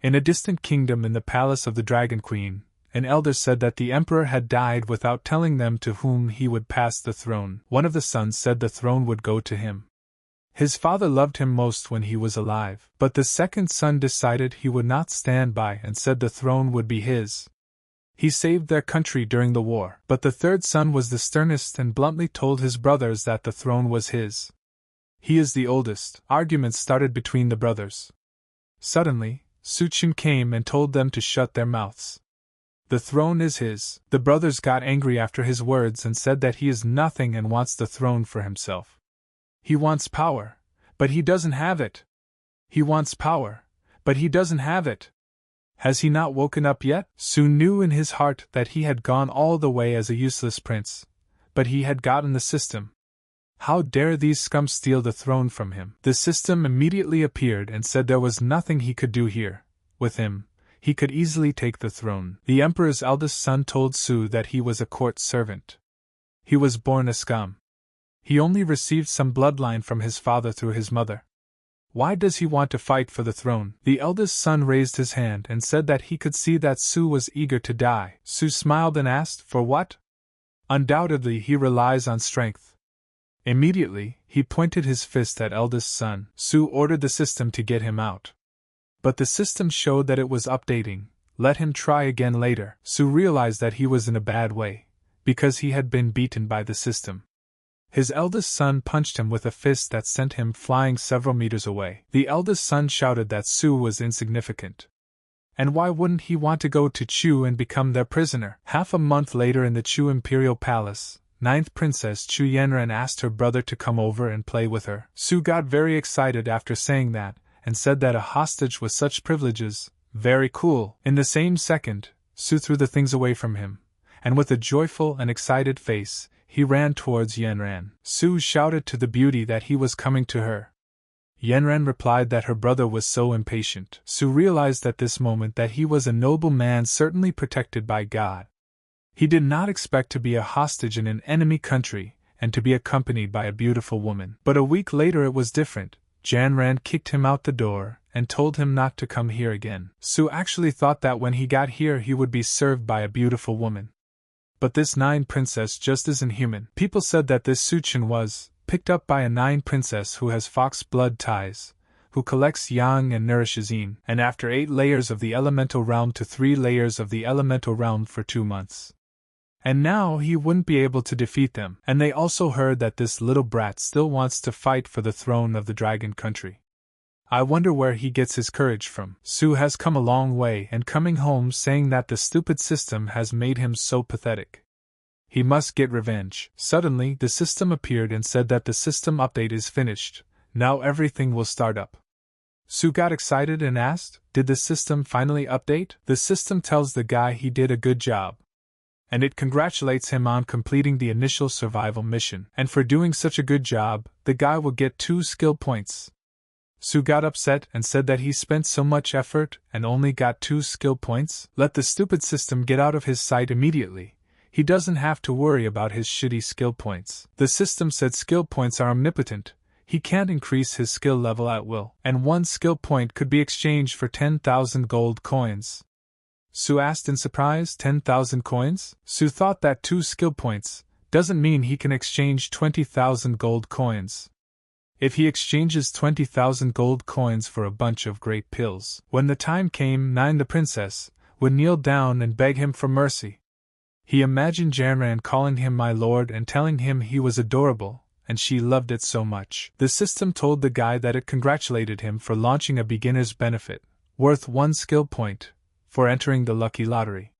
In a distant kingdom in the palace of the Dragon Queen, an elder said that the emperor had died without telling them to whom he would pass the throne. One of the sons said the throne would go to him. His father loved him most when he was alive, but the second son decided he would not stand by and said the throne would be his. He saved their country during the war, but the third son was the sternest and bluntly told his brothers that the throne was his. He is the oldest. Arguments started between the brothers. Suddenly, Suchin came and told them to shut their mouths. The throne is his. The brothers got angry after his words and said that he is nothing and wants the throne for himself. He wants power, but he doesn't have it. He wants power, but he doesn't have it. Has he not woken up yet? Su knew in his heart that he had gone all the way as a useless prince, but he had gotten the system. How dare these scum steal the throne from him? The system immediately appeared and said there was nothing he could do here. With him, he could easily take the throne. The emperor's eldest son told Su that he was a court servant. He was born a scum. He only received some bloodline from his father through his mother. Why does he want to fight for the throne? The eldest son raised his hand and said that he could see that Su was eager to die. Su smiled and asked, for what? Undoubtedly he relies on strength. Immediately, he pointed his fist at eldest son. Su ordered the system to get him out. But the system showed that it was updating. Let him try again later. Su realized that he was in a bad way, because he had been beaten by the system. His eldest son punched him with a fist that sent him flying several meters away. The eldest son shouted that Su was insignificant. And why wouldn't he want to go to Chu and become their prisoner? Half a month later in the Chu Imperial Palace, 9th Princess Chu Yanran asked her brother to come over and play with her. Su got very excited after saying that, and said that a hostage with such privileges, very cool. In the same second, Su threw the things away from him, and with a joyful and excited face, he ran towards Yanran. Su shouted to the beauty that he was coming to her. Yanran replied that her brother was so impatient. Su realized at this moment that he was a noble man certainly protected by God. He did not expect to be a hostage in an enemy country, and to be accompanied by a beautiful woman. But a week later it was different. Yanran kicked him out the door, and told him not to come here again. Su actually thought that when he got here he would be served by a beautiful woman. But this 9 princess just isn't human. People said that this Suchin was picked up by a 9 princess who has fox blood ties, who collects yang and nourishes yin, and after 8 layers of the elemental realm to 3 layers of the elemental realm for 2 months. And now he wouldn't be able to defeat them. And they also heard that this little brat still wants to fight for the throne of the dragon country. I wonder where he gets his courage from. Su has come a long way and coming home saying that the stupid system has made him so pathetic. He must get revenge. Suddenly, the system appeared and said that the system update is finished. Now everything will start up. Su got excited and asked, did the system finally update? The system tells the guy he did a good job. And it congratulates him on completing the initial survival mission. And for doing such a good job, the guy will get 2 skill points. Su got upset and said that he spent so much effort and only got 2 skill points. Let the stupid system get out of his sight immediately. He doesn't have to worry about his shitty skill points. The system said skill points are omnipotent. He can't increase his skill level at will. And 1 skill point could be exchanged for 10,000 gold coins. Su asked in surprise, 10,000 coins? Su thought that 2 skill points doesn't mean he can exchange 20,000 gold coins. If he exchanges 20,000 gold coins for a bunch of great pills. When the time came, 9 the princess would kneel down and beg him for mercy. He imagined Janran calling him my lord and telling him he was adorable, and she loved it so much. The system told the guy that it congratulated him for launching a beginner's benefit, worth 1 skill point, for entering the lucky lottery.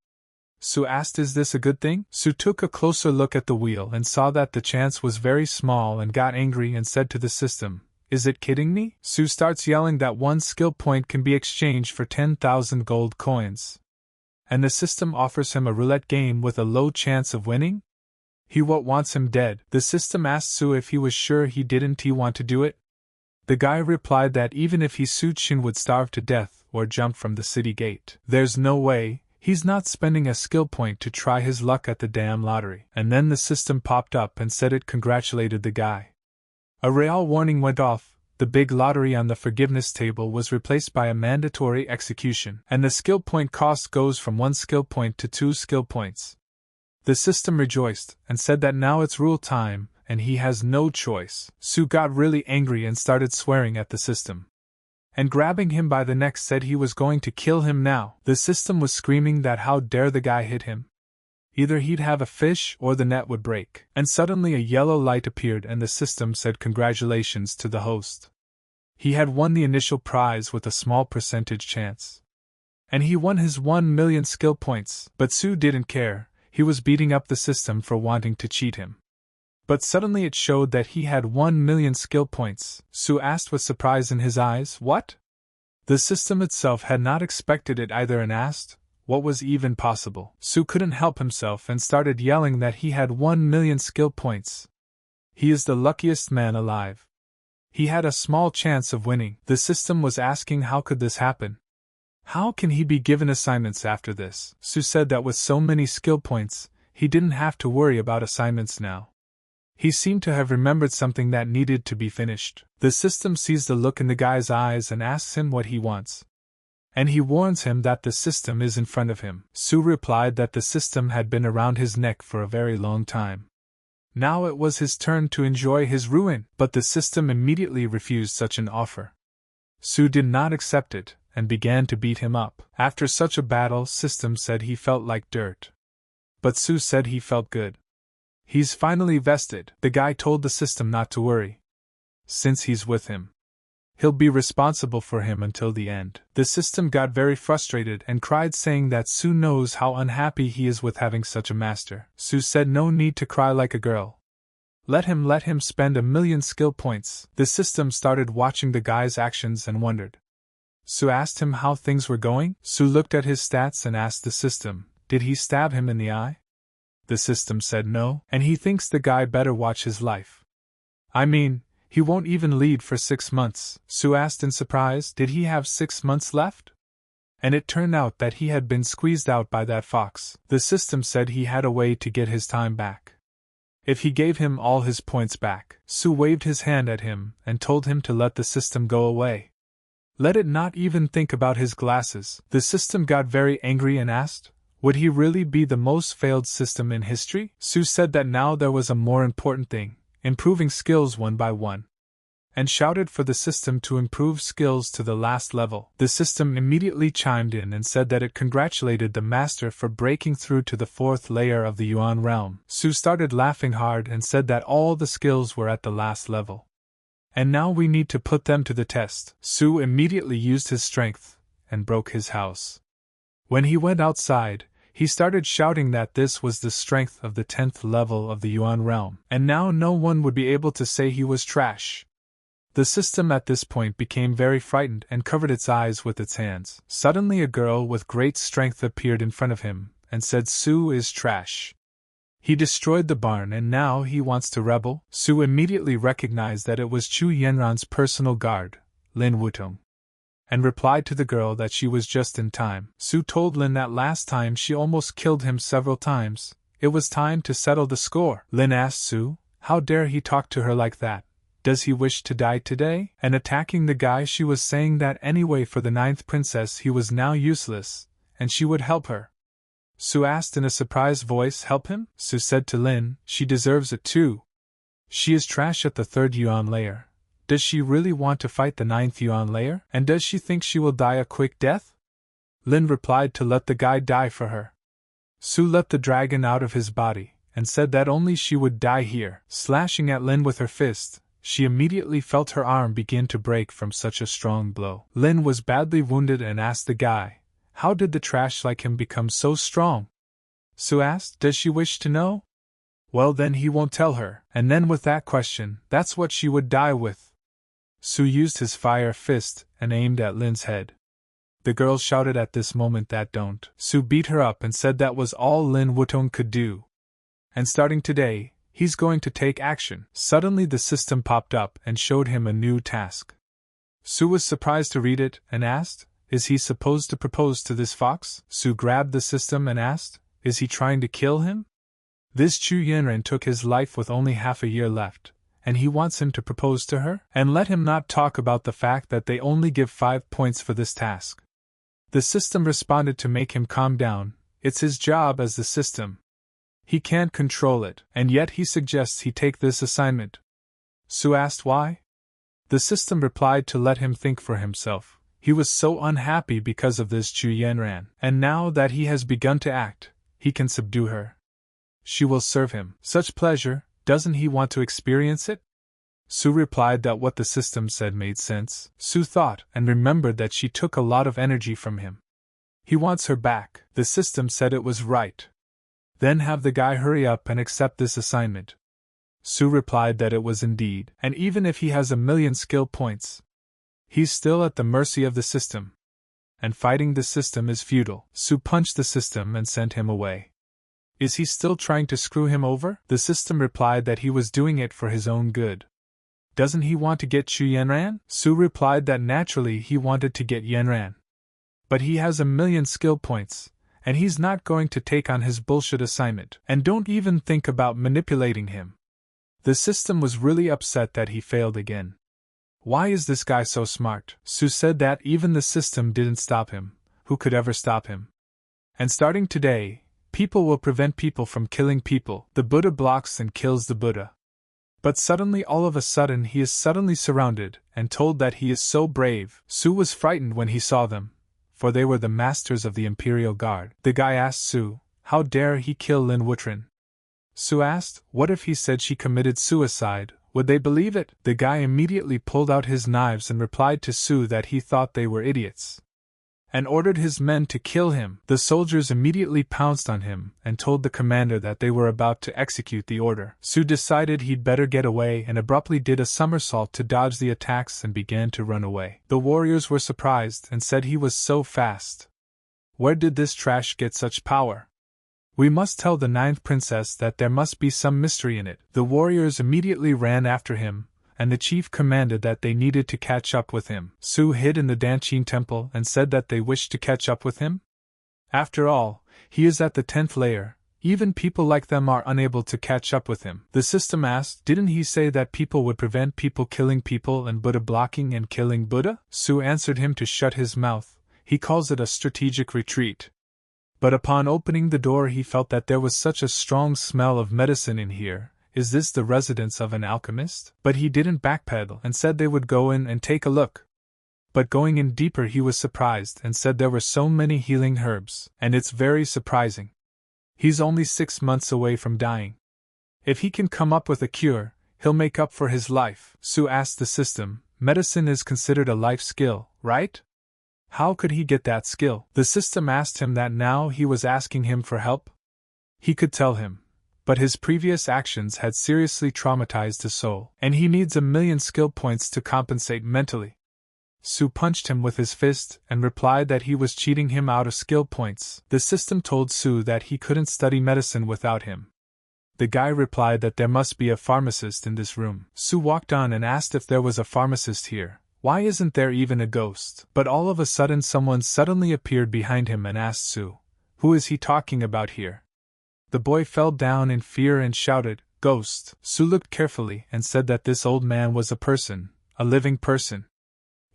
Su asked, is this a good thing? Su took a closer look at the wheel and saw that the chance was very small and got angry and said to the system, is it kidding me? Su starts yelling that 1 skill point can be exchanged for 10,000 gold coins. And the system offers him a roulette game with a low chance of winning? He wants him dead. The system asked Su if he was sure he didn't want to do it. The guy replied that even if he Suchin would starve to death or jump from the city gate. There's no way. He's not spending a skill point to try his luck at the damn lottery. And then the system popped up and said it congratulated the guy. A real warning went off, the big lottery on the forgiveness table was replaced by a mandatory execution, and the skill point cost goes from 1 skill point to 2 skill points. The system rejoiced, and said that now it's rule time, and he has no choice. Su got really angry and started swearing at the system, and grabbing him by the neck said he was going to kill him now. The system was screaming that how dare the guy hit him. Either he'd have a fish or the net would break. And suddenly a yellow light appeared and the system said congratulations to the host. He had won the initial prize with a small percentage chance, and he won his 1 million skill points. But Su didn't care. He was beating up the system for wanting to cheat him. But suddenly it showed that he had 1 million skill points. Su asked with surprise in his eyes, "What?" The system itself had not expected it either and asked, what was even possible? Su couldn't help himself and started yelling that he had 1 million skill points. He is the luckiest man alive. He had a small chance of winning. The system was asking how could this happen? How can he be given assignments after this? Su said that with so many skill points, he didn't have to worry about assignments now. He seemed to have remembered something that needed to be finished. The system sees the look in the guy's eyes and asks him what he wants, and he warns him that the system is in front of him. Su replied that the system had been around his neck for a very long time. Now it was his turn to enjoy his ruin, but the system immediately refused such an offer. Su did not accept it, and began to beat him up. After such a battle, system said he felt like dirt, but Su said he felt good. He's finally vested. The guy told the system not to worry, since he's with him, he'll be responsible for him until the end. The system got very frustrated and cried, saying that Su knows how unhappy he is with having such a master. Su said no need to cry like a girl. Let him spend 1 million skill points. The system started watching the guy's actions and wondered. Su asked him how things were going. Su looked at his stats and asked the system, did he stab him in the eye? The system said no, and he thinks the guy better watch his life. I mean, he won't even lead for 6 months. Su asked in surprise, did he have 6 months left? And it turned out that he had been squeezed out by that fox. The system said he had a way to get his time back, if he gave him all his points back. Su waved his hand at him and told him to let the system go away. Let it not even think about his glasses. The system got very angry and asked, would he really be the most failed system in history? Su said that now there was a more important thing, improving skills one by one, and shouted for the system to improve skills to the last level. The system immediately chimed in and said that it congratulated the master for breaking through to the 4th layer of the Yuan realm. Su started laughing hard and said that all the skills were at the last level, and now we need to put them to the test. Su immediately used his strength and broke his house. When he went outside, he started shouting that this was the strength of the 10th level of the Yuan realm, and now no one would be able to say he was trash. The system at this point became very frightened and covered its eyes with its hands. Suddenly a girl with great strength appeared in front of him, and said Su is trash. He destroyed the barn and now he wants to rebel. Su immediately recognized that it was Chu Yenran's personal guard, Lin Wutong, and replied to the girl that she was just in time. Su told Lin that last time she almost killed him several times. It was time to settle the score. Lin asked Su, how dare he talk to her like that? Does he wish to die today? And attacking the guy, she was saying that anyway for the 9th princess he was now useless, and she would help her. Su asked in a surprised voice, help him? Su said to Lin, she deserves it too. She is trash at the 3rd Yuan layer. Does she really want to fight the 9th Yuan layer? And does she think she will die a quick death? Lin replied to let the guy die for her. Su let the dragon out of his body, and said that only she would die here. Slashing at Lin with her fist, she immediately felt her arm begin to break from such a strong blow. Lin was badly wounded and asked the guy, how did the trash like him become so strong? Su asked, does she wish to know? Well then he won't tell her. And then with that question, that's what she would die with. Su used his fire fist and aimed at Lin's head. The girl shouted at this moment that don't. Su beat her up and said that was all Lin Wutong could do, and starting today, he's going to take action. Suddenly the system popped up and showed him a new task. Su was surprised to read it and asked, is he supposed to propose to this fox? Su grabbed the system and asked, is he trying to kill him? This Chu Yenran took his life with only half a year left, and he wants him to propose to her? And let him not talk about the fact that they only give 5 points for this task. The system responded to make him calm down. It's his job as the system. He can't control it, and yet he suggests he take this assignment. Sue asked why. The system replied to let him think for himself. He was so unhappy because of this Chu Yanran, and now that he has begun to act, he can subdue her. She will serve him such pleasure. Doesn't he want to experience it? Sue replied that what the system said made sense. Sue thought and remembered that she took a lot of energy from him. He wants her back. The system said it was right. Then have the guy hurry up and accept this assignment. Sue replied that it was indeed, and even if he has 1,000,000 skill points, he's still at the mercy of the system. And fighting the system is futile. Sue punched the system and sent him away. Is he still trying to screw him over? The system replied that he was doing it for his own good. Doesn't he want to get Chu Yanran? Sue replied that naturally he wanted to get Yanran. But he has 1,000,000 skill points, and he's not going to take on his bullshit assignment, and don't even think about manipulating him. The system was really upset that he failed again. Why is this guy so smart? Sue said that even the system didn't stop him. Who could ever stop him? And starting today, people will prevent people from killing people. The Buddha blocks and kills the Buddha. But suddenly, all of a sudden, he is suddenly surrounded and told that he is so brave. Sue was frightened when he saw them, for they were the masters of the Imperial Guard. The guy asked Sue, how dare he kill Lin Wutrin? Sue asked, what if he said she committed suicide? Would they believe it? The guy immediately pulled out his knives and replied to Sue that he thought they were idiots, and ordered his men to kill him. The soldiers immediately pounced on him and told the commander that they were about to execute the order. Sue decided he'd better get away and abruptly did a somersault to dodge the attacks and began to run away. The warriors were surprised and said he was so fast. Where did this trash get such power? We must tell the 9th princess that there must be some mystery in it. The warriors immediately ran after him, and the chief commanded that they needed to catch up with him. Sue hid in the Danchin temple and said that they wished to catch up with him. After all, he is at the 10th layer. Even people like them are unable to catch up with him. The system asked, didn't he say that people would prevent people killing people and Buddha blocking and killing Buddha? Sue answered him to shut his mouth. He calls it a strategic retreat. But upon opening the door he felt that there was such a strong smell of medicine in here. Is this the residence of an alchemist? But he didn't backpedal and said they would go in and take a look. But going in deeper he was surprised and said there were so many healing herbs, and it's very surprising. He's only 6 months away from dying. If he can come up with a cure, he'll make up for his life. Sue asked the system, medicine is considered a life skill, right? How could he get that skill? The system asked him that now he was asking him for help. He could tell him, but his previous actions had seriously traumatized his soul, and he needs 1,000,000 skill points to compensate mentally. Sue punched him with his fist and replied that he was cheating him out of skill points. The system told Sue that he couldn't study medicine without him. The guy replied that there must be a pharmacist in this room. Sue walked on and asked if there was a pharmacist here. Why isn't there even a ghost? But all of a sudden someone suddenly appeared behind him and asked Sue, who is he talking about here? The boy fell down in fear and shouted, ghost. Sue looked carefully and said that this old man was a person, a living person.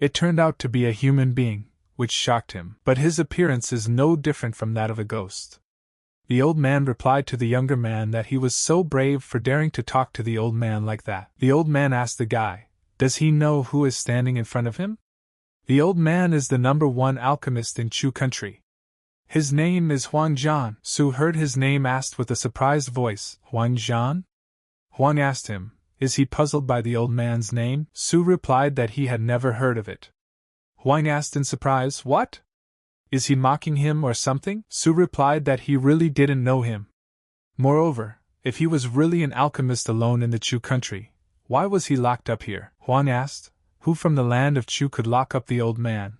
It turned out to be a human being, which shocked him, but his appearance is no different from that of a ghost. The old man replied to the younger man that he was so brave for daring to talk to the old man like that. The old man asked the guy, does he know who is standing in front of him? The old man is the #1 alchemist in Chu country. His name is Huang Zhan. Sue heard his name asked with a surprised voice, Huang Zhan? Huang asked him, is he puzzled by the old man's name? Sue replied that he had never heard of it. Huang asked in surprise, what? Is he mocking him or something? Sue replied that he really didn't know him. Moreover, if he was really an alchemist alone in the Chu country, why was he locked up here? Huang asked, who from the land of Chu could lock up the old man?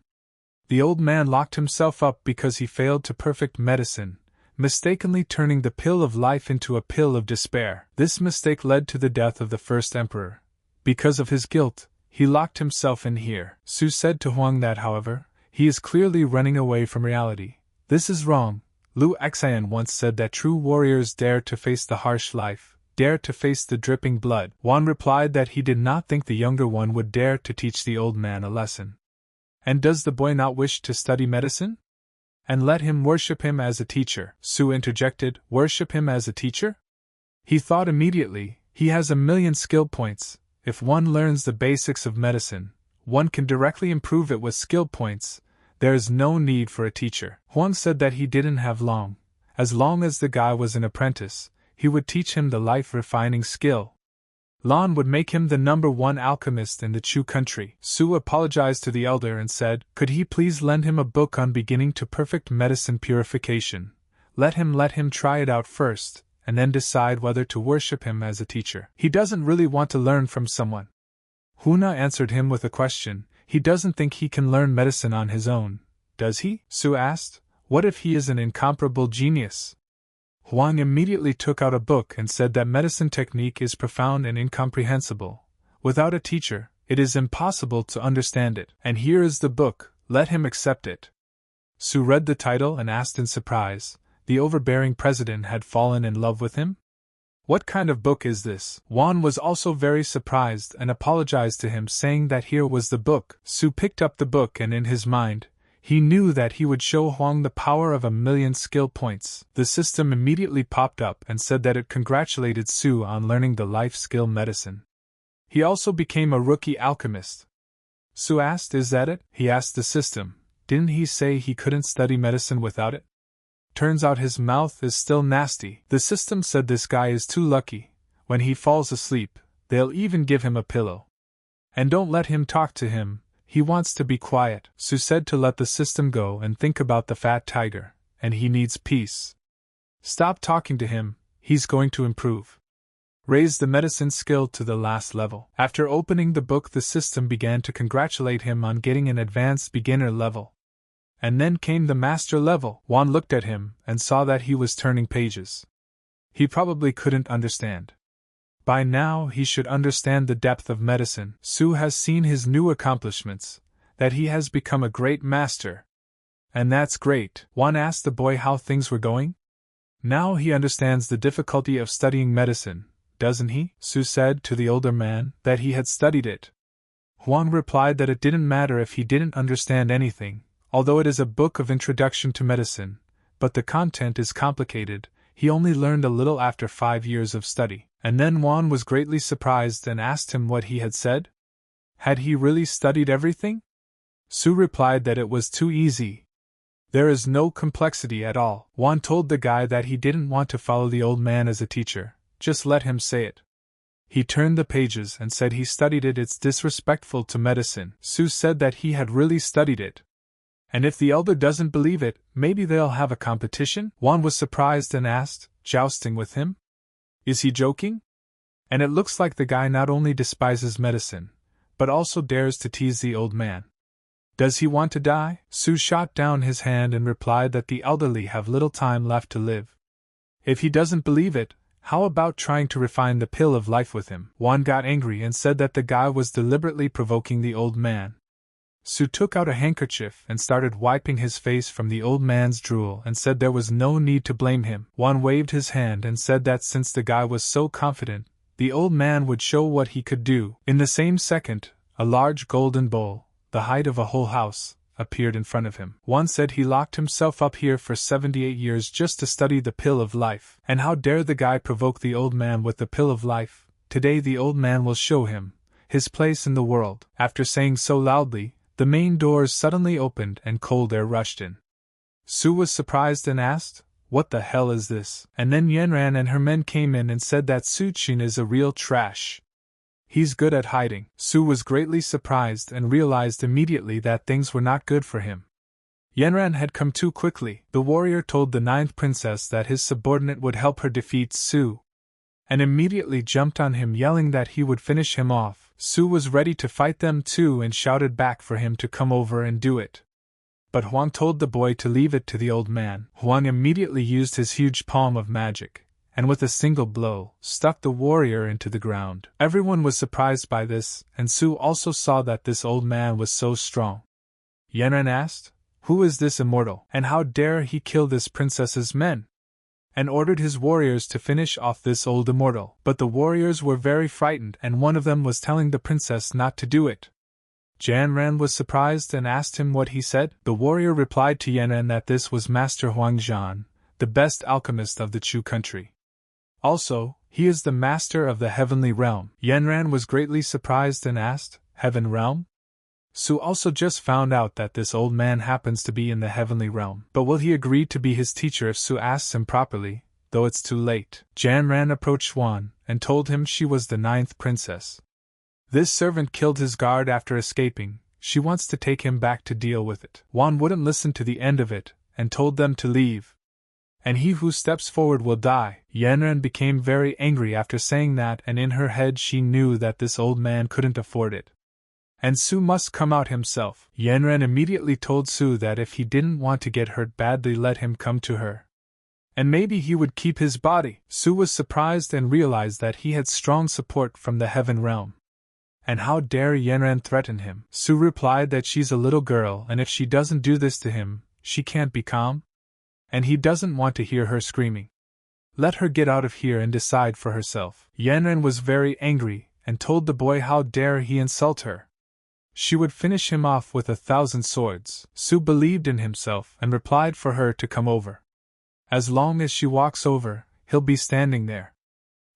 The old man locked himself up because he failed to perfect medicine, mistakenly turning the pill of life into a pill of despair. This mistake led to the death of the first emperor. Because of his guilt, he locked himself in here. Sue said to Huang that, however, he is clearly running away from reality. This is wrong. Lu Xian once said that true warriors dare to face the harsh life, dare to face the dripping blood. Juan replied that he did not think the younger one would dare to teach the old man a lesson. And does the boy not wish to study medicine? And let him worship him as a teacher, Su interjected. Worship him as a teacher? He thought immediately, he has 1,000,000 skill points. If one learns the basics of medicine, one can directly improve it with skill points. There is no need for a teacher. Huang said that he didn't have long. As long as the guy was an apprentice, he would teach him the life-refining skill. Lan would make him the #1 alchemist in the Chu country. Su apologized to the elder and said, could he please lend him a book on beginning to perfect medicine purification? Let him try it out first, and then decide whether to worship him as a teacher. He doesn't really want to learn from someone. Huna answered him with a question. He doesn't think he can learn medicine on his own, does he? Su asked. What if he is an incomparable genius? Huang immediately took out a book and said that medicine technique is profound and incomprehensible. Without a teacher, it is impossible to understand it. And here is the book, let him accept it. Su read the title and asked in surprise, the overbearing president had fallen in love with him? What kind of book is this? Juan was also very surprised and apologized to him, saying that here was the book. Su picked up the book and in his mind, he knew that he would show Huang the power of 1,000,000 skill points. The system immediately popped up and said that it congratulated Su on learning the life skill medicine. He also became a rookie alchemist. Su asked, is that it? He asked the system, didn't he say he couldn't study medicine without it? Turns out his mouth is still nasty. The system said this guy is too lucky. When he falls asleep, they'll even give him a pillow. And don't let him talk to him, he wants to be quiet. Su said to let the system go and think about the fat tiger, and he needs peace. Stop talking to him, he's going to improve. Raise the medicine skill to the last level. After opening the book, the system began to congratulate him on getting an advanced beginner level. And then came the master level. Juan looked at him and saw that he was turning pages. He probably couldn't understand. By now he should understand the depth of medicine. Su has seen his new accomplishments, that he has become a great master. And that's great. Juan asked the boy how things were going. Now he understands the difficulty of studying medicine, doesn't he? Su said to the older man that he had studied it. Juan replied that it didn't matter if he didn't understand anything. Although it is a book of introduction to medicine, but the content is complicated, he only learned a little after 5 years of study. And then Juan was greatly surprised and asked him what he had said. Had he really studied everything? Su replied that it was too easy. There is no complexity at all. Juan told the guy that he didn't want to follow the old man as a teacher, just let him say it. He turned the pages and said he studied it. It's disrespectful to medicine. Su said that he had really studied it. And if the elder doesn't believe it, maybe they'll have a competition? Juan was surprised and asked, jousting with him? Is he joking? And it looks like the guy not only despises medicine, but also dares to tease the old man. Does he want to die? Su shot down his hand and replied that the elderly have little time left to live. If he doesn't believe it, how about trying to refine the pill of life with him? Juan got angry and said that the guy was deliberately provoking the old man. Su took out a handkerchief and started wiping his face from the old man's drool and said there was no need to blame him. Juan waved his hand and said that since the guy was so confident, the old man would show what he could do. In the same second, a large golden bowl, the height of a whole house, appeared in front of him. Juan said he locked himself up here for 78 years just to study the pill of life. And how dare the guy provoke the old man with the pill of life? Today the old man will show him his place in the world. After saying so loudly, the main doors suddenly opened and cold air rushed in. Su was surprised and asked, what the hell is this? And then Yenran and her men came in and said that Su Qin is a real trash. He's good at hiding. Su was greatly surprised and realized immediately that things were not good for him. Yenran had come too quickly. The warrior told the 9th princess that his subordinate would help her defeat Su, and immediately jumped on him yelling that he would finish him off. Su was ready to fight them too and shouted back for him to come over and do it. But Huang told the boy to leave it to the old man. Huang immediately used his huge palm of magic, and with a single blow, stuck the warrior into the ground. Everyone was surprised by this, and Su also saw that this old man was so strong. Yenran asked, who is this immortal, and how dare he kill this princess's men? and ordered his warriors to finish off this old immortal. But the warriors were very frightened, and one of them was telling the princess not to do it. Yanran was surprised and asked him what he said. The warrior replied to Yanran that this was Master Huangzhan, the best alchemist of the Chu country. Also, he is the master of the heavenly realm. Yanran was greatly surprised and asked, Heaven realm? Su also just found out that this old man happens to be in the heavenly realm. But will he agree to be his teacher if Su asks him properly, though it's too late? Yanran approached Huan and told him she was the 9th princess. This servant killed his guard after escaping. She wants to take him back to deal with it. Huan wouldn't listen to the end of it and told them to leave. And he who steps forward will die. Yanran became very angry after saying that, and in her head she knew that this old man couldn't afford it. And Su must come out himself. Yanran immediately told Su that if he didn't want to get hurt badly, let him come to her. And maybe he would keep his body. Su was surprised and realized that he had strong support from the heaven realm. And how dare Yanran threaten him? Su replied that she's a little girl, and if she doesn't do this to him, she can't be calm. And he doesn't want to hear her screaming. Let her get out of here and decide for herself. Yanran was very angry and told the boy how dare he insult her. She would finish him off with 1,000 swords. Su believed in himself and replied for her to come over. As long as she walks over, he'll be standing there.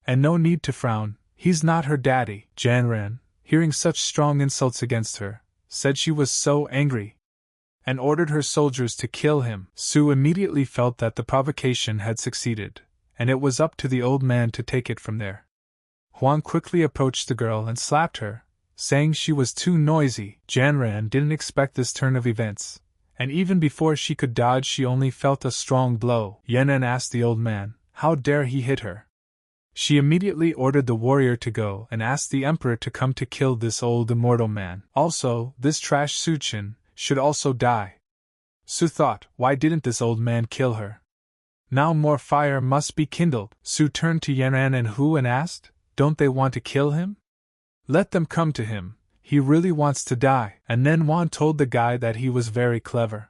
And no need to frown, he's not her daddy. Yanran, hearing such strong insults against her, said she was so angry, and ordered her soldiers to kill him. Su immediately felt that the provocation had succeeded, and it was up to the old man to take it from there. Huan quickly approached the girl and slapped her, saying she was too noisy. Yanran didn't expect this turn of events, and even before she could dodge she only felt a strong blow. Yanran asked the old man, how dare he hit her? She immediately ordered the warrior to go and asked the emperor to come to kill this old immortal man. Also, this trash Suchin should also die. Su thought, why didn't this old man kill her? Now more fire must be kindled. Su turned to Yanran and Hu and asked, don't they want to kill him? Let them come to him, he really wants to die. And then Huan told the guy that he was very clever.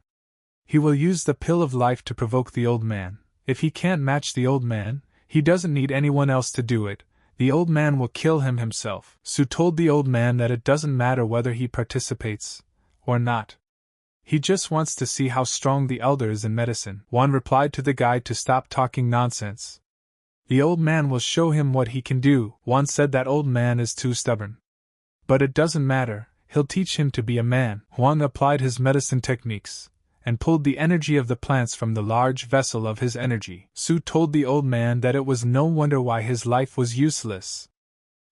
He will use the pill of life to provoke the old man. If he can't match the old man, he doesn't need anyone else to do it. The old man will kill him himself. Su told the old man that it doesn't matter whether he participates or not. He just wants to see how strong the elder is in medicine. Huan replied to the guy to stop talking nonsense. The old man will show him what he can do. Huan said that old man is too stubborn. But it doesn't matter, he'll teach him to be a man. Huan applied his medicine techniques and pulled the energy of the plants from the large vessel of his energy. Su told the old man that it was no wonder why his life was useless.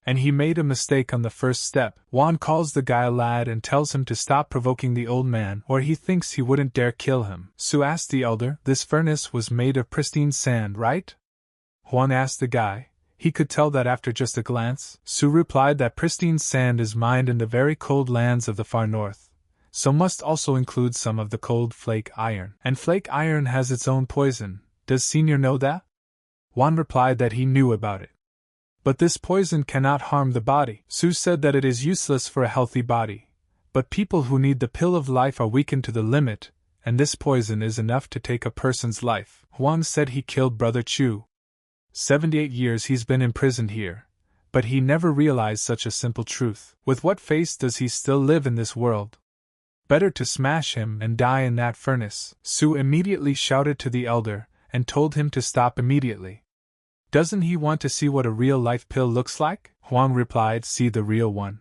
And he made a mistake on the first step. Huan calls the guy a lad and tells him to stop provoking the old man, or he thinks he wouldn't dare kill him. Su asked the elder, this furnace was made of pristine sand, right? Huan asked the guy. He could tell that after just a glance. Su replied that pristine sand is mined in the very cold lands of the far north, so must also include some of the cold flake iron. And flake iron has its own poison. Does Senior know that? Huan replied that he knew about it. But this poison cannot harm the body. Su said that it is useless for a healthy body. But people who need the pill of life are weakened to the limit, and this poison is enough to take a person's life. Huan said he killed Brother Chu. 78 years he's been imprisoned here, but he never realized such a simple truth. With what face does he still live in this world? Better to smash him and die in that furnace. Su immediately shouted to the elder and told him to stop immediately. Doesn't he want to see what a real-life pill looks like? Huang replied, see the real one.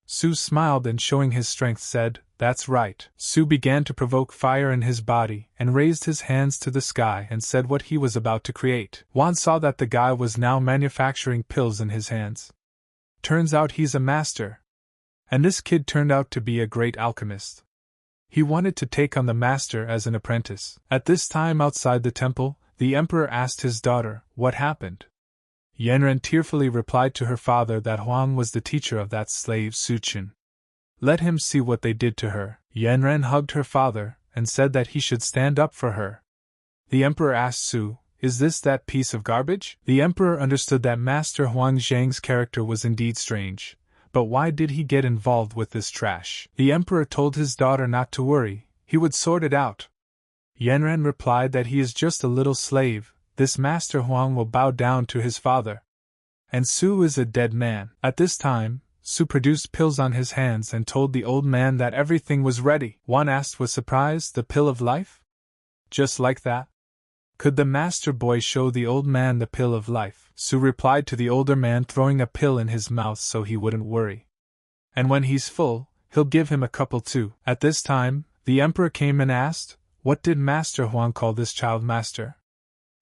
Su smiled and showing his strength said, that's right. Su began to provoke fire in his body and raised his hands to the sky and said what he was about to create. Huan saw that the guy was now manufacturing pills in his hands. Turns out he's a master. And this kid turned out to be a great alchemist. He wanted to take on the master as an apprentice. At this time outside the temple, the emperor asked his daughter, what happened? Yanran tearfully replied to her father that Huang was the teacher of that slave Suchin. Let him see what they did to her. Yanran hugged her father and said that he should stand up for her. The emperor asked Su, is this that piece of garbage? The emperor understood that Master Huang Zhang's character was indeed strange. But why did he get involved with this trash? The emperor told his daughter not to worry, he would sort it out. Yanran replied that he is just a little slave, this Master Huang will bow down to his father. And Su is a dead man. At this time, Su produced pills on his hands and told the old man that everything was ready. Huang asked with surprise, the pill of life? Just like that? Could the master boy show the old man the pill of life? Su replied to the older man, throwing a pill in his mouth so he wouldn't worry. And when he's full, he'll give him a couple too. At this time, the emperor came and asked, what did Master Huang call this child, master?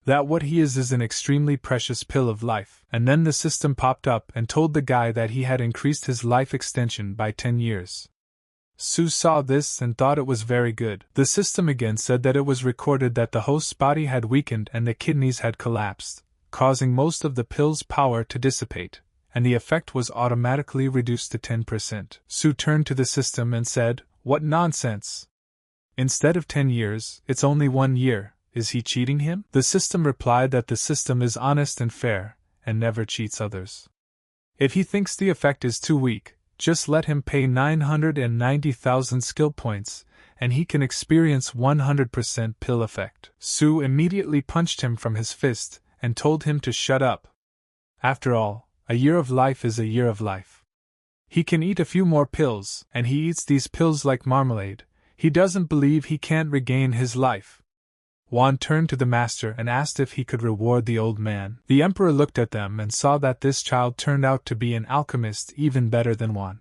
That what he is an extremely precious pill of life. And then the system popped up and told the guy that he had increased his life extension by 10 years. Su saw this and thought it was very good. The system again said that it was recorded that the host's body had weakened and the kidneys had collapsed, causing most of the pill's power to dissipate, and the effect was automatically reduced to 10%. Su turned to the system and said, what nonsense! Instead of 10 years, it's only 1 year. Is he cheating him? The system replied that the system is honest and fair, and never cheats others. If he thinks the effect is too weak, just let him pay 990,000 skill points, and he can experience 100% pill effect. Su immediately punched him from his fist, and told him to shut up. After all, a year of life is a year of life. He can eat a few more pills, and he eats these pills like marmalade. He doesn't believe he can't regain his life. Huang turned to the master and asked if he could reward the old man. The emperor looked at them and saw that this child turned out to be an alchemist even better than Huang.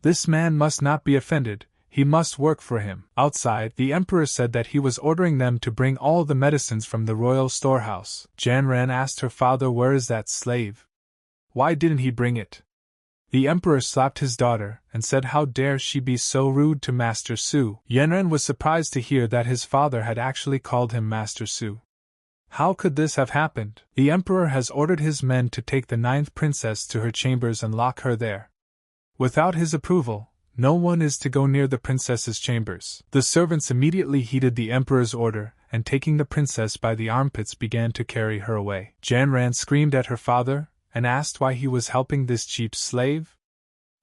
This man must not be offended, he must work for him. Outside, the emperor said that he was ordering them to bring all the medicines from the royal storehouse. Janran asked her father, where is that slave? Why didn't he bring it? The emperor slapped his daughter and said how dare she be so rude to Master Su. Yanran was surprised to hear that his father had actually called him Master Su. How could this have happened? The emperor has ordered his men to take the 9th princess to her chambers and lock her there. Without his approval, no one is to go near the princess's chambers. The servants immediately heeded the emperor's order, and taking the princess by the armpits began to carry her away. Janran screamed at her father, and asked why he was helping this cheap slave?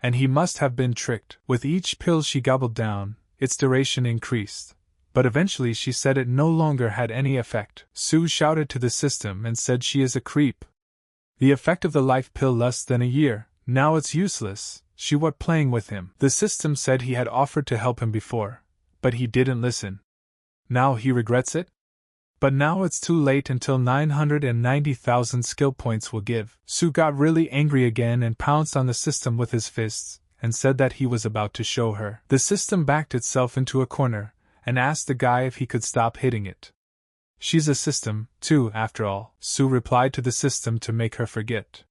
And he must have been tricked. With each pill she gobbled down, its duration increased, but eventually she said it no longer had any effect. Su shouted to the system and said she is a creep. The effect of the life pill less than a year, now it's useless, she was playing with him. The system said he had offered to help him before, but he didn't listen. Now he regrets it? But now it's too late until 990,000 skill points will give. Su got really angry again and pounced on the system with his fists, and said that he was about to show her. The system backed itself into a corner, and asked the guy if he could stop hitting it. She's a system, too, after all, Su replied to the system to make her forget.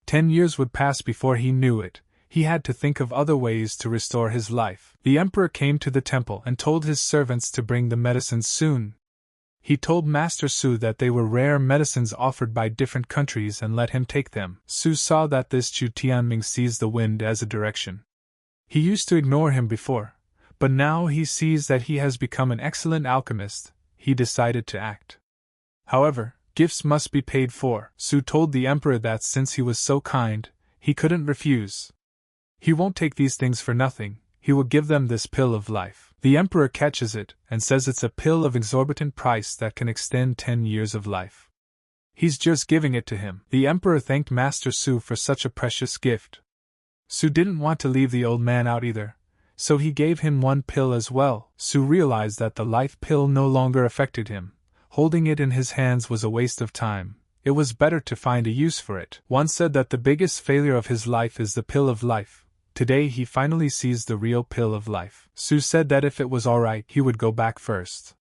10 years would pass before he knew it. He had to think of other ways to restore his life. The emperor came to the temple and told his servants to bring the medicines soon. He told Master Su that they were rare medicines offered by different countries and let him take them. Su saw that this Chu Tianming sees the wind as a direction. He used to ignore him before, but now he sees that he has become an excellent alchemist. He decided to act. However, gifts must be paid for. Su told the emperor that since he was so kind, he couldn't refuse. He won't take these things for nothing, he will give them this pill of life. The emperor catches it and says it's a pill of exorbitant price that can extend 10 years of life. He's just giving it to him. The emperor thanked Master Su for such a precious gift. Su didn't want to leave the old man out either, so he gave him 1 pill as well. Su realized that the life pill no longer affected him. Holding it in his hands was a waste of time. It was better to find a use for it. One said that the biggest failure of his life is the pill of life. Today he finally sees the real pill of life. Su said that if it was alright he would go back first.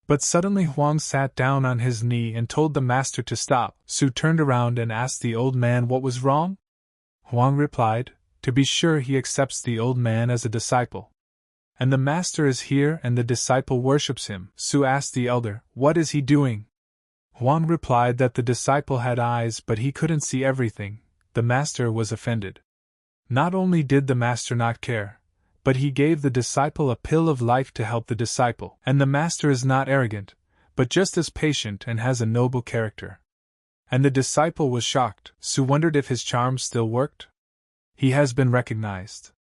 But suddenly Huang sat down on his knee and told the master to stop. Su turned around and asked the old man what was wrong. Huang replied, to be sure he accepts the old man as a disciple. And the master is here and the disciple worships him. Su asked the elder, what is he doing? Huang replied that the disciple had eyes but he couldn't see everything. The master was offended. Not only did the master not care, but he gave the disciple a pill of life to help the disciple. And the master is not arrogant, but just as patient and has a noble character. And the disciple was shocked. Su wondered if his charm still worked. He has been recognized.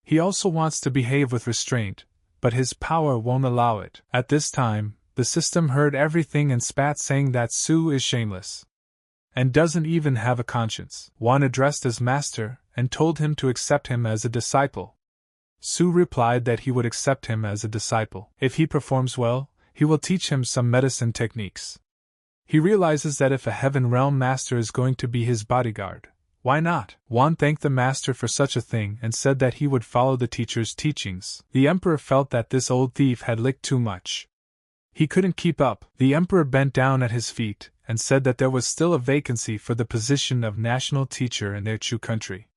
He also wants to behave with restraint, but his power won't allow it. At this time, The system heard everything and spat, saying that Su is shameless and doesn't even have a conscience. Wan addressed as master and told him to accept him as a disciple. Su replied that he would accept him as a disciple. If he performs well, he will teach him some medicine techniques. He realizes that if a Heaven Realm master is going to be his bodyguard, why not? Wan thanked the master for such a thing and said that he would follow the teacher's teachings. The emperor felt that this old thief had licked too much. He couldn't keep up. The emperor bent down at his feet and said that there was still a vacancy for the position of national teacher in their Chu country.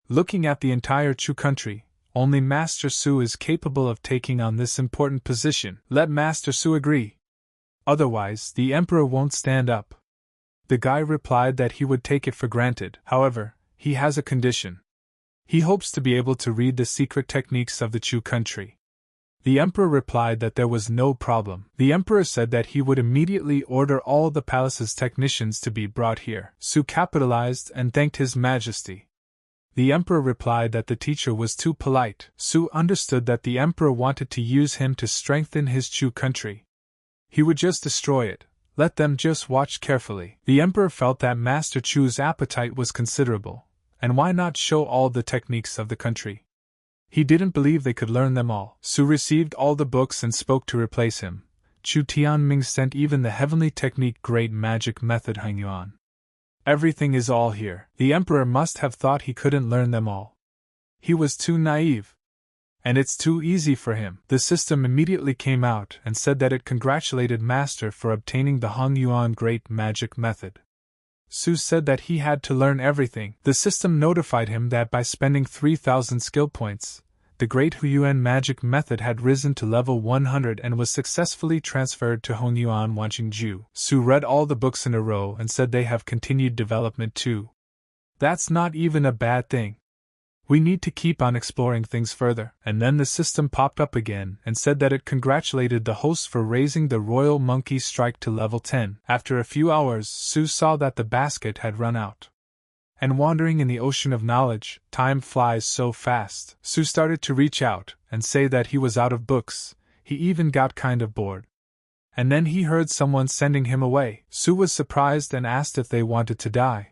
Looking at the entire Chu country, only Master Su is capable of taking on this important position. Let Master Su agree. Otherwise, the emperor won't stand up. The guy replied that he would take it for granted. However, he has a condition. He hopes to be able to read the secret techniques of the Chu country. The emperor replied that there was no problem. The emperor said that he would immediately order all the palace's technicians to be brought here. Su capitalized and thanked His Majesty. The emperor replied that the teacher was too polite. Su understood that the emperor wanted to use him to strengthen his Chu country. He would just destroy it. Let them just watch carefully. The emperor felt that Master Chu's appetite was considerable, and why not show all the techniques of the country? He didn't believe they could learn them all. Su received all the books and spoke to replace him. Chu Tianming sent even the heavenly technique Great Magic Method Hangyuan. Everything is all here. The emperor must have thought he couldn't learn them all. He was too naive. And it's too easy for him. The system immediately came out and said that it congratulated Master for obtaining the Hangyuan Great Magic Method. Su said that he had to learn everything. The system notified him that by spending 3,000 skill points, the Great Huyuan Magic Method had risen to level 100 and was successfully transferred to Hongyuan Wanqingju. Su read all the books in a row and said they have continued development too. That's not even a bad thing. We need to keep on exploring things further. And then the system popped up again and said that it congratulated the hosts for raising the Royal Monkey Strike to level 10. After a few hours, Su saw that the basket had run out. And wandering in the ocean of knowledge, time flies so fast. Su started to reach out and say that he was out of books. He even got kind of bored. And then he heard someone sending him away. Su was surprised and asked if they wanted to die.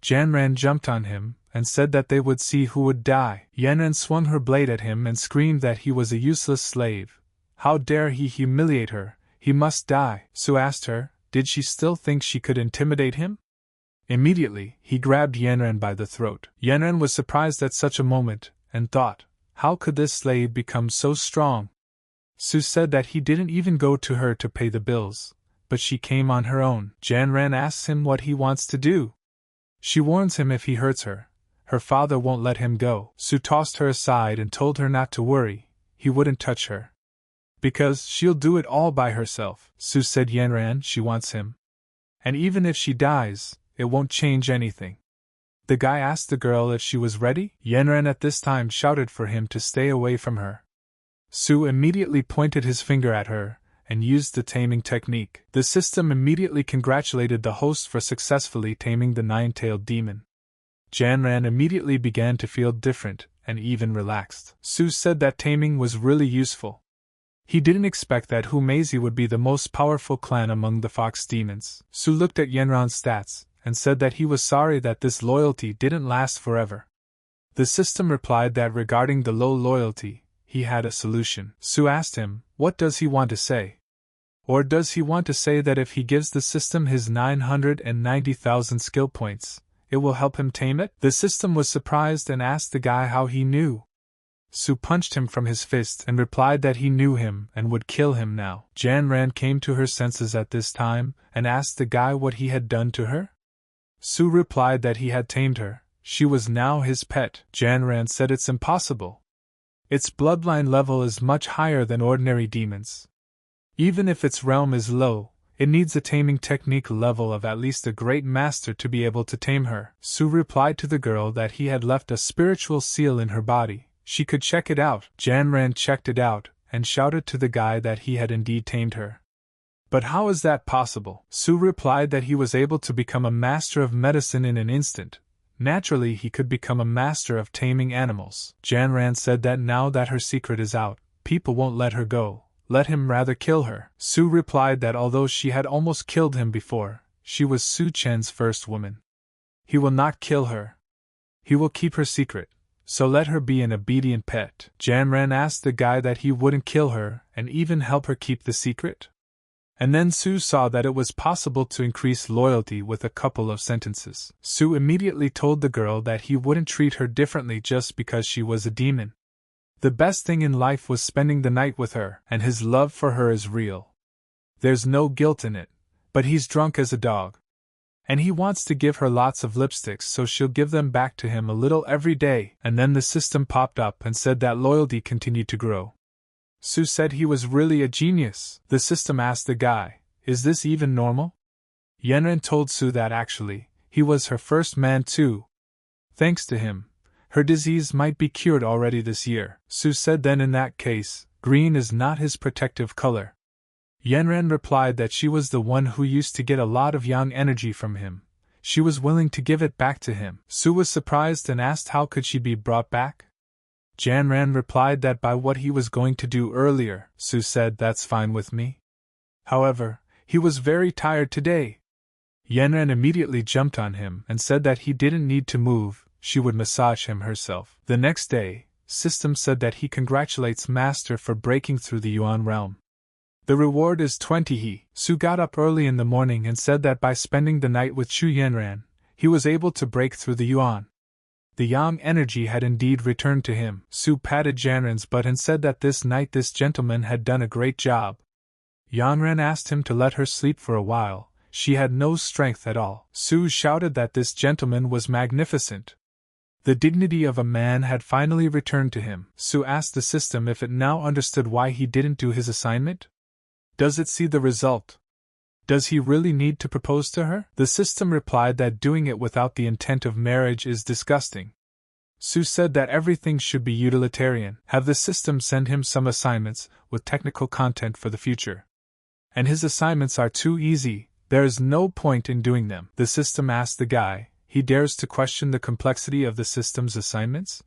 Janran jumped on him and said that they would see who would die. Yanran swung her blade at him and screamed that he was a useless slave. How dare he humiliate her? He must die. Su asked her, did she still think she could intimidate him? Immediately, he grabbed Yanran by the throat. Yanran was surprised at such a moment, and thought, how could this slave become so strong? Su said that he didn't even go to her to pay the bills, but she came on her own. Janran asks him what he wants to do. She warns him if he hurts her, her father won't let him go. Su tossed her aside and told her not to worry, he wouldn't touch her. Because she'll do it all by herself. Su said Yanran she wants him. And even if she dies, it won't change anything. The guy asked the girl if she was ready. Yanran at this time shouted for him to stay away from her. Su immediately pointed his finger at her and used the taming technique. The system immediately congratulated the host for successfully taming the nine-tailed demon. Janran immediately began to feel different and even relaxed. Su said that taming was really useful. He didn't expect that Humeizi would be the most powerful clan among the fox demons. Su looked at Yanran's stats and said that he was sorry that this loyalty didn't last forever. The system replied that regarding the low loyalty, he had a solution. Su asked him, what does he want to say? Or does he want to say that if he gives the system his 990,000 skill points, it will help him tame it? The system was surprised and asked the guy how he knew. Su punched him from his fist and replied that he knew him and would kill him now. Janran came to her senses at this time and asked the guy what he had done to her. Su replied that he had tamed her. She was now his pet. Janran said it's impossible. Its bloodline level is much higher than ordinary demons. Even if its realm is low, it needs a taming technique level of at least a great master to be able to tame her. Su replied to the girl that he had left a spiritual seal in her body. She could check it out. Janran checked it out and shouted to the guy that he had indeed tamed her. But how is that possible? Su replied that he was able to become a master of medicine in an instant. Naturally, he could become a master of taming animals. Janran said that now that her secret is out, people won't let her go. let him rather kill her. Su replied that although she had almost killed him before, she was Su Chen's first woman. He will not kill her. He will keep her secret, so let her be an obedient pet. Janran asked the guy that he wouldn't kill her and even help her keep the secret. And then Su saw that it was possible to increase loyalty with a couple of sentences. Su immediately told the girl that he wouldn't treat her differently just because she was a demon. The best thing in life was spending the night with her, and his love for her is real. There's no guilt in it, but he's drunk as a dog. And he wants to give her lots of lipsticks so she'll give them back to him a little every day. And then the system popped up and said that loyalty continued to grow. Su said he was really a genius. The system asked the guy, "Is this even normal?" Yenren told Su that actually, he was her first man too. Thanks to him, her disease might be cured already this year. Su said then in that case, green is not his protective color. Yenren replied that she was the one who used to get a lot of yang energy from him. She was willing to give it back to him. Su was surprised and asked how could she be brought back? Janran replied that by what he was going to do earlier. Su said that's fine with me. However, he was very tired today. Yenren immediately jumped on him and said that he didn't need to move, she would massage him herself. The next day, System said that he congratulates Master for breaking through the Yuan realm. The reward is 20 he. Su got up early in the morning and said that by spending the night with Chu Yenran, he was able to break through the Yuan. The yang energy had indeed returned to him. Su patted Janran's butt and said that this night this gentleman had done a great job. Yanran asked him to let her sleep for a while. She had no strength at all. Su shouted that this gentleman was magnificent. The dignity of a man had finally returned to him. Su asked the system if it now understood why he didn't do his assignment. Does it see the result? Does he really need to propose to her? The system replied that doing it without the intent of marriage is disgusting. Su said that everything should be utilitarian. Have the system send him some assignments with technical content for the future. And his assignments are too easy, there is no point in doing them. The system asked the guy, he dares to question the complexity of the system's assignments?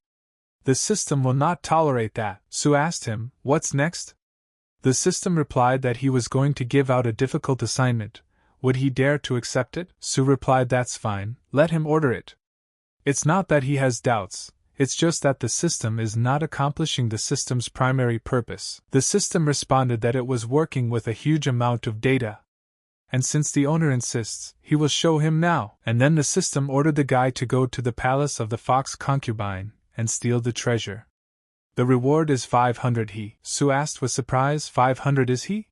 The system will not tolerate that. Su asked him, what's next? The system replied that he was going to give out a difficult assignment. Would he dare to accept it? Su replied that's fine, let him order it. It's not that he has doubts, it's just that the system is not accomplishing the system's primary purpose. The system responded that it was working with a huge amount of data. And since the owner insists, he will show him now. And then the system ordered the guy to go to the palace of the fox concubine and steal the treasure. The reward is 500 he. Su asked with surprise, 500 is he?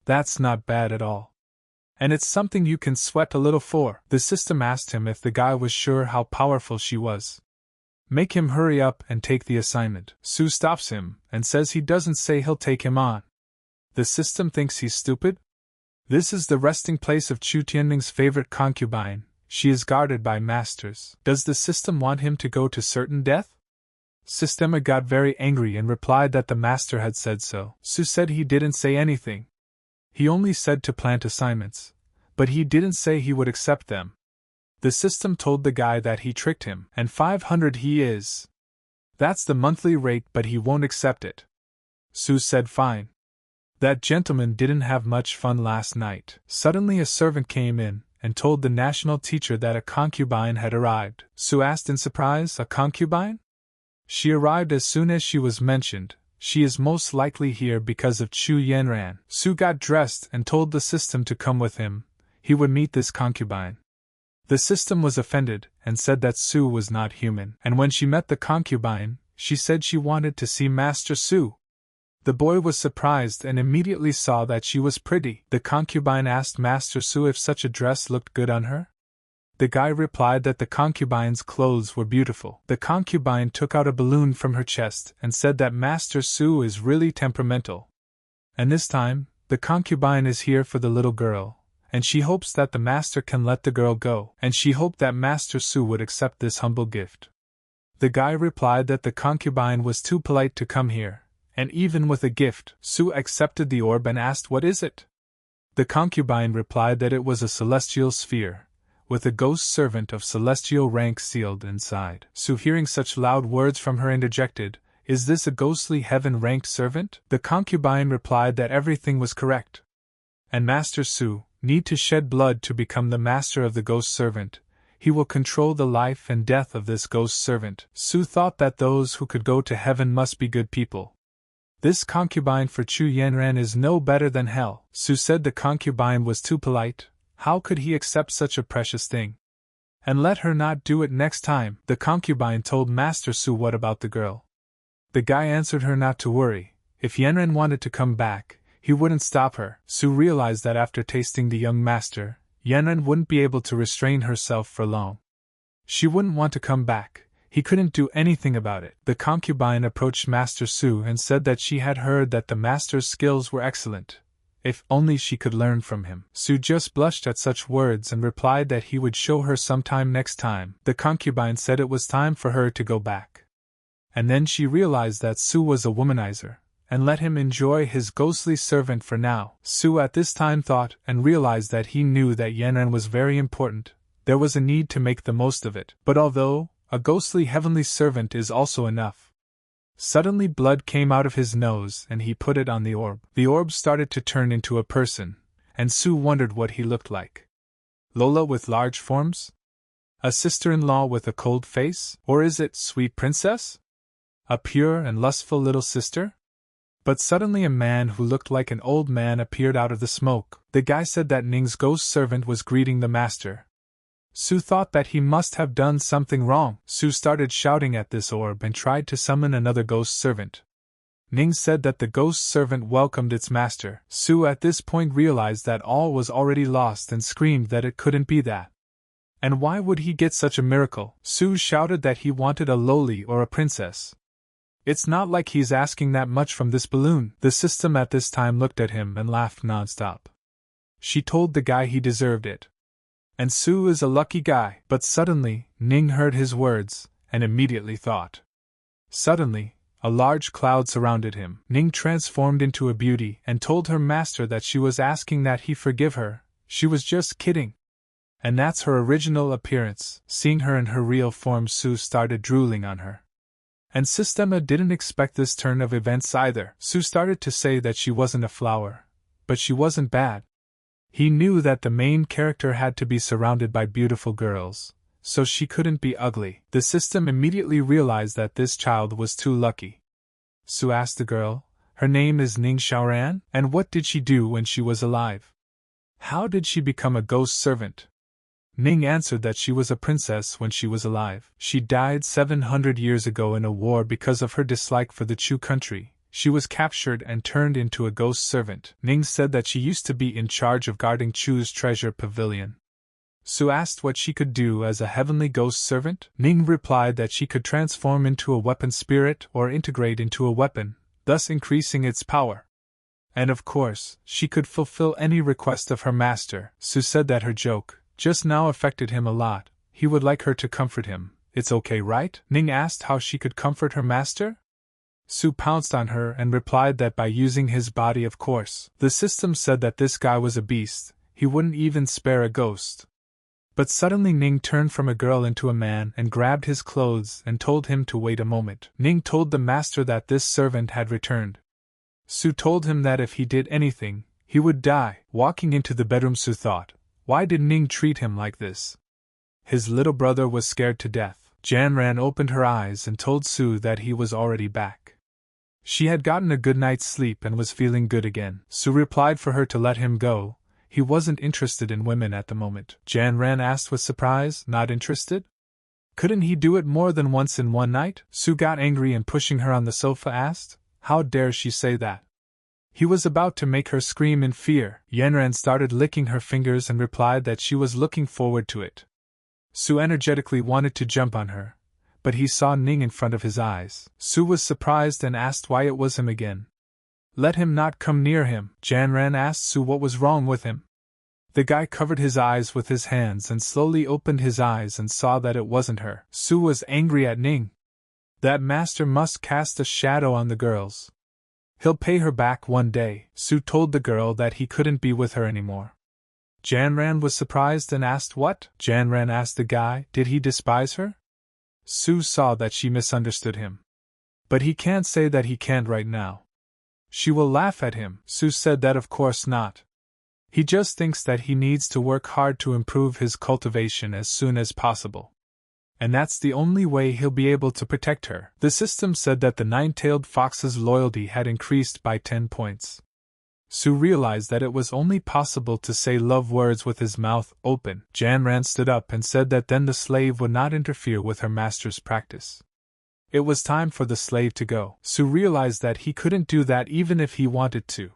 That's not bad at all. And it's something you can sweat a little for. The system asked him if the guy was sure how powerful she was. Make him hurry up and take the assignment. Su stops him and says he doesn't say he'll take him on. The system thinks he's stupid? This is the resting place of Chu Tianming's favorite concubine. She is guarded by masters. Does the system want him to go to certain death? Systema got very angry and replied that the master had said so. Su said he didn't say anything. He only said to plant assignments, but he didn't say he would accept them. The system told the guy that he tricked him, and 500 he is. That's the monthly rate, but he won't accept it. Su said fine. That gentleman didn't have much fun last night. Suddenly a servant came in and told the national teacher that a concubine had arrived. Su asked in surprise, a concubine? She arrived as soon as she was mentioned. She is most likely here because of Chu Yenran. Su got dressed and told the system to come with him. He would meet this concubine. The system was offended and said that Su was not human. And when she met the concubine, she said she wanted to see Master Su. The boy was surprised and immediately saw that she was pretty. The concubine asked Master Su if such a dress looked good on her. The guy replied that the concubine's clothes were beautiful. The concubine took out a balloon from her chest and said that Master Su is really temperamental. And this time, the concubine is here for the little girl, and she hopes that the master can let the girl go, and she hoped that Master Su would accept this humble gift. The guy replied that the concubine was too polite to come here, and even with a gift, Su accepted the orb and asked what is it? The concubine replied that it was a celestial sphere, with a ghost servant of celestial rank sealed inside. Su, hearing such loud words from her, interjected, Is this a ghostly heaven-ranked servant? The concubine replied that everything was correct. And Master Su need to shed blood to become the master of the ghost servant. He will control the life and death of this ghost servant. Su thought that those who could go to heaven must be good people. This concubine for Chu Yanran is no better than hell. Su said the concubine was too polite. How could he accept such a precious thing? And let her not do it next time. The concubine told Master Su what about the girl. The guy answered her not to worry. If Yanran wanted to come back, he wouldn't stop her. Su realized that after tasting the young master, Yanran wouldn't be able to restrain herself for long. She wouldn't want to come back. He couldn't do anything about it. The concubine approached Master Su and said that she had heard that the master's skills were excellent. If only she could learn from him. Su just blushed at such words and replied that he would show her sometime next time. The concubine said it was time for her to go back. And then she realized that Su was a womanizer, and let him enjoy his ghostly servant for now. Su at this time thought and realized that he knew that Yanran was very important. There was a need to make the most of it. But although a ghostly heavenly servant is also enough. Suddenly blood came out of his nose and he put it on the orb. The orb started to turn into a person, and Su wondered what he looked like. Lola with large forms? A sister-in-law with a cold face? Or is it sweet princess? A pure and lustful little sister? But suddenly a man who looked like an old man appeared out of the smoke. The guy said that Ning's ghost servant was greeting the master. Su thought that he must have done something wrong. Su started shouting at this orb and tried to summon another ghost servant. Ning said that the ghost servant welcomed its master. Su at this point realized that all was already lost and screamed that it couldn't be that. And why would he get such a miracle? Su shouted that he wanted a loli or a princess. It's not like he's asking that much from this balloon. The system at this time looked at him and laughed nonstop. She told the guy he deserved it. And Su is a lucky guy. But suddenly, Ning heard his words, and immediately thought. Suddenly, a large cloud surrounded him. Ning transformed into a beauty and told her master that she was asking that he forgive her. She was just kidding. And that's her original appearance. Seeing her in her real form, Su started drooling on her. And Sistema didn't expect this turn of events either. Su started to say that she wasn't a flower. But she wasn't bad. He knew that the main character had to be surrounded by beautiful girls, so she couldn't be ugly. The system immediately realized that this child was too lucky. Su asked the girl, her name is Ning Xiaoran, and what did she do when she was alive? How did she become a ghost servant? Ning answered that she was a princess when she was alive. She died 700 years ago in a war because of her dislike for the Chu country. She was captured and turned into a ghost servant. Ning said that she used to be in charge of guarding Chu's treasure pavilion. Su asked what she could do as a heavenly ghost servant. Ning replied that she could transform into a weapon spirit or integrate into a weapon, thus increasing its power. And of course, she could fulfill any request of her master. Su said that her joke just now affected him a lot. He would like her to comfort him. It's okay, right? Ning asked how she could comfort her master. Su pounced on her and replied that by using his body, of course. The system said that this guy was a beast, he wouldn't even spare a ghost. But suddenly Ning turned from a girl into a man and grabbed his clothes and told him to wait a moment. Ning told the master that this servant had returned. Su told him that if he did anything, he would die. Walking into the bedroom, Su thought, why did Ning treat him like this? His little brother was scared to death. Janran opened her eyes and told Su that he was already back. She had gotten a good night's sleep and was feeling good again. Su replied for her to let him go. He wasn't interested in women at the moment. Janran asked with surprise, not interested? Couldn't he do it more than once in one night? Su got angry and pushing her on the sofa asked, how dare she say that? He was about to make her scream in fear. Yanran started licking her fingers and replied that she was looking forward to it. Su energetically wanted to jump on her, but he saw Ning in front of his eyes. Su was surprised and asked why it was him again. Let him not come near him. Janran asked Su what was wrong with him. The guy covered his eyes with his hands and slowly opened his eyes and saw that it wasn't her. Su was angry at Ning. That master must cast a shadow on the girls. He'll pay her back one day. Su told the girl that he couldn't be with her anymore. Janran was surprised and asked what? Janran asked the guy, did he despise her? Su saw that she misunderstood him. But he can't say that he can't right now. She will laugh at him. Sue said that of course not. He just thinks that he needs to work hard to improve his cultivation as soon as possible. And that's the only way he'll be able to protect her. The system said that the nine-tailed fox's loyalty had increased by 10 points. Sue realized that it was only possible to say love words with his mouth open. Janran stood up and said that then the slave would not interfere with her master's practice. It was time for the slave to go. Sue realized that he couldn't do that even if he wanted to.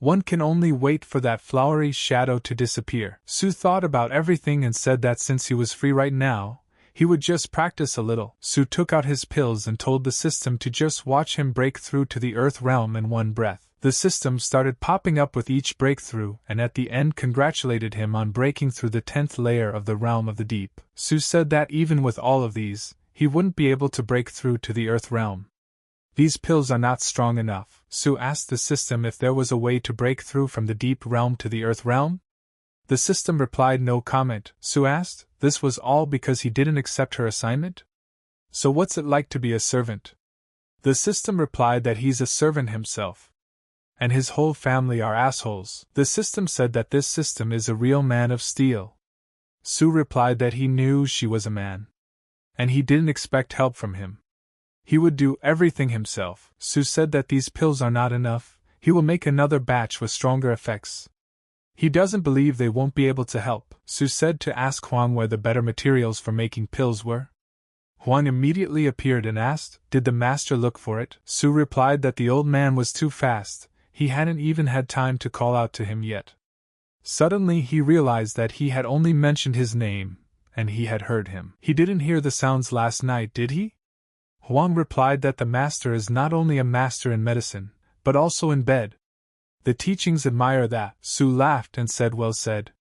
One can only wait for that flowery shadow to disappear. Sue thought about everything and said that since he was free right now, he would just practice a little. Sue took out his pills and told the system to just watch him break through to the Earth realm in one breath. The system started popping up with each breakthrough and at the end congratulated him on breaking through the 10th layer of the realm of the deep. Sue said that even with all of these, he wouldn't be able to break through to the Earth realm. These pills are not strong enough. Sue asked the system if there was a way to break through from the deep realm to the Earth realm. The system replied no comment. Sue asked, this was all because he didn't accept her assignment? So what's it like to be a servant? The system replied that he's a servant himself. And his whole family are assholes. The system said that this system is a real man of steel. Sue replied that he knew she was a man. And he didn't expect help from him. He would do everything himself. Sue said that these pills are not enough, he will make another batch with stronger effects. He doesn't believe they won't be able to help. Sue said to ask Huang where the better materials for making pills were. Huang immediately appeared and asked, did the master look for it? Sue replied that the old man was too fast, he hadn't even had time to call out to him yet. Suddenly he realized that he had only mentioned his name, and he had heard him. He didn't hear the sounds last night, did he? Huang replied that the master is not only a master in medicine, but also in bed. The teachings admire that. Sue laughed and said well said.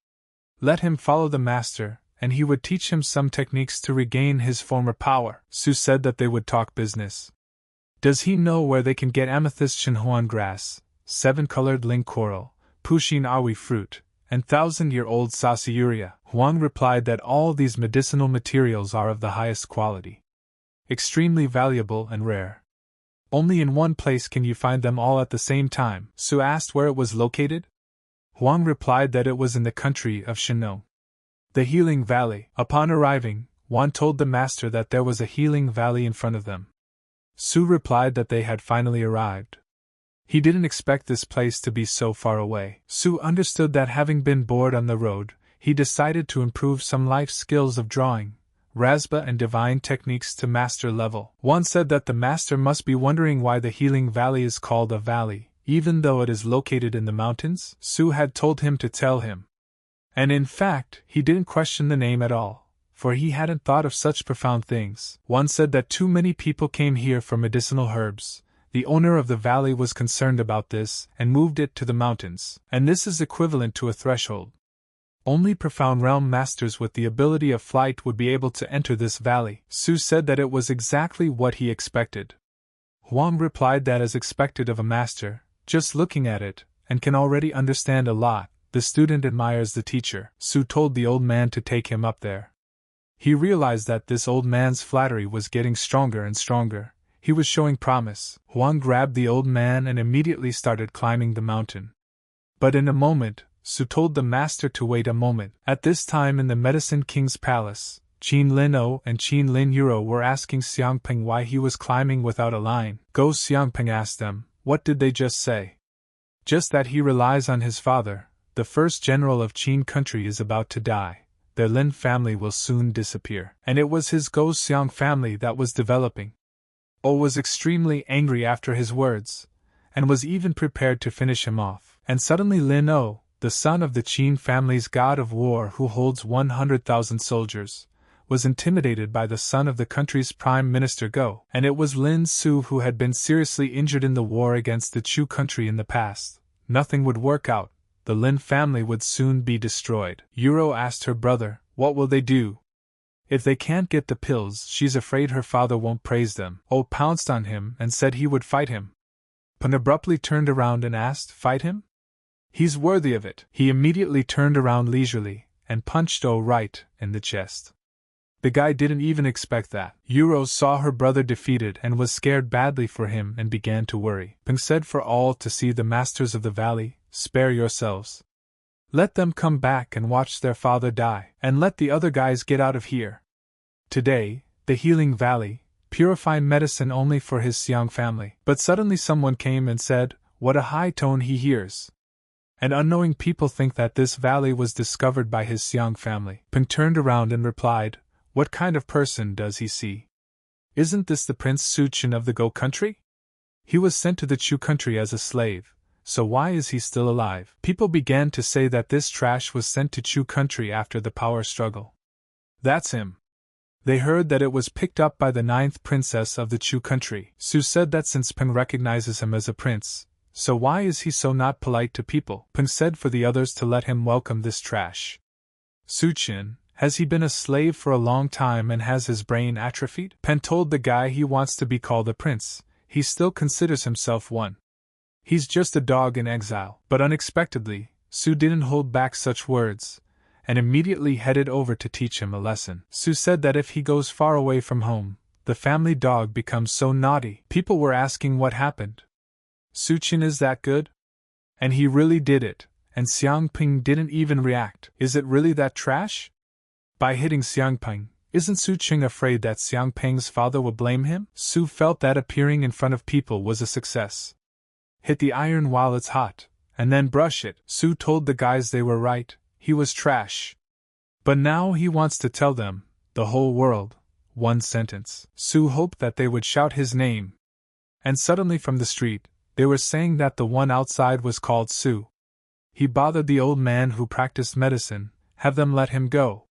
Let him follow the master, and he would teach him some techniques to regain his former power. Sue said that they would talk business. Does he know where they can get amethyst shinhuan grass, 7-colored ling coral, pushin awi fruit, and 1,000-year-old sasiuria? Huang replied that all these medicinal materials are of the highest quality. Extremely valuable and rare. Only in one place can you find them all at the same time. Sue asked where it was located. Huang replied that it was in the country of Shinong. The Healing Valley. Upon arriving, Huang told the master that there was a healing valley in front of them. Sue replied that they had finally arrived. He didn't expect this place to be so far away. Sue understood that having been bored on the road, he decided to improve some life skills of drawing, Rasba and divine techniques to master level. One said that the master must be wondering why the Healing Valley is called a valley, even though it is located in the mountains. Sue had told him to tell him. And in fact, he didn't question the name at all, for he hadn't thought of such profound things. One said that too many people came here for medicinal herbs. The owner of the valley was concerned about this and moved it to the mountains, and this is equivalent to a threshold. Only profound realm masters with the ability of flight would be able to enter this valley. Sue said that it was exactly what he expected. Huang replied that as expected of a master, just looking at it, and can already understand a lot, the student admires the teacher. Sue told the old man to take him up there. He realized that this old man's flattery was getting stronger and stronger. He was showing promise. Huang grabbed the old man and immediately started climbing the mountain. But in a moment, Sue told the master to wait a moment. At this time in the Medicine King's palace, Qin Lin-O and Qin Lin-Yuro were asking Xiangpeng why he was climbing without a line. Go Xiangpeng asked them, what did they just say? Just that he relies on his father. The first general of Qin country is about to die. Their Lin family will soon disappear. And it was his Go Xiang family that was developing. O was extremely angry after his words, and was even prepared to finish him off. And suddenly Lin-O, the son of the Qin family's god of war who holds 100,000 soldiers, was intimidated by the son of the country's prime minister Go. And it was Lin Su who had been seriously injured in the war against the Chu country in the past. Nothing would work out. The Lin family would soon be destroyed. Yuro asked her brother, what will they do? If they can't get the pills, she's afraid her father won't praise them. O pounced on him and said he would fight him. Pan abruptly turned around and asked, fight him? He's worthy of it. He immediately turned around leisurely and punched O right in the chest. The guy didn't even expect that. Yuro saw her brother defeated and was scared badly for him and began to worry. Peng said for all to see the masters of the valley, spare yourselves. Let them come back and watch their father die, and let the other guys get out of here. Today, the healing valley, purify medicine only for his Xiang family. But suddenly someone came and said, what a high tone he hears. And unknowing people think that this valley was discovered by his Xiang family. Peng turned around and replied, what kind of person does he see? Isn't this the Prince Suchin of the Go country? He was sent to the Chu country as a slave, so why is he still alive? People began to say that this trash was sent to Chu country after the power struggle. That's him. They heard that it was picked up by the 9th princess of the Chu country. Su said that since Peng recognizes him as a prince, so why is he so not polite to people? Peng said for the others to let him welcome this trash. Suchin, has he been a slave for a long time and has his brain atrophied? Pen told the guy he wants to be called a prince, he still considers himself one. He's just a dog in exile. But unexpectedly, Su didn't hold back such words, and immediately headed over to teach him a lesson. Su said that if he goes far away from home, the family dog becomes so naughty. People were asking what happened. Suchin is that good? And he really did it, and Xiangping didn't even react. Is it really that trash? By hitting Xiangping, isn't Suqing afraid that Xiangping's father will blame him? Su felt that appearing in front of people was a success. Hit the iron while it's hot, and then brush it. Su told the guys they were right, he was trash. But now he wants to tell them, the whole world, one sentence. Su hoped that they would shout his name. And suddenly from the street, they were saying that the one outside was called Su. He bothered the old man who practiced medicine, have them let him go.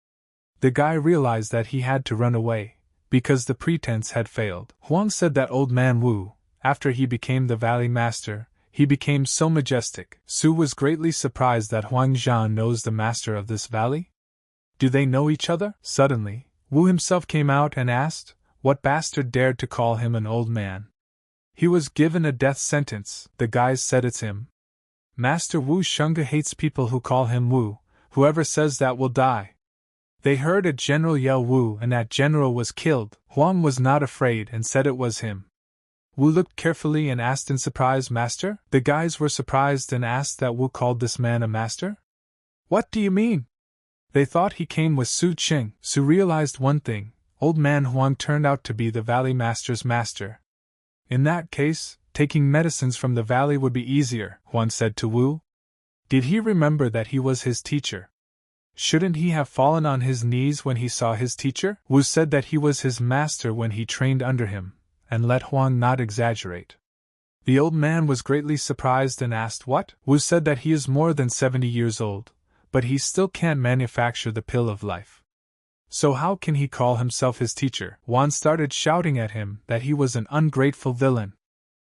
The guy realized that he had to run away, because the pretense had failed. Huang said that old man Wu, after he became the valley master, he became so majestic. Su was greatly surprised that Huang Zhan knows the master of this valley. Do they know each other? Suddenly, Wu himself came out and asked, what bastard dared to call him an old man? He was given a death sentence. The guys said it's him. Master Wu Shunga hates people who call him Wu, whoever says that will die. They heard a general yell Wu and that general was killed. Huang was not afraid and said it was him. Wu looked carefully and asked in surprise, Master? The guys were surprised and asked that Wu called this man a master? What do you mean? They thought he came with Su Qing. Su realized one thing, old man Huang turned out to be the valley master's master. In that case, taking medicines from the valley would be easier, Huang said to Wu. Did he remember that he was his teacher? Shouldn't he have fallen on his knees when he saw his teacher? Wu said that he was his master when he trained under him, and let Huang not exaggerate. The old man was greatly surprised and asked what? Wu said that he is more than 70 years old, but he still can't manufacture the pill of life. So how can he call himself his teacher? Huang started shouting at him that he was an ungrateful villain.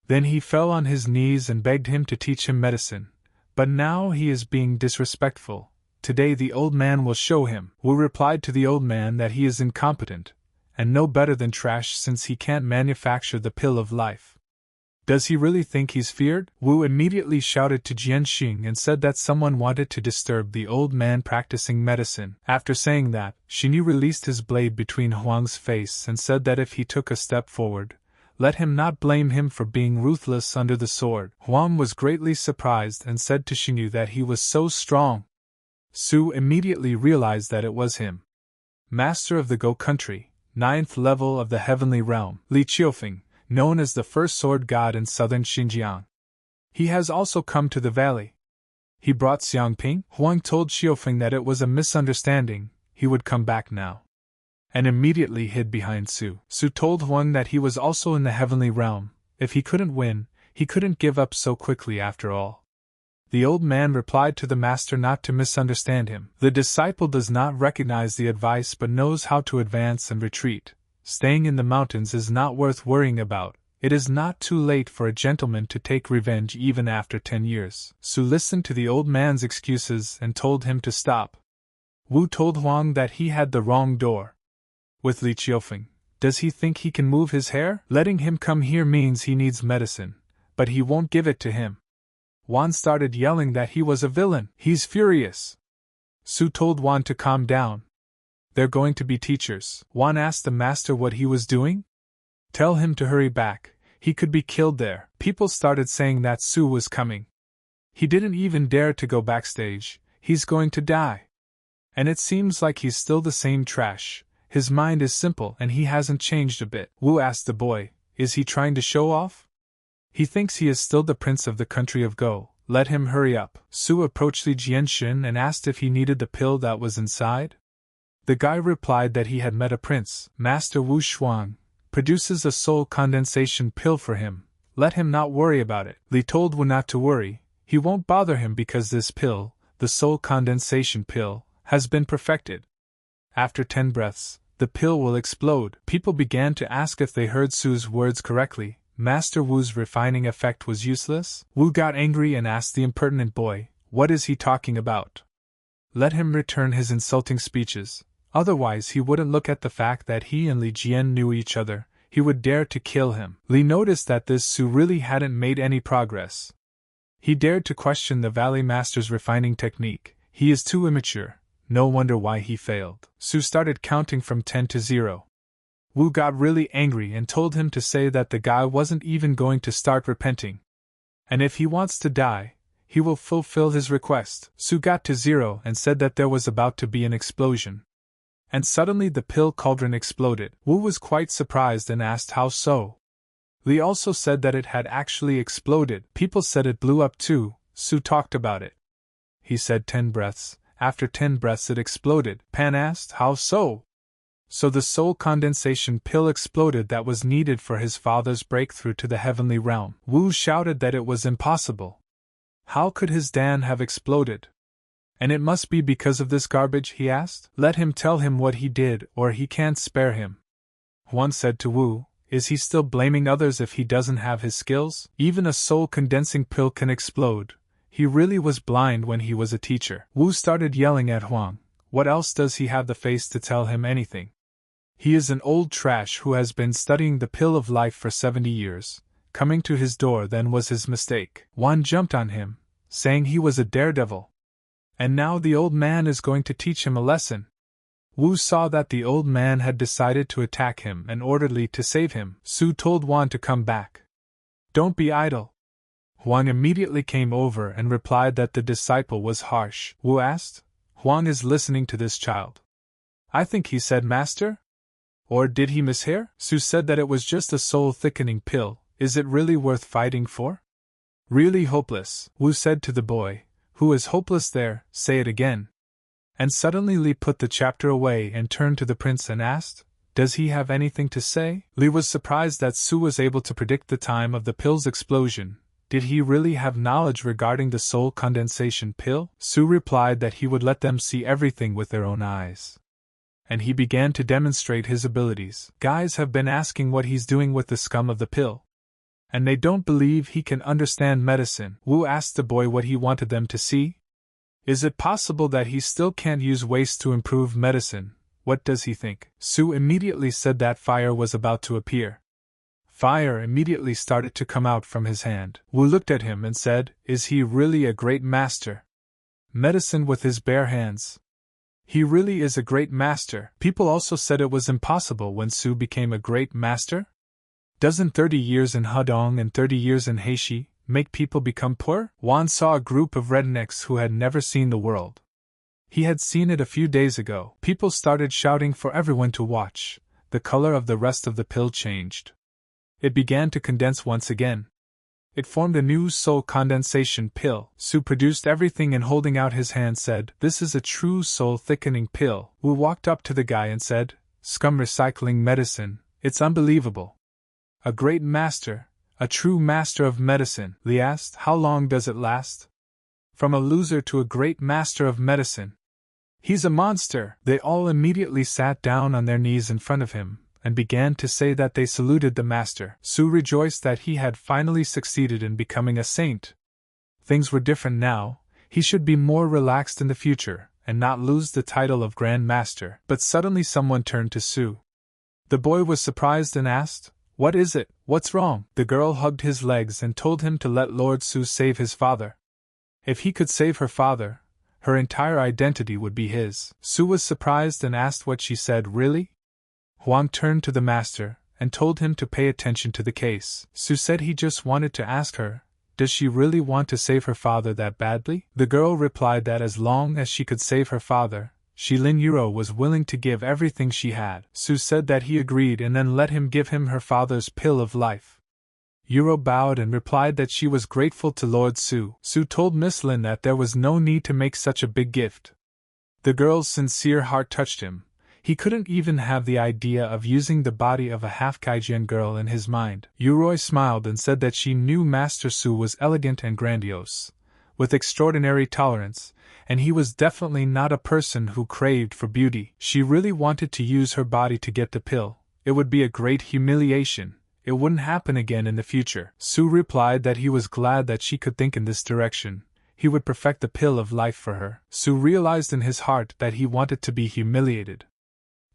Then he fell on his knees and begged him to teach him medicine, but now he is being disrespectful. Today the old man will show him. Wu replied to the old man that he is incompetent, and no better than trash since he can't manufacture the pill of life. Does he really think he's feared? Wu immediately shouted to Jianxing and said that someone wanted to disturb the old man practicing medicine. After saying that, Xinyu released his blade between Huang's face and said that if he took a step forward, let him not blame him for being ruthless under the sword. Huang was greatly surprised and said to Xinyu that he was so strong. Su immediately realized that it was him. Master of the Go country, 9th level of the heavenly realm, Li Qiufeng, known as the first sword god in southern Xinjiang. He has also come to the valley. He brought Xiangping. Huang told Qiufeng that it was a misunderstanding, he would come back now. And immediately hid behind Su. Su told Huang that he was also in the heavenly realm. If he couldn't win, he couldn't give up so quickly after all. The old man replied to the master not to misunderstand him. The disciple does not recognize the advice but knows how to advance and retreat. Staying in the mountains is not worth worrying about. It is not too late for a gentleman to take revenge even after 10 years. Su listened to the old man's excuses and told him to stop. Wu told Huang that he had the wrong door. With Li Qiufeng, does he think he can move his hair? Letting him come here means he needs medicine, but he won't give it to him. Wan started yelling that he was a villain. He's furious. Su told Wan to calm down. They're going to be teachers. Juan asked the master what he was doing. Tell him to hurry back, he could be killed there. People started saying that Su was coming. He didn't even dare to go backstage, he's going to die. And it seems like he's still the same trash. His mind is simple and he hasn't changed a bit. Wu asked the boy, is he trying to show off? He thinks he is still the prince of the country of Go. Let him hurry up. Su approached Li Jianxin and asked if he needed the pill that was inside. The guy replied that he had met a prince, Master Wu Shuang, produces a soul condensation pill for him. Let him not worry about it. Li told Wu not to worry, he won't bother him because this pill, the soul condensation pill, has been perfected. After 10 breaths, the pill will explode. People began to ask if they heard Su's words correctly. Master Wu's refining effect was useless? Wu got angry and asked the impertinent boy, what is he talking about? Let him return his insulting speeches, otherwise he wouldn't look at the fact that he and Li Jian knew each other, he would dare to kill him. Li noticed that this Su really hadn't made any progress. He dared to question the Valley Master's refining technique. He is too immature. No wonder why he failed. Su started counting from 10 to 0. Wu got really angry and told him to say that the guy wasn't even going to start repenting. And if he wants to die, he will fulfill his request. Su got to 0 and said that there was about to be an explosion. And suddenly the pill cauldron exploded. Wu was quite surprised and asked how so. Li also said that it had actually exploded. People said it blew up too. Su talked about it. He said 10 breaths. After 10 breaths it exploded. Pan asked, how so? So the soul condensation pill exploded that was needed for his father's breakthrough to the heavenly realm. Wu shouted that it was impossible. How could his Dan have exploded? And it must be because of this garbage, he asked. Let him tell him what he did, or he can't spare him. One said to Wu, is he still blaming others if he doesn't have his skills? Even a soul condensing pill can explode. He really was blind when he was a teacher. Wu started yelling at Huang. What else does he have the face to tell him anything? He is an old trash who has been studying the pill of life for 70 years. Coming to his door then was his mistake. Wan jumped on him, saying he was a daredevil. And now the old man is going to teach him a lesson. Wu saw that the old man had decided to attack him and ordered Li to save him. Su told Wan to come back. Don't be idle. Huang immediately came over and replied that the disciple was harsh. Wu asked, Huang is listening to this child. I think he said master? Or did he mishear? Su said that it was just a soul-thickening pill. Is it really worth fighting for? Really hopeless, Wu said to the boy. Who is hopeless there? Say it again. And suddenly Li put the chapter away and turned to the prince and asked, does he have anything to say? Li was surprised that Su was able to predict the time of the pill's explosion. Did he really have knowledge regarding the soul condensation pill? Su replied that he would let them see everything with their own eyes. And he began to demonstrate his abilities. Guys have been asking what he's doing with the scum of the pill. And they don't believe he can understand medicine. Wu asked the boy what he wanted them to see. Is it possible that he still can't use waste to improve medicine? What does he think? Su immediately said that fire was about to appear. Fire immediately started to come out from his hand. Wu looked at him and said, is he really a great master? Medicine with his bare hands. He really is a great master. People also said it was impossible when Su became a great master. Doesn't 30 years in Hudong and 30 years in Heishi make people become poor? Wan saw a group of rednecks who had never seen the world. He had seen it a few days ago. People started shouting for everyone to watch. The color of the rest of the pill changed. It began to condense once again. It formed a new soul condensation pill. Su produced everything and holding out his hand said, this is a true soul thickening pill. Wu walked up to the guy and said, scum recycling medicine, it's unbelievable. A great master, a true master of medicine. Li asked, how long does it last? From a loser to a great master of medicine. He's a monster. They all immediately sat down on their knees in front of him and began to say that they saluted the master. Su rejoiced that he had finally succeeded in becoming a saint. Things were different now. He should be more relaxed in the future and not lose the title of Grand Master. But suddenly someone turned to Su. The boy was surprised and asked, what is it? What's wrong? The girl hugged his legs and told him to let Lord Su save his father. If he could save her father, her entire identity would be his. Su was surprised and asked what she said. Really? Huang turned to the master and told him to pay attention to the case. Su said he just wanted to ask her, does she really want to save her father that badly? The girl replied that as long as she could save her father, Lin Yuro was willing to give everything she had. Su said that he agreed and then let him give him her father's pill of life. Yuro bowed and replied that she was grateful to Lord Su. Su told Miss Lin that there was no need to make such a big gift. The girl's sincere heart touched him. He couldn't even have the idea of using the body of a half-Kaijian girl in his mind. Yuroi smiled and said that she knew Master Su was elegant and grandiose, with extraordinary tolerance, and he was definitely not a person who craved for beauty. She really wanted to use her body to get the pill. It would be a great humiliation. It wouldn't happen again in the future. Su replied that he was glad that she could think in this direction. He would perfect the pill of life for her. Su realized in his heart that he wanted to be humiliated.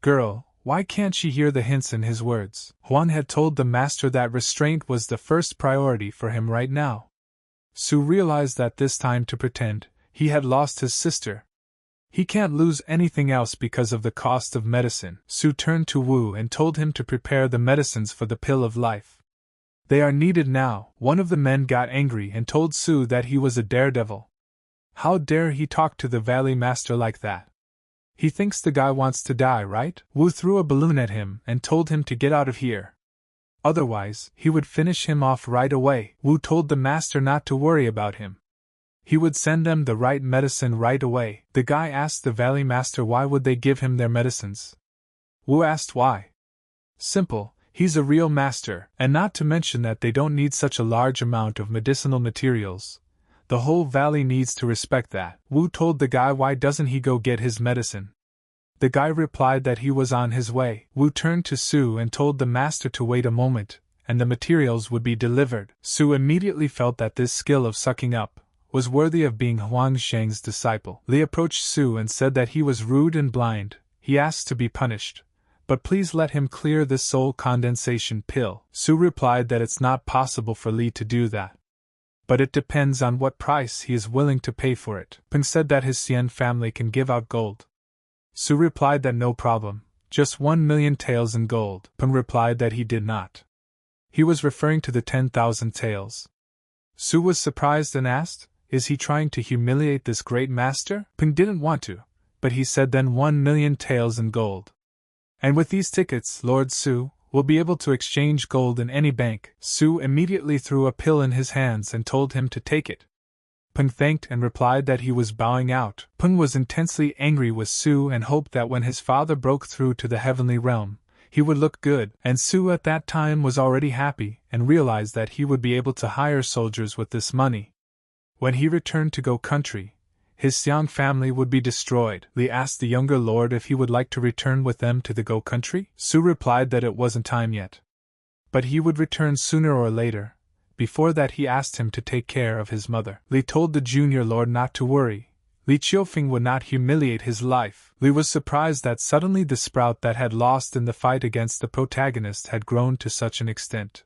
Girl, why can't she hear the hints in his words? Huan had told the master that restraint was the first priority for him right now. Su realized that this time to pretend, he had lost his sister. He can't lose anything else because of the cost of medicine. Su turned to Wu and told him to prepare the medicines for the pill of life. They are needed now. One of the men got angry and told Su that he was a daredevil. How dare he talk to the valley master like that? He thinks the guy wants to die, right? Wu threw a balloon at him and told him to get out of here. Otherwise, he would finish him off right away. Wu told the master not to worry about him. He would send them the right medicine right away. The guy asked the valley master why would they give him their medicines. Wu asked why. Simple, he's a real master, and not to mention that they don't need such a large amount of medicinal materials. The whole valley needs to respect that. Wu told the guy why doesn't he go get his medicine. The guy replied that he was on his way. Wu turned to Su and told the master to wait a moment, and the materials would be delivered. Su immediately felt that this skill of sucking up was worthy of being Huang Sheng's disciple. Li approached Su and said that he was rude and blind. He asked to be punished, but please let him clear this soul condensation pill. Su replied that it's not possible for Li to do that. But it depends on what price he is willing to pay for it. Peng said that his Xian family can give out gold. Su replied that no problem, just 1,000,000 taels in gold. Peng replied that he did not. He was referring to the 10,000 taels. Su was surprised and asked, is he trying to humiliate this great master? Peng didn't want to, but he said then 1,000,000 taels in gold. And with these tickets, Lord Su will be able to exchange gold in any bank. Su immediately threw a pill in his hands and told him to take it. Peng thanked and replied that he was bowing out. Peng was intensely angry with Su and hoped that when his father broke through to the heavenly realm, he would look good, and Su at that time was already happy and realized that he would be able to hire soldiers with this money. When he returned to Go Country, his Xiang family would be destroyed. Li asked the younger lord if he would like to return with them to the Go Country. Su replied that it wasn't time yet, but he would return sooner or later. Before that he asked him to take care of his mother. Li told the junior lord not to worry. Li Qiufeng would not humiliate his life. Li was surprised that suddenly the sprout that had lost in the fight against the protagonist had grown to such an extent.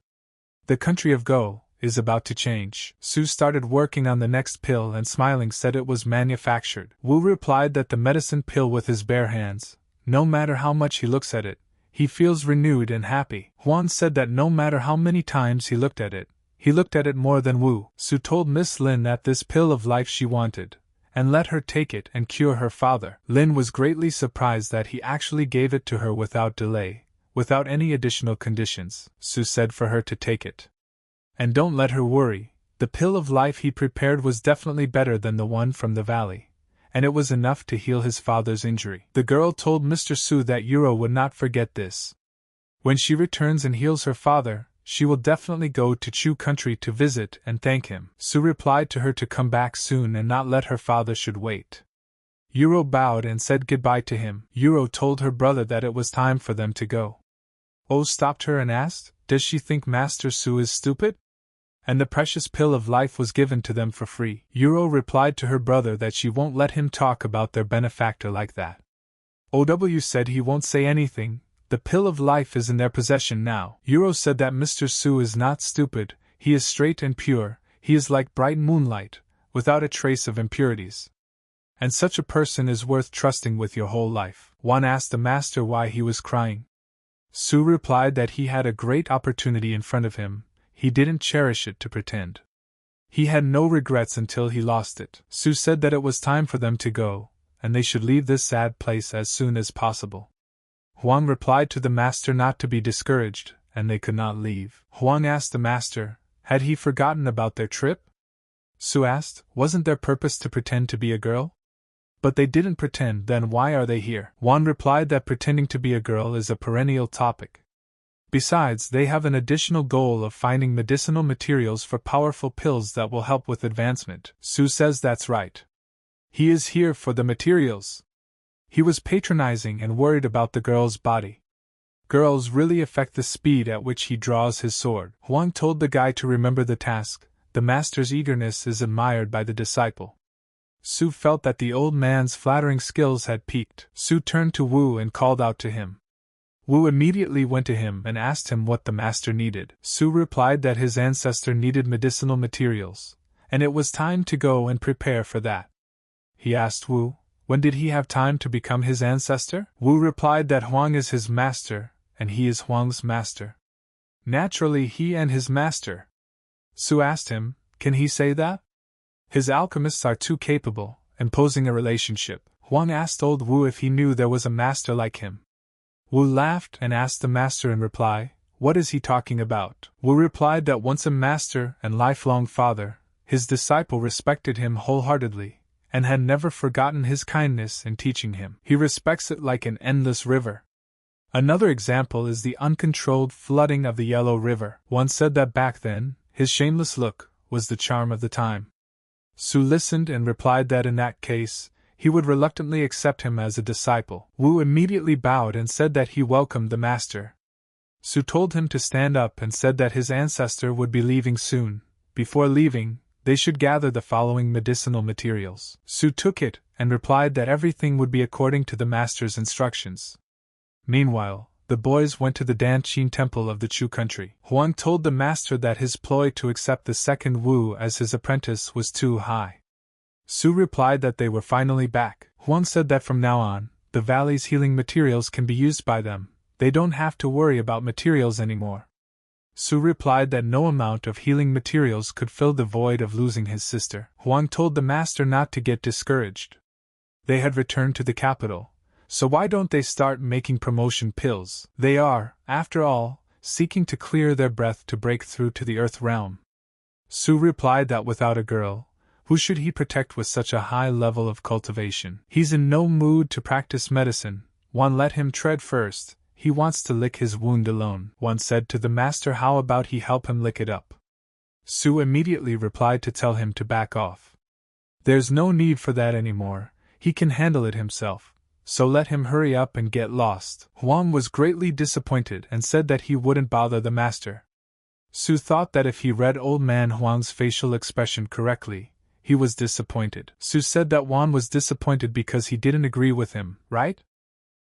The country of Go is about to change. Su started working on the next pill and smiling said it was manufactured. Wu replied that the medicine pill with his bare hands, no matter how much he looks at it, he feels renewed and happy. Huan said that no matter how many times he looked at it more than Wu. Su told Miss Lin that this pill of life she wanted, and let her take it and cure her father. Lin was greatly surprised that he actually gave it to her without delay, without any additional conditions. Su said for her to take it. And don't let her worry, the pill of life he prepared was definitely better than the one from the valley, and it was enough to heal his father's injury. The girl told Mr. Su that Yuro would not forget this. When she returns and heals her father, she will definitely go to Chu country to visit and thank him. Su replied to her to come back soon and not let her father should wait. Yuro bowed and said goodbye to him. Yuro told her brother that it was time for them to go. Oh stopped her and asked, does she think Master Su is stupid? And the precious pill of life was given to them for free. Yuro replied to her brother that she won't let him talk about their benefactor like that. OW said he won't say anything, the pill of life is in their possession now. Yuro said that Mr. Su is not stupid, he is straight and pure, he is like bright moonlight, without a trace of impurities. And such a person is worth trusting with your whole life. Juan asked the master why he was crying. Su replied that he had a great opportunity in front of him, he didn't cherish it to pretend. He had no regrets until he lost it. Su said that it was time for them to go, and they should leave this sad place as soon as possible. Huang replied to the master not to be discouraged, and they could not leave. Huang asked the master, had he forgotten about their trip? Su asked, wasn't their purpose to pretend to be a girl? But they didn't pretend, then why are they here? Huang replied that pretending to be a girl is a perennial topic. Besides, they have an additional goal of finding medicinal materials for powerful pills that will help with advancement. Su says that's right. He is here for the materials. He was patronizing and worried about the girl's body. Girls really affect the speed at which he draws his sword. Huang told the guy to remember the task. The master's eagerness is admired by the disciple. Su felt that the old man's flattering skills had peaked. Su turned to Wu and called out to him. Wu immediately went to him and asked him what the master needed. Su replied that his ancestor needed medicinal materials, and it was time to go and prepare for that. He asked Wu, when did he have time to become his ancestor? Wu replied that Huang is his master, and he is Huang's master. Naturally, he and his master. Su asked him, can he say that? His alchemists are too capable, imposing a relationship. Huang asked old Wu if he knew there was a master like him. Wu laughed and asked the master in reply, what is he talking about? Wu replied that once a master and lifelong father, his disciple respected him wholeheartedly, and had never forgotten his kindness in teaching him. He respects it like an endless river. Another example is the uncontrolled flooding of the Yellow River. One said that back then, his shameless look was the charm of the time. Su listened and replied that in that case, he would reluctantly accept him as a disciple. Wu immediately bowed and said that he welcomed the master. Su told him to stand up and said that his ancestor would be leaving soon. Before leaving, they should gather the following medicinal materials. Su took it and replied that everything would be according to the master's instructions. Meanwhile, the boys went to the Danqing temple of the Chu country. Huang told the master that his ploy to accept the second Wu as his apprentice was too high. Su replied that they were finally back. Huang said that from now on, the valley's healing materials can be used by them, they don't have to worry about materials anymore. Su replied that no amount of healing materials could fill the void of losing his sister. Huang told the master not to get discouraged. They had returned to the capital, so why don't they start making promotion pills? They are, after all, seeking to clear their breath to break through to the earth realm. Su replied that without a girl, who should he protect with such a high level of cultivation? He's in no mood to practice medicine. One let him tread first, he wants to lick his wound alone. One said to the master how about he help him lick it up? Su immediately replied to tell him to back off. There's no need for that anymore, he can handle it himself, so let him hurry up and get lost. Huang was greatly disappointed and said that he wouldn't bother the master. Su thought that if he read old man Huang's facial expression correctly, he was disappointed. Su said that Huang was disappointed because he didn't agree with him, right?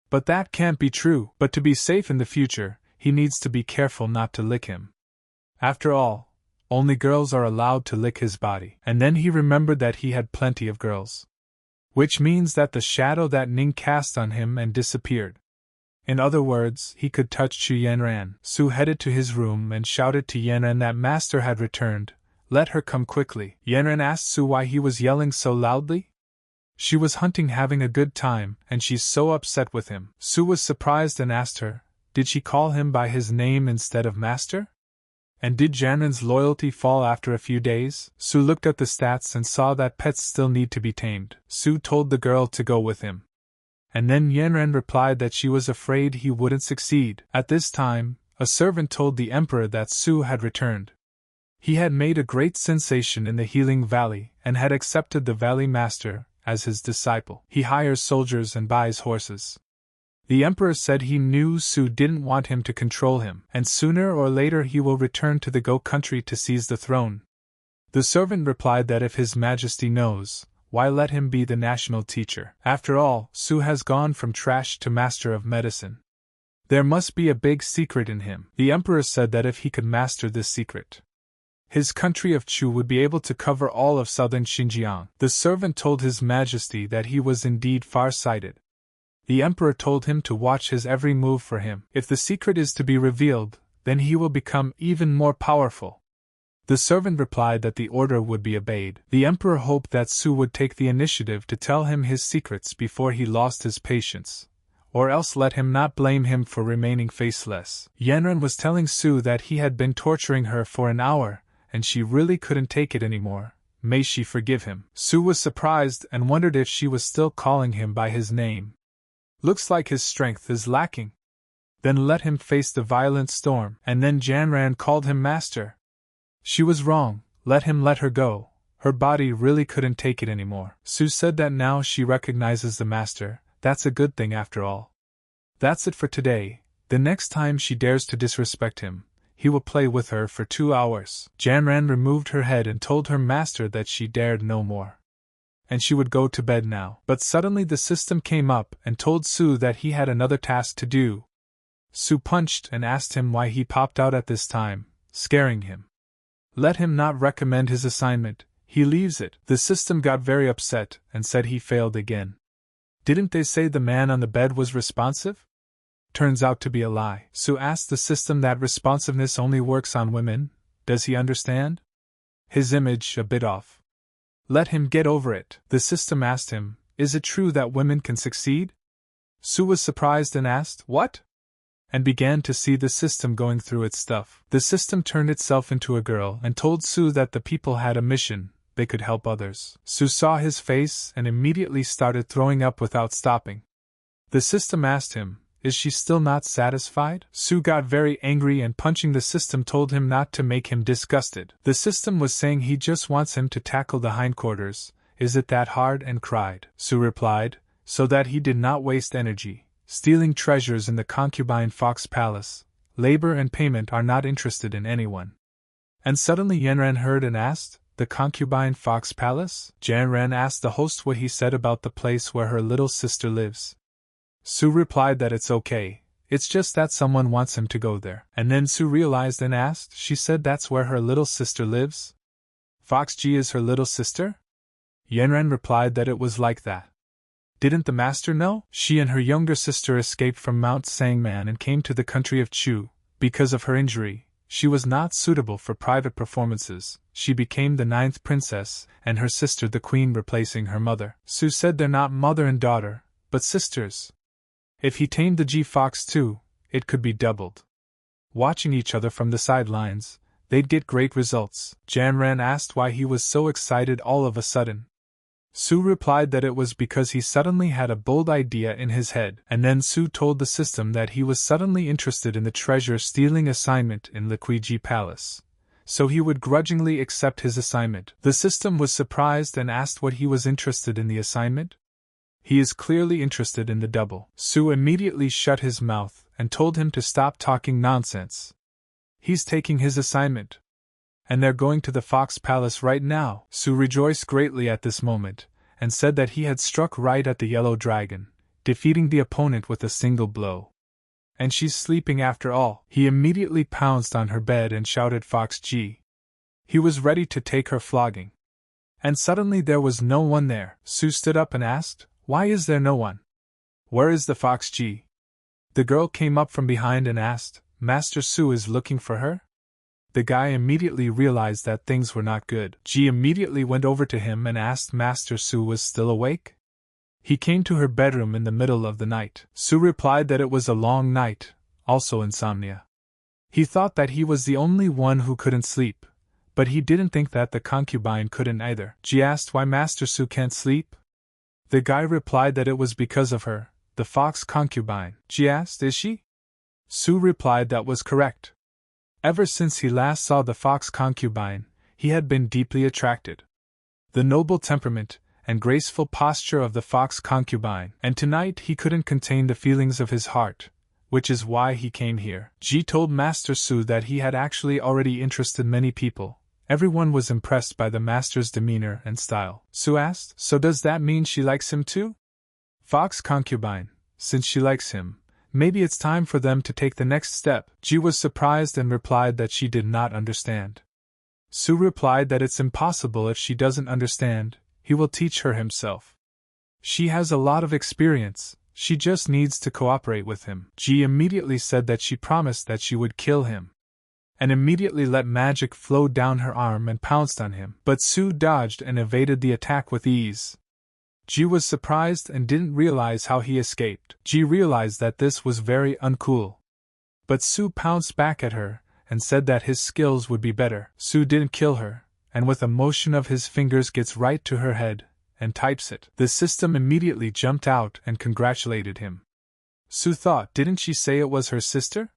But that can't be true. But to be safe in the future, he needs to be careful not to lick him. After all, only girls are allowed to lick his body. And then he remembered that he had plenty of girls. Which means that the shadow that Ning cast on him and disappeared. In other words, he could touch Chu Yanran. Su headed to his room and shouted to Yanran that master had returned. Let her come quickly. Yanran asked Su why he was yelling so loudly. She was hunting having a good time, and she's so upset with him. Su was surprised and asked her, did she call him by his name instead of master? And did Yanran's loyalty fall after a few days? Su looked at the stats and saw that pets still need to be tamed. Su told the girl to go with him. And then Yanran replied that she was afraid he wouldn't succeed. At this time, a servant told the emperor that Su had returned. He had made a great sensation in the Healing Valley and had accepted the Valley Master as his disciple. He hires soldiers and buys horses. The emperor said he knew Su didn't want him to control him, and sooner or later he will return to the Go country to seize the throne. The servant replied that if His Majesty knows, why let him be the national teacher? After all, Su has gone from trash to master of medicine. There must be a big secret in him. The emperor said that if he could master this secret, His country of Chu would be able to cover all of southern Xinjiang. The servant told His Majesty that he was indeed far-sighted. The emperor told him to watch his every move for him. If the secret is to be revealed, then he will become even more powerful. The servant replied that the order would be obeyed. The emperor hoped that Su would take the initiative to tell him his secrets before he lost his patience, or else let him not blame him for remaining faceless. Yanran was telling Su that he had been torturing her for an hour, and she really couldn't take it anymore. May she forgive him. Su was surprised and wondered if she was still calling him by his name. Looks like his strength is lacking. Then let him face the violent storm. And then Janran called him master. She was wrong, let him let her go. Her body really couldn't take it anymore. Su said that now she recognizes the master. That's a good thing after all. That's it for today. The next time she dares to disrespect him, he will play with her for 2 hours. Janran removed her head and told her master that she dared no more, and she would go to bed now. But suddenly the system came up and told Su that he had another task to do. Su punched and asked him why he popped out at this time, scaring him. Let him not recommend his assignment, he leaves it. The system got very upset and said he failed again. Didn't they say the man on the bed was responsive? Turns out to be a lie. Su asked the system that responsiveness only works on women. Does he understand? His image a bit off. Let him get over it. The system asked him, is it true that women can succeed? Su was surprised and asked, what? And began to see the system going through its stuff. The system turned itself into a girl and told Su that the people had a mission, they could help others. Su saw his face and immediately started throwing up without stopping. The system asked him, is she still not satisfied? Su got very angry and punching the system told him not to make him disgusted. The system was saying he just wants him to tackle the hindquarters. Is it that hard? And cried. Su replied, so that he did not waste energy. Stealing treasures in the concubine Fox Palace, labor and payment are not interested in anyone. And suddenly Yanran heard and asked, the concubine Fox Palace? Janran asked the host what he said about the place where her little sister lives. Su replied that it's okay, it's just that someone wants him to go there. And then Su realized and asked, she said that's where her little sister lives? Fox G is her little sister? Yanran replied that it was like that. Didn't the master know? She and her younger sister escaped from Mount Sangman and came to the country of Chu. Because of her injury, she was not suitable for private performances. She became the 9th princess, and her sister the queen, replacing her mother. Su said they're not mother and daughter, but sisters. If he tamed the G-Fox too, it could be doubled. Watching each other from the sidelines, they'd get great results. Janran asked why he was so excited all of a sudden. Su replied that it was because he suddenly had a bold idea in his head. And then Su told the system that he was suddenly interested in the treasure-stealing assignment in Liquiji Palace, so he would grudgingly accept his assignment. The system was surprised and asked what he was interested in the assignment. He is clearly interested in the double. Su immediately shut his mouth and told him to stop talking nonsense. He's taking his assignment. And they're going to the Fox Palace right now. Su rejoiced greatly at this moment, and said that he had struck right at the yellow dragon, defeating the opponent with a single blow. And she's sleeping after all. He immediately pounced on her bed and shouted Fox G. He was ready to take her flogging. And suddenly there was no one there. Su stood up and asked, why is there no one? Where is the Fox G? The girl came up from behind and asked, Master Su is looking for her? The guy immediately realized that things were not good. Ji immediately went over to him and asked Master Su was still awake. He came to her bedroom in the middle of the night. Su replied that it was a long night, also insomnia. He thought that he was the only one who couldn't sleep, but he didn't think that the concubine couldn't either. Ji asked why Master Su can't sleep. The guy replied that it was because of her, the fox concubine. Ji asked, is she? Su replied that was correct. Ever since he last saw the fox concubine, he had been deeply attracted. The noble temperament and graceful posture of the fox concubine, and tonight he couldn't contain the feelings of his heart, which is why he came here. Ji told Master Su that he had actually already interested many people. Everyone was impressed by the master's demeanor and style. Su asked, so does that mean she likes him too? Fox concubine, since she likes him, maybe it's time for them to take the next step. Ji was surprised and replied that she did not understand. Su replied that it's impossible if she doesn't understand, he will teach her himself. She has a lot of experience, she just needs to cooperate with him. Ji immediately said that she promised that she would kill him, and immediately let magic flow down her arm and pounced on him. But Su dodged and evaded the attack with ease. Ji was surprised and didn't realize how he escaped. Ji realized that this was very uncool. But Su pounced back at her, and said that his skills would be better. Su didn't kill her, and with a motion of his fingers gets right to her head, and types it. The system immediately jumped out and congratulated him. Su thought, didn't she say it was her sister?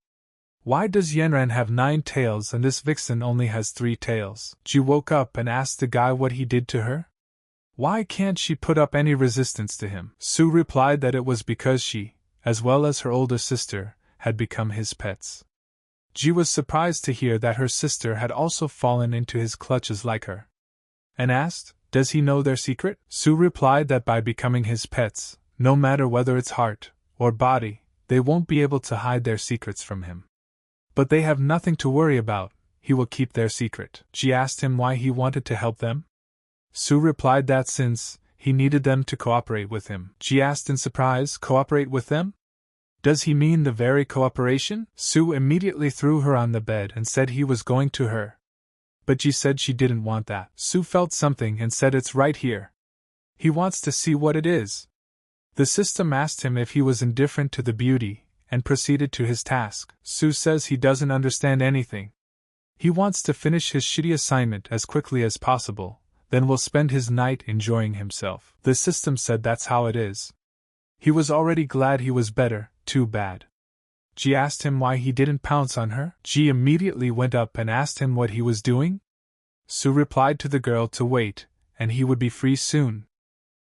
Why does Yenran have 9 tails and this vixen only has 3 tails? Ji woke up and asked the guy what he did to her. Why can't she put up any resistance to him? Su replied that it was because she, as well as her older sister, had become his pets. Ji was surprised to hear that her sister had also fallen into his clutches like her, and asked, does he know their secret? Su replied that by becoming his pets, no matter whether it's heart or body, they won't be able to hide their secrets from him. But they have nothing to worry about, he will keep their secret. Ji asked him why he wanted to help them. Su replied that since he needed them to cooperate with him. Ji asked in surprise, cooperate with them? Does he mean the very cooperation? Su immediately threw her on the bed and said he was going to her. But Ji said she didn't want that. Su felt something and said it's right here. He wants to see what it is. The system asked him if he was indifferent to the beauty, and proceeded to his task. Su says he doesn't understand anything. He wants to finish his shitty assignment as quickly as possible, then will spend his night enjoying himself. The system said that's how it is. He was already glad he was better, too bad. Ji asked him why he didn't pounce on her. Ji immediately went up and asked him what he was doing. Su replied to the girl to wait, and he would be free soon.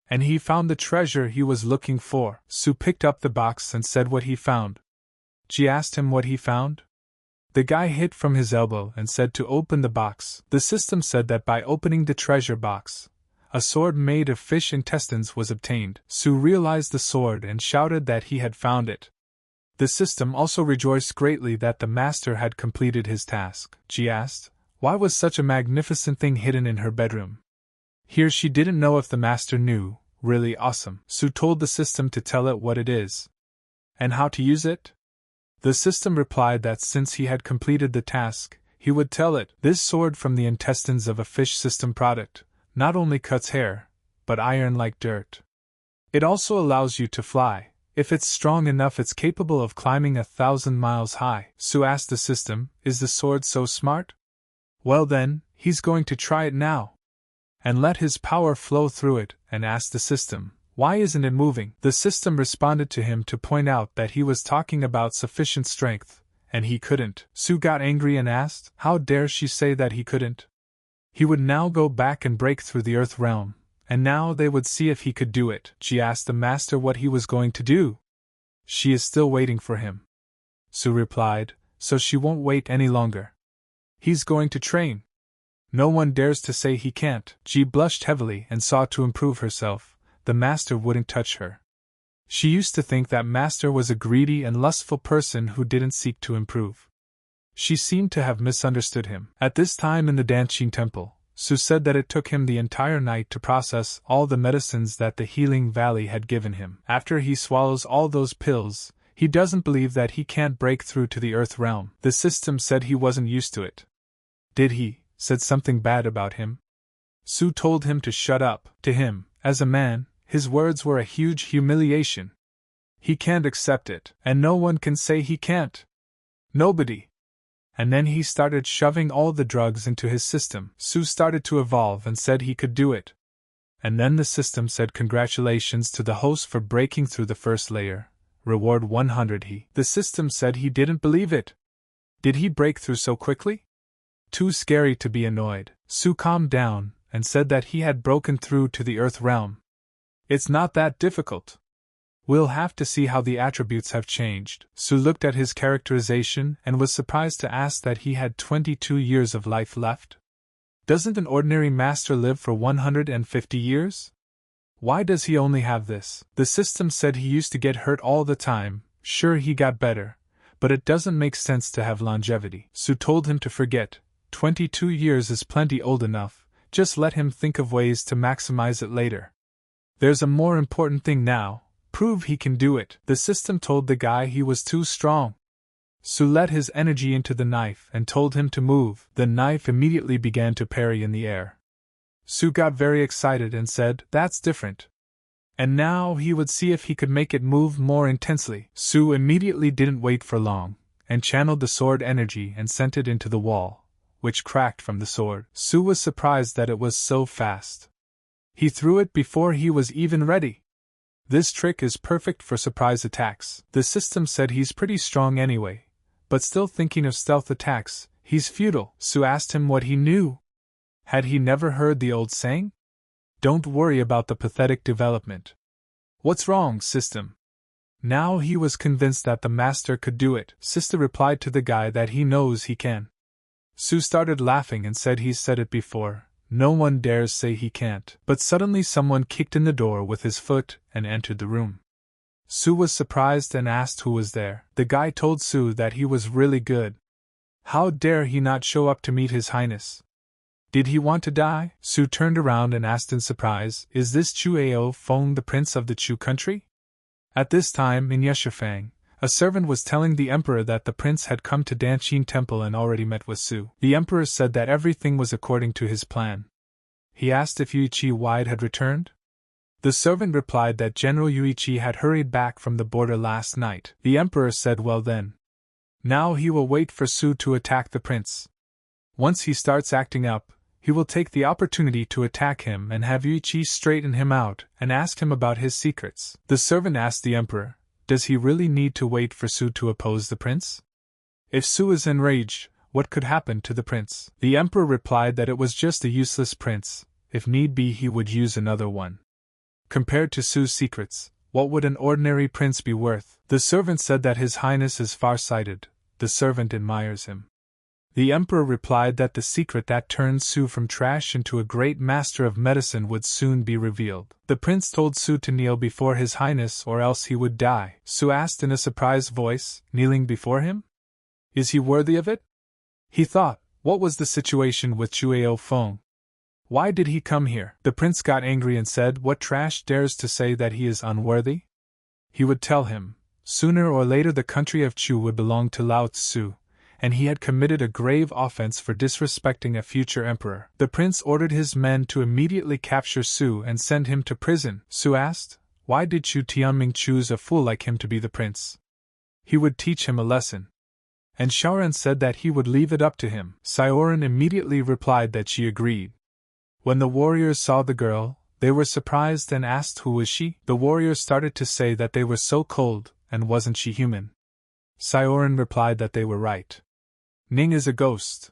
And he found the treasure he was looking for. Su picked up the box and said what he found. Ji asked him what he found. The guy hit from his elbow and said to open the box. The system said that by opening the treasure box, a sword made of fish intestines was obtained. Su realized the sword and shouted that he had found it. The system also rejoiced greatly that the master had completed his task. Ji asked, why was such a magnificent thing hidden in her bedroom? Here she didn't know if the master knew. Really awesome. Su told the system to tell it what it is, and how to use it. The system replied that since he had completed the task, he would tell it. This sword from the intestines of a fish system product not only cuts hair, but iron like dirt. It also allows you to fly. If it's strong enough, it's capable of climbing 1,000 miles high. Su asked the system, is the sword so smart? Well then, he's going to try it now, and let his power flow through it, and asked the system, why isn't it moving? The system responded to him to point out that he was talking about sufficient strength, and he couldn't. Su got angry and asked, how dare she say that he couldn't? He would now go back and break through the earth realm, and now they would see if he could do it. She asked the master what he was going to do. She is still waiting for him. Su replied, so she won't wait any longer. He's going to train. No one dares to say he can't. Ji blushed heavily and sought to improve herself. The master wouldn't touch her. She used to think that master was a greedy and lustful person who didn't seek to improve. She seemed to have misunderstood him. At this time in the Dancing Temple, Su said that it took him the entire night to process all the medicines that the Healing Valley had given him. After he swallows all those pills, he doesn't believe that he can't break through to the earth realm. The system said he wasn't used to it. Did he? Said something bad about him? Su told him to shut up. To him, as a man, his words were a huge humiliation. He can't accept it, and no one can say he can't. Nobody. And then he started shoving all the drugs into his system. Su started to evolve and said he could do it. And then the system said congratulations to the host for breaking through the first layer. Reward 100 he. The system said he didn't believe it. Did he break through so quickly? Too scary to be annoyed. Su calmed down and said that he had broken through to the earth realm. It's not that difficult. We'll have to see how the attributes have changed. Su looked at his characterization and was surprised to ask that he had 22 years of life left. Doesn't an ordinary master live for 150 years? Why does he only have this? The system said he used to get hurt all the time. Sure, he got better, but it doesn't make sense to have longevity. Su told him to forget 22 years is plenty old enough, just let him think of ways to maximize it later. There's a more important thing now, prove he can do it. The system told the guy he was too strong. Su let his energy into the knife and told him to move. The knife immediately began to parry in the air. Su got very excited and said, "That's different." And now he would see if he could make it move more intensely. Su immediately didn't wait for long, and channeled the sword energy and sent it into the wall, which cracked from the sword. Su was surprised that it was so fast. He threw it before he was even ready. This trick is perfect for surprise attacks. The system said he's pretty strong anyway, but still thinking of stealth attacks, he's futile. Su asked him what he knew. Had he never heard the old saying? Don't worry about the pathetic development. What's wrong, system? Now he was convinced that the master could do it. Sister replied to the guy that he knows he can. Su started laughing and said he's said it before, no one dares say he can't. But suddenly someone kicked in the door with his foot and entered the room. Su was surprised and asked who was there. The guy told Su that he was really good. How dare he not show up to meet His Highness? Did he want to die? Su turned around and asked in surprise, "Is this Chu Ao Feng the prince of the Chu country?" At this time, in Yeshifang, a servant was telling the emperor that the prince had come to Danqin Temple and already met with Su. The emperor said that everything was according to his plan. He asked if Yuichi Wide had returned. The servant replied that General Yuichi had hurried back from the border last night. The emperor said, "Well then. Now he will wait for Su to attack the prince. Once he starts acting up, he will take the opportunity to attack him and have Yuichi straighten him out and ask him about his secrets." The servant asked the emperor, does he really need to wait for Su to oppose the prince? If Su is enraged, what could happen to the prince? The emperor replied that it was just a useless prince. If need be, he would use another one. Compared to Su's secrets, what would an ordinary prince be worth? The servant said that His Highness is far-sighted. The servant admires him. The emperor replied that the secret that turned Su from trash into a great master of medicine would soon be revealed. The prince told Su to kneel before His Highness or else he would die. Su asked in a surprised voice, kneeling before him? Is he worthy of it? He thought, what was the situation with Chu Ao Feng? Why did he come here? The prince got angry and said, what trash dares to say that he is unworthy? He would tell him, sooner or later the country of Chu would belong to Lao Tzu, and he had committed a grave offense for disrespecting a future emperor. The prince ordered his men to immediately capture Su and send him to prison. Su asked, why did Chu Tianming choose a fool like him to be the prince? He would teach him a lesson. And Shaoran said that he would leave it up to him. Sioran immediately replied that she agreed. When the warriors saw the girl, they were surprised and asked who was she. The warriors started to say that they were so cold, and wasn't she human? Sioran replied that they were right. Ning is a ghost.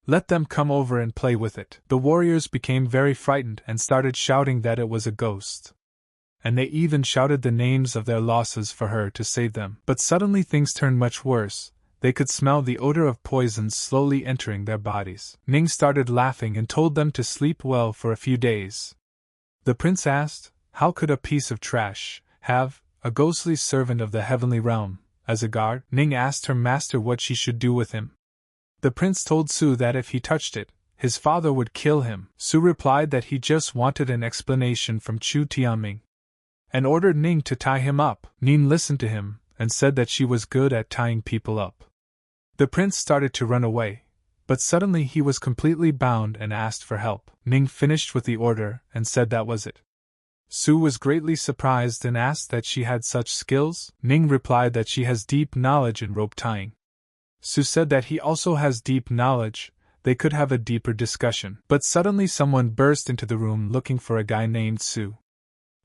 Let them come over and play with it. The warriors became very frightened and started shouting that it was a ghost. And they even shouted the names of their losses for her to save them. But suddenly things turned much worse. They could smell the odor of poisons slowly entering their bodies. Ning started laughing and told them to sleep well for a few days. The prince asked, how could a piece of trash have a ghostly servant of the heavenly realm as a guard? Ning asked her master what she should do with him. The prince told Su that if he touched it, his father would kill him. Su replied that he just wanted an explanation from Chu Tianming, and ordered Ning to tie him up. Ning listened to him and said that she was good at tying people up. The prince started to run away, but suddenly he was completely bound and asked for help. Ning finished with the order and said that was it. Su was greatly surprised and asked that she had such skills. Ning replied that she has deep knowledge in rope tying. Su said that he also has deep knowledge. They could have a deeper discussion. But suddenly someone burst into the room looking for a guy named Su.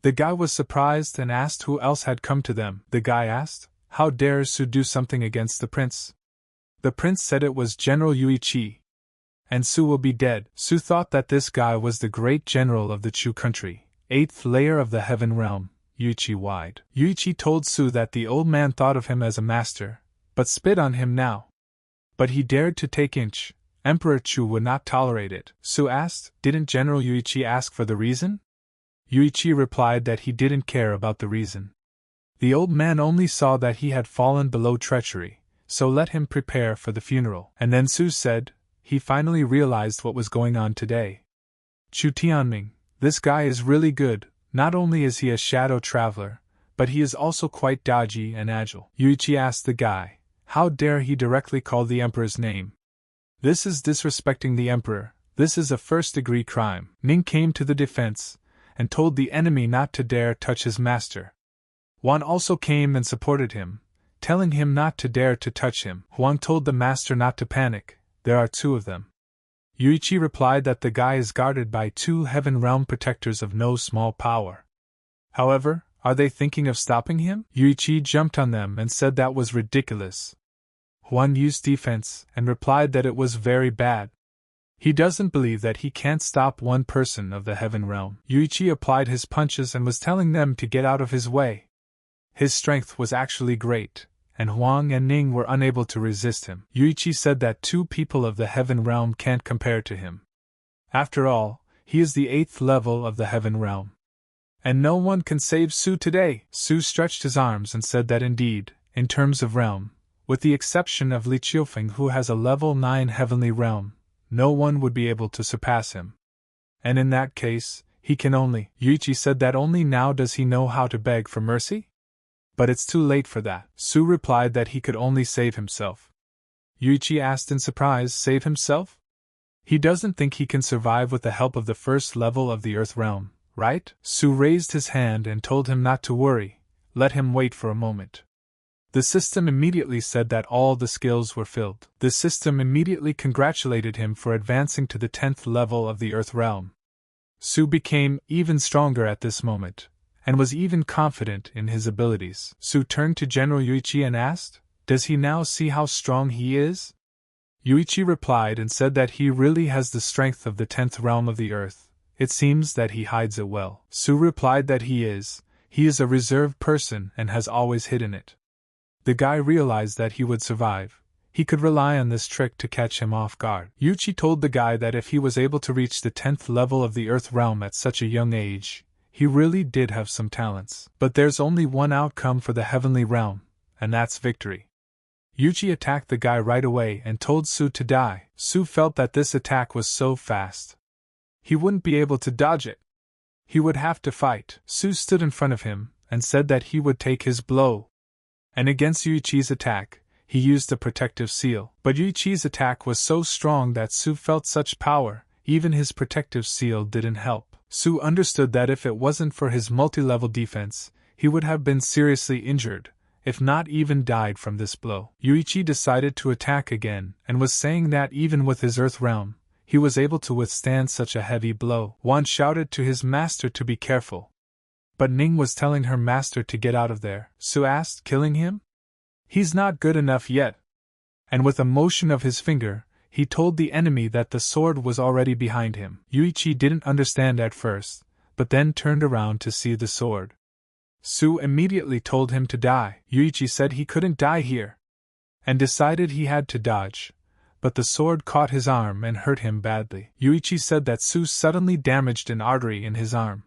The guy was surprised and asked who else had come to them. The guy asked, how dares Su do something against the prince? The prince said it was General Yuichi. And Su will be dead. Su thought that this guy was the great general of the Chu country, 8th layer of the heaven realm, Yuichi Wide. Yuichi told Su that the old man thought of him as a master, but spit on him now. But he dared to take inch. Emperor Chu would not tolerate it. Su asked, didn't General Yuichi ask for the reason? Yuichi replied that he didn't care about the reason. The old man only saw that he had fallen below treachery, so let him prepare for the funeral. And then Su said, he finally realized what was going on today. Chu Tianming, this guy is really good. Not only is he a shadow traveler, but he is also quite dodgy and agile. Yuichi asked the guy, how dare he directly call the emperor's name? This is disrespecting the emperor, this is a first-degree crime. Ning came to the defense, and told the enemy not to dare touch his master. Huang also came and supported him, telling him not to dare to touch him. Huang told the master not to panic, there are 2 of them. Yuichi replied that the guy is guarded by 2 heaven realm protectors of no small power. However, are they thinking of stopping him? Yuichi jumped on them and said that was ridiculous. Huang used defense and replied that it was very bad. He doesn't believe that he can't stop one person of the heaven realm. Yuichi applied his punches and was telling them to get out of his way. His strength was actually great, and Huang and Ning were unable to resist him. Yuichi said that 2 people of the heaven realm can't compare to him. After all, he is the 8th level of the heaven realm. And no one can save Su today. Su stretched his arms and said that indeed, in terms of realm, with the exception of Li Qiufeng who has a level 9 heavenly realm, no one would be able to surpass him. And in that case, he can only. Yuichi said that only now does he know how to beg for mercy? But it's too late for that. Su replied that he could only save himself. Yuichi asked in surprise, save himself? He doesn't think he can survive with the help of the 1st level of the earth realm, right? Su raised his hand and told him not to worry, let him wait for a moment. The system immediately said that all the skills were filled. The system immediately congratulated him for advancing to the 10th level of the earth realm. Su became even stronger at this moment, and was even confident in his abilities. Su turned to General Yuichi and asked, does he now see how strong he is? Yuichi replied and said that he really has the strength of the 10th realm of the earth. It seems that he hides it well. Su replied that he is a reserved person and has always hidden it. The guy realized that he would survive. He could rely on this trick to catch him off guard. Yuichi told the guy that if he was able to reach the 10th level of the earth realm at such a young age, he really did have some talents. But there's only one outcome for the heavenly realm, and that's victory. Yuichi attacked the guy right away and told Su to die. Su felt that this attack was so fast. He wouldn't be able to dodge it. He would have to fight. Su stood in front of him and said that he would take his blow. And against Yuichi's attack, he used a protective seal. But Yuichi's attack was so strong that Su felt such power, even his protective seal didn't help. Su understood that if it wasn't for his multi-level defense, he would have been seriously injured, if not even died from this blow. Yuichi decided to attack again, and was saying that even with his earth realm, he was able to withstand such a heavy blow. Wan shouted to his master to be careful. But Ning was telling her master to get out of there. Su asked, killing him? He's not good enough yet. And with a motion of his finger, he told the enemy that the sword was already behind him. Yuichi didn't understand at first, but then turned around to see the sword. Su immediately told him to die. Yuichi said he couldn't die here, and decided he had to dodge, but the sword caught his arm and hurt him badly. Yuichi said that Su suddenly damaged an artery in his arm,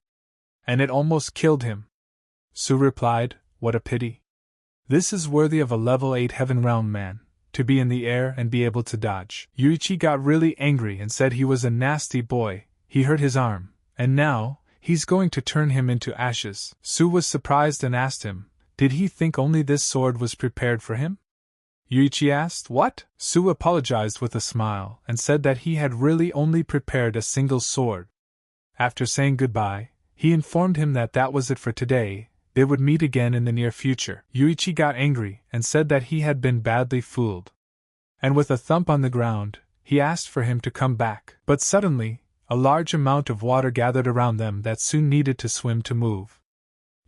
and it almost killed him. Su replied, what a pity. This is worthy of a level 8 heaven realm man, to be in the air and be able to dodge. Yuichi got really angry and said he was a nasty boy, he hurt his arm, and now, he's going to turn him into ashes. Su was surprised and asked him, did he think only this sword was prepared for him? Yuichi asked, what? Su apologized with a smile and said that he had really only prepared a single sword. After saying goodbye, he informed him that that was it for today, they would meet again in the near future. Yuichi got angry and said that he had been badly fooled. And with a thump on the ground, he asked for him to come back. But suddenly, a large amount of water gathered around them that Su needed to swim to move.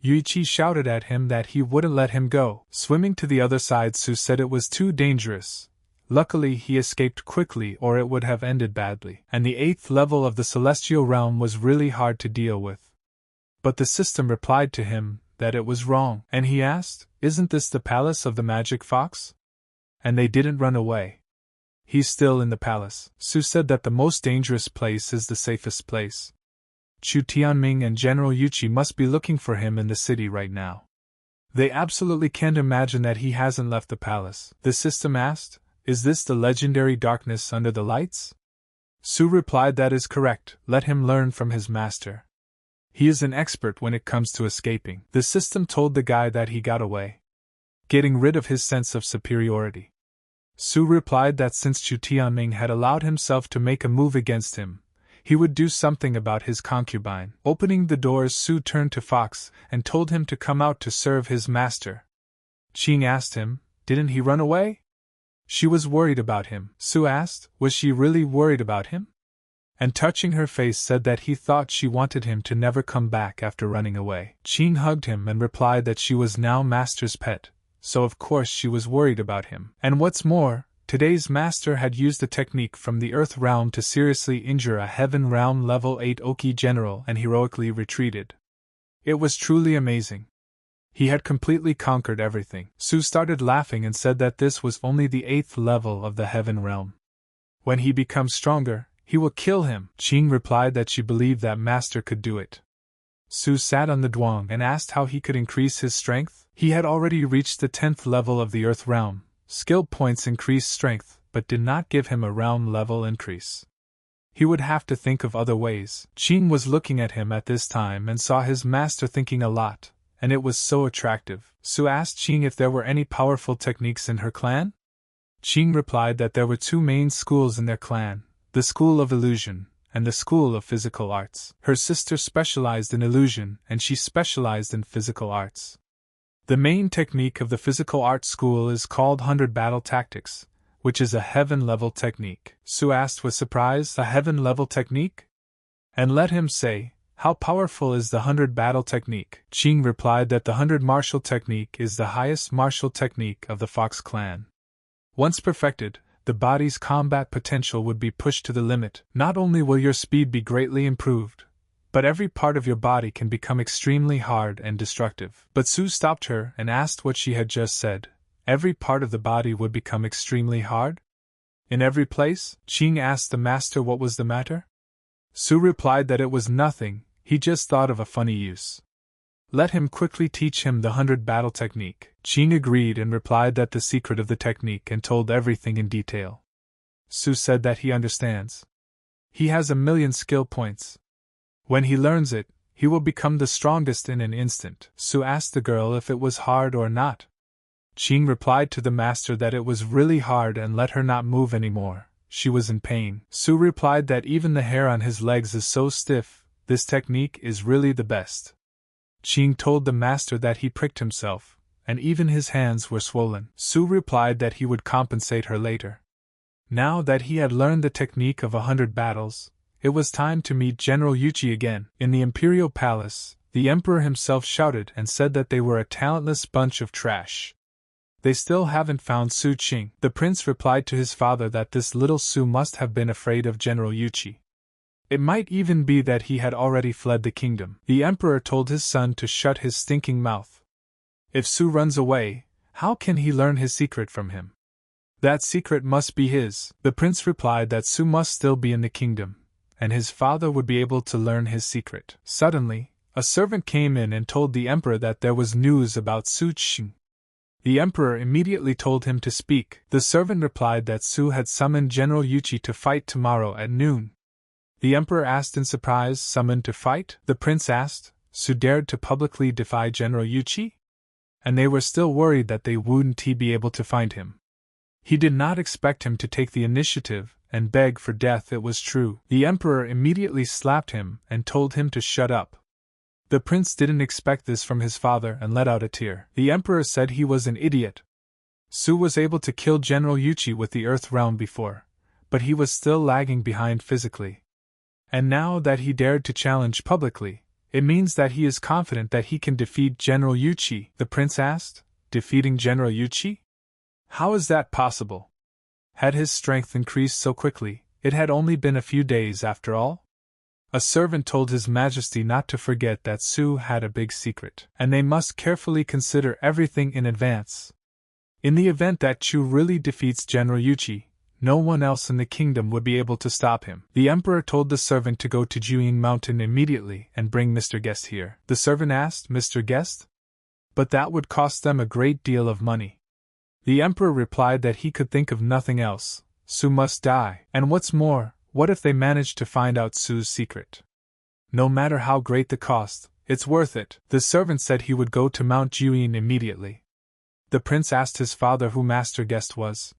Yuichi shouted at him that he wouldn't let him go. Swimming to the other side, Su said it was too dangerous. Luckily he escaped quickly or it would have ended badly. And the 8th level of the celestial realm was really hard to deal with. But the system replied to him that it was wrong. And he asked, isn't this the palace of the magic fox? And they didn't run away. He's still in the palace. Su said that the most dangerous place is the safest place. Chu Tianming and General Yuichi must be looking for him in the city right now. They absolutely can't imagine that he hasn't left the palace. The system asked, Is this the legendary darkness under the lights? Su replied that is correct, let him learn from his master. He is an expert when it comes to escaping. The system told the guy that he got away, getting rid of his sense of superiority. Su replied that since Taming had allowed himself to make a move against him, he would do something about his concubine. Opening the doors, Su turned to Fox and told him to come out to serve his master. Ching asked him, didn't he run away? She was worried about him. Su asked, was she really worried about him? And touching her face said that he thought she wanted him to never come back after running away. Ching hugged him and replied that she was now master's pet, so of course she was worried about him. And what's more, today's master had used a technique from the Earth realm to seriously injure a Heaven realm level 8 Oki general and heroically retreated. It was truly amazing. He had completely conquered everything. Su started laughing and said that this was only the 8th level of the Heaven realm. When he becomes stronger, he will kill him. Ching replied that she believed that master could do it. Su sat on the duong and asked how he could increase his strength. He had already reached the 10th level of the Earth realm. Skill points increased strength, but did not give him a realm level increase. He would have to think of other ways. Ching was looking at him at this time and saw his master thinking a lot, and it was so attractive. Su asked Ching if there were any powerful techniques in her clan. Ching replied that there were 2 main schools in their clan, the School of Illusion and the School of Physical Arts. Her sister specialized in illusion and she specialized in physical arts. The main technique of the physical arts school is called 100 Battle Tactics, which is a heaven-level technique. Su asked with surprise, a heaven-level technique? And let him say, how powerful is the 100 battle technique? Ching replied that the 100 martial technique is the highest martial technique of the Fox clan. Once perfected, the body's combat potential would be pushed to the limit. Not only will your speed be greatly improved, but every part of your body can become extremely hard and destructive. But Su stopped her and asked what she had just said. Every part of the body would become extremely hard? In every place? Ching asked the master what was the matter. Su replied that it was nothing, he just thought of a funny use. Let him quickly teach him the 100 battle technique. Ching agreed and replied that the secret of the technique and told everything in detail. Su said that he understands. He has 1,000,000 skill points. When he learns it, he will become the strongest in an instant. Su asked the girl if it was hard or not. Ching replied to the master that it was really hard and let her not move anymore. She was in pain. Su replied that even the hair on his legs is so stiff, this technique is really the best. Ching told the master that he pricked himself, and even his hands were swollen. Su replied that he would compensate her later. Now that he had learned the technique of 100 battles, it was time to meet General Yuchi again. In the Imperial Palace, the Emperor himself shouted and said that they were a talentless bunch of trash. They still haven't found Su Ching. The prince replied to his father that this little Su must have been afraid of General Yuchi. It might even be that he had already fled the kingdom. The emperor told his son to shut his stinking mouth. If Su runs away, how can he learn his secret from him? That secret must be his. The prince replied that Su must still be in the kingdom, and his father would be able to learn his secret. Suddenly, a servant came in and told the emperor that there was news about Su Ching. The emperor immediately told him to speak. The servant replied that Su had summoned General Yuchi to fight tomorrow at noon. The emperor asked in surprise, summoned to fight? The prince asked, Su dared to publicly defy General Yuchi? And they were still worried that they wouldn't be able to find him. He did not expect him to take the initiative and beg for death. It was true. The emperor immediately slapped him and told him to shut up. The prince didn't expect this from his father and let out a tear. The emperor said he was an idiot. Su was able to kill General Yuchi with the Earth realm before, but he was still lagging behind physically. And now that he dared to challenge publicly, it means that he is confident that he can defeat General Yuchi. The prince asked, defeating General Yuchi? How is that possible? Had his strength increased so quickly? It had only been a few days after all. A servant told His Majesty not to forget that Su had a big secret, and they must carefully consider everything in advance. In the event that Chu really defeats General Yuchi, no one else in the kingdom would be able to stop him. The emperor told the servant to go to Juyin Mountain immediately and bring Mr. Guest here. The servant asked, Mr. Guest? But that would cost them a great deal of money. The Emperor replied that he could think of nothing else. Su must die. And what's more, what if they managed to find out Su's secret? No matter how great the cost, it's worth it. The servant said he would go to Mount Juyin immediately. The prince asked his father who Master Guest was.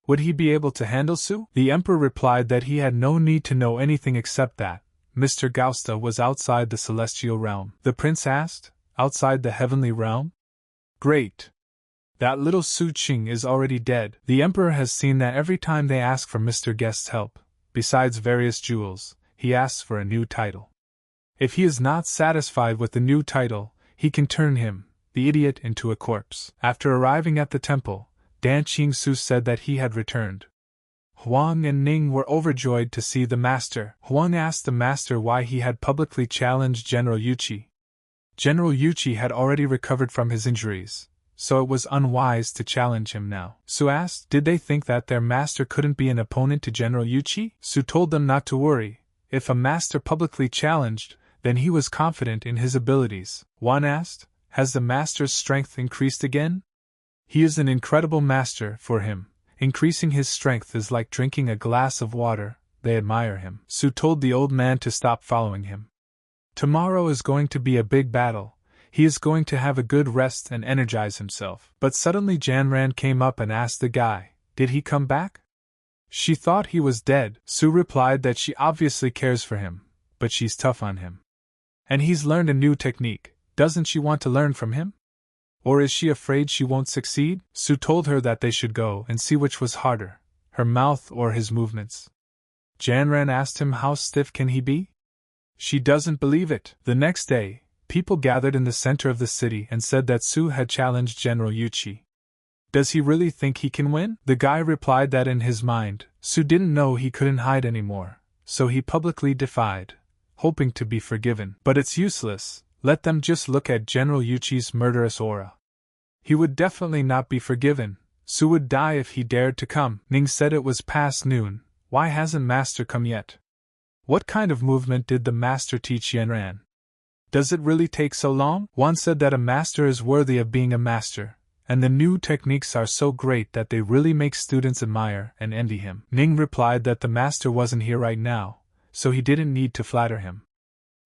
Would he be able to handle Su? The Emperor replied that he had no need to know anything except that Mr. Gausta was outside the celestial realm. The prince asked, outside the heavenly realm? Great! That little Su Qing is already dead. The Emperor has seen that every time they ask for Mr. Guest's help, besides various jewels, he asks for a new title. If he is not satisfied with the new title, he can turn him, the idiot, into a corpse. After arriving at the temple, Dan Qingsu said that he had returned. Huang and Ning were overjoyed to see the master. Huang asked the master why he had publicly challenged General Yuchi. General Yuchi had already recovered from his injuries, so it was unwise to challenge him now. Su asked, did they think that their master couldn't be an opponent to General Yuchi? Su told them not to worry. If a master publicly challenged, then he was confident in his abilities. Huang asked, has the master's strength increased again? He is an incredible master. For him, increasing his strength is like drinking a glass of water. They admire him. Su told the old man to stop following him. Tomorrow is going to be a big battle. He is going to have a good rest and energize himself. But suddenly Janran came up and asked the guy, did he come back? She thought he was dead. Su replied that she obviously cares for him, but she's tough on him. And he's learned a new technique. Doesn't she want to learn from him? Or is she afraid she won't succeed? Su told her that they should go and see which was harder, her mouth or his movements. Janran asked him how stiff can he be? She doesn't believe it. The next day, people gathered in the center of the city and said that Su had challenged General Yuchi. Does he really think he can win? The guy replied that in his mind, Su didn't know he couldn't hide anymore, so he publicly defied, hoping to be forgiven. But it's useless, let them just look at General Yuchi's murderous aura. He would definitely not be forgiven. Su would die if he dared to come. Ning said it was past noon. Why hasn't Master come yet? What kind of movement did the Master teach Yanran? Does it really take so long? One said that a master is worthy of being a master, and the new techniques are so great that they really make students admire and envy him. Ning replied that the master wasn't here right now, so he didn't need to flatter him.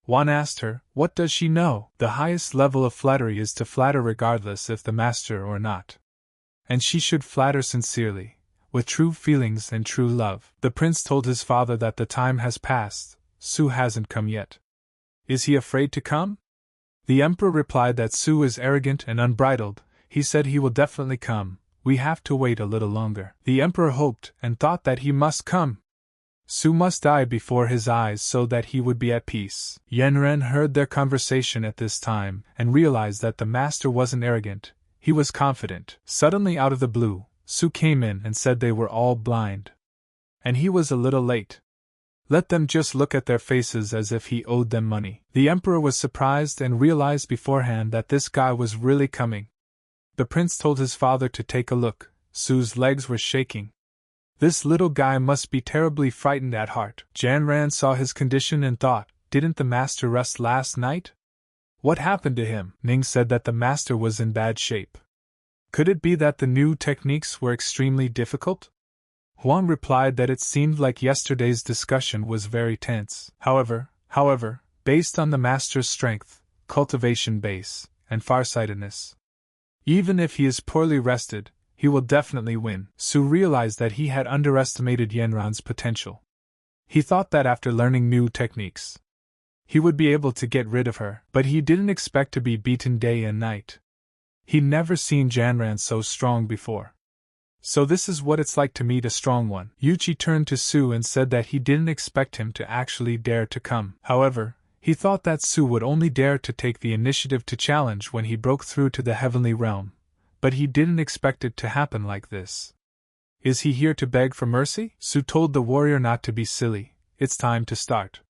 Wan asked her, what does she know? The highest level of flattery is to flatter regardless if the master or not. And she should flatter sincerely, with true feelings and true love. The prince told his father that the time has passed. Su hasn't come yet. Is he afraid to come? The emperor replied that Su is arrogant and unbridled. He said he will definitely come. We have to wait a little longer. The emperor hoped and thought that he must come. Su must die before his eyes so that he would be at peace. Yanren heard their conversation at this time and realized that the master wasn't arrogant. He was confident. Suddenly out of the blue, Su came in and said they were all blind. And he was a little late. Let them just look at their faces as if he owed them money. The emperor was surprised and realized beforehand that this guy was really coming. The prince told his father to take a look. Su's legs were shaking. This little guy must be terribly frightened at heart. Janran saw his condition and thought, didn't the master rest last night? What happened to him? Ning said that the master was in bad shape. Could it be that the new techniques were extremely difficult? Huang replied that it seemed like yesterday's discussion was very tense. However, based on the master's strength, cultivation base, and farsightedness, even if he is poorly rested, he will definitely win. Su realized that he had underestimated Yanran's potential. He thought that after learning new techniques, he would be able to get rid of her, but he didn't expect to be beaten day and night. He'd never seen Janran so strong before. So this is what it's like to meet a strong one. Yuchi turned to Su and said that he didn't expect him to actually dare to come. However, he thought that Su would only dare to take the initiative to challenge when he broke through to the heavenly realm. But he didn't expect it to happen like this. Is he here to beg for mercy? Su told the warrior not to be silly. It's time to start.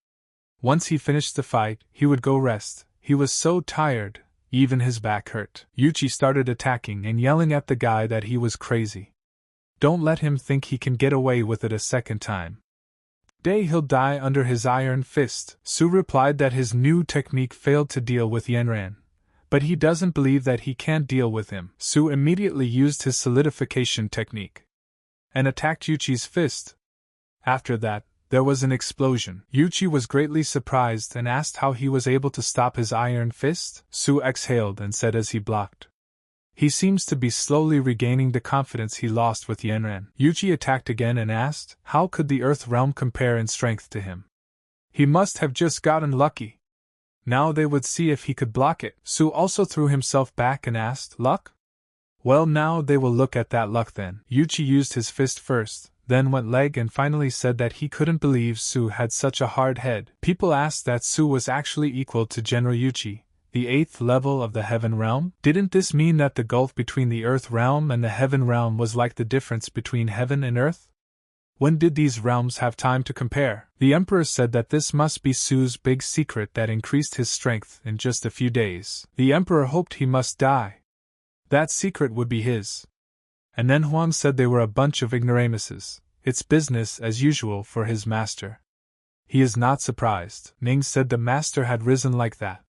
Once he finished the fight, he would go rest. He was so tired, even his back hurt. Yuchi started attacking and yelling at the guy that he was crazy. Don't let him think he can get away with it a second time. Day he'll die under his iron fist. Su replied that his new technique failed to deal with Yanran, But he doesn't believe that he can't deal with him. Su immediately used his solidification technique and attacked Yuchi's fist. After that, there was an explosion. Yuchi was greatly surprised and asked how he was able to stop his iron fist. Su exhaled and said as he blocked. He seems to be slowly regaining the confidence he lost with Yanran. Yuchi attacked again and asked, how could the Earth realm compare in strength to him? He must have just gotten lucky. Now they would see if he could block it. Su also threw himself back and asked, luck? Well, now they will look at that luck then. Yuchi used his fist first, then went leg and finally said that he couldn't believe Su had such a hard head. People asked that Su was actually equal to General Yuchi, the 8th level of the Heaven Realm. Didn't this mean that the gulf between the Earth Realm and the Heaven Realm was like the difference between Heaven and Earth? When did these realms have time to compare? The Emperor said that this must be Su's big secret that increased his strength in just a few days. The Emperor hoped he must die. That secret would be his. And then Huang said they were a bunch of ignoramuses. It's business as usual for his master. He is not surprised. Ning said the master had risen like that.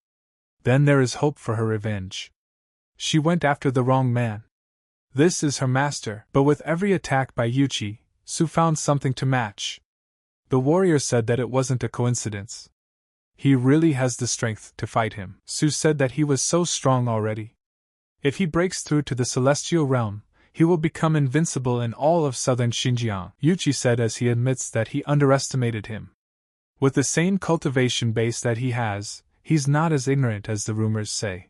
Then there is hope for her revenge. She went after the wrong man. This is her master. But with every attack by Yuchi, Su found something to match. The warrior said that it wasn't a coincidence. He really has the strength to fight him. Su said that he was so strong already. If he breaks through to the celestial realm, he will become invincible in all of southern Xinjiang, Yuchi said as he admits that he underestimated him. With the same cultivation base that he has, he's not as ignorant as the rumors say.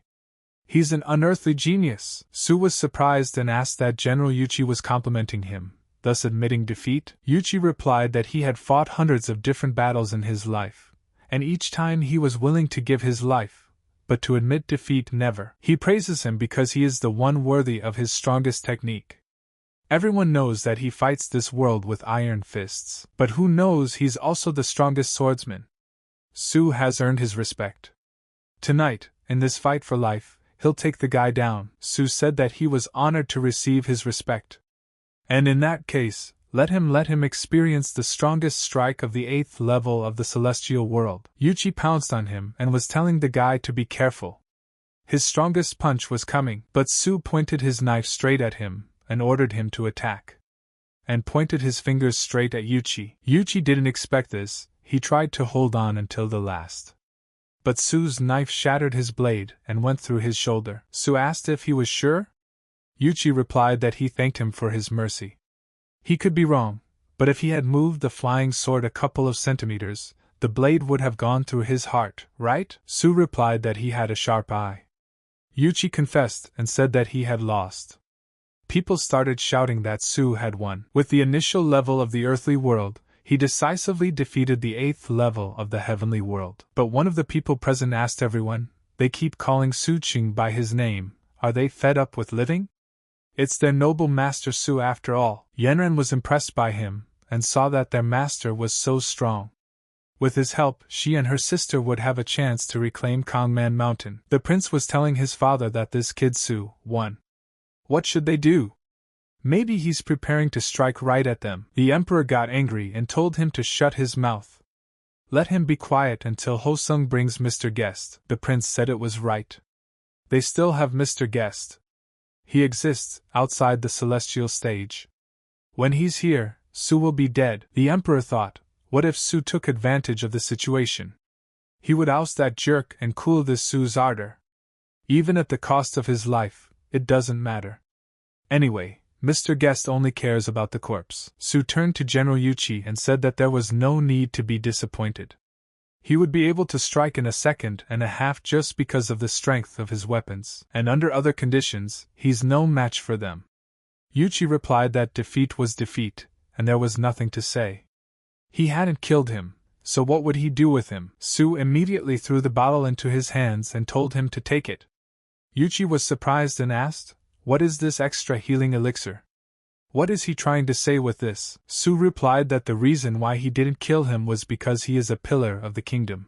He's an unearthly genius. Su was surprised and asked that General Yuchi was complimenting him, thus admitting defeat. Yuchi replied that he had fought hundreds of different battles in his life, and each time he was willing to give his life, but to admit defeat never. He praises him because he is the one worthy of his strongest technique. Everyone knows that he fights this world with iron fists, but who knows he's also the strongest swordsman. Su has earned his respect. Tonight, in this fight for life, he'll take the guy down. Su said that he was honored to receive his respect. And in that case, let him experience the strongest strike of the 8th level of the celestial world. Yuchi pounced on him and was telling the guy to be careful. His strongest punch was coming, but Su pointed his knife straight at him and ordered him to attack. And pointed his fingers straight at Yuchi. Yuchi didn't expect this. He tried to hold on until the last. But Su's knife shattered his blade and went through his shoulder. Su asked if he was sure. Yuchi replied that he thanked him for his mercy. He could be wrong, but if he had moved the flying sword a couple of centimeters, the blade would have gone through his heart, right? Su replied that he had a sharp eye. Yuchi confessed and said that he had lost. People started shouting that Su had won. With the initial level of the earthly world, he decisively defeated the 8th level of the heavenly world. But one of the people present asked everyone, they keep calling Su Qing by his name, are they fed up with living? It's their noble master Su after all. Yanran was impressed by him, and saw that their master was so strong. With his help, she and her sister would have a chance to reclaim Kongman Mountain. The prince was telling his father that this kid Su won. What should they do? Maybe he's preparing to strike right at them. The emperor got angry and told him to shut his mouth. Let him be quiet until Hosung brings Mr. Guest. The prince said it was right. They still have Mr. Guest. He exists outside the celestial stage. When he's here, Su will be dead. The emperor thought, what if Su took advantage of the situation? He would oust that jerk and cool this Su's ardor. Even at the cost of his life, it doesn't matter. Anyway, Mr. Guest only cares about the corpse. Su turned to General Yuchi and said that there was no need to be disappointed. He would be able to strike in a second and a half just because of the strength of his weapons, and under other conditions, he's no match for them. Yuchi replied that defeat was defeat, and there was nothing to say. He hadn't killed him, so what would he do with him? Su immediately threw the bottle into his hands and told him to take it. Yuchi was surprised and asked, what is this extra healing elixir? What is he trying to say with this? Su replied that the reason why he didn't kill him was because he is a pillar of the kingdom.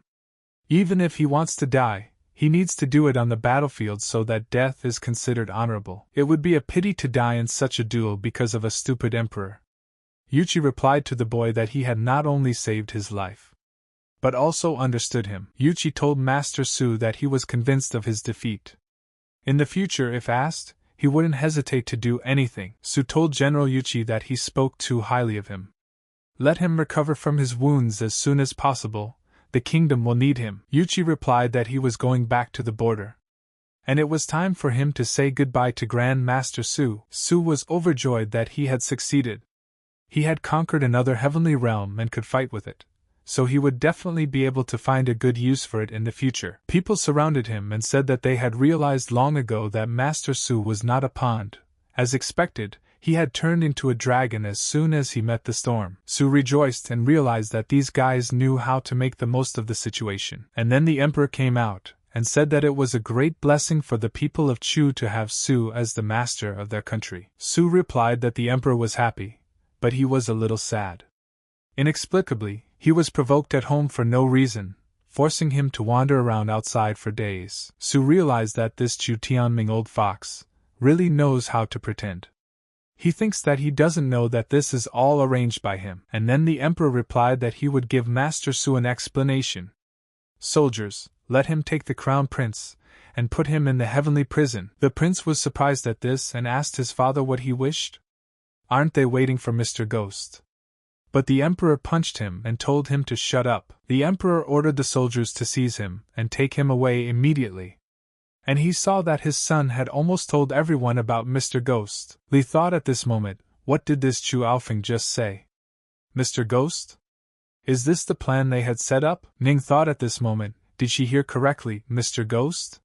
Even if he wants to die, he needs to do it on the battlefield so that death is considered honorable. It would be a pity to die in such a duel because of a stupid emperor. Yuchi replied to the boy that he had not only saved his life, but also understood him. Yuchi told Master Su that he was convinced of his defeat. In the future, if asked, he wouldn't hesitate to do anything. Su told General Yuchi that he spoke too highly of him. Let him recover from his wounds as soon as possible, the kingdom will need him. Yuchi replied that he was going back to the border, and it was time for him to say goodbye to Grand Master Su. Su was overjoyed that he had succeeded. He had conquered another heavenly realm and could fight with it, so he would definitely be able to find a good use for it in the future. People surrounded him and said that they had realized long ago that Master Su was not a pond. As expected, he had turned into a dragon as soon as he met the storm. Su rejoiced and realized that these guys knew how to make the most of the situation. And then the emperor came out and said that it was a great blessing for the people of Chu to have Su as the master of their country. Su replied that the emperor was happy, but he was a little sad. Inexplicably, he was provoked at home for no reason, forcing him to wander around outside for days. Su realized that this Chu Tianming old fox really knows how to pretend. He thinks that he doesn't know that this is all arranged by him. And then the emperor replied that he would give Master Su an explanation. Soldiers, let him take the crown prince and put him in the heavenly prison. The prince was surprised at this and asked his father what he wished. Aren't they waiting for Mr. Ghost? But the emperor punched him and told him to shut up. The emperor ordered the soldiers to seize him and take him away immediately. And he saw that his son had almost told everyone about Mr. Ghost. Li thought at this moment, what did this Chu Aofeng just say? Mr. Ghost? Is this the plan they had set up? Ning thought at this moment, did she hear correctly, Mr. Ghost?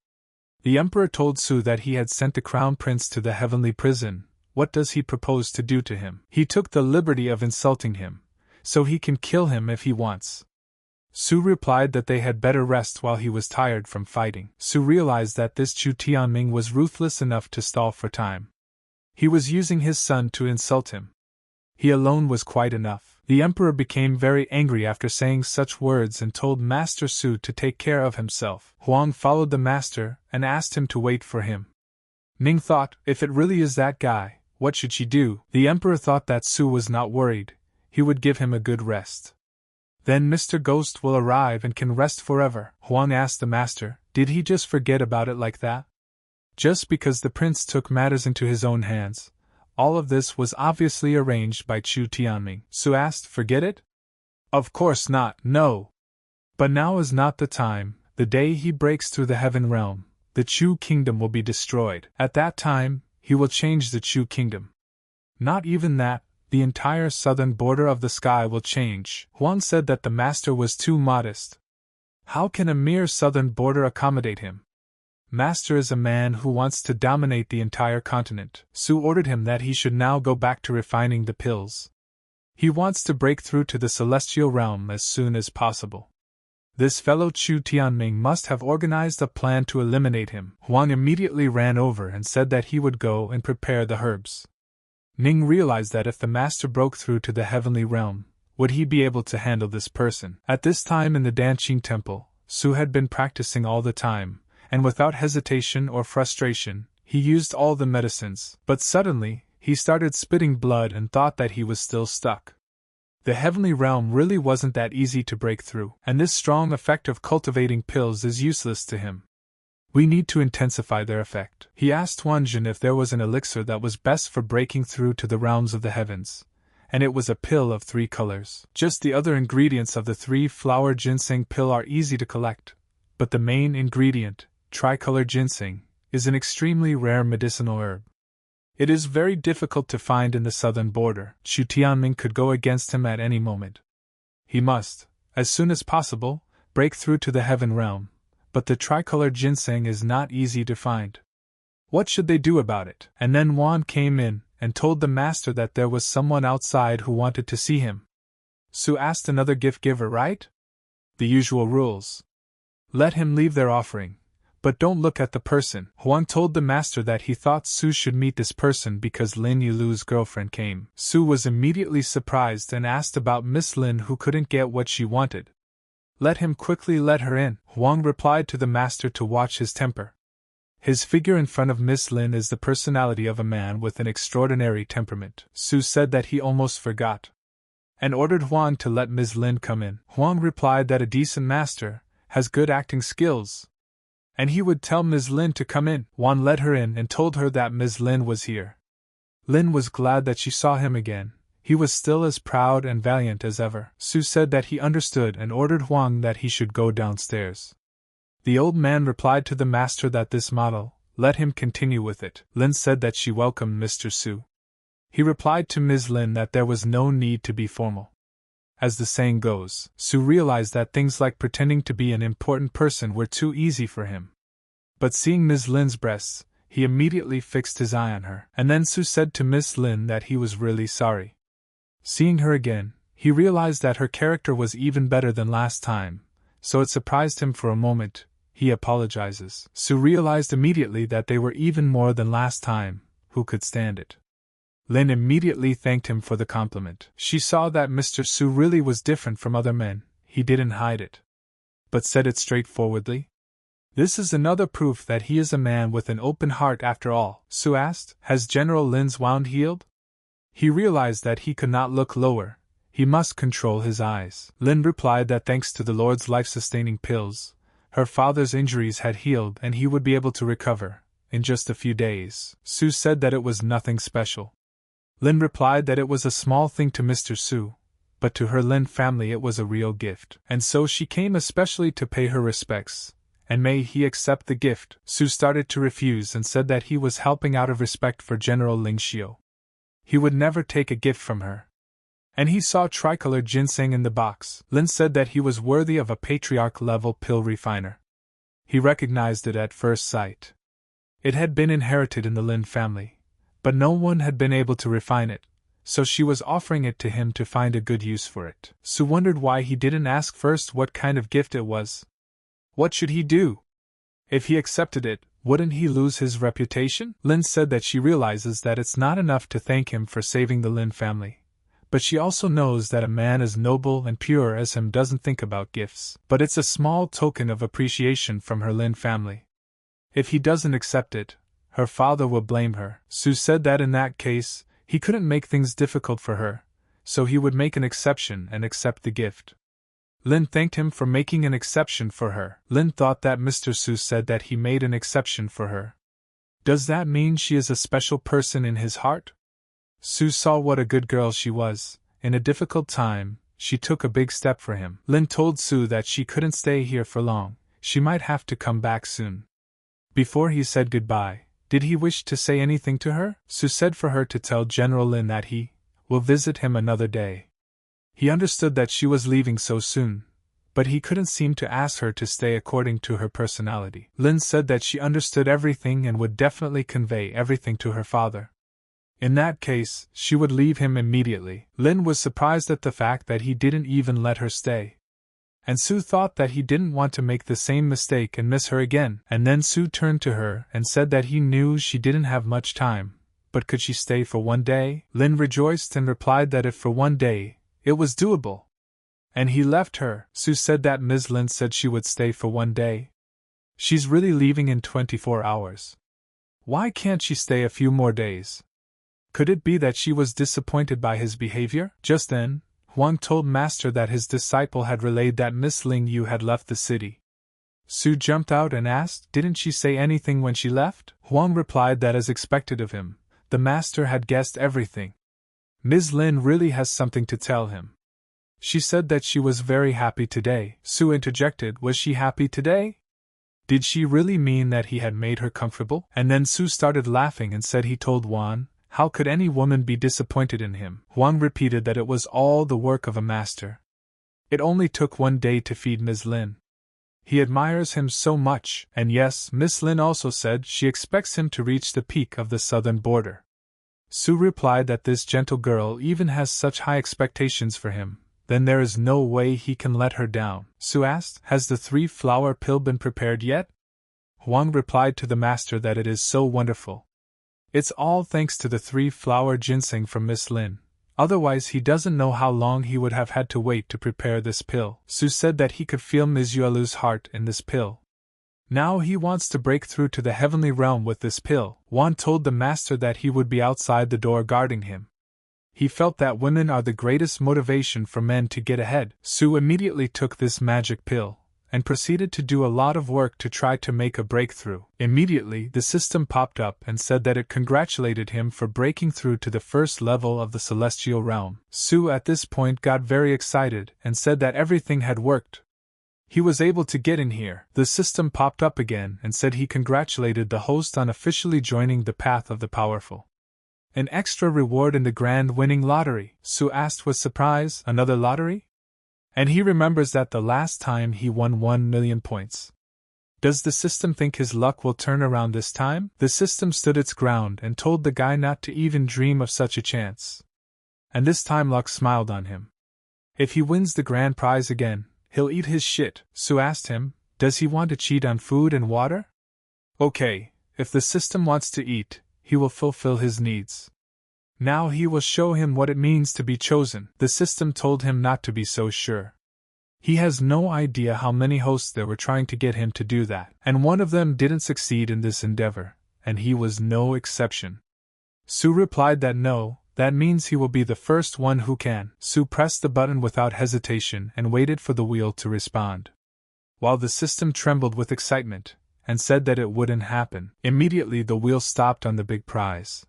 The emperor told Su that he had sent the crown prince to the heavenly prison. What does he propose to do to him? He took the liberty of insulting him, so he can kill him if he wants. Su replied that they had better rest while he was tired from fighting. Su realized that this Chu Tianming was ruthless enough to stall for time. He was using his son to insult him. He alone was quite enough. The emperor became very angry after saying such words and told Master Su to take care of himself. Huang followed the master and asked him to wait for him. Ning thought, if it really is that guy, what should she do? The emperor thought that Su was not worried. He would give him a good rest. Then Mr. Ghost will arrive and can rest forever. Huang asked the master, did he just forget about it like that? Just because the prince took matters into his own hands. All of this was obviously arranged by Chu Tianming. Su asked, forget it? Of course not, no. But now is not the time. The day he breaks through the heaven realm, the Chu kingdom will be destroyed. At that time, he will change the Chu kingdom. Not even that. The entire southern border of the sky will change. Huang said that the master was too modest. How can a mere southern border accommodate him? Master is a man who wants to dominate the entire continent. Su ordered him that he should now go back to refining the pills. He wants to break through to the celestial realm as soon as possible. This fellow Chu Tianming must have organized a plan to eliminate him. Huang immediately ran over and said that he would go and prepare the herbs. Ning realized that if the master broke through to the heavenly realm, would he be able to handle this person? At this time in the Danqing temple, Su had been practicing all the time, and without hesitation or frustration, he used all the medicines. But suddenly, he started spitting blood and thought that he was still stuck. The heavenly realm really wasn't that easy to break through, and this strong effect of cultivating pills is useless to him. We need to intensify their effect. He asked Wanjun if there was an elixir that was best for breaking through to the realms of the heavens, and it was a pill of 3 colors. Just the other ingredients of the 3-flower ginseng pill are easy to collect, but the main ingredient, tricolor ginseng, is an extremely rare medicinal herb. It is very difficult to find in the southern border. Chu Tianming could go against him at any moment. He must, as soon as possible, break through to the heaven realm. But the tricolor ginseng is not easy to find. What should they do about it? And then Wan came in and told the master that there was someone outside who wanted to see him. Su asked another gift giver, right? The usual rules. Let him leave their offering, but don't look at the person. Huang told the master that he thought Su should meet this person because Lin Yulu's girlfriend came. Su was immediately surprised and asked about Miss Lin, who couldn't get what she wanted. Let him quickly let her in. Huang replied to the master to watch his temper. His figure in front of Miss Lin is the personality of a man with an extraordinary temperament. Su said that he almost forgot, and ordered Huang to let Miss Lin come in. Huang replied that a decent master has good acting skills, And he would tell Ms. Lin to come in. Juan led her in and told her that Ms. Lin was here. Lin was glad that she saw him again. He was still as proud and valiant as ever. Su said that he understood and ordered Huang that he should go downstairs. The old man replied to the master that this model, let him continue with it. Lin said that she welcomed Mr. Su. He replied to Ms. Lin that there was no need to be formal. As the saying goes, Su realized that things like pretending to be an important person were too easy for him. But seeing Ms. Lin's breasts, he immediately fixed his eye on her. And then Su said to Miss Lin that he was really sorry. Seeing her again, he realized that her character was even better than last time, so it surprised him for a moment. He apologizes. Su realized immediately that they were even more than last time. Who could stand it? Lin immediately thanked him for the compliment. She saw that Mr. Su really was different from other men. He didn't hide it, but said it straightforwardly. This is another proof that he is a man with an open heart after all. Su asked, has General Lin's wound healed? He realized that he could not look lower. He must control his eyes. Lin replied that thanks to the Lord's life-sustaining pills, her father's injuries had healed and he would be able to recover in just a few days. Su said that it was nothing special. Lin replied that it was a small thing to Mr. Su, but to her Lin family it was a real gift, and so she came especially to pay her respects. And may he accept the gift. Su started to refuse and said that he was helping out of respect for General Ling Xiu. He would never take a gift from her. And he saw tricolor ginseng in the box. Lin said that he was worthy of a patriarch-level pill refiner. He recognized it at first sight. It had been inherited in the Lin family, but no one had been able to refine it, so she was offering it to him to find a good use for it. Su wondered why he didn't ask first what kind of gift it was. What should he do? If he accepted it, wouldn't he lose his reputation? Lin said that she realizes that it's not enough to thank him for saving the Lin family, but she also knows that a man as noble and pure as him doesn't think about gifts. But it's a small token of appreciation from her Lin family. If he doesn't accept it, her father will blame her. Su said that in that case, he couldn't make things difficult for her, so he would make an exception and accept the gift. Lin thanked him for making an exception for her. Lin thought that Mr. Su said that he made an exception for her. Does that mean she is a special person in his heart? Su saw what a good girl she was. In a difficult time, she took a big step for him. Lin told Su that she couldn't stay here for long. She might have to come back soon. Before he said goodbye, did he wish to say anything to her? Su said for her to tell General Lin that he will visit him another day. He understood that she was leaving so soon, but he couldn't seem to ask her to stay according to her personality. Lin said that she understood everything and would definitely convey everything to her father. In that case, she would leave him immediately. Lin was surprised at the fact that he didn't even let her stay. And Su thought that he didn't want to make the same mistake and miss her again. And then Su turned to her and said that he knew she didn't have much time, but could she stay for one day? Lin rejoiced and replied that if for one day, it was doable. And he left her. Su said that Ms. Lin said she would stay for one day. She's really leaving in 24 hours. Why can't she stay a few more days? Could it be that she was disappointed by his behavior? Just then, Huang told Master that his disciple had relayed that Miss Ling Yu had left the city. Su jumped out and asked, didn't she say anything when she left? Huang replied that as expected of him, the Master had guessed everything. Ms. Lin really has something to tell him. She said that she was very happy today. Su interjected, was she happy today? Did she really mean that he had made her comfortable? And then Su started laughing and said he told Huang, how could any woman be disappointed in him? Huang repeated that it was all the work of a master. It only took one day to feed Ms. Lin. He admires him so much, and yes, Miss Lin also said she expects him to reach the peak of the southern border. Su replied that this gentle girl even has such high expectations for him, then there is no way he can let her down. Su asked, has the 3-flower pill been prepared yet? Huang replied to the master that it is so wonderful. It's all thanks to the 3-flower ginseng from Miss Lin, otherwise he doesn't know how long he would have had to wait to prepare this pill. Su said that he could feel Ms. Yuelu's heart in this pill. Now he wants to break through to the heavenly realm with this pill. Huang told the master that he would be outside the door guarding him. He felt that women are the greatest motivation for men to get ahead. Su immediately took this magic pill, and proceeded to do a lot of work to try to make a breakthrough. Immediately, the system popped up and said that it congratulated him for breaking through to the first level of the celestial realm. Su at this point got very excited and said that everything had worked. He was able to get in here. The system popped up again and said he congratulated the host on officially joining the path of the powerful. An extra reward in the grand winning lottery, Su asked with surprise. Another lottery? And he remembers that the last time he won 1 million points. Does the system think his luck will turn around this time? The system stood its ground and told the guy not to even dream of such a chance. And this time luck smiled on him. If he wins the grand prize again, he'll eat his shit. Su asked him, does he want to cheat on food and water? Okay, if the system wants to eat, he will fulfill his needs. Now he will show him what it means to be chosen. The system told him not to be so sure. He has no idea how many hosts there were trying to get him to do that, and one of them didn't succeed in this endeavor, and he was no exception. Su replied that no, that means he will be the first one who can. Su pressed the button without hesitation and waited for the wheel to respond. While the system trembled with excitement, and said that it wouldn't happen, immediately the wheel stopped on the big prize.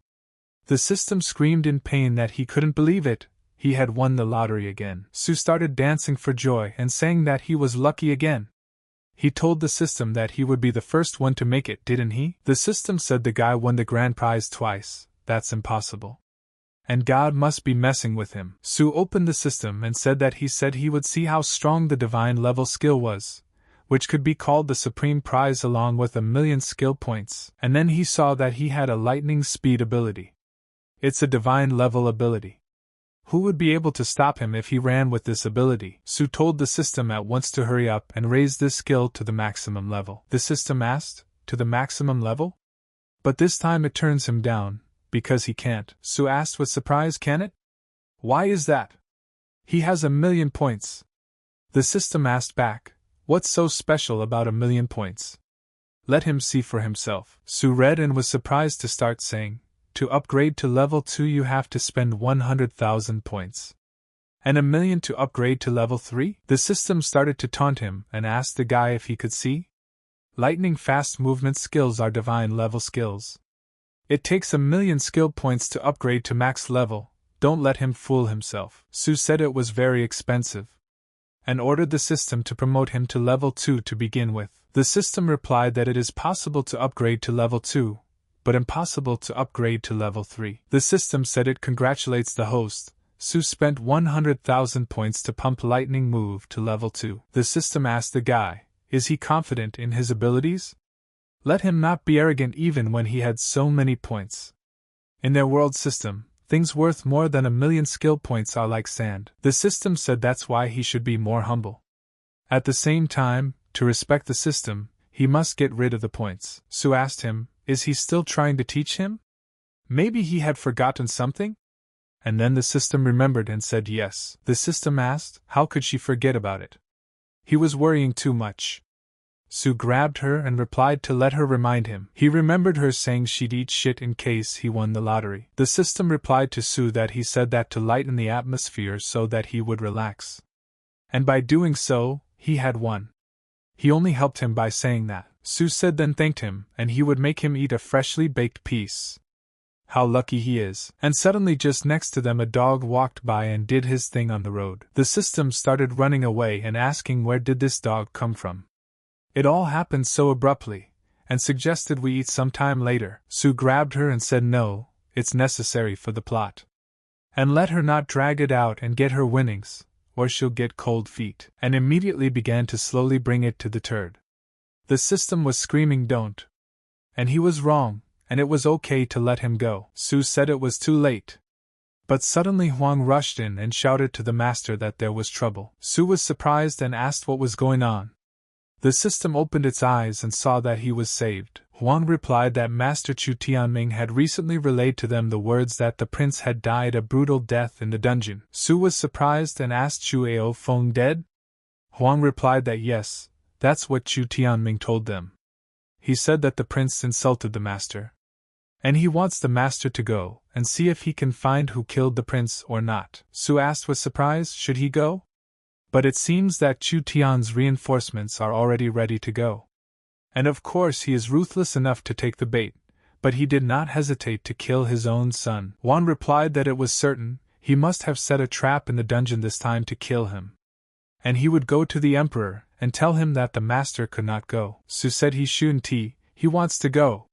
The system screamed in pain that he couldn't believe it. He had won the lottery again. Su started dancing for joy and saying that he was lucky again. He told the system that he would be the first one to make it, didn't he? The system said the guy won the grand prize twice. That's impossible. And God must be messing with him. Su opened the system and said that he would see how strong the divine level skill was, which could be called the supreme prize along with 1 million skill points. And then he saw that he had a lightning speed ability. It's a divine level ability. Who would be able to stop him if he ran with this ability? Su told the system at once to hurry up and raise this skill to the maximum level. The system asked, to the maximum level? But this time it turns him down, because he can't. Su asked with surprise, can it? Why is that? He has 1 million points. The system asked back, what's so special about 1 million points? Let him see for himself. Su read and was surprised to start saying, to upgrade to level 2 you have to spend 100,000 points. And 1 million to upgrade to level 3? The system started to taunt him and asked the guy if he could see. Lightning fast movement skills are divine level skills. It takes 1 million skill points to upgrade to max level. Don't let him fool himself. Su said it was very expensive, and ordered the system to promote him to level 2 to begin with. The system replied that it is possible to upgrade to level 2, but impossible to upgrade to level 3. The system said it congratulates the host. Su spent 100,000 points to pump lightning move to level 2. The system asked the guy, is he confident in his abilities? Let him not be arrogant even when he had so many points. In their world system, things worth more than 1 million skill points are like sand. The system said that's why he should be more humble. At the same time, to respect the system, he must get rid of the points. Su asked him, is he still trying to teach him? Maybe he had forgotten something? And then the system remembered and said yes. The system asked, how could she forget about it? He was worrying too much. Su grabbed her and replied to let her remind him. He remembered her saying she'd eat shit in case he won the lottery. The system replied to Su that he said that to lighten the atmosphere so that he would relax. And by doing so, he had won. He only helped him by saying that. Su said then thanked him, and he would make him eat a freshly baked piece. How lucky he is. And suddenly just next to them a dog walked by and did his thing on the road. The system started running away and asking where did this dog come from. It all happened so abruptly, and suggested we eat some time later. Su grabbed her and said no, it's necessary for the plot. And let her not drag it out and get her winnings, or she'll get cold feet. And immediately began to slowly bring it to the turd. The system was screaming don't. And he was wrong, and it was okay to let him go. Su said it was too late. But suddenly Huang rushed in and shouted to the master that there was trouble. Su was surprised and asked what was going on. The system opened its eyes and saw that he was saved. Huang replied that Master Chu Tianming had recently relayed to them the words that the prince had died a brutal death in the dungeon. Su was surprised and asked Chu Ao Feng dead? Huang replied that yes, that's what Chu Tianming told them. He said that the prince insulted the master, and he wants the master to go and see if he can find who killed the prince or not. Su asked with surprise, should he go? But it seems that Chu Tian's reinforcements are already ready to go. And of course he is ruthless enough to take the bait, but he did not hesitate to kill his own son. Juan replied that it was certain he must have set a trap in the dungeon this time to kill him. And he would go to the emperor and tell him that the master could not go. Su said he wants to go.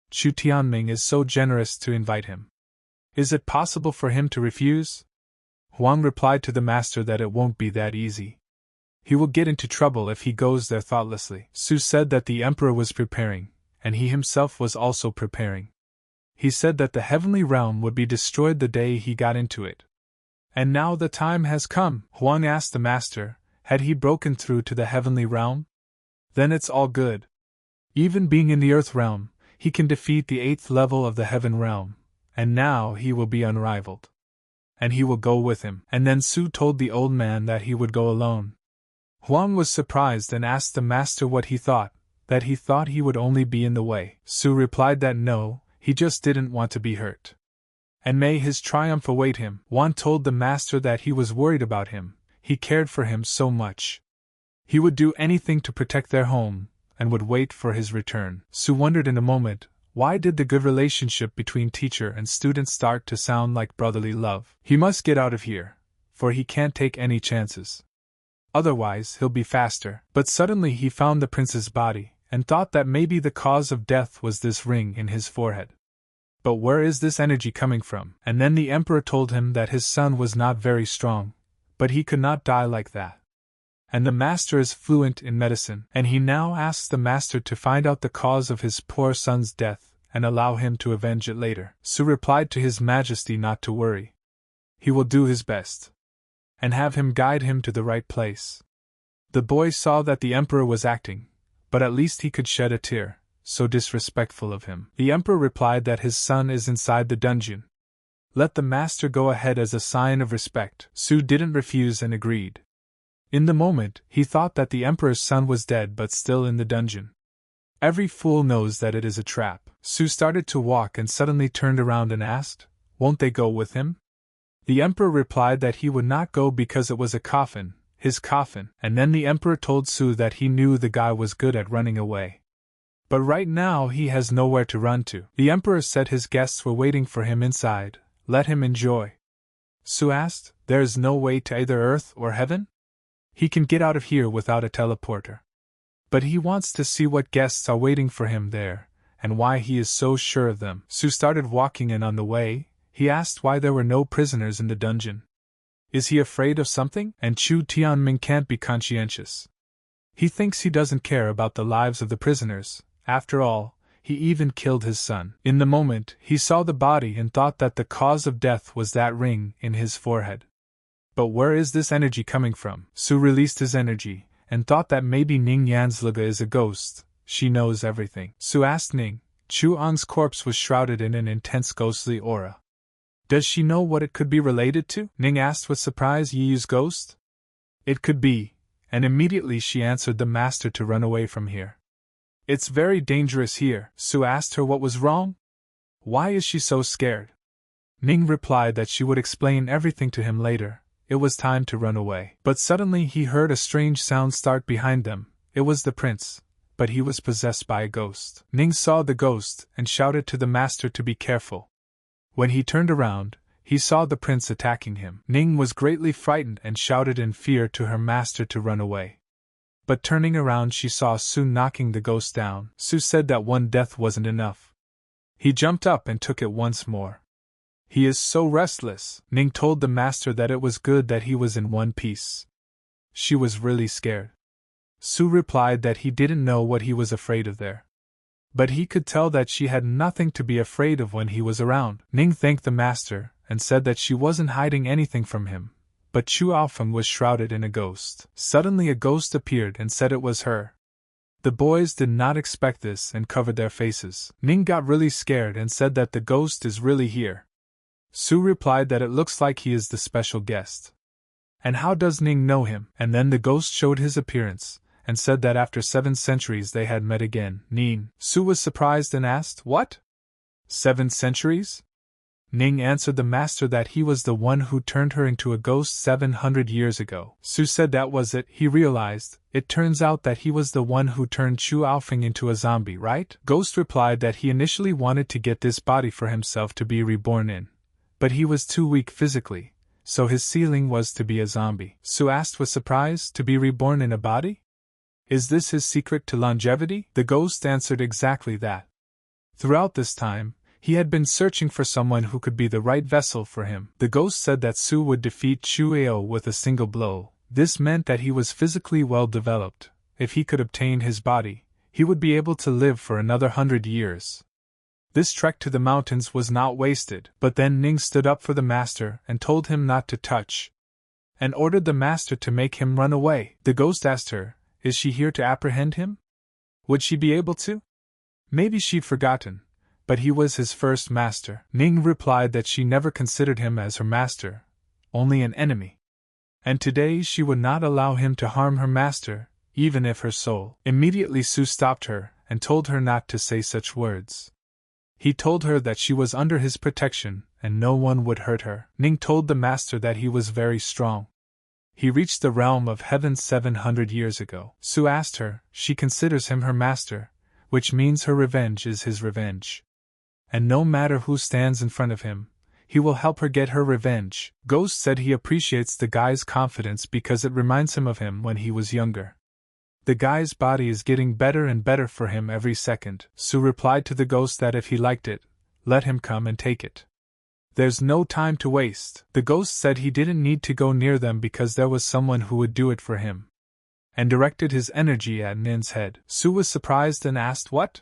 Chu Tianming is so generous to invite him. Is it possible for him to refuse? Huang replied to the master that it won't be that easy. He will get into trouble if he goes there thoughtlessly. Su said that the emperor was preparing, and he himself was also preparing. He said that the heavenly realm would be destroyed the day he got into it. And now the time has come. Huang asked the master, had he broken through to the heavenly realm? Then it's all good. Even being in the earth realm, he can defeat the 8th level of the heaven realm, and now he will be unrivaled. And he will go with him. And then Su told the old man that he would go alone. Huang was surprised and asked the master what he thought, that he thought he would only be in the way. Su replied that no, he just didn't want to be hurt. And may his triumph await him. Huang told the master that he was worried about him, he cared for him so much. He would do anything to protect their home, and would wait for his return. Su wondered in a moment, why did the good relationship between teacher and student start to sound like brotherly love? He must get out of here, for he can't take any chances. Otherwise he'll be faster. But suddenly he found the prince's body, and thought that maybe the cause of death was this ring in his forehead. But where is this energy coming from? And then the emperor told him that his son was not very strong, but he could not die like that. And the master is fluent in medicine, and he now asks the master to find out the cause of his poor son's death, and allow him to avenge it later. Su replied to his majesty not to worry. He will do his best. And have him guide him to the right place. The boy saw that the emperor was acting, but at least he could shed a tear, so disrespectful of him. The emperor replied that his son is inside the dungeon. Let the master go ahead as a sign of respect. Su didn't refuse and agreed. In the moment, he thought that the emperor's son was dead but still in the dungeon. Every fool knows that it is a trap. Su started to walk and suddenly turned around and asked, won't they go with him? The emperor replied that he would not go because it was a coffin, his coffin, and then the emperor told Su that he knew the guy was good at running away. But right now he has nowhere to run to. The emperor said his guests were waiting for him inside, let him enjoy. Su asked, there is no way to either earth or heaven? He can get out of here without a teleporter. But he wants to see what guests are waiting for him there, and why he is so sure of them. Su started walking and on the way, he asked why there were no prisoners in the dungeon. Is he afraid of something? And Chu Tianming can't be conscientious. He thinks he doesn't care about the lives of the prisoners. After all, he even killed his son. In the moment, he saw the body and thought that the cause of death was that ring in his forehead. But where is this energy coming from? Su released his energy, and thought that maybe Ning Yanzliga is a ghost. She knows everything. Su asked Ning. Chu Ang's corpse was shrouded in an intense ghostly aura. Does she know what it could be related to? Ning asked with surprise. Yiyu's ghost? It could be, and immediately she answered the master to run away from here. It's very dangerous here. Su asked her what was wrong. Why is she so scared? Ning replied that she would explain everything to him later. It was time to run away. But suddenly he heard a strange sound start behind them. It was the prince, but he was possessed by a ghost. Ning saw the ghost and shouted to the master to be careful. When he turned around, he saw the prince attacking him. Ning was greatly frightened and shouted in fear to her master to run away. But turning around she saw Su knocking the ghost down. Su said that one death wasn't enough. He jumped up and took it once more. He is so restless. Ning told the master that it was good that he was in one piece. She was really scared. Su replied that he didn't know what he was afraid of there. But he could tell that she had nothing to be afraid of when he was around. Ning thanked the master, and said that she wasn't hiding anything from him, but Chu Aofeng was shrouded in a ghost. Suddenly a ghost appeared and said it was her. The boys did not expect this and covered their faces. Ning got really scared and said that the ghost is really here. Su replied that it looks like he is the special guest. And how does Ning know him? And then the ghost showed his appearance, and said that after 7 centuries they had met again. Ning. Su was surprised and asked, what? 7 centuries? Ning answered the master that he was the one who turned her into a ghost 700 years ago. Su said that was it. He realized, it turns out that he was the one who turned Chu Aofeng into a zombie, right? Ghost replied that he initially wanted to get this body for himself to be reborn in. But he was too weak physically, so his ceiling was to be a zombie. Su asked with surprise, to be reborn in a body? Is this his secret to longevity? The ghost answered exactly that. Throughout this time, he had been searching for someone who could be the right vessel for him. The ghost said that Su would defeat Chu Ao with a single blow. This meant that he was physically well developed. If he could obtain his body, he would be able to live for another 100 years. This trek to the mountains was not wasted, but then Ning stood up for the master and told him not to touch, and ordered the master to make him run away. The ghost asked her, is she here to apprehend him? Would she be able to? Maybe she'd forgotten, but he was his first master. Ning replied that she never considered him as her master, only an enemy. And today she would not allow him to harm her master, even if her soul. Immediately Su stopped her and told her not to say such words. He told her that she was under his protection and no one would hurt her. Ning told the master that he was very strong. He reached the realm of heaven 700 years ago. Su asked her, she considers him her master, which means her revenge is his revenge. And no matter who stands in front of him, he will help her get her revenge. Ghost said he appreciates the guy's confidence because it reminds him of him when he was younger. The guy's body is getting better and better for him every second. Su replied to the ghost that if he liked it, let him come and take it. There's no time to waste. The ghost said he didn't need to go near them because there was someone who would do it for him, and directed his energy at Nin's head. Su was surprised and asked what?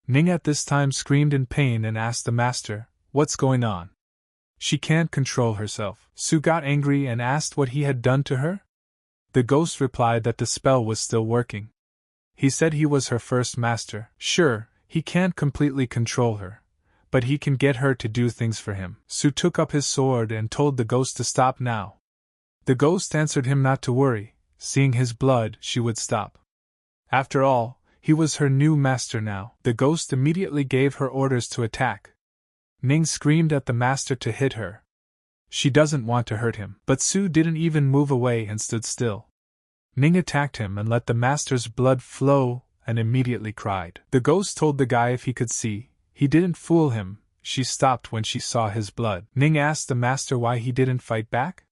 Ning at this time screamed in pain and asked the master, what's going on? She can't control herself. Su got angry and asked what he had done to her? The ghost replied that the spell was still working. He said he was her first master. Sure, he can't completely control her, but he can get her to do things for him. Su took up his sword and told the ghost to stop now. The ghost answered him not to worry, seeing his blood, she would stop. After all, he was her new master now. The ghost immediately gave her orders to attack. Ning screamed at the master to hit her. She doesn't want to hurt him. But Su didn't even move away and stood still. Ning attacked him and let the master's blood flow, and immediately cried. The ghost told the guy if he could see, he didn't fool him. She stopped when she saw his blood. Ning asked the master why he didn't fight back.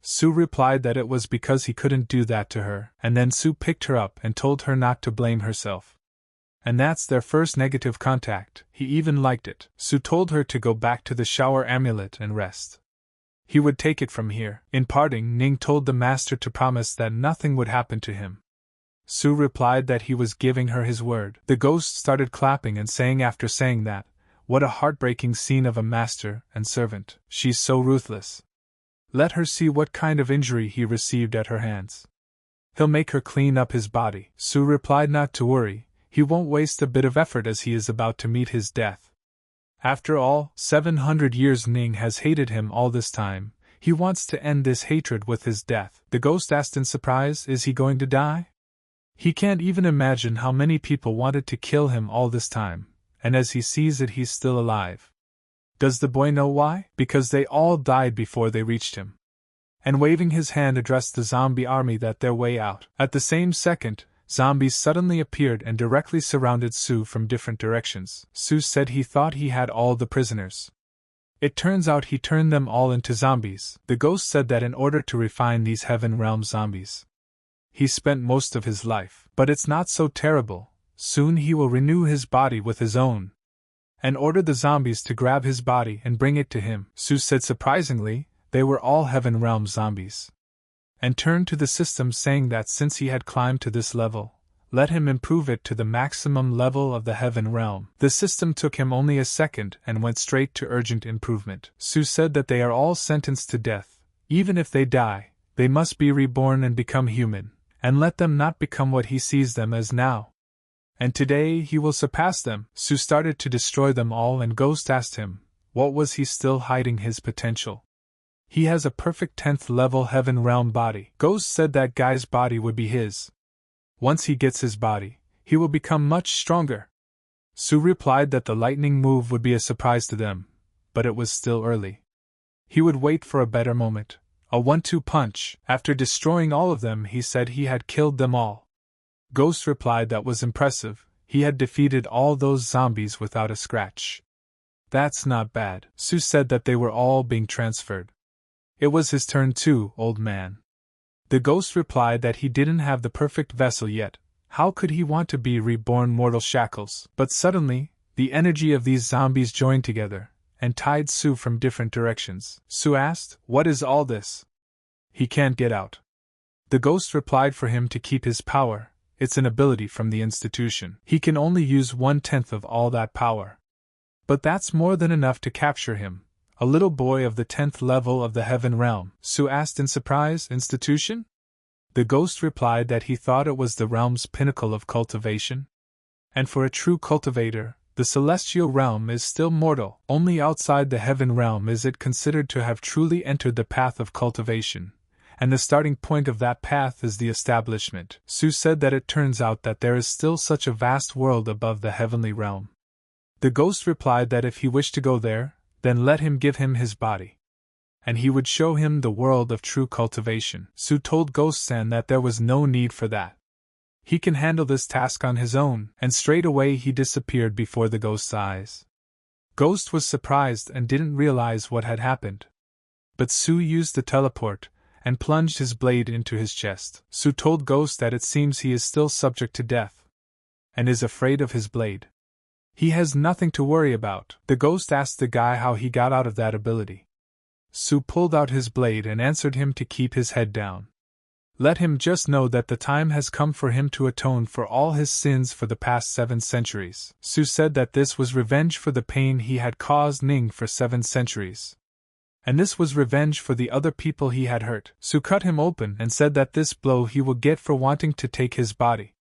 Su replied that it was because he couldn't do that to her, and then Su picked her up and told her not to blame herself. And that's their first negative contact. He even liked it. Su told her to go back to the shower amulet and rest. He would take it from here. In parting, Ning told the master to promise that nothing would happen to him. Su replied that he was giving her his word. The ghost started clapping and saying after saying that, what a heartbreaking scene of a master and servant. She's so ruthless. Let her see what kind of injury he received at her hands. He'll make her clean up his body. Su replied not to worry, he won't waste a bit of effort as he is about to meet his death. After all, 700 years Ning has hated him all this time. He wants to end this hatred with his death. The ghost asked in surprise, is he going to die? He can't even imagine how many people wanted to kill him all this time, and as he sees it he's still alive. Does the boy know why? Because they all died before they reached him. And waving his hand addressed the zombie army that their way out. At the same second, zombies suddenly appeared and directly surrounded Su from different directions. Su said he thought he had all the prisoners. It turns out he turned them all into zombies. The ghost said that in order to refine these heaven realm zombies, he spent most of his life. But it's not so terrible. Soon he will renew his body with his own, and ordered the zombies to grab his body and bring it to him. Su said surprisingly, they were all heaven realm zombies, and turned to the system saying that since he had climbed to this level, let him improve it to the maximum level of the heaven realm. The system took him only a second and went straight to urgent improvement. Su said that they are all sentenced to death. Even if they die, they must be reborn and become human, and let them not become what he sees them as now. And today he will surpass them. Su started to destroy them all and Ghost asked him, what was he still hiding his potential? He has a perfect 10th level heaven realm body. Ghost said that guy's body would be his. Once he gets his body, he will become much stronger. Su replied that the lightning move would be a surprise to them, but it was still early. He would wait for a better moment. A 1-2 punch. After destroying all of them, he said he had killed them all. Ghost replied that was impressive. He had defeated all those zombies without a scratch. That's not bad. Sue said that they were all being transferred. It was his turn too, old man. The ghost replied that he didn't have the perfect vessel yet. How could he want to be reborn mortal shackles? But suddenly, the energy of these zombies joined together, and tied Sue from different directions. Sue asked, "What is all this?" "He can't get out." The ghost replied for him to keep his power. It's an ability from the institution. He can only use 1/10 of all that power. But that's more than enough to capture him. A little boy of the 10th level of the Heaven Realm. Sue asked in surprise, "Institution?" The ghost replied that he thought it was the realm's pinnacle of cultivation. And for a true cultivator, the celestial realm is still mortal. Only outside the Heaven Realm is it considered to have truly entered the path of cultivation. And the starting point of that path is the establishment. Sue said that it turns out that there is still such a vast world above the heavenly realm. The ghost replied that if he wished to go there, then let him give him his body, and he would show him the world of true cultivation. Sue told Ghost-san that there was no need for that. He can handle this task on his own, and straight away he disappeared before the ghost's eyes. Ghost was surprised and didn't realize what had happened. But Sue used the teleport, and plunged his blade into his chest. Sue told Ghost that it seems he is still subject to death, and is afraid of his blade. He has nothing to worry about. The ghost asked the guy how he got out of that ability. Sue pulled out his blade and answered him to keep his head down. Let him just know that the time has come for him to atone for all his sins for the past 7 centuries. Sue said that this was revenge for the pain he had caused Ning for 7 centuries. And this was revenge for the other people he had hurt. Sue cut him open and said that this blow he will get for wanting to take his body.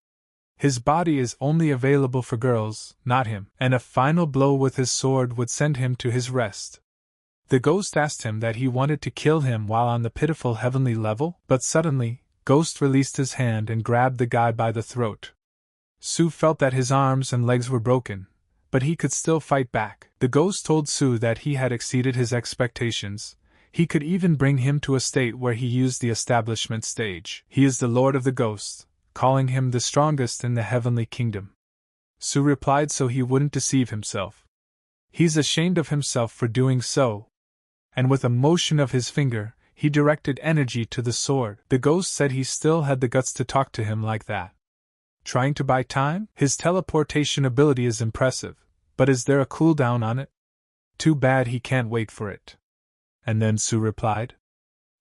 His body is only available for girls, not him, and a final blow with his sword would send him to his rest. The ghost asked him that he wanted to kill him while on the pitiful heavenly level, but suddenly, Ghost released his hand and grabbed the guy by the throat. Sue felt that his arms and legs were broken, but he could still fight back. The ghost told Sue that he had exceeded his expectations. He could even bring him to a state where he used the establishment stage. He is the Lord of the Ghosts, calling him the strongest in the heavenly kingdom. Sue replied so he wouldn't deceive himself. He's ashamed of himself for doing so. And with a motion of his finger, he directed energy to the sword. The ghost said he still had the guts to talk to him like that. Trying to buy time? His teleportation ability is impressive, but is there a cooldown on it? Too bad he can't wait for it. And then Sue replied,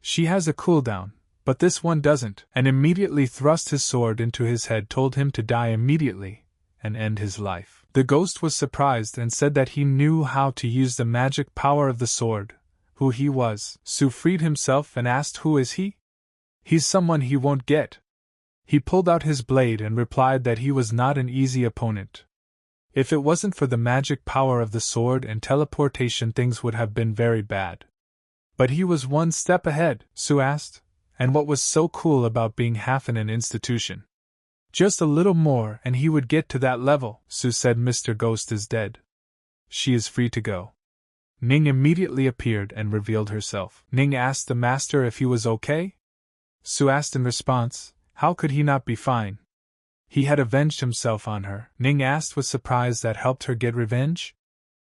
"She has a cooldown, but this one doesn't," and immediately thrust his sword into his head, told him to die immediately, and end his life. The ghost was surprised and said that he knew how to use the magic power of the sword. Who he was. Sue freed himself and asked who is he? He's someone he won't get. He pulled out his blade and replied that he was not an easy opponent. If it wasn't for the magic power of the sword and teleportation, things would have been very bad. But he was one step ahead, Sue asked, and what was so cool about being half in an institution? Just a little more and he would get to that level. Sue said Mr. Ghost is dead. She is free to go. Ning immediately appeared and revealed herself. Ning asked the master if he was okay. Sue asked in response, how could he not be fine? He had avenged himself on her. Ning asked with surprise that helped her get revenge.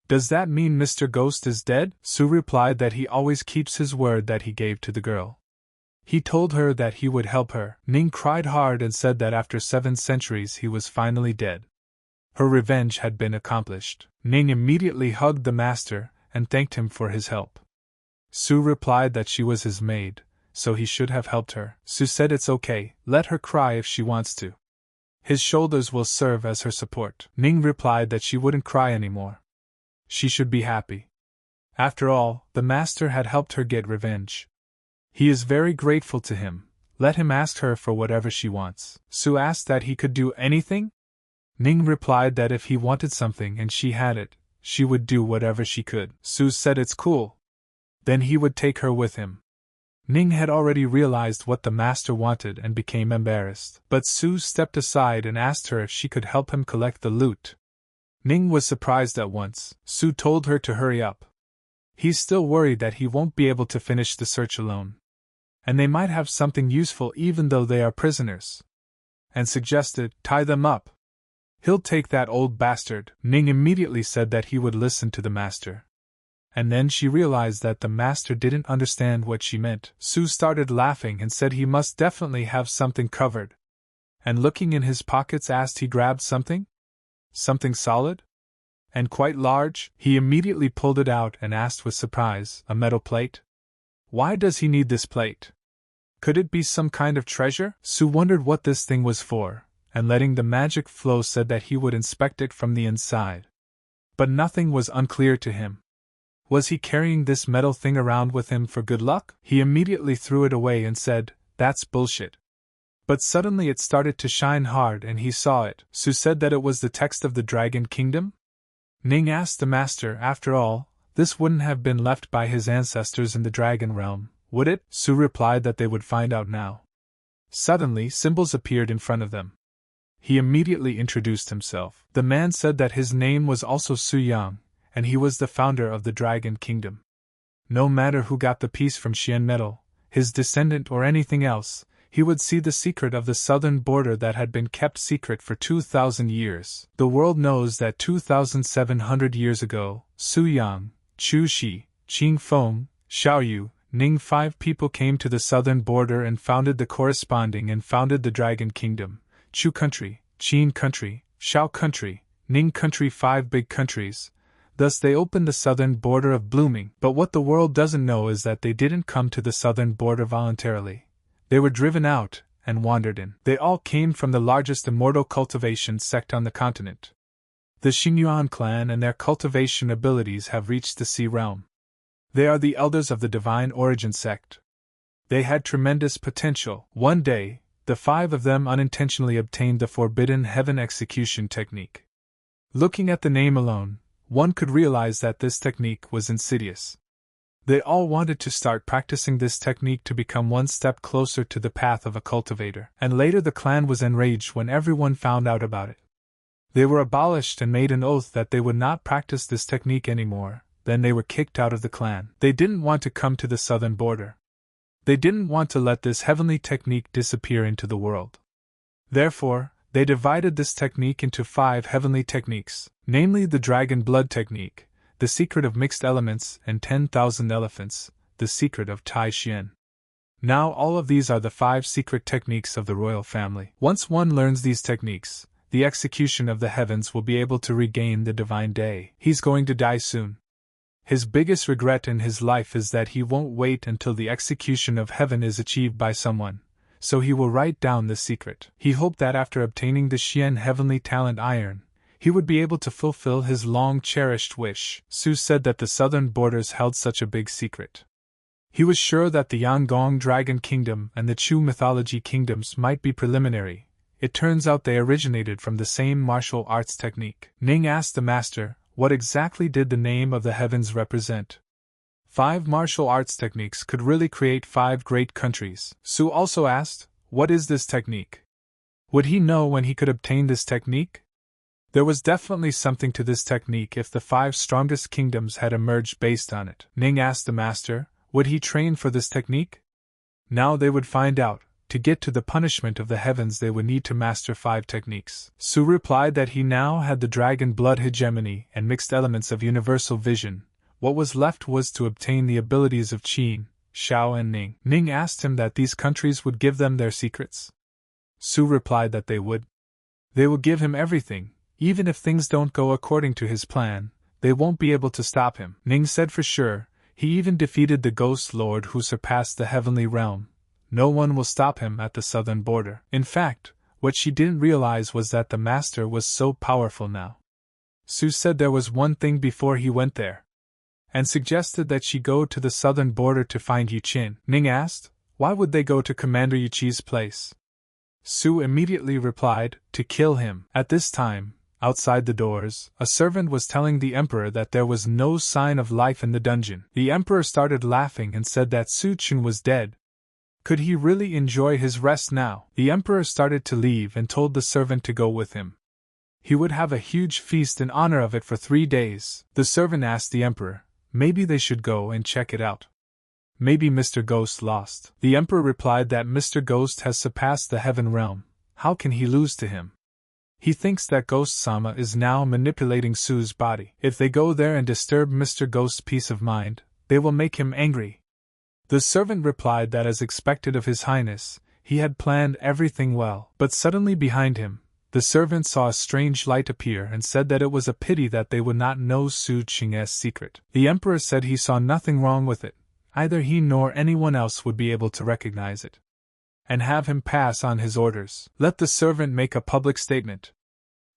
Does that mean Mr. Ghost is dead? Sue replied that he always keeps his word that he gave to the girl. He told her that he would help her. Ning cried hard and said that after 7 centuries he was finally dead. Her revenge had been accomplished. Ning immediately hugged the master and thanked him for his help. Sue replied that she was his maid, so he should have helped her. Sue said it's okay, let her cry if she wants to. His shoulders will serve as her support. Ning replied that she wouldn't cry anymore. She should be happy. After all, the master had helped her get revenge. He is very grateful to him. Let him ask her for whatever she wants. Sue asked that he could do anything? Ning replied that if he wanted something and she had it, she would do whatever she could. Sue said it's cool. Then he would take her with him. Ning had already realized what the master wanted and became embarrassed. But Sue stepped aside and asked her if she could help him collect the loot. Ning was surprised at once. Sue told her to hurry up. He's still worried that he won't be able to finish the search alone. And they might have something useful even though they are prisoners. And suggested, tie them up. He'll take that old bastard. Ning immediately said that he would listen to the master. And then she realized that the master didn't understand what she meant. Su started laughing and said he must definitely have something covered. And looking in his pockets asked he grabbed something? Something solid? And quite large? He immediately pulled it out and asked with surprise, a metal plate? Why does he need this plate? Could it be some kind of treasure? Su wondered what this thing was for, and letting the magic flow said that he would inspect it from the inside. But nothing was unclear to him. Was he carrying this metal thing around with him for good luck? He immediately threw it away and said, "That's bullshit." But suddenly it started to shine hard and he saw it. Su said that it was the text of the Dragon Kingdom? Ning asked the master, after all, this wouldn't have been left by his ancestors in the Dragon Realm, would it? Su replied that they would find out now. Suddenly, symbols appeared in front of them. He immediately introduced himself. The man said that his name was also Su Yang, and he was the founder of the Dragon Kingdom. No matter who got the piece from Xian metal, his descendant or anything else, he would see the secret of the southern border that had been kept secret for 2,000 years. The world knows that 2,700 years ago, Su Yang, Chu Shi, Qing Feng, Xiao Yu, Ning 5 people came to the southern border and founded the Dragon Kingdom, Chu country, Qin country, Xiao country, Ning country, 5 big countries. Thus they opened the southern border of blooming. But what the world doesn't know is that they didn't come to the southern border voluntarily. They were driven out, and wandered in. They all came from the largest immortal cultivation sect on the continent. The Xingyuan clan and their cultivation abilities have reached the Sea Realm. They are the elders of the Divine Origin sect. They had tremendous potential. One day, the 5 of them unintentionally obtained the Forbidden Heaven execution technique. Looking at the name alone, one could realize that this technique was insidious. They all wanted to start practicing this technique to become one step closer to the path of a cultivator. And later the clan was enraged when everyone found out about it. They were abolished and made an oath that they would not practice this technique anymore. Then they were kicked out of the clan. They didn't want to come to the southern border. They didn't want to let this heavenly technique disappear into the world. Therefore, they divided this technique into 5 heavenly techniques, namely the Dragon Blood technique, the secret of mixed elements, and 10,000 elephants, the secret of Tai Xian. Now all of these are the 5 secret techniques of the royal family. Once one learns these techniques, the execution of the heavens will be able to regain the divine day. He's going to die soon. His biggest regret in his life is that he won't wait until the execution of heaven is achieved by someone, so he will write down the secret. He hoped that after obtaining the Xian heavenly talent iron, he would be able to fulfill his long-cherished wish. Su said that the southern borders held such a big secret. He was sure that the Yangong Dragon Kingdom and the Chu mythology kingdoms might be preliminary. It turns out they originated from the same martial arts technique. Ning asked the master, what exactly did the name of the heavens represent? 5 martial arts techniques could really create 5 great countries. Su also asked, what is this technique? Would he know when he could obtain this technique? There was definitely something to this technique if the 5 strongest kingdoms had emerged based on it. Ning asked the master, would he train for this technique? Now they would find out. To get to the punishment of the heavens they would need to master 5 techniques. Su replied that he now had the dragon blood hegemony and mixed elements of universal vision. What was left was to obtain the abilities of Qin, Xiao and Ning. Ning asked him that these countries would give them their secrets. Su replied that they would. They will give him everything. Even if things don't go according to his plan, they won't be able to stop him. Ning said for sure. He even defeated the Ghost Lord who surpassed the heavenly realm. No one will stop him at the southern border. In fact, what she didn't realize was that the master was so powerful now. Su said there was one thing before he went there, and suggested that she go to the southern border to find Yu Qin. Ning asked, why would they go to Commander Yu Qi's place? Su immediately replied, to kill him. At this time, outside the doors, a servant was telling the emperor that there was no sign of life in the dungeon. The emperor started laughing and said that Su Qin was dead. Could he really enjoy his rest now? The emperor started to leave and told the servant to go with him. He would have a huge feast in honor of it for 3 days. The servant asked the emperor, Maybe they should go and check it out. Maybe Mr. Ghost lost. The Emperor replied that Mr. Ghost has surpassed the heaven realm. How can he lose to him? He thinks that Ghost-sama is now manipulating Su's body. If they go there and disturb Mr. Ghost's peace of mind, they will make him angry. The servant replied that as expected of His Highness, he had planned everything well. But suddenly behind him, the servant saw a strange light appear and said that it was a pity that they would not know Su Qing's secret. The Emperor said he saw nothing wrong with it. Either he nor anyone else would be able to recognize it. And have him pass on his orders. Let the servant make a public statement.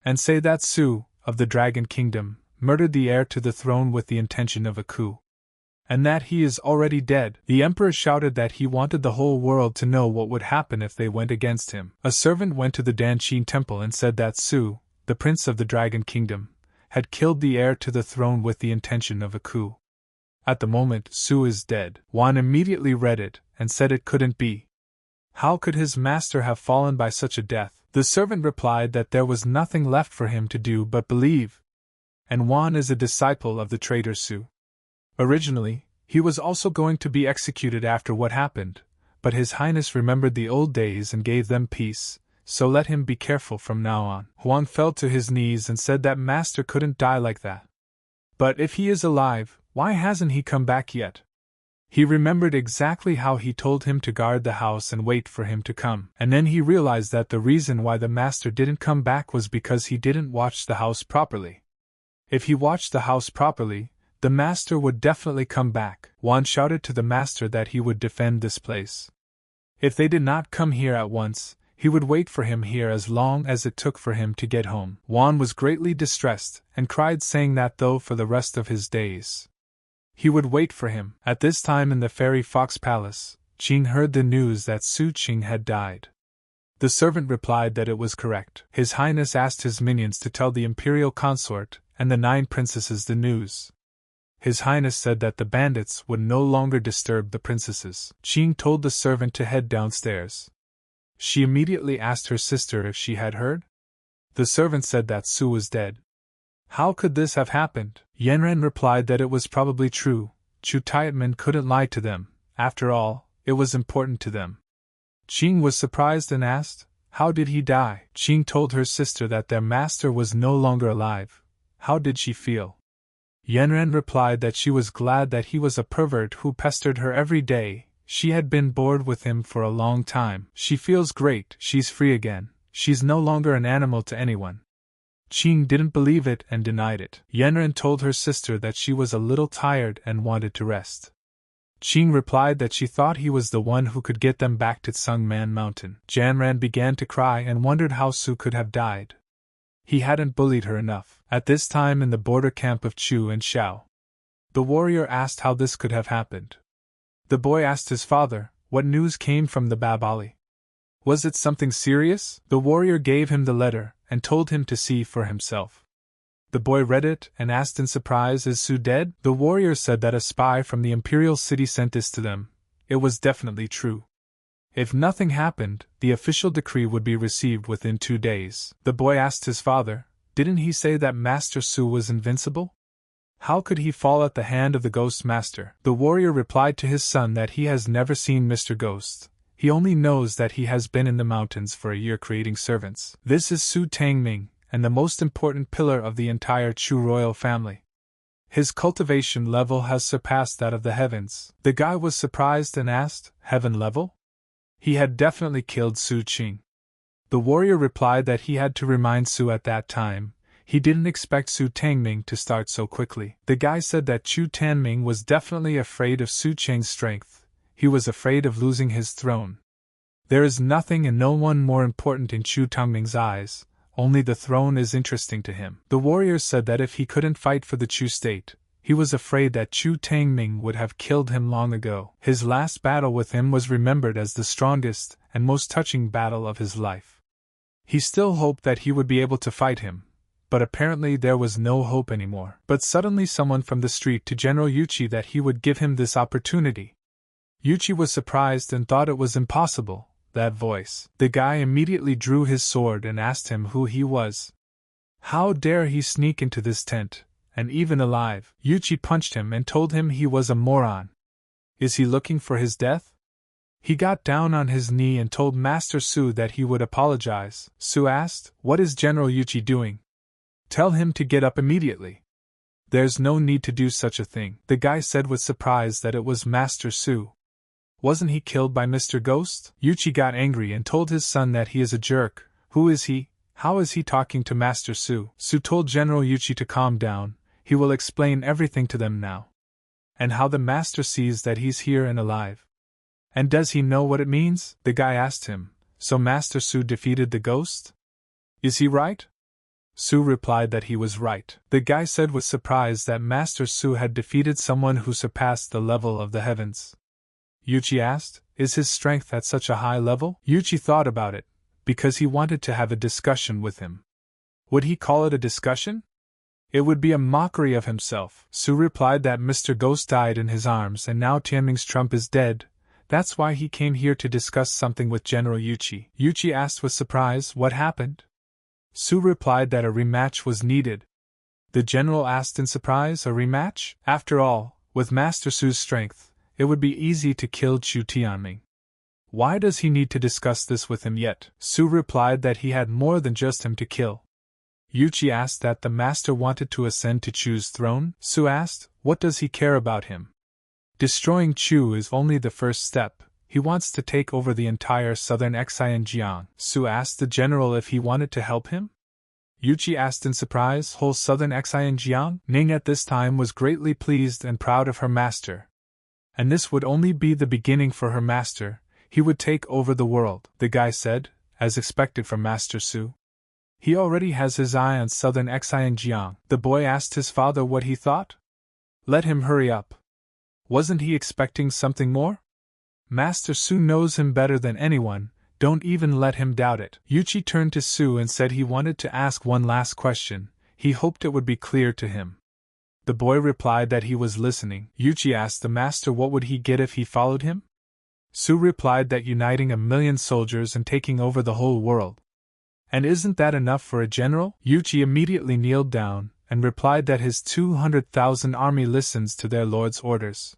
And say that Su, of the Dragon Kingdom, murdered the heir to the throne with the intention of a coup. And that he is already dead. The Emperor shouted that he wanted the whole world to know what would happen if they went against him. A servant went to the Danqing temple and said that Su, the prince of the Dragon Kingdom, had killed the heir to the throne with the intention of a coup. At the moment, Su is dead. Wan immediately read it, and said it couldn't be. How could his master have fallen by such a death? The servant replied that there was nothing left for him to do but believe. And Wan is a disciple of the traitor Su. Originally, he was also going to be executed after what happened, but His Highness remembered the old days and gave them peace, so let him be careful from now on. Huang fell to his knees and said that master couldn't die like that. But if he is alive, why hasn't he come back yet? He remembered exactly how he told him to guard the house and wait for him to come, and then he realized that the reason why the master didn't come back was because he didn't watch the house properly. If he watched the house properly, the master would definitely come back. Wan shouted to the master that he would defend this place. If they did not come here at once, he would wait for him here as long as it took for him to get home. Wan was greatly distressed, and cried saying that though for the rest of his days he would wait for him. At this time in the Fairy Fox Palace, Qing heard the news that Su Qing had died. The servant replied that it was correct. His Highness asked his minions to tell the imperial consort and the 9 princesses the news. His Highness said that the bandits would no longer disturb the princesses. Qing told the servant to head downstairs. She immediately asked her sister if she had heard. The servant said that Su was dead. How could this have happened? Yanren replied that it was probably true. Chu Tianmen couldn't lie to them. After all, it was important to them. Qing was surprised and asked, how did he die? Qing told her sister that their master was no longer alive. How did she feel? Yanren replied that she was glad that he was a pervert who pestered her every day. She had been bored with him for a long time. She feels great, she's free again. She's no longer an animal to anyone. Qing didn't believe it and denied it. Yanren told her sister that she was a little tired and wanted to rest. Qing replied that she thought he was the one who could get them back to Tsungman Mountain. Janran began to cry and wondered how Su could have died. He hadn't bullied her enough. At this time in the border camp of Chu and Xiao, the warrior asked how this could have happened. The boy asked his father, what news came from the Babali? Was it something serious? The warrior gave him the letter, and told him to see for himself. The boy read it, and asked in surprise, is Su dead? The warrior said that a spy from the imperial city sent this to them. It was definitely true. If nothing happened, the official decree would be received within 2 days. The boy asked his father, didn't he say that Master Su was invincible? How could he fall at the hand of the Ghost Master? The warrior replied to his son that he has never seen Mr. Ghost. He only knows that he has been in the mountains for a year creating servants. This is Su Taming, and the most important pillar of the entire Chu royal family. His cultivation level has surpassed that of the heavens. The guy was surprised and asked, heaven level? He had definitely killed Su Qing. The warrior replied that he had to remind Su at that time. He didn't expect Su Tangming to start so quickly. The guy said that Chu Tanming was definitely afraid of Su Qing's strength. He was afraid of losing his throne. There is nothing and no one more important in Chu Tangming's eyes, only the throne is interesting to him. The warrior said that if he couldn't fight for the Chu state, he was afraid that Chu Tangming would have killed him long ago. His last battle with him was remembered as the strongest and most touching battle of his life. He still hoped that he would be able to fight him, but apparently there was no hope anymore. But suddenly someone from the street to General Yuchi that he would give him this opportunity. Yuchi was surprised and thought it was impossible, that voice. The guy immediately drew his sword and asked him who he was. How dare he sneak into this tent, and even alive. Yuchi punched him and told him he was a moron. Is he looking for his death? He got down on his knee and told Master Su that he would apologize. Su asked, "What is General Yuchi doing?" "Tell him to get up immediately." "There's no need to do such a thing," the guy said with surprise that it was Master Su. "Wasn't he killed by Mr. Ghost?" Yuchi got angry and told his son that he is a jerk. Who is he? How is he talking to Master Su? Su told General Yuchi to calm down, he will explain everything to them now. And how the master sees that he's here and alive. And does he know what it means? The guy asked him. So Master Su defeated the ghost? Is he right? Su replied that he was right. The guy said with surprise that Master Su had defeated someone who surpassed the level of the heavens. Yuchi asked, "Is his strength at such a high level?" Yuchi thought about it, because he wanted to have a discussion with him. Would he call it a discussion? It would be a mockery of himself. Su replied that Mr. Ghost died in his arms and now Taming's trump is dead. That's why he came here to discuss something with General Yuchi. Yuchi asked with surprise what happened. Su replied that a rematch was needed. The general asked in surprise, a rematch? After all, with Master Su's strength, it would be easy to kill Chu Tianming. Why does he need to discuss this with him yet? Su replied that he had more than just him to kill. Yuchi asked that the master wanted to ascend to Chu's throne. Su asked, what does he care about him? Destroying Chu is only the first step. He wants to take over the entire southern Xinjiang. Su asked the general if he wanted to help him. Yuchi asked in surprise, whole southern Xinjiang? Ning at this time was greatly pleased and proud of her master. And this would only be the beginning for her master. He would take over the world, the guy said, as expected from Master Su. He already has his eye on southern Xinjiang. The boy asked his father what he thought. Let him hurry up. Wasn't he expecting something more? Master Su knows him better than anyone, don't even let him doubt it. Yuchi turned to Su and said he wanted to ask one last question, he hoped it would be clear to him. The boy replied that he was listening. Yuchi asked the master what would he get if he followed him? Su replied that uniting 1,000,000 soldiers and taking over the whole world. And isn't that enough for a general? Yuchi immediately kneeled down, and replied that his 200,000 army listens to their lord's orders.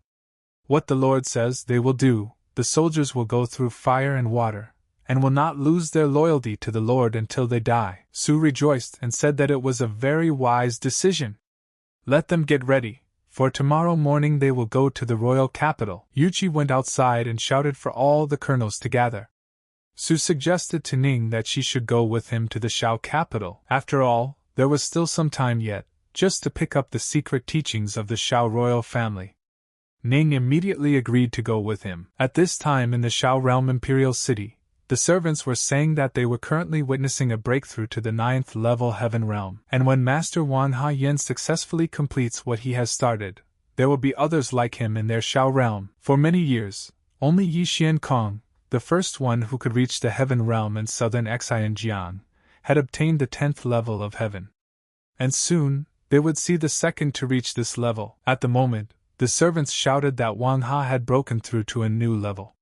What the lord says they will do, the soldiers will go through fire and water, and will not lose their loyalty to the lord until they die. Su rejoiced and said that it was a very wise decision. Let them get ready, for tomorrow morning they will go to the royal capital. Yuchi went outside and shouted for all the colonels to gather. Su suggested to Ning that she should go with him to the Shao capital. After all, there was still some time yet, just to pick up the secret teachings of the Shao royal family. Ning immediately agreed to go with him. At this time in the Shao realm imperial city, the servants were saying that they were currently witnessing a breakthrough to the 9th level heaven realm. And when Master Wan Ha Yen successfully completes what he has started, there will be others like him in their Shao realm. For many years, only Yi Xian Kong, the first one who could reach the heaven realm in southern Xinjiang, had obtained the 10th level of heaven. And soon, they would see the second to reach this level. At the moment, the servants shouted that Wang Ha had broken through to a new level.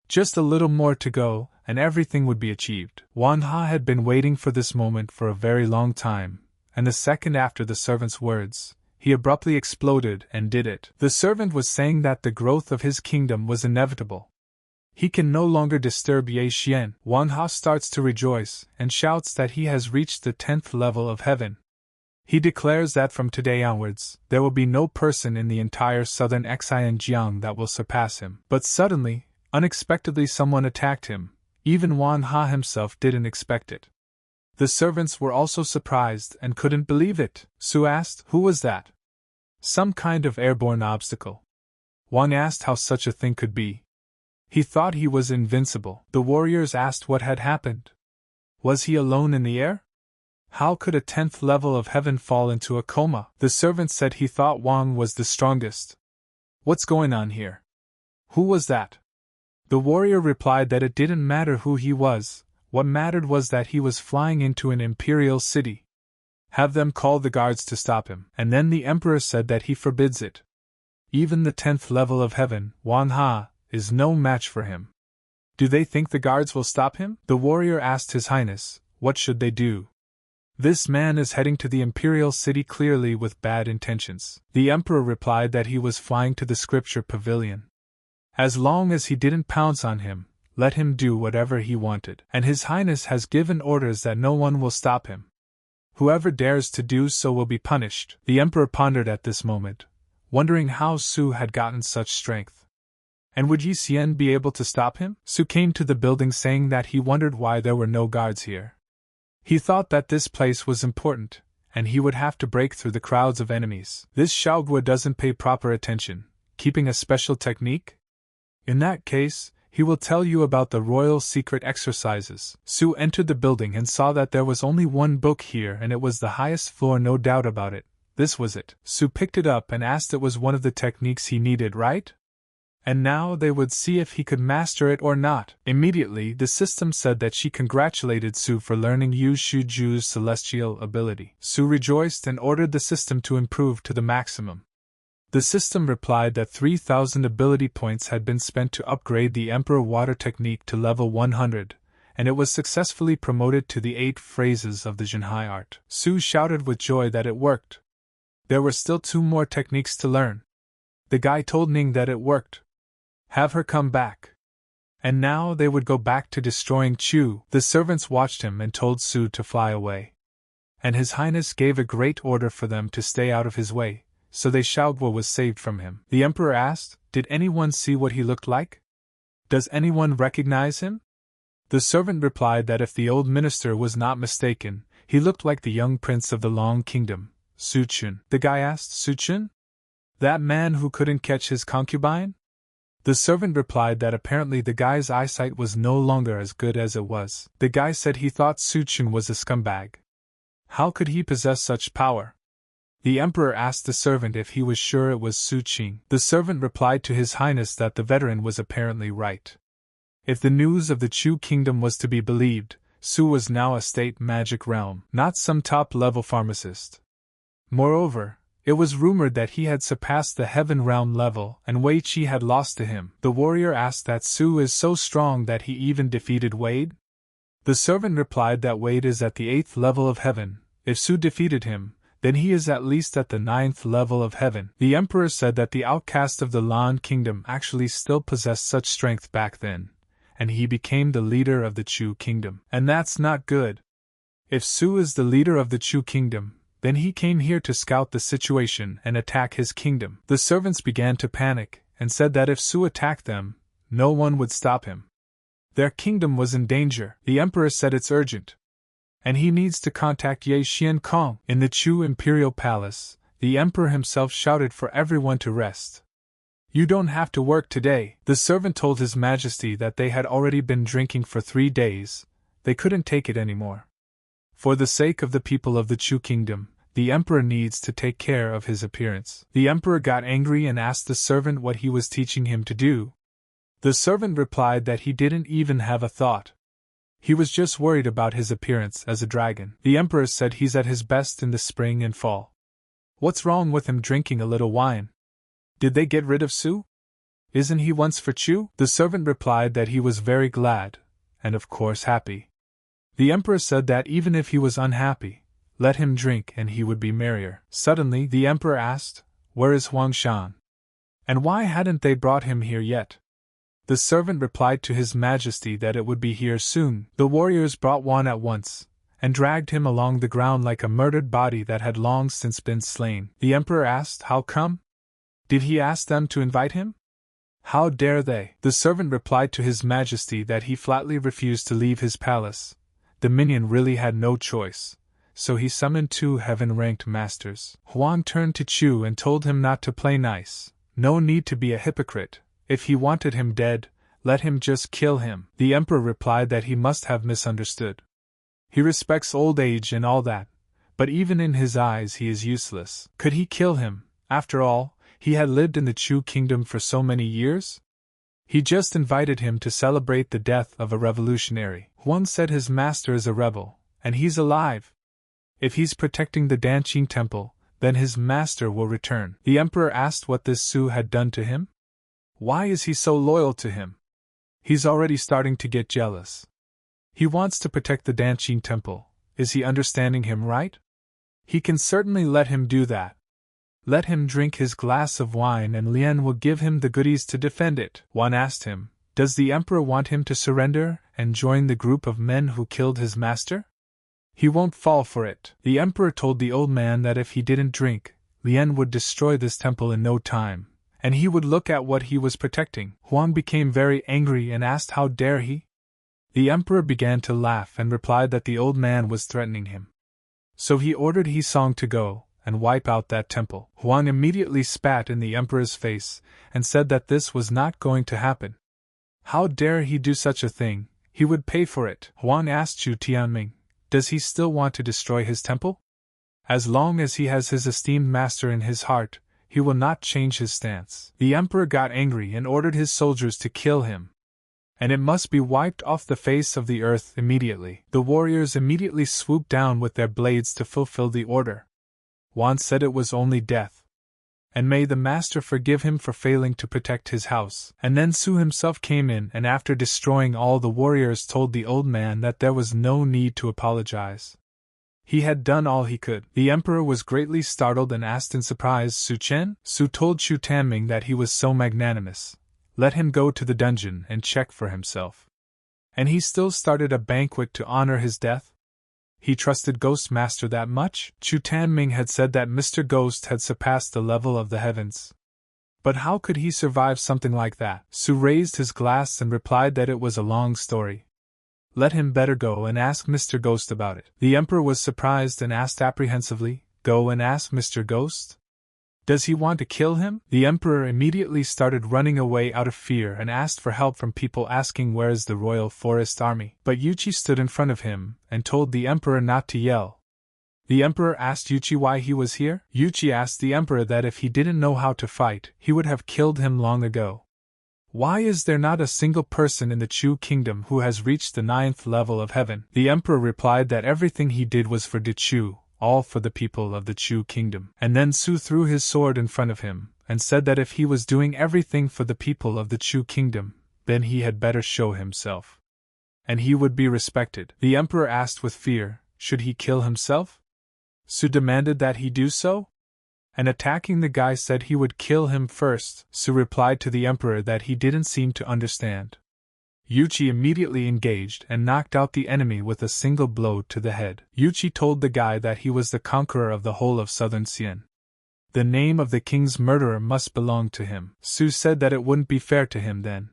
Just a little more to go, and everything would be achieved. Wang Ha had been waiting for this moment for a very long time, and the second after the servant's words, he abruptly exploded and did it. The servant was saying that the growth of his kingdom was inevitable. He can no longer disturb Ye Xian. Wang Ha starts to rejoice and shouts that he has reached the 10th level of heaven. He declares that from today onwards, there will be no person in the entire southern Xinjiang that will surpass him. But suddenly, unexpectedly someone attacked him. Even Wang Ha himself didn't expect it. The servants were also surprised and couldn't believe it. Su asked, who was that? Some kind of airborne obstacle. Wang asked how such a thing could be. He thought he was invincible. The warriors asked what had happened. Was he alone in the air? How could a 10th level of heaven fall into a coma? The servant said he thought Wang was the strongest. What's going on here? Who was that? The warrior replied that it didn't matter who he was, what mattered was that he was flying into an imperial city. Have them call the guards to stop him. And then the emperor said that he forbids it. Even the 10th level of heaven, Wang Ha, is no match for him. Do they think the guards will stop him? The warrior asked His Highness, what should they do? This man is heading to the imperial city clearly with bad intentions. The emperor replied that he was flying to the scripture pavilion. As long as he didn't pounce on him, let him do whatever he wanted, and His Highness has given orders that no one will stop him. Whoever dares to do so will be punished. The emperor pondered at this moment, wondering how Su had gotten such strength. And would Yi Xian be able to stop him? Su came to the building saying that he wondered why there were no guards here. He thought that this place was important, and he would have to break through the crowds of enemies. This Xiaogua doesn't pay proper attention, keeping a special technique? In that case, he will tell you about the royal secret exercises. Su entered the building and saw that there was only one book here, and it was the highest floor, no doubt about it. This was it. Su picked it up and asked it was one of the techniques he needed, right? And now they would see if he could master it or not. Immediately, the system said that she congratulated Su for learning Yu Shuju's celestial ability. Su rejoiced and ordered the system to improve to the maximum. The system replied that 3,000 ability points had been spent to upgrade the Emperor Water technique to level 100, and it was successfully promoted to the 8 phrases of the Jinhai art. Su shouted with joy that it worked. There were still 2 more techniques to learn. The guy told Ning that it worked. Have her come back. And now they would go back to destroying Chu. The servants watched him and told Su to fly away. And His Highness gave a great order for them to stay out of his way, so the Xiaogua was saved from him. The emperor asked, did anyone see what he looked like? Does anyone recognize him? The servant replied that if the old minister was not mistaken, he looked like the young prince of the Long Kingdom, Su Chun. The guy asked, Su Chun? That man who couldn't catch his concubine? The servant replied that apparently the guy's eyesight was no longer as good as it was. The guy said he thought Su Chun was a scumbag. How could he possess such power? The emperor asked the servant if he was sure it was Su Qing. The servant replied to His Highness that the veteran was apparently right. If the news of the Chu kingdom was to be believed, Su was now a state magic realm, not some top-level pharmacist. Moreover, it was rumored that he had surpassed the heaven realm level and Wei Qi had lost to him. The warrior asked that Su is so strong that he even defeated Wade? The servant replied that Wade is at the 8th level of heaven. If Su defeated him, then he is at least at the 9th level of heaven. The emperor said that the outcast of the Lan kingdom actually still possessed such strength back then, and he became the leader of the Chu kingdom. And that's not good. If Su is the leader of the Chu kingdom, then he came here to scout the situation and attack his kingdom. The servants began to panic, and said that if Su attacked them, no one would stop him. Their kingdom was in danger. The emperor said it's urgent, and he needs to contact Ye Xiankong. In the Chu imperial palace, the emperor himself shouted for everyone to rest. You don't have to work today. The servant told His Majesty that they had already been drinking for 3 days. They couldn't take it anymore. For the sake of the people of the Chu kingdom, the emperor needs to take care of his appearance. The emperor got angry and asked the servant what he was teaching him to do. The servant replied that he didn't even have a thought. He was just worried about his appearance as a dragon. The emperor said he's at his best in the spring and fall. What's wrong with him drinking a little wine? Did they get rid of Su? Isn't he once for Chu? The servant replied that he was very glad, and of course happy. The emperor said that even if he was unhappy, let him drink and he would be merrier. Suddenly the emperor asked, where is Huang Shan? And why hadn't they brought him here yet? The servant replied to His Majesty that it would be here soon. The warriors brought Wan at once, and dragged him along the ground like a murdered body that had long since been slain. The emperor asked, how come? Did he ask them to invite him? How dare they? The servant replied to His Majesty that he flatly refused to leave his palace. The minion really had no choice, so he summoned 2 heaven-ranked masters. Huang turned to Chu and told him not to play nice. No need to be a hypocrite. If he wanted him dead, let him just kill him. The emperor replied that he must have misunderstood. He respects old age and all that, but even in his eyes he is useless. Could he kill him? After all, he had lived in the Chu kingdom for so many years. He just invited him to celebrate the death of a revolutionary. Huang said his master is a rebel, and he's alive. If he's protecting the Danqing temple, then his master will return. The emperor asked what this Su had done to him. Why is he so loyal to him? He's already starting to get jealous. He wants to protect the Danqing temple. Is he understanding him right? He can certainly let him do that. Let him drink his glass of wine and Lien will give him the goodies to defend it. One asked him, does the emperor want him to surrender and join the group of men who killed his master? He won't fall for it. The emperor told the old man that if he didn't drink, Lien would destroy this temple in no time, and he would look at what he was protecting. Huang became very angry and asked how dare he? The emperor began to laugh and replied that the old man was threatening him. So he ordered He Song to go and wipe out that temple. Huang immediately spat in the emperor's face and said that this was not going to happen. How dare he do such a thing? He would pay for it. Huang asked Chu Tianming, does he still want to destroy his temple? As long as he has his esteemed master in his heart, he will not change his stance. The emperor got angry and ordered his soldiers to kill him. And it must be wiped off the face of the earth immediately. The warriors immediately swooped down with their blades to fulfill the order. Huang said it was only death. And may the master forgive him for failing to protect his house. And then Su himself came in and after destroying all the warriors told the old man that there was no need to apologize. He had done all he could. The emperor was greatly startled and asked in surprise, Su Chen? Su told Chu Tanming that he was so magnanimous. Let him go to the dungeon and check for himself. And he still started a banquet to honor his death? He trusted Ghost Master that much? Chu Tanming had said that Mr. Ghost had surpassed the level of the heavens. But how could he survive something like that? Su raised his glass and replied that it was a long story. Let him better go and ask Mr. Ghost about it. The emperor was surprised and asked apprehensively, go and ask Mr. Ghost? Does he want to kill him? The emperor immediately started running away out of fear and asked for help from people asking where is the royal forest army. But Yuchi stood in front of him and told the emperor not to yell. The emperor asked Yuchi why he was here. Yuchi asked the emperor that if he didn't know how to fight, he would have killed him long ago. Why is there not a single person in the Chu kingdom who has reached the 9th level of heaven? The emperor replied that everything he did was for the Chu, all for the people of the Chu kingdom. And then Su threw his sword in front of him, and said that if he was doing everything for the people of the Chu kingdom, then he had better show himself. And he would be respected. The emperor asked with fear, should he kill himself? Su demanded that he do so? And attacking the guy said he would kill him first. Su replied to the emperor that he didn't seem to understand. Yuchi immediately engaged and knocked out the enemy with a single blow to the head. Yuchi told the guy that he was the conqueror of the whole of southern Xian. The name of the king's murderer must belong to him. Su said that it wouldn't be fair to him then.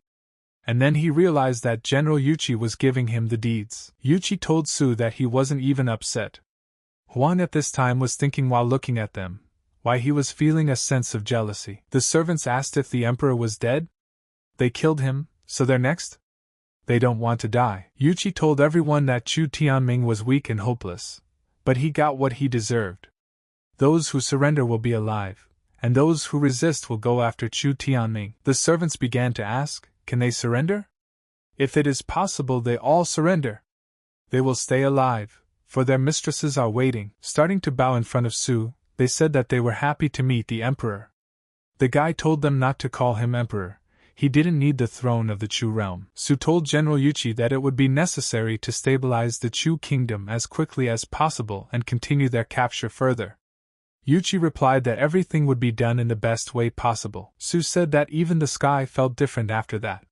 And then he realized that General Yuchi was giving him the deeds. Yuchi told Su that he wasn't even upset. Huang at this time was thinking while looking at them, why he was feeling a sense of jealousy. The servants asked if the emperor was dead. They killed him, so they're next? They don't want to die. Yuchi told everyone that Chu Tianming was weak and hopeless, but he got what he deserved. Those who surrender will be alive, and those who resist will go after Chu Tianming. The servants began to ask, can they surrender? If it is possible they all surrender. They will stay alive, for their mistresses are waiting. Starting to bow in front of Su, they said that they were happy to meet the emperor. The guy told them not to call him emperor. He didn't need the throne of the Chu realm. Su told General Yuchi that it would be necessary to stabilize the Chu kingdom as quickly as possible and continue their capture further. Yuchi replied that everything would be done in the best way possible. Su said that even the sky felt different after that.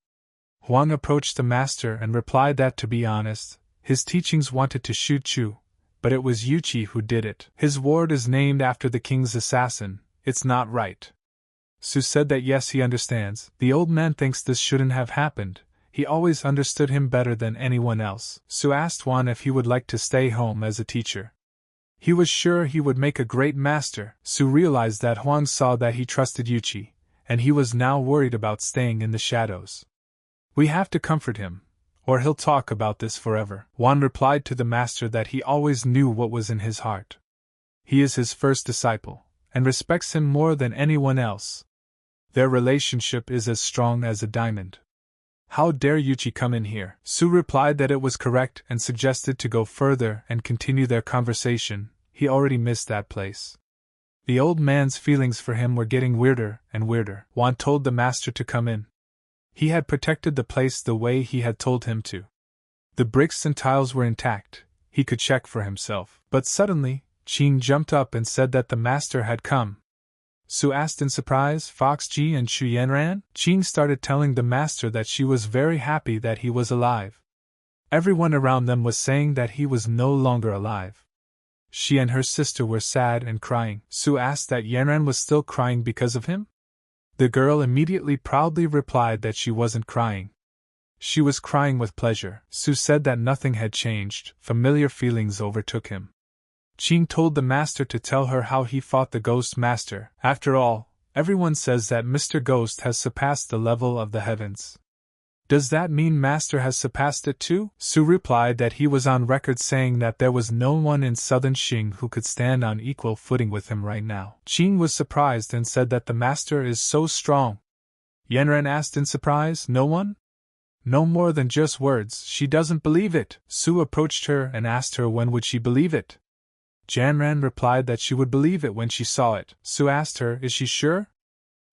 Huang approached the master and replied that to be honest, his teachings wanted to shoot Chu, but it was Yuchi who did it. His ward is named after the king's assassin, it's not right. Su said that yes, he understands. The old man thinks this shouldn't have happened. He always understood him better than anyone else. Su asked Huang if he would like to stay home as a teacher. He was sure he would make a great master. Su realized that Huang saw that he trusted Yuchi, and he was now worried about staying in the shadows. We have to comfort him, or he'll talk about this forever. Huang replied to the master that he always knew what was in his heart. He is his first disciple, and respects him more than anyone else. Their relationship is as strong as a diamond. How dare Yuchi come in here? Su replied that it was correct and suggested to go further and continue their conversation. He already missed that place. The old man's feelings for him were getting weirder and weirder. Huang told the master to come in. He had protected the place the way he had told him to. The bricks and tiles were intact, he could check for himself. But suddenly, Qing jumped up and said that the master had come. Su asked in surprise. Fox Ji and Chu Yanran? Qing started telling the master that she was very happy that he was alive. Everyone around them was saying that he was no longer alive. She and her sister were sad and crying. Su asked that Yanran was still crying because of him. The girl immediately proudly replied that she wasn't crying. She was crying with pleasure. Su said that nothing had changed, familiar feelings overtook him. Qing told the master to tell her how he fought the Ghost Master. After all, everyone says that Mr. Ghost has surpassed the level of the heavens. Does that mean Master has surpassed it too? Su replied that he was on record saying that there was no one in southern Xing who could stand on equal footing with him right now. Qing was surprised and said that the Master is so strong. Yanran asked in surprise, no one? No more than just words, she doesn't believe it. Su approached her and asked her when would she believe it. Yanran replied that she would believe it when she saw it. Su asked her, is she sure?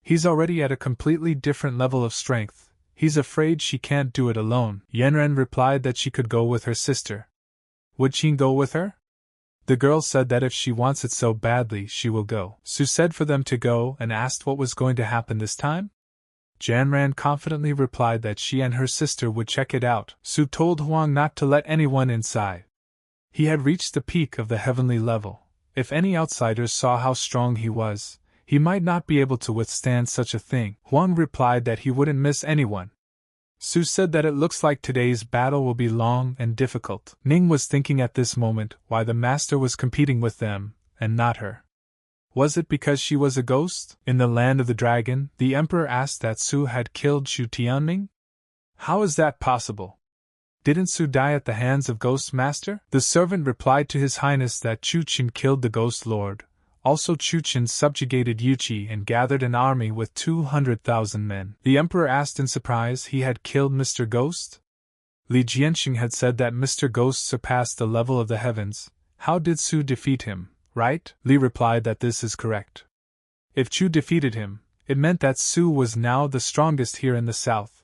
He's already at a completely different level of strength. He's afraid she can't do it alone. Yanran replied that she could go with her sister. Would Qing go with her? The girl said that if she wants it so badly, she will go. Su said for them to go and asked what was going to happen this time. Yanran confidently replied that she and her sister would check it out. Su told Huang not to let anyone inside. He had reached the peak of the heavenly level. If any outsiders saw how strong he was, he might not be able to withstand such a thing. Huang replied that he wouldn't miss anyone. Su said that it looks like today's battle will be long and difficult. Ning was thinking at this moment why the master was competing with them, and not her. Was it because she was a ghost? In the land of the dragon, the emperor asked that Su had killed Chu Tianming? How is that possible? Didn't Su die at the hands of Ghost Master? The servant replied to His Highness that Chu Qin killed the Ghost Lord. Also Chu Qin subjugated Yuqi and gathered an army with 200,000 men. The emperor asked in surprise he had killed Mr. Ghost? Li Jianxing had said that Mr. Ghost surpassed the level of the heavens. How did Su defeat him, right? Li replied that this is correct. If Chu defeated him, it meant that Su was now the strongest here in the south.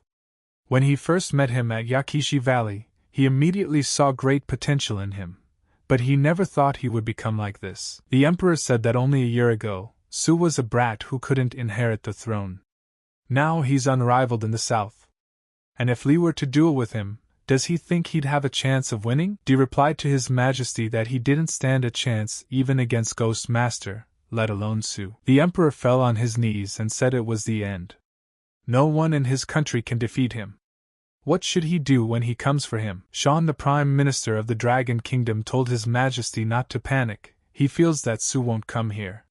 When he first met him at Yakishi Valley, he immediately saw great potential in him. But he never thought he would become like this. The emperor said that only a year ago, Su was a brat who couldn't inherit the throne. Now he's unrivaled in the south. And if Li were to duel with him, does he think he'd have a chance of winning? Di replied to His Majesty that he didn't stand a chance even against Ghost Master, let alone Su. The emperor fell on his knees and said it was the end. No one in his country can defeat him. What should he do when he comes for him? Shan, the Prime Minister of the Dragon Kingdom, told His Majesty not to panic. He feels that Su won't come here.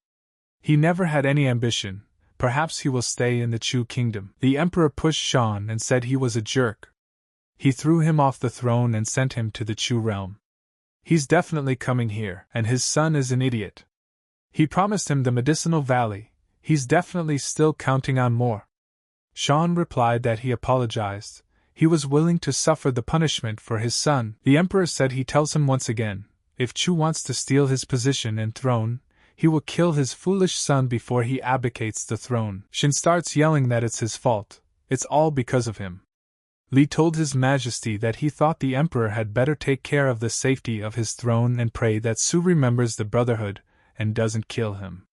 He never had any ambition. Perhaps he will stay in the Chu Kingdom. The Emperor pushed Shan and said he was a jerk. He threw him off the throne and sent him to the Chu realm. He's definitely coming here, and his son is an idiot. He promised him the medicinal valley. He's definitely still counting on more. Shan replied that he apologized. He was willing to suffer the punishment for his son. The emperor said he tells him once again, if Chu wants to steal his position and throne, he will kill his foolish son before he abdicates the throne. Shin starts yelling that it's his fault. It's all because of him. Li told His Majesty that he thought the emperor had better take care of the safety of his throne and pray that Su remembers the Brotherhood and doesn't kill him.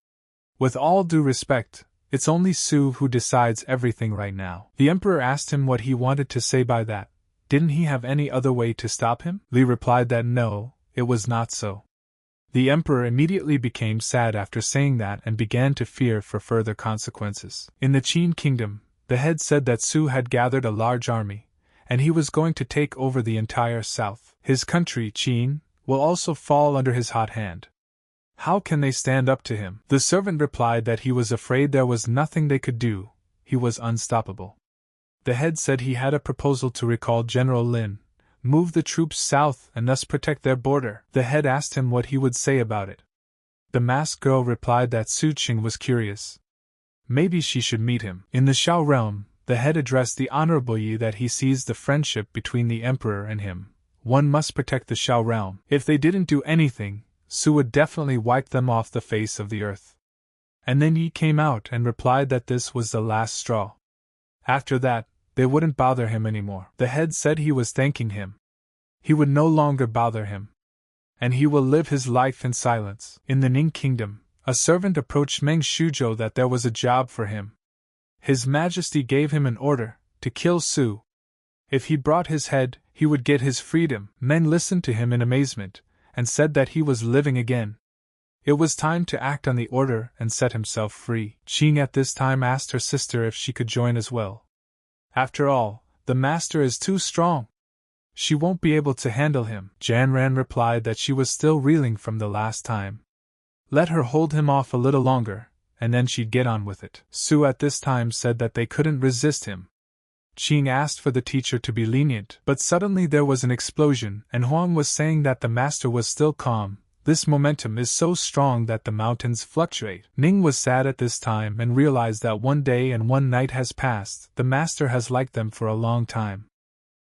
With all due respect, it's only Su who decides everything right now. The emperor asked him what he wanted to say by that. Didn't he have any other way to stop him? Li replied that no, it was not so. The emperor immediately became sad after saying that and began to fear for further consequences. In the Qin kingdom, the head said that Su had gathered a large army, and he was going to take over the entire south. His country, Qin, will also fall under his hot hand. How can they stand up to him? The servant replied that he was afraid there was nothing they could do. He was unstoppable. The head said he had a proposal to recall General Lin, move the troops south and thus protect their border. The head asked him what he would say about it. The masked girl replied that Su Qing was curious. Maybe she should meet him. In the Xiao realm, the head addressed the Honorable Yi that he sees the friendship between the emperor and him. One must protect the Xiao realm. If they didn't do anything, Su would definitely wipe them off the face of the earth. And then Yi came out and replied that this was the last straw. After that, they wouldn't bother him anymore. The head said he was thanking him. He would no longer bother him. and he will live his life in silence. In the Ning kingdom, a servant approached Meng Shujo that there was a job for him. His Majesty gave him an order to kill Su. If he brought his head, he would get his freedom. Men listened to him in amazement, and said that he was living again. It was time to act on the order and set himself free. Qing at this time asked her sister if she could join as well. After all, the master is too strong. She won't be able to handle him. Janran replied that she was still reeling from the last time. Let her hold him off a little longer, and then she'd get on with it. Su at this time said that they couldn't resist him. Qing asked for the teacher to be lenient, but suddenly there was an explosion, and Huang was saying that the master was still calm. This momentum is so strong that the mountains fluctuate. Ning was sad at this time and realized that one day and one night has passed. The master has liked them for a long time.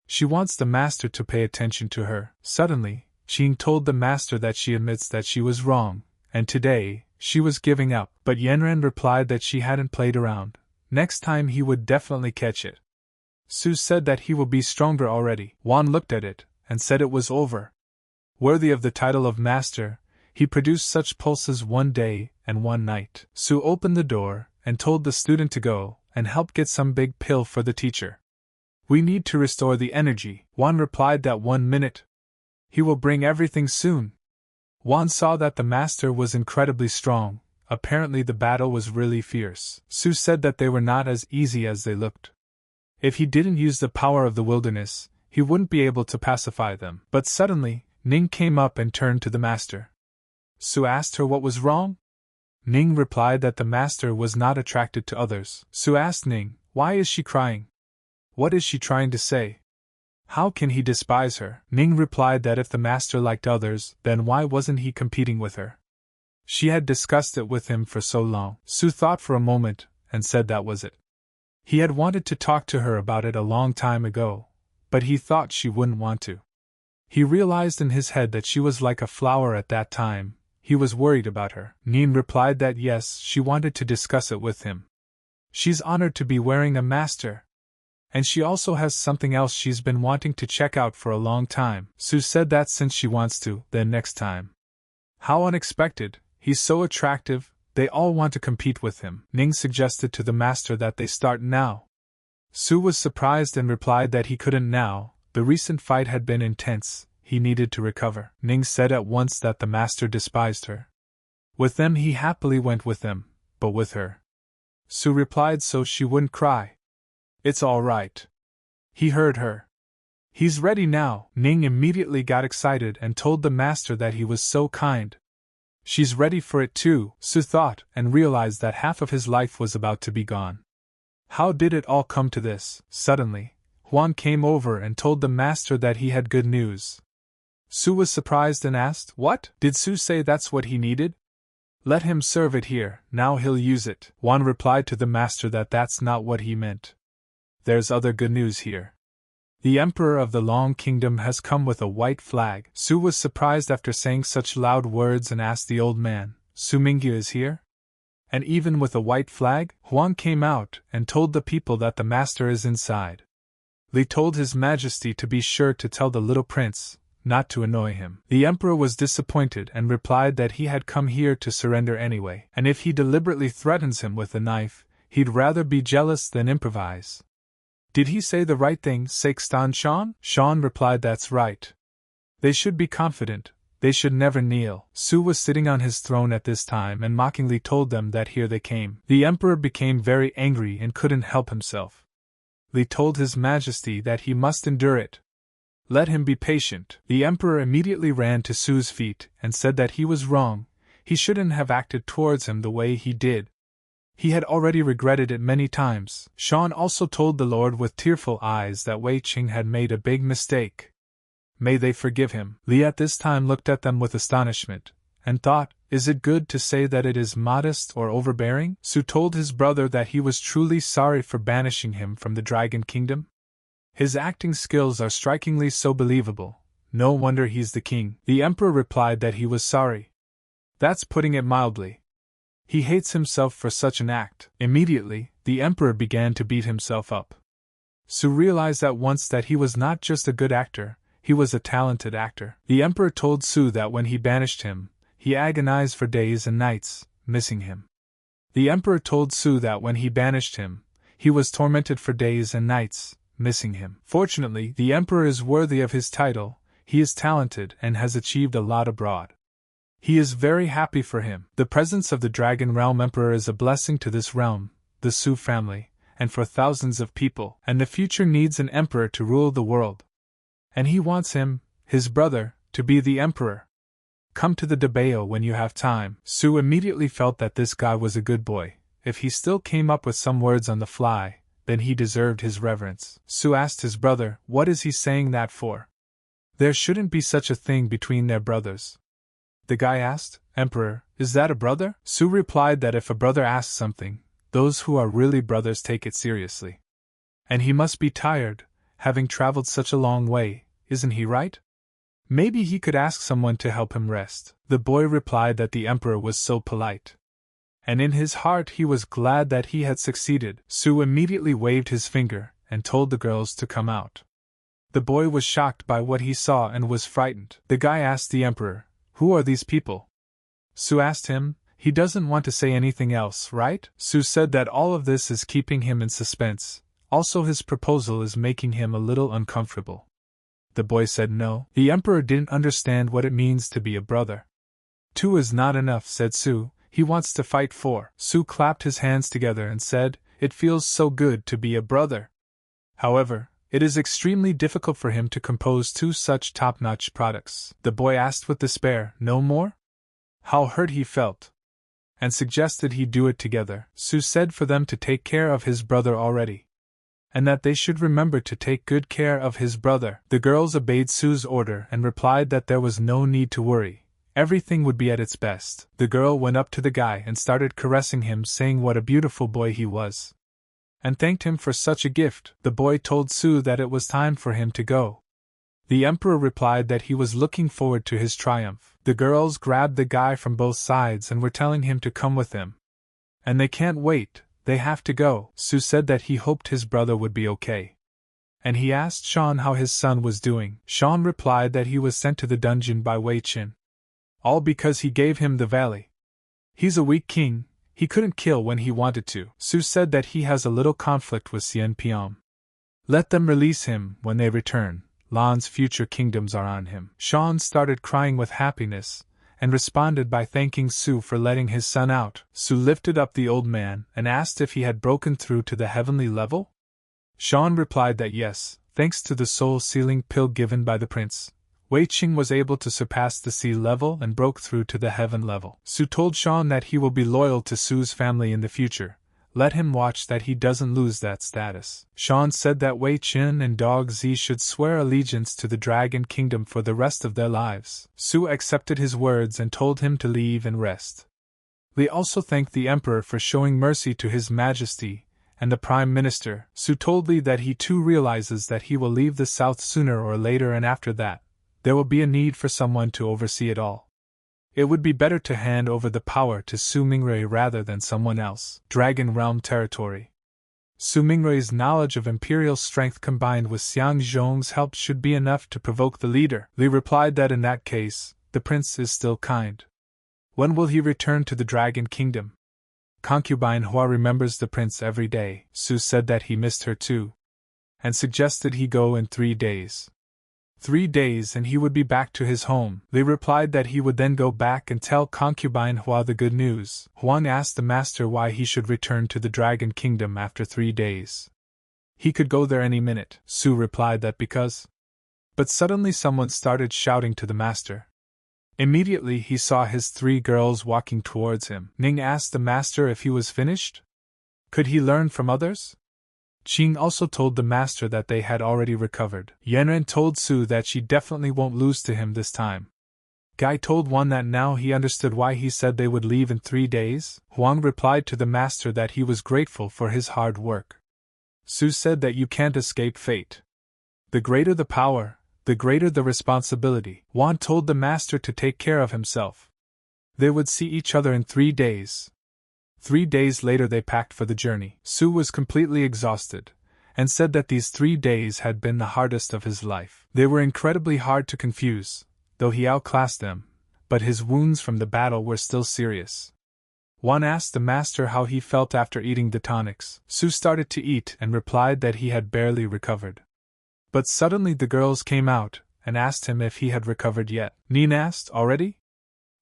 She wants the master to pay attention to her. Suddenly, Qing told the master that she admits that she was wrong, and today, she was giving up. But Yanran replied that she hadn't played around. Next time he would definitely catch it. Su said that he will be stronger already. Wan looked at it, and said it was over. Worthy of the title of master, he produced such pulses one day and one night. Su opened the door, and told the student to go, and help get some big pill for the teacher. We need to restore the energy. Wan replied that 1 minute. He will bring everything soon. Wan saw that the master was incredibly strong. Apparently the battle was really fierce. Su said that they were not as easy as they looked. If he didn't use the power of the wilderness, he wouldn't be able to pacify them. But suddenly, Ning came up and turned to the master. Su asked her what was wrong. Ning replied that the master was not attracted to others. Su asked Ning, why is she crying? What is she trying to say? How can he despise her? Ning replied that if the master liked others, then why wasn't he competing with her? She had discussed it with him for so long. Su thought for a moment, and said that was it. He had wanted to talk to her about it a long time ago, but he thought she wouldn't want to. He realized in his head that she was like a flower at that time. He was worried about her. Ning replied that yes, she wanted to discuss it with him. She's honored to be wearing a master. And she also has something else she's been wanting to check out for a long time. Su said that since she wants to, then next time. How unexpected, he's so attractive, they all want to compete with him. Ning suggested to the master that they start now. Su was surprised and replied that he couldn't now. The recent fight had been intense, he needed to recover. Ning said at once that the master despised her. With them he happily went with them, but with her. Su replied so she wouldn't cry. It's all right. He heard her. He's ready now. Ning immediately got excited and told the master that he was so kind. She's ready for it too, Su thought, and realized that half of his life was about to be gone. How did it all come to this? Suddenly, Huan came over and told the master that he had good news. Su was surprised and asked, what? Did Su say that's what he needed? Let him serve it here, now he'll use it. Huan replied to the master that that's not what he meant. There's other good news here. The Emperor of the Long Kingdom has come with a white flag. Su was surprised after saying such loud words and asked the old man, Su Mingyu is here? And even with a white flag? Huang came out and told the people that the master is inside. Li told His Majesty to be sure to tell the little prince not to annoy him. The Emperor was disappointed and replied that he had come here to surrender anyway, and if he deliberately threatens him with a knife, he'd rather be jealous than improvise. Did he say the right thing, Sexton Shan? Shan replied that's right. They should be confident, they should never kneel. Su was sitting on his throne at this time and mockingly told them that here they came. The Emperor became very angry and couldn't help himself. Li told His Majesty that he must endure it. Let him be patient. The Emperor immediately ran to Su's feet and said that he was wrong, he shouldn't have acted towards him the way he did. He had already regretted it many times. Shan also told the Lord with tearful eyes that Wei Qing had made a big mistake. May they forgive him. Li at this time looked at them with astonishment, and thought, is it good to say that it is modest or overbearing? Su told his brother that he was truly sorry for banishing him from the Dragon Kingdom. His acting skills are strikingly so believable, no wonder he's the king. The Emperor replied that he was sorry. That's putting it mildly. He hates himself for such an act. Immediately, the Emperor began to beat himself up. Su realized at once that he was not just a good actor, he was a talented actor. The emperor told Su that when he banished him, he agonized for days and nights, missing him. The emperor told Su that when he banished him, he was tormented for days and nights, missing him. Fortunately, the emperor is worthy of his title, he is talented and has achieved a lot abroad. He is very happy for him. The presence of the Dragon Realm Emperor is a blessing to this realm, the Su family, and for thousands of people, and the future needs an emperor to rule the world. And he wants him, his brother, to be the emperor. Come to the Dabao when you have time. Su immediately felt that this guy was a good boy. If he still came up with some words on the fly, then he deserved his reverence. Su asked his brother, what is he saying that for? There shouldn't be such a thing between their brothers. The guy asked, Emperor, is that a brother? Su replied that if a brother asks something, those who are really brothers take it seriously. And he must be tired, having traveled such a long way, isn't he right? Maybe he could ask someone to help him rest. The boy replied that the emperor was so polite. And in his heart he was glad that he had succeeded. Su immediately waved his finger and told the girls to come out. The boy was shocked by what he saw and was frightened. The guy asked the emperor, who are these people? Su asked him, he doesn't want to say anything else, right? Su said that all of this is keeping him in suspense, also his proposal is making him a little uncomfortable. The boy said no. The emperor didn't understand what it means to be a brother. Two is not enough, said Su, he wants to fight for. Su clapped his hands together and said, it feels so good to be a brother. However, it is extremely difficult for him to compose two such top-notch products. The boy asked with despair, no more? How hurt he felt. And suggested he do it together. Su said for them to take care of his brother already. And that they should remember to take good care of his brother. The girls obeyed Su's order and replied that there was no need to worry. Everything would be at its best. The girl went up to the guy and started caressing him, saying what a beautiful boy he was, and thanked him for such a gift. The boy told Su that it was time for him to go. The emperor replied that he was looking forward to his triumph. The girls grabbed the guy from both sides and were telling him to come with them. And they can't wait, they have to go. Su said that he hoped his brother would be okay. And he asked Sean how his son was doing. Sean replied that he was sent to the dungeon by Wei Qin. All because he gave him the valley. He's a weak king. He couldn't kill when he wanted to. Su said that he has a little conflict with Xian Piam. Let them release him when they return. Lan's future kingdoms are on him. Sean started crying with happiness, and responded by thanking Su for letting his son out. Su lifted up the old man and asked if he had broken through to the heavenly level. Sean replied that yes, thanks to the soul-sealing pill given by the prince. Wei Qing was able to surpass the sea level and broke through to the heaven level. Su told Sean that he will be loyal to Su's family in the future. Let him watch that he doesn't lose that status. Sean said that Wei Qin and Dog Zi should swear allegiance to the Dragon Kingdom for the rest of their lives. Su accepted his words and told him to leave and rest. They also thanked the Emperor for showing mercy to His Majesty and the Prime Minister. Su told Li that he too realizes that he will leave the South sooner or later, and after that, there will be a need for someone to oversee it all. It would be better to hand over the power to Su Minghui rather than someone else. Dragon Realm territory. Su Minghui's knowledge of imperial strength combined with Xiang Zhong's help should be enough to provoke the leader. Li replied that in that case, the prince is still kind. When will he return to the Dragon Kingdom? Concubine Hua remembers the prince every day. Su said that he missed her too, and suggested he go in 3 days. 3 days and he would be back to his home. They replied that he would then go back and tell Concubine Hua the good news. Huang asked the master why he should return to the Dragon Kingdom after 3 days. He could go there any minute. Su replied that because. But suddenly someone started shouting to the master. Immediately he saw his 3 girls walking towards him. Ning asked the master if he was finished. Could he learn from others? Qing also told the master that they had already recovered. Yanren told Su that she definitely won't lose to him this time. Guy told Wan that now he understood why he said they would leave in 3 days. Huang replied to the master that he was grateful for his hard work. Su said that you can't escape fate. The greater the power, the greater the responsibility. Wan told the master to take care of himself. They would see each other in 3 days. 3 days later they packed for the journey. Su was completely exhausted, and said that these 3 days had been the hardest of his life. They were incredibly hard to confuse, though he outclassed them, but his wounds from the battle were still serious. One asked the master how he felt after eating the tonics. Su started to eat and replied that he had barely recovered. But suddenly the girls came out and asked him if he had recovered yet. Nin asked, "Already?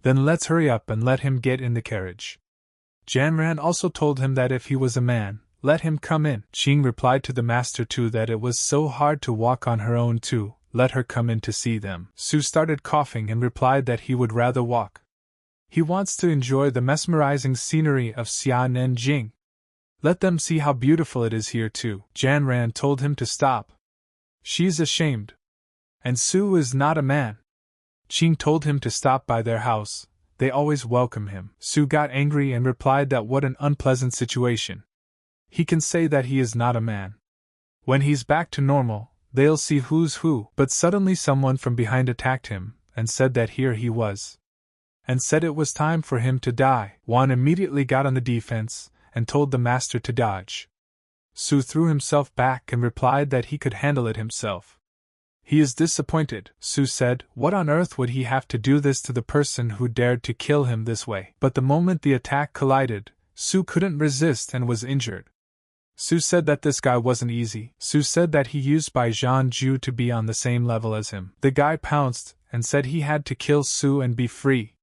Then let's hurry up and let him get in the carriage." Janran also told him that if he was a man, let him come in. Qing replied to the master too that it was so hard to walk on her own too, let her come in to see them. Su started coughing and replied that he would rather walk. He wants to enjoy the mesmerizing scenery of Xian and Jing. Let them see how beautiful it is here too. Janran told him to stop. She's ashamed. And Su is not a man. Qing told him to stop by their house, they always welcome him. Su got angry and replied that what an unpleasant situation. He can say that he is not a man. When he's back to normal, they'll see who's who. But suddenly someone from behind attacked him, and said that here he was. And said it was time for him to die. Juan immediately got on the defense, and told the master to dodge. Su threw himself back and replied that he could handle it himself. He is disappointed, Su said. What on earth would he have to do this to the person who dared to kill him this way? But the moment the attack collided, Su couldn't resist and was injured. Su said that this guy wasn't easy. Su said that he used Bai Zhanju to be on the same level as him. The guy pounced and said he had to kill Su and be free.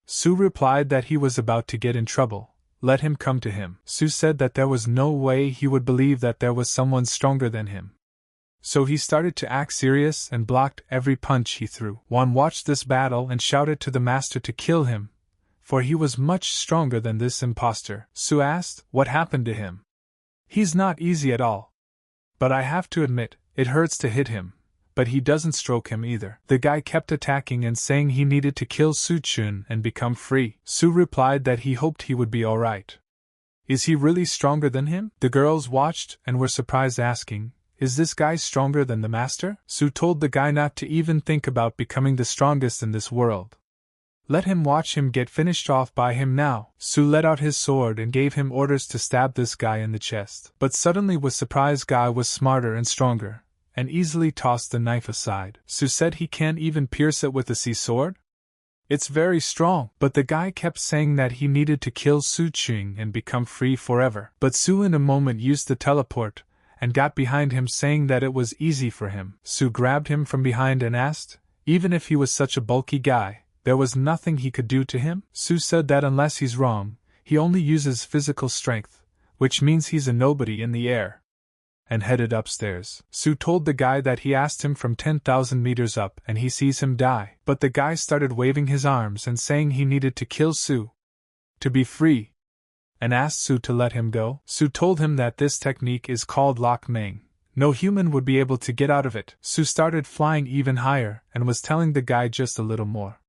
Su replied that he was about to get in trouble. Let him come to him. Su said that there was no way he would believe that there was someone stronger than him. So he started to act serious and blocked every punch he threw. Juan watched this battle and shouted to the master to kill him, for he was much stronger than this impostor. Su asked, "What happened to him?" "He's not easy at all. But I have to admit, it hurts to hit him, but he doesn't stroke him either." The guy kept attacking and saying he needed to kill Su Chun and become free. Su replied that he hoped he would be alright. "Is he really stronger than him?" The girls watched and were surprised, asking, "Is this guy stronger than the master?" Su told the guy not to even think about becoming the strongest in this world. Let him watch him get finished off by him now. Su let out his sword and gave him orders to stab this guy in the chest. But suddenly was surprised guy was smarter and stronger, and easily tossed the knife aside. Su said he can't even pierce it with the sea sword? It's very strong. But the guy kept saying that he needed to kill Su Qing and become free forever. But Su in a moment used the teleport, and got behind him saying that it was easy for him. Su grabbed him from behind and asked, even if he was such a bulky guy, there was nothing he could do to him? Su said that unless he's wrong, he only uses physical strength, which means he's a nobody in the air. And headed upstairs. Su told the guy that he asked him from 10,000 meters up and he sees him die. But the guy started waving his arms and saying he needed to kill Su to be free, and asked Su to let him go. Su told him that this technique is called Lock Meng. No human would be able to get out of it. Su started flying even higher and was telling the guy just a little more.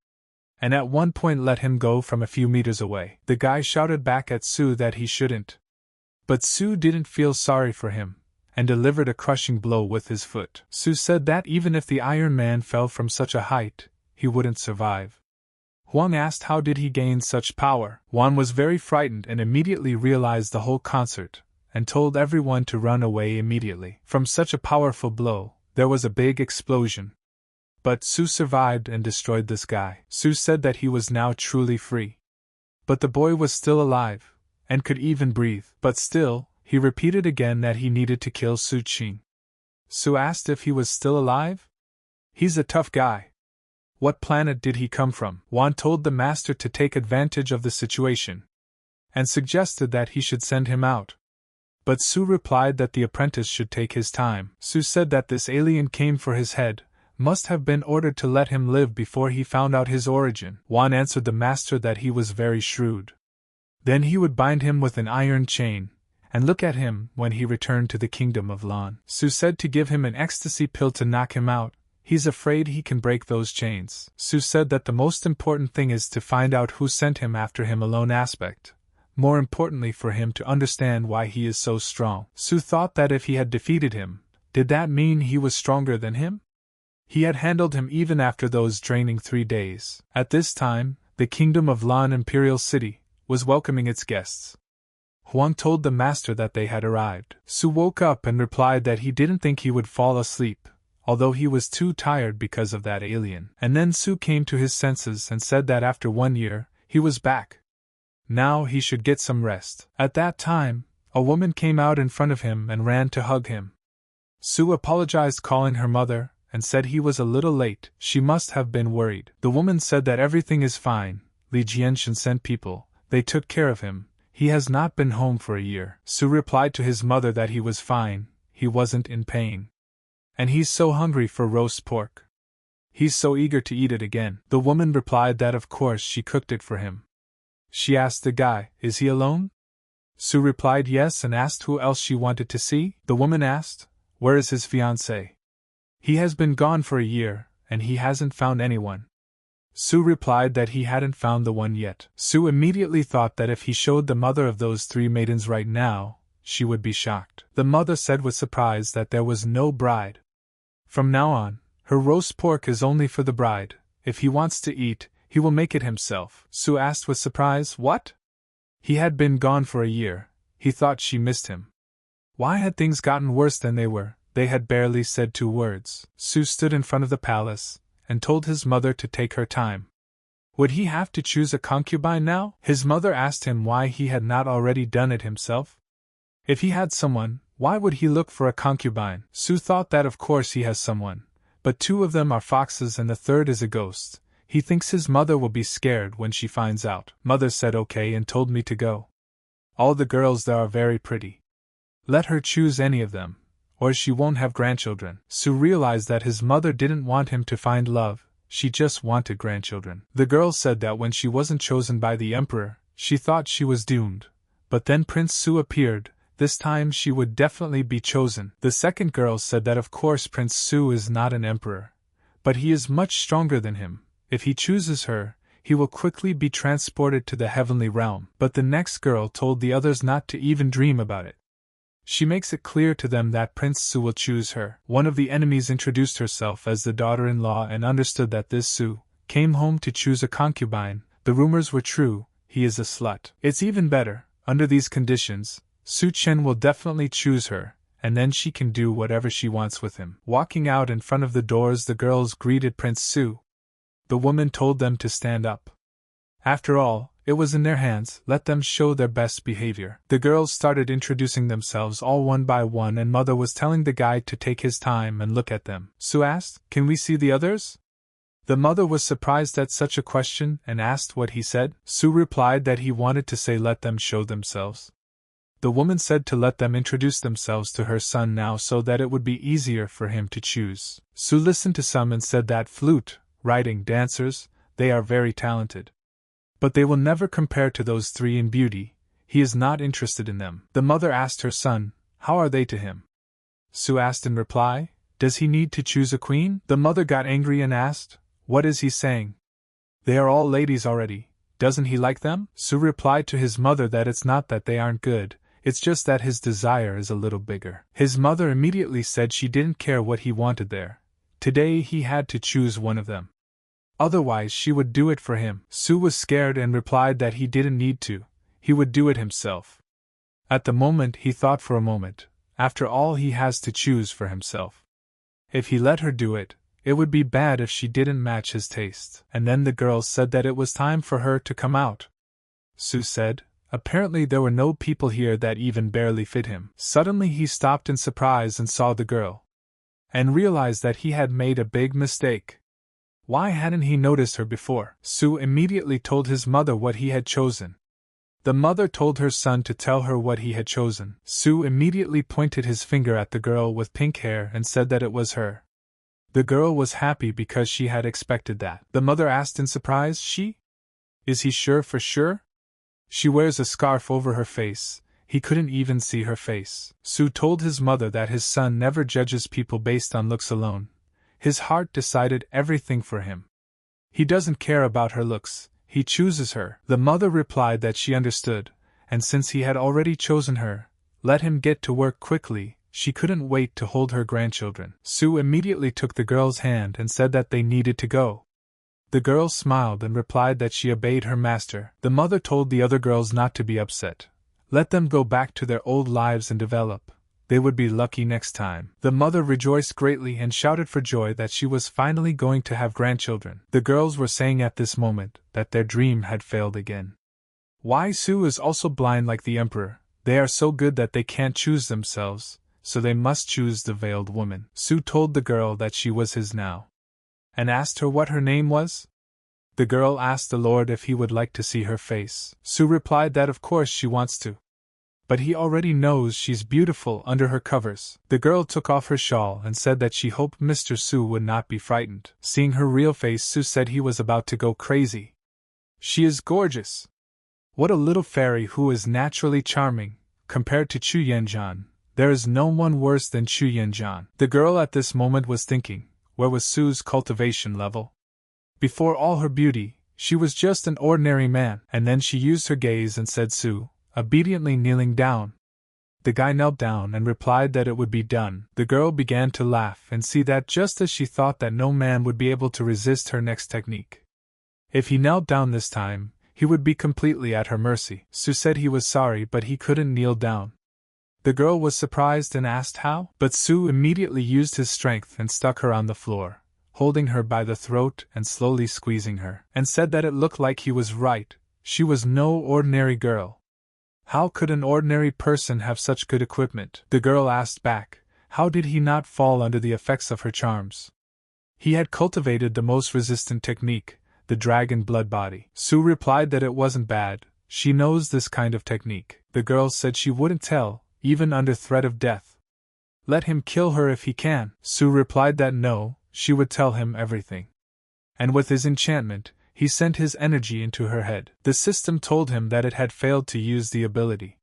And at one point let him go from a few meters away. The guy shouted back at Su that he shouldn't. But Su didn't feel sorry for him, and delivered a crushing blow with his foot. Su said that even if the Iron Man fell from such a height, he wouldn't survive. Huang asked how did he gain such power. Juan was very frightened and immediately realized the whole concert, and told everyone to run away immediately. From such a powerful blow, there was a big explosion. But Su survived and destroyed this guy. Su said that he was now truly free. But the boy was still alive, and could even breathe. But still, he repeated again that he needed to kill Su Qing. Su asked if he was still alive? He's a tough guy. What planet did he come from? Juan told the master to take advantage of the situation, and suggested that he should send him out. But Su replied that the apprentice should take his time. Su said that this alien came for his head, must have been ordered to let him live before he found out his origin. Juan answered the master that he was very shrewd. Then he would bind him with an iron chain, and look at him when he returned to the kingdom of Lan. Su said to give him an ecstasy pill to knock him out. He's afraid he can break those chains. Su said that the most important thing is to find out who sent him after him alone aspect. More importantly for him to understand why he is so strong. Su thought that if he had defeated him, did that mean he was stronger than him? He had handled him even after those draining 3 days. At this time, the kingdom of Lan Imperial City was welcoming its guests. Huang told the master that they had arrived. Su woke up and replied that he didn't think he would fall asleep, although he was too tired because of that alien. And then Su came to his senses and said that after 1 year, he was back. Now he should get some rest. At that time, a woman came out in front of him and ran to hug him. Su apologized, calling her mother, and said he was a little late. She must have been worried. The woman said that everything is fine. Li Jianshan sent people, they took care of him. He has not been home for a year. Su replied to his mother that he was fine, he wasn't in pain. And he's so hungry for roast pork. He's so eager to eat it again. The woman replied that of course she cooked it for him. She asked the guy, is he alone? Su replied yes and asked who else she wanted to see. The woman asked, where is his fiancée? He has been gone for a year, and he hasn't found anyone. Su replied that he hadn't found the one yet. Su immediately thought that if he showed the mother of those 3 maidens right now, she would be shocked. The mother said with surprise that there was no bride. From now on, her roast pork is only for the bride. If he wants to eat, he will make it himself. Su asked with surprise, what? He had been gone for a year. He thought she missed him. Why had things gotten worse than they were? They had barely said 2 words. Su stood in front of the palace and told his mother to take her time. Would he have to choose a concubine now? His mother asked him why he had not already done it himself. If he had someone, why would he look for a concubine? Su thought that of course he has someone, but 2 of them are foxes and the 3rd is a ghost. He thinks his mother will be scared when she finds out. Mother said okay and told me to go. All the girls there are very pretty. Let her choose any of them, or she won't have grandchildren. Su realized that his mother didn't want him to find love, she just wanted grandchildren. The girl said that when she wasn't chosen by the emperor, she thought she was doomed. But then Prince Su appeared, this time she would definitely be chosen. The second girl said that of course Prince Su is not an emperor, but he is much stronger than him. If he chooses her, he will quickly be transported to the heavenly realm. But the next girl told the others not to even dream about it. She makes it clear to them that Prince Su will choose her. One of the enemies introduced herself as the daughter-in-law and understood that this Su came home to choose a concubine. The rumors were true, he is a slut. It's even better, under these conditions, Su Chen will definitely choose her, and then she can do whatever she wants with him. Walking out in front of the doors, the girls greeted Prince Su. The woman told them to stand up. After all, it was in their hands, let them show their best behavior. The girls started introducing themselves all one by one and mother was telling the guide to take his time and look at them. Su asked, can we see the others? The mother was surprised at such a question and asked what he said. Su replied that he wanted to say let them show themselves. The woman said to let them introduce themselves to her son now so that it would be easier for him to choose. Su listened to some and said that flute, writing, dancers, they are very talented. But they will never compare to those 3 in beauty, he is not interested in them. The mother asked her son, how are they to him? Su asked in reply, does he need to choose a queen? The mother got angry and asked, what is he saying? They are all ladies already, doesn't he like them? Su replied to his mother that it's not that they aren't good, it's just that his desire is a little bigger. His mother immediately said she didn't care what he wanted there. Today he had to choose one of them. Otherwise she would do it for him. Su was scared and replied that he didn't need to, he would do it himself. At the moment he thought for a moment, after all he has to choose for himself. If he let her do it, it would be bad if she didn't match his taste. And then the girls said that it was time for her to come out. Su said, apparently there were no people here that even barely fit him. Suddenly he stopped in surprise and saw the girl. And realized that he had made a big mistake. Why hadn't he noticed her before? Su immediately told his mother what he had chosen. The mother told her son to tell her what he had chosen. Su immediately pointed his finger at the girl with pink hair and said that it was her. The girl was happy because she had expected that. The mother asked in surprise, she? Is he sure for sure? She wears a scarf over her face, he couldn't even see her face. Su told his mother that his son never judges people based on looks alone. His heart decided everything for him. He doesn't care about her looks, he chooses her. The mother replied that she understood, and since he had already chosen her, let him get to work quickly, she couldn't wait to hold her grandchildren. Su immediately took the girl's hand and said that they needed to go. The girl smiled and replied that she obeyed her master. The mother told the other girls not to be upset. Let them go back to their old lives and develop. They would be lucky next time. The mother rejoiced greatly and shouted for joy that she was finally going to have grandchildren. The girls were saying at this moment that their dream had failed again. Why, Su is also blind like the emperor. They are so good that they can't choose themselves, so they must choose the veiled woman. Su told the girl that she was his now, and asked her what her name was. The girl asked the Lord if he would like to see her face. Su replied that of course she wants to, but he already knows she's beautiful under her covers. The girl took off her shawl and said that she hoped Mr. Su would not be frightened. Seeing her real face, Su said he was about to go crazy. She is gorgeous. What a little fairy who is naturally charming. Compared to Chu Yanjian, there is no one worse than Chu Yanjian. The girl at this moment was thinking, where was Su's cultivation level? Before all her beauty, she was just an ordinary man. And then she used her gaze and said Su, obediently kneeling down. The guy knelt down and replied that it would be done. The girl began to laugh and see that just as she thought that no man would be able to resist her next technique. If he knelt down this time, he would be completely at her mercy. Su said he was sorry but he couldn't kneel down. The girl was surprised and asked how, but Su immediately used his strength and stuck her on the floor, holding her by the throat and slowly squeezing her, and said that it looked like he was right, she was no ordinary girl. How could an ordinary person have such good equipment? The girl asked back, how did he not fall under the effects of her charms? He had cultivated the most resistant technique, the dragon blood body. Su replied that it wasn't bad, she knows this kind of technique. The girl said she wouldn't tell, even under threat of death. Let him kill her if he can. Su replied that no, she would tell him everything. And with his enchantment, he sent his energy into her head. The system told him that it had failed to use the ability.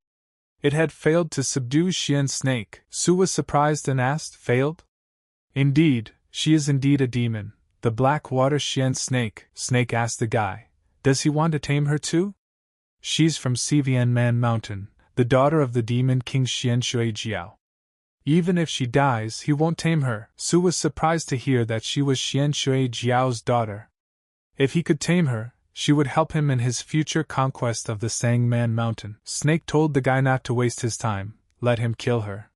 It had failed to subdue Xian's snake. Su was surprised and asked, failed? Indeed, she is indeed a demon. The black water Xian snake. Snake asked the guy, does he want to tame her too? She's from Xivian Man Mountain, the daughter of the demon king Xian Shui Jiao. Even if she dies, he won't tame her. Su was surprised to hear that she was Xian Shui Jiao's daughter. If he could tame her, she would help him in his future conquest of the Sangman Mountain. Snake told the guy not to waste his time, let him kill her.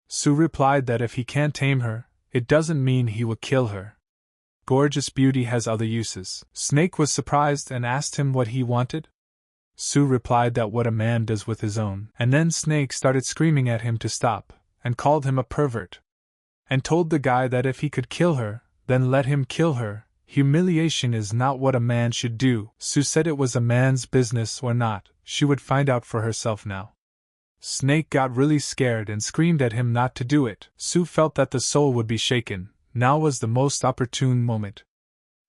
Su replied that if he can't tame her, it doesn't mean he will kill her. Gorgeous beauty has other uses. Snake was surprised and asked him what he wanted. Su replied that what a man does with his own, and then Snake started screaming at him to stop, and called him a pervert. And told the guy that if he could kill her, then let him kill her. Humiliation is not what a man should do. Su said it was a man's business or not, she would find out for herself now. Snake got really scared and screamed at him not to do it. Su felt that the soul would be shaken. Now was the most opportune moment.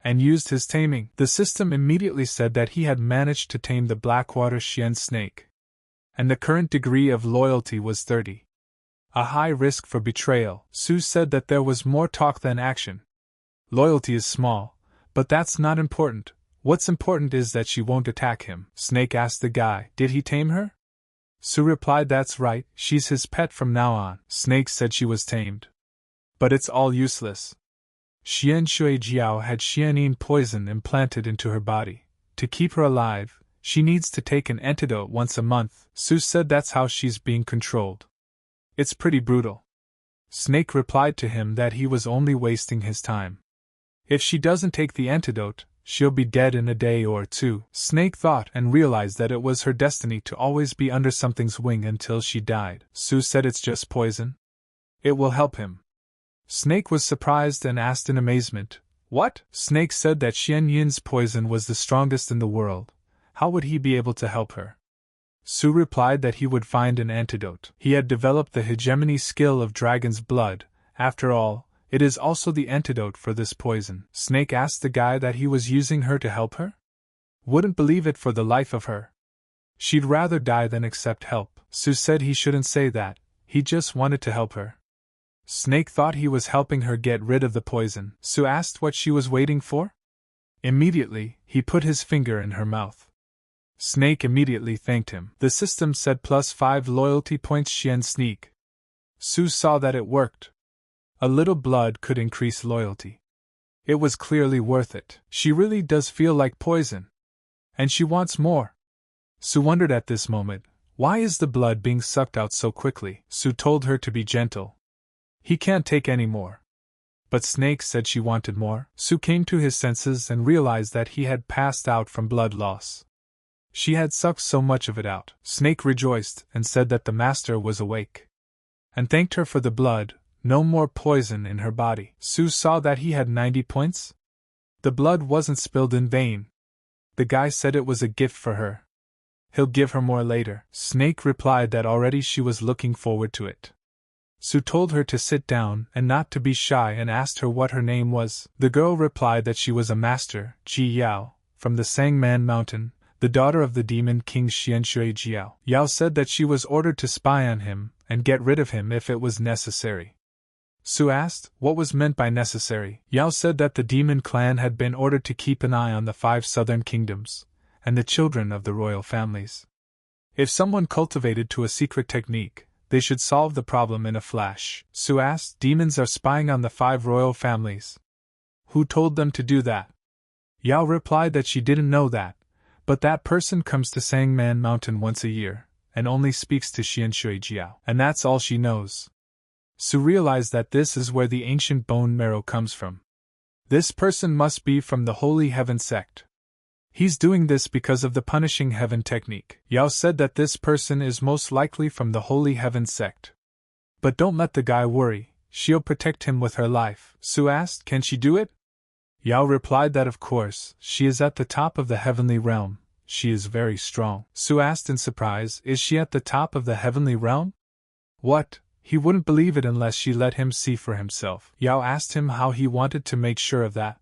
And used his taming. The system immediately said that he had managed to tame the Blackwater Xian snake. And the current degree of loyalty was 30. A high risk for betrayal. Su said that there was more talk than action. Loyalty is small, but that's not important. What's important is that she won't attack him. Snake asked the guy, did he tame her? Su replied that's right, she's his pet from now on. Snake said she was tamed. But it's all useless. Xian Shui Jiao had xianin poison implanted into her body. To keep her alive, she needs to take an antidote once a month. Su said that's how she's being controlled. It's pretty brutal. Snake replied to him that he was only wasting his time. If she doesn't take the antidote, she'll be dead in a day or two. Snake thought and realized that it was her destiny to always be under something's wing until she died. Su said it's just poison. It will help him. Snake was surprised and asked in amazement, what? Snake said that Xian Yin's poison was the strongest in the world. How would he be able to help her? Su replied that he would find an antidote. He had developed the hegemony skill of dragon's blood. After all, it is also the antidote for this poison. Snake asked the guy that he was using her to help her? Wouldn't believe it for the life of her. She'd rather die than accept help. Su said he shouldn't say that, he just wanted to help her. Snake thought he was helping her get rid of the poison. Su asked what she was waiting for? Immediately, he put his finger in her mouth. Snake immediately thanked him. The system said +5 loyalty points Xian Sneak. Su saw that it worked. A little blood could increase loyalty. It was clearly worth it. She really does feel like poison. And she wants more. Su wondered at this moment, Why is the blood being sucked out so quickly? Su told her to be gentle. He can't take any more. But Snake said she wanted more. Su came to his senses and realized that he had passed out from blood loss. She had sucked so much of it out. Snake rejoiced and said that the master was awake, and thanked her for the blood, no more poison in her body. Su saw that he had 90 points. The blood wasn't spilled in vain. The guy said it was a gift for her. He'll give her more later. Snake replied that already she was looking forward to it. Su told her to sit down and not to be shy and asked her what her name was. The girl replied that she was a master, Ji Yao, from the Sangman Mountain, the daughter of the demon king Xianshui Jiao. Yao said that she was ordered to spy on him and get rid of him if it was necessary. Su asked what was meant by necessary. Yao said that the demon clan had been ordered to keep an eye on the 5 southern kingdoms and the children of the royal families. If someone cultivated to a secret technique, they should solve the problem in a flash. Su asked, demons are spying on the 5 royal families. Who told them to do that? Yao replied that she didn't know that, but that person comes to Sangman Mountain once a year, and only speaks to Xianshui Jiao, and that's all she knows. Su realized that this is where the ancient bone marrow comes from. This person must be from the Holy Heaven sect. He's doing this because of the punishing heaven technique. Yao said that this person is most likely from the Holy Heaven sect. But don't let the guy worry, she'll protect him with her life. Su asked, can she do it? Yao replied that of course, she is at the top of the heavenly realm, she is very strong. Su asked in surprise, is she at the top of the heavenly realm? What? He wouldn't believe it unless she let him see for himself. Yao asked him how he wanted to make sure of that.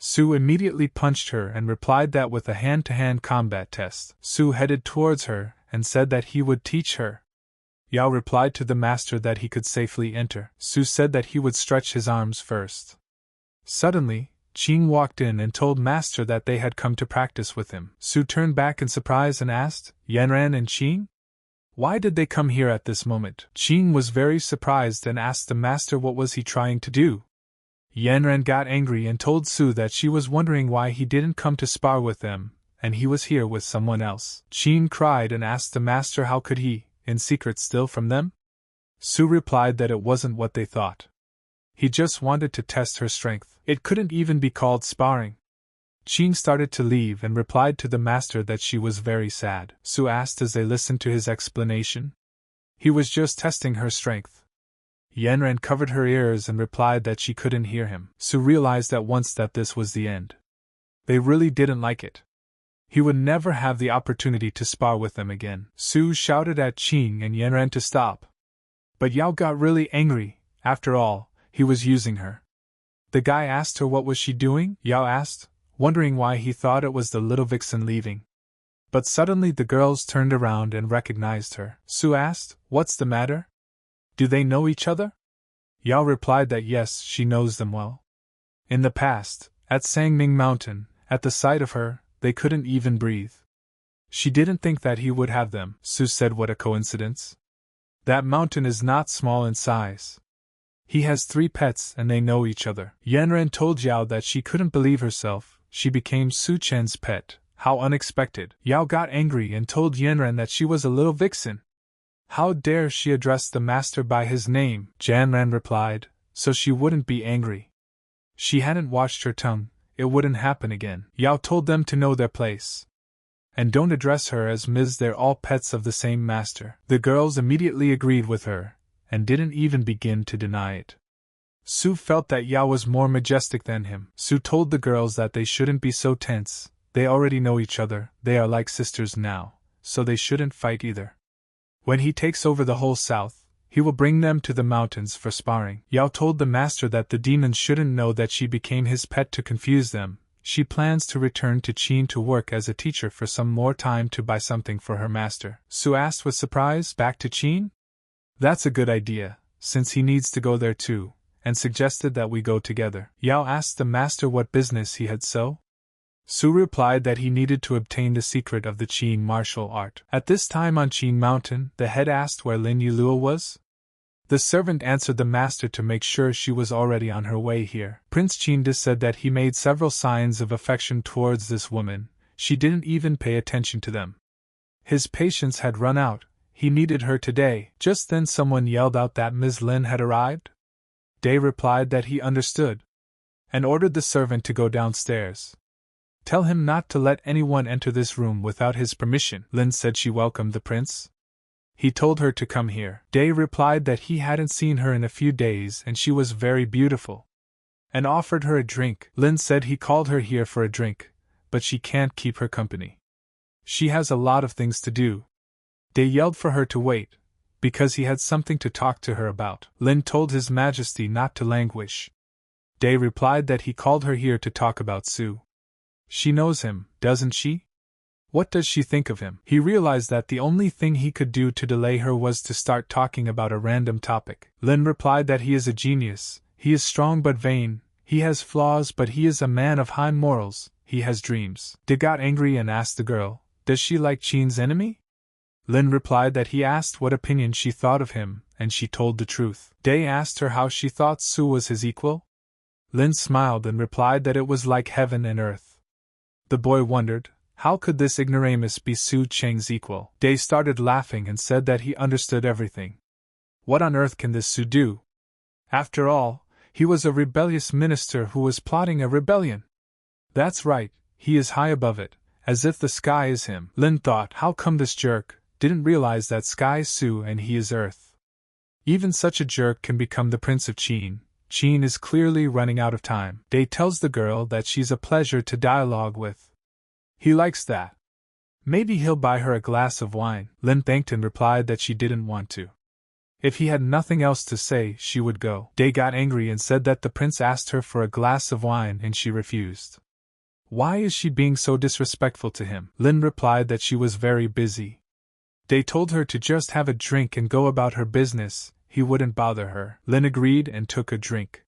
Su immediately punched her and replied that with a hand-to-hand combat test. Su headed towards her and said that he would teach her. Yao replied to the master that he could safely enter. Su said that he would stretch his arms first. Suddenly, Qing walked in and told master that they had come to practice with him. Su turned back in surprise and asked, Yanran and Qing? Why did they come here at this moment? Qing was very surprised and asked the master what was he trying to do. Yanran got angry and told Su that she was wondering why he didn't come to spar with them, and he was here with someone else. Qing cried and asked the master how could he, in secret, steal from them? Su replied that it wasn't what they thought. He just wanted to test her strength. It couldn't even be called sparring. Qing started to leave and replied to the master that she was very sad. Su asked as they listened to his explanation. He was just testing her strength. Yanran covered her ears and replied that she couldn't hear him. Su realized at once that this was the end. They really didn't like it. He would never have the opportunity to spar with them again. Su shouted at Qing and Yanran to stop. But Yao got really angry. After all, he was using her. The guy asked her what was she doing? Yao asked, wondering why he thought it was the little vixen leaving. But suddenly the girls turned around and recognized her. Su asked, what's the matter? Do they know each other? Yao replied that yes, she knows them well. In the past, at Sangming Mountain, at the sight of her, they couldn't even breathe. She didn't think that he would have them. Su said, what a coincidence. That mountain is not small in size. He has 3 pets and they know each other. Yanran told Yao that she couldn't believe herself. She became Su Chen's pet. How unexpected. Yao got angry and told Yanran that she was a little vixen. How dare she address the master by his name? Yanran replied, so she wouldn't be angry. She hadn't watched her tongue, it wouldn't happen again. Yao told them to know their place. And don't address her as Ms. They're all pets of the same master. The girls immediately agreed with her, and didn't even begin to deny it. Su felt that Yao was more majestic than him. Su told the girls that they shouldn't be so tense, they already know each other, they are like sisters now, so they shouldn't fight either. When he takes over the whole south, he will bring them to the mountains for sparring. Yao told the master that the demons shouldn't know that she became his pet to confuse them. She plans to return to Qin to work as a teacher for some more time to buy something for her master. Su asked with surprise, back to Qin? That's a good idea, since he needs to go there too, and suggested that we go together. Yao asked the master what business he had so. Su replied that he needed to obtain the secret of the Qin martial art. At this time on Qin Mountain, the head asked where Lin Yulua was. The servant answered the master to make sure she was already on her way here. Prince Qinda said that he made several signs of affection towards this woman, she didn't even pay attention to them. His patience had run out, he needed her today. Just then someone yelled out that Ms. Lin had arrived. Day replied that he understood, and ordered the servant to go downstairs. Tell him not to let anyone enter this room without his permission. Lin said she welcomed the prince. He told her to come here. Day replied that he hadn't seen her in a few days and she was very beautiful, and offered her a drink. Lin said he called her here for a drink, but she can't keep her company. She has a lot of things to do. Day yelled for her to wait, because he had something to talk to her about. Lin told His Majesty not to languish. Day replied that he called her here to talk about Su. She knows him, doesn't she? What does she think of him? He realized that the only thing he could do to delay her was to start talking about a random topic. Lin replied that he is a genius, he is strong but vain, he has flaws but he is a man of high morals, he has dreams. Day got angry and asked the girl, does she like Qin's enemy? Lin replied that he asked what opinion she thought of him, and she told the truth. Day asked her how she thought Su was his equal. Lin smiled and replied that it was like heaven and earth. The boy wondered, how could this ignoramus be Su Cheng's equal? Day started laughing and said that he understood everything. What on earth can this Su do? After all, he was a rebellious minister who was plotting a rebellion. That's right, he is high above it, as if the sky is him. Lin thought, how come this jerk didn't realize that sky is Su and he is earth? Even such a jerk can become the Prince of Qin. Qin is clearly running out of time. Day tells the girl that she's a pleasure to dialogue with. He likes that. Maybe he'll buy her a glass of wine. Lin thanked and replied that she didn't want to. If he had nothing else to say, she would go. Day got angry and said that the prince asked her for a glass of wine and she refused. Why is she being so disrespectful to him? Lin replied that she was very busy. Day told her to just have a drink and go about her business, he wouldn't bother her. Lin agreed and took a drink.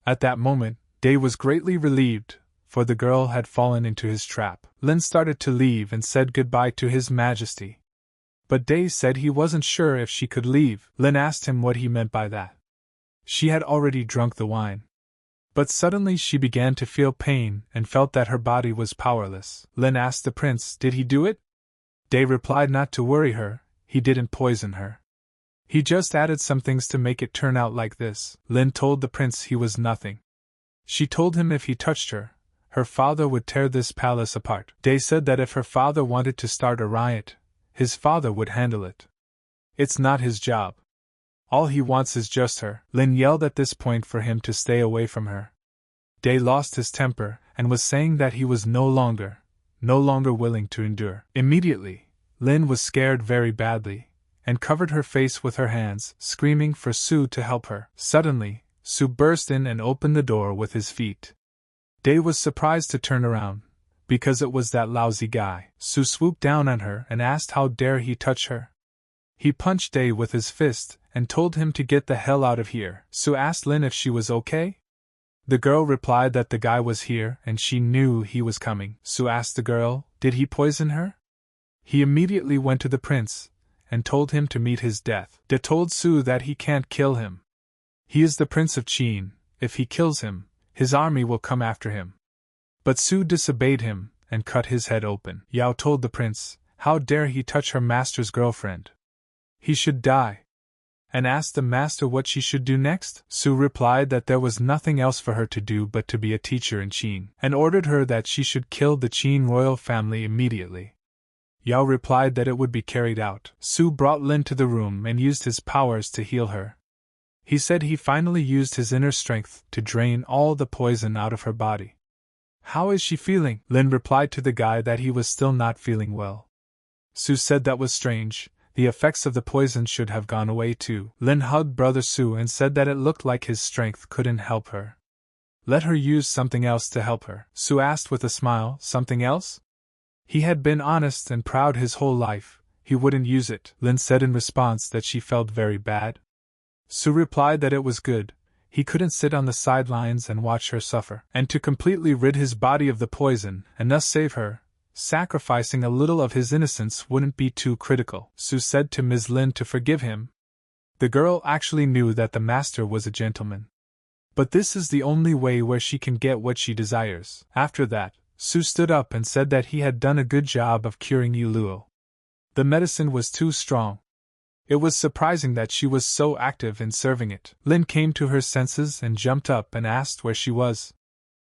At that moment, Day was greatly relieved, for the girl had fallen into his trap. Lin started to leave and said goodbye to His Majesty. But Day said he wasn't sure if she could leave. Lin asked him what he meant by that. She had already drunk the wine. But suddenly she began to feel pain and felt that her body was powerless. Lin asked the prince, did he do it? Day replied not to worry her, he didn't poison her. He just added some things to make it turn out like this. Lin told the prince he was nothing. She told him if he touched her, her father would tear this palace apart. Day said that if her father wanted to start a riot, his father would handle it. It's not his job. All he wants is just her. Lin yelled at this point for him to stay away from her. Day lost his temper and was saying that he was no longer willing to endure. Immediately, Lin was scared very badly, and covered her face with her hands, screaming for Su to help her. Suddenly, Su burst in and opened the door with his feet. Day was surprised to turn around, because it was that lousy guy. Su swooped down on her and asked how dare he touch her. He punched Day with his fist and told him to get the hell out of here. Su asked Lin if she was okay. The girl replied that the guy was here and she knew he was coming. Su asked the girl, did he poison her? He immediately went to the prince and told him to meet his death. Day told Su that he can't kill him. He is the Prince of Qin. If he kills him, his army will come after him. But Su disobeyed him and cut his head open. Yao told the prince, how dare he touch her master's girlfriend? He should die. And asked the master what she should do next. Su replied that there was nothing else for her to do but to be a teacher in Qin, and ordered her that she should kill the Qin royal family immediately. Yao replied that it would be carried out. Su brought Lin to the room and used his powers to heal her. He said he finally used his inner strength to drain all the poison out of her body. How is she feeling? Lin replied to the guy that he was still not feeling well. Su said that was strange, the effects of the poison should have gone away too. Lin hugged brother Su and said that it looked like his strength couldn't help her. Let her use something else to help her. Su asked with a smile, something else? He had been honest and proud his whole life, he wouldn't use it. Lin said in response that she felt very bad. Su replied that it was good, he couldn't sit on the sidelines and watch her suffer, and to completely rid his body of the poison and thus save her, sacrificing a little of his innocence wouldn't be too critical. Su said to Ms. Lin to forgive him. The girl actually knew that the master was a gentleman. But this is the only way where she can get what she desires. After that, Su stood up and said that he had done a good job of curing Yu Luo. The medicine was too strong. It was surprising that she was so active in serving it. Lin came to her senses and jumped up and asked where she was.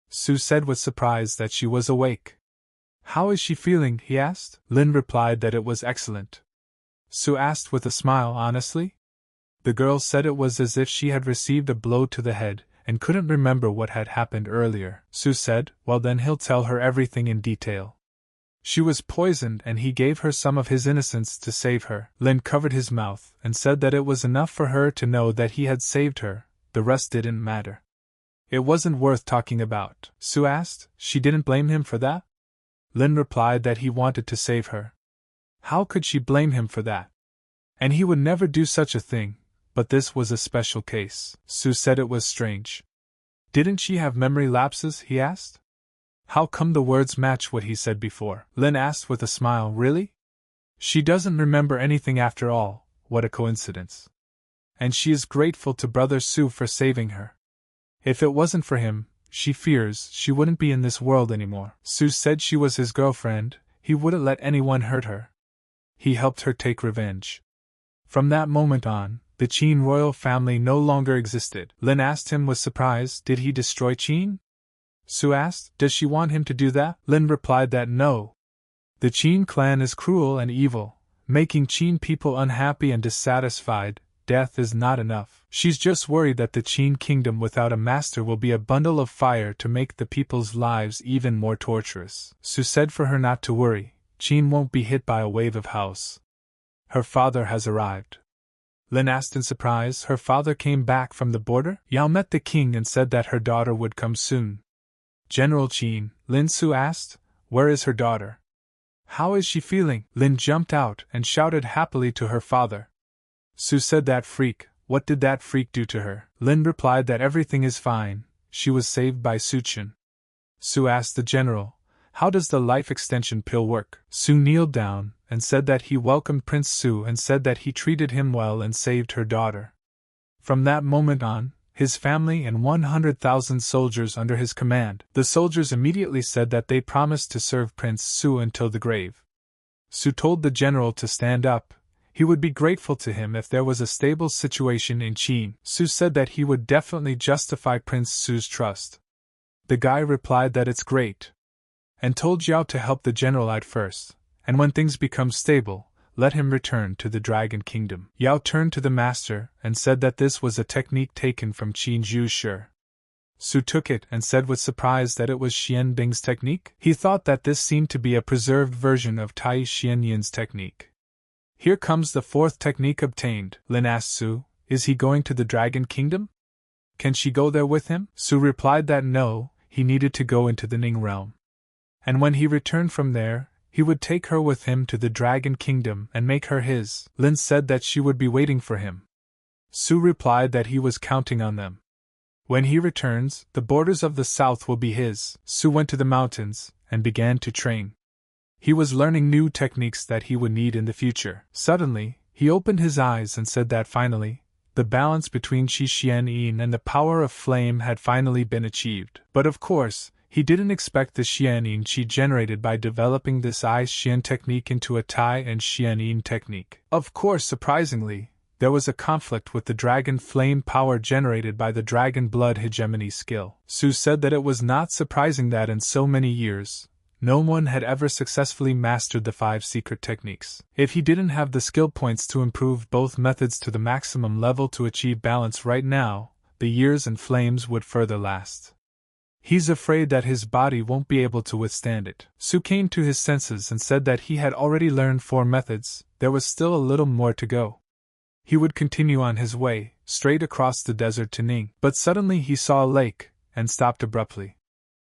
Su said with surprise that she was awake. How is she feeling? He asked. Lin replied that it was excellent. Su asked with a smile, honestly? The girl said it was as if she had received a blow to the head and couldn't remember what had happened earlier. Su said, well then he'll tell her everything in detail. She was poisoned and he gave her some of his innocence to save her. Lin covered his mouth and said that it was enough for her to know that he had saved her, the rest didn't matter. It wasn't worth talking about. Su asked, she didn't blame him for that? Lin replied that he wanted to save her. How could she blame him for that? And he would never do such a thing, but this was a special case. Su said it was strange. Didn't she have memory lapses? He asked. How come the words match what he said before? Lin asked with a smile, really? She doesn't remember anything after all, what a coincidence. And she is grateful to Brother Su for saving her. If it wasn't for him, she fears she wouldn't be in this world anymore. Su said she was his girlfriend, he wouldn't let anyone hurt her. He helped her take revenge. From that moment on, the Qin royal family no longer existed. Lin asked him with surprise, did he destroy Qin? Su asked, does she want him to do that? Lin replied that no. The Qin clan is cruel and evil, making Qin people unhappy and dissatisfied. Death is not enough. She's just worried that the Qin kingdom without a master will be a bundle of fire to make the people's lives even more torturous. Su said for her not to worry, Qin won't be hit by a wave of house. Her father has arrived. Lin asked in surprise, her father came back from the border? Yao met the king and said that her daughter would come soon. General Qin, Lin Su asked, where is her daughter? How is she feeling? Lin jumped out and shouted happily to her father. Su said that freak, what did that freak do to her? Lin replied that everything is fine, she was saved by Su Chen. Su asked the general, how does the life extension pill work? Su kneeled down and said that he welcomed Prince Su and said that he treated him well and saved her daughter. From that moment on, his family and 100,000 soldiers under his command, the soldiers immediately said that they promised to serve Prince Su until the grave. Su told the general to stand up. He would be grateful to him if there was a stable situation in Qin. Su said that he would definitely justify Prince Su's trust. The guy replied that it's great, and told Yao to help the general out first, and when things become stable, let him return to the Dragon Kingdom. Yao turned to the master and said that this was a technique taken from Qin Zhu's Shi. Su took it and said with surprise that it was Xian Bing's technique. He thought that this seemed to be a preserved version of Tai Xian Yin's technique. Here comes the fourth technique obtained. Lin asked Su, is he going to the Dragon Kingdom? Can she go there with him? Su replied that no, he needed to go into the Ning realm. And when he returned from there, he would take her with him to the Dragon Kingdom and make her his. Lin said that she would be waiting for him. Su replied that he was counting on them. When he returns, the borders of the south will be his. Su went to the mountains and began to train. He was learning new techniques that he would need in the future. Suddenly, he opened his eyes and said that finally, the balance between Qi Xian Yin and the power of flame had finally been achieved. But of course, he didn't expect the Xian Yin Qi generated by developing this I Xian technique into a Tai and Xian Yin technique. Of course, surprisingly, there was a conflict with the dragon flame power generated by the dragon blood hegemony skill. Su said that it was not surprising that in so many years, no one had ever successfully mastered the 5 secret techniques. If he didn't have the skill points to improve both methods to the maximum level to achieve balance right now, the years and flames would further last. He's afraid that his body won't be able to withstand it. Su came to his senses and said that he had already learned 4 methods, there was still a little more to go. He would continue on his way, straight across the desert to Ning. But suddenly he saw a lake, and stopped abruptly.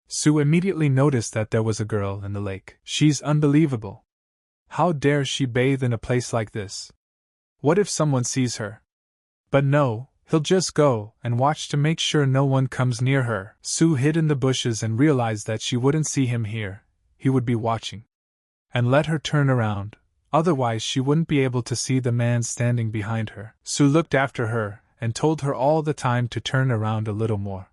Su immediately noticed that there was a girl in the lake. She's unbelievable. How dare she bathe in a place like this? What if someone sees her? But no, he'll just go and watch to make sure no one comes near her. Su hid in the bushes and realized that she wouldn't see him here. He would be watching. And let her turn around, otherwise she wouldn't be able to see the man standing behind her. Su looked after her and told her all the time to turn around a little more.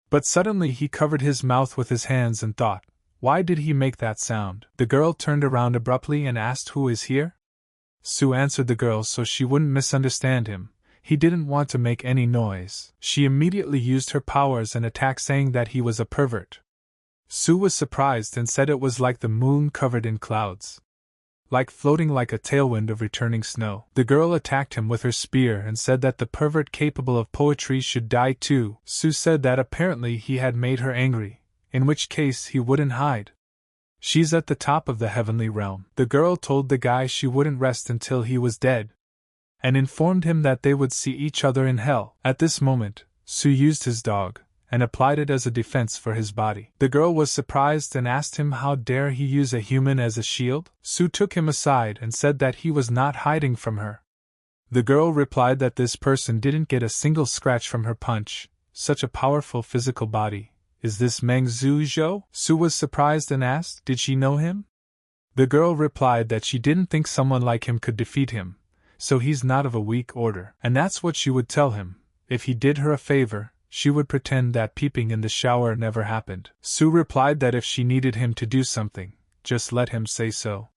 But suddenly he covered his mouth with his hands and thought, why did he make that sound? The girl turned around abruptly and asked, who is here? Sue answered the girl so she wouldn't misunderstand him. He didn't want to make any noise. She immediately used her powers and attacked, saying that he was a pervert. Sue was surprised and said it was like the moon covered in clouds, like floating like a tailwind of returning snow. The girl attacked him with her spear and said that the pervert capable of poetry should die too. Sue said that apparently he had made her angry, in which case he wouldn't hide. She's at the top of the heavenly realm. The girl told the guy she wouldn't rest until he was dead, and informed him that they would see each other in hell. At this moment, Sue used his dog, and applied it as a defense for his body. The girl was surprised and asked him how dare he use a human as a shield. Sue took him aside and said that he was not hiding from her. The girl replied that this person didn't get a single scratch from her punch. Such a powerful physical body. Is this Meng Zhuzhou? Sue was surprised and asked, did she know him? The girl replied that she didn't think someone like him could defeat him, so he's not of a weak order. And that's what she would tell him. If he did her a favor, she would pretend that peeping in the shower never happened. Sue replied that if she needed him to do something, just let him say so.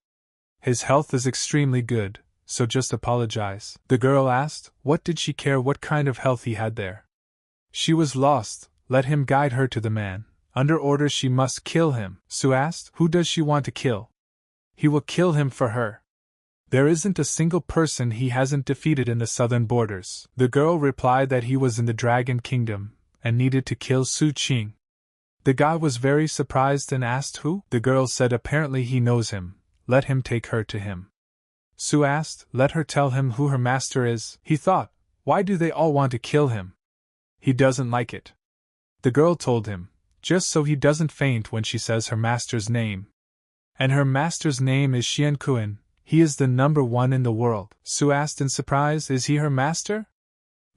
His health is extremely good, so just apologize. The girl asked, what did she care what kind of health he had there? She was lost. Let him guide her to the man. Under orders she must kill him. Sue asked, who does she want to kill? He will kill him for her. There isn't a single person he hasn't defeated in the southern borders. The girl replied that he was in the Dragon Kingdom, and needed to kill Su Qing. The guy was very surprised and asked who? The girl said apparently he knows him. Let him take her to him. Sue asked, let her tell him who her master is. He thought, why do they all want to kill him? He doesn't like it. The girl told him, just so he doesn't faint when she says her master's name. And her master's name is Xian Kuan. He is the number one in the world. Sue asked in surprise, is he her master?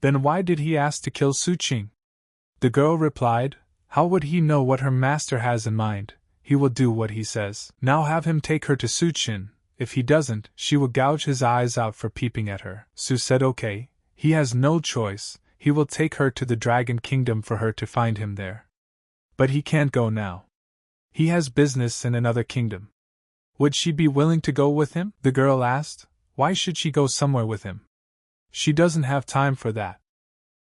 Then why did he ask to kill Su Qing? The girl replied, how would he know what her master has in mind? He will do what he says. Now have him take her to Su Qin. If he doesn't, she will gouge his eyes out for peeping at her. Sue said okay, he has no choice. He will take her to the Dragon Kingdom for her to find him there. But he can't go now. He has business in another kingdom. Would she be willing to go with him? The girl asked. Why should she go somewhere with him? She doesn't have time for that.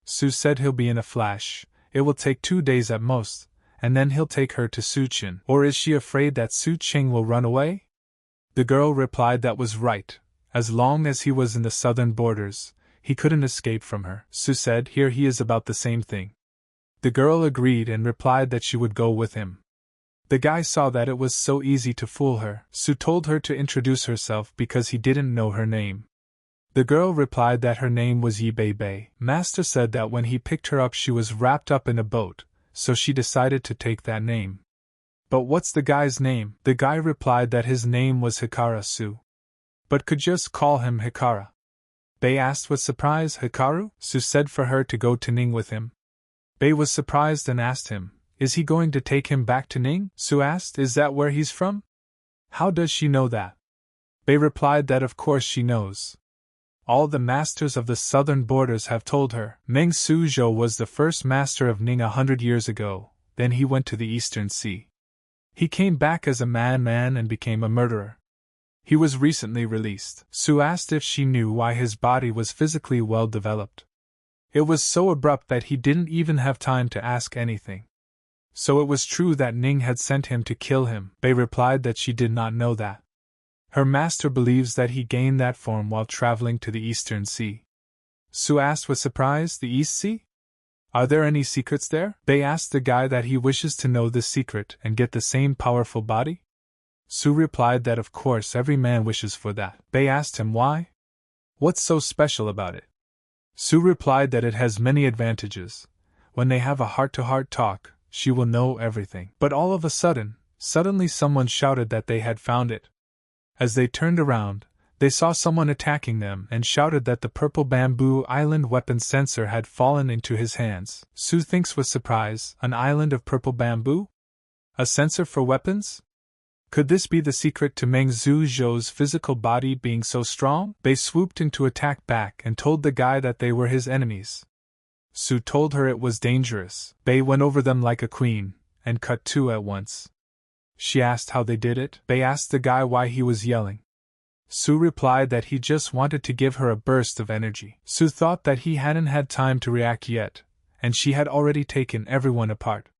Sue said he'll be in a flash. It will take 2 days at most, and then he'll take her to Su Qin. Or is she afraid that Su Qing will run away? The girl replied that was right. As long as he was in the southern borders, he couldn't escape from her. Sue said, here he is about the same thing. The girl agreed and replied that she would go with him. The guy saw that it was so easy to fool her. Sue told her to introduce herself because he didn't know her name. The girl replied that her name was Yi Bei Bei. Master said that when he picked her up she was wrapped up in a boat, so she decided to take that name. But what's the guy's name? The guy replied that his name was Hikara Sue, but could just call him Hikara. Bei asked with surprise, Hikaru? Sue said for her to go to Ning with him. Bei was surprised and asked him, is he going to take him back to Ning? Sue asked, is that where he's from? How does she know that? Bei replied that of course she knows. All the masters of the southern borders have told her. Meng Suzhou was the first master of Ning 100 years ago, then he went to the Eastern Sea. He came back as a madman and became a murderer. He was recently released. Sue asked if she knew why his body was physically well developed. It was so abrupt that he didn't even have time to ask anything. So it was true that Ning had sent him to kill him. Bei replied that she did not know that. Her master believes that he gained that form while traveling to the Eastern Sea. Sue asked with surprise, the East Sea? Are there any secrets there? Bei asked the guy that he wishes to know this secret and get the same powerful body. Sue replied that of course every man wishes for that. Bei asked him why? What's so special about it? Sue replied that it has many advantages. When they have a heart-to-heart talk, she will know everything. But all of a suddenly someone shouted that they had found it. As they turned around, they saw someone attacking them and shouted that the purple bamboo island weapon sensor had fallen into his hands. Sue thinks with surprise, an island of purple bamboo? A sensor for weapons? Could this be the secret to Meng Zhuzhou's physical body being so strong? Bei swooped in to attack back and told the guy that they were his enemies. Sue told her it was dangerous. Bei went over them like a queen, and cut 2 at once. She asked how they did it. Bei asked the guy why he was yelling. Su replied that he just wanted to give her a burst of energy. Su thought that he hadn't had time to react yet, and she had already taken everyone apart.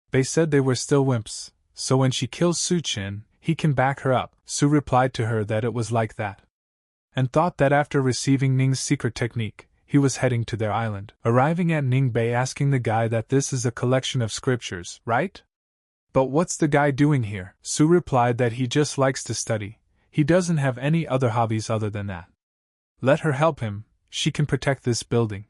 They said they were still wimps, so when she kills Su-chin, he can back her up. Su replied to her that it was like that, and thought that after receiving Ning's secret technique, he was heading to their island. Arriving at Ning Bay, asking the guy that this is a collection of scriptures, right? But what's the guy doing here? Su replied that he just likes to study. He doesn't have any other hobbies other than that. Let her help him, she can protect this building.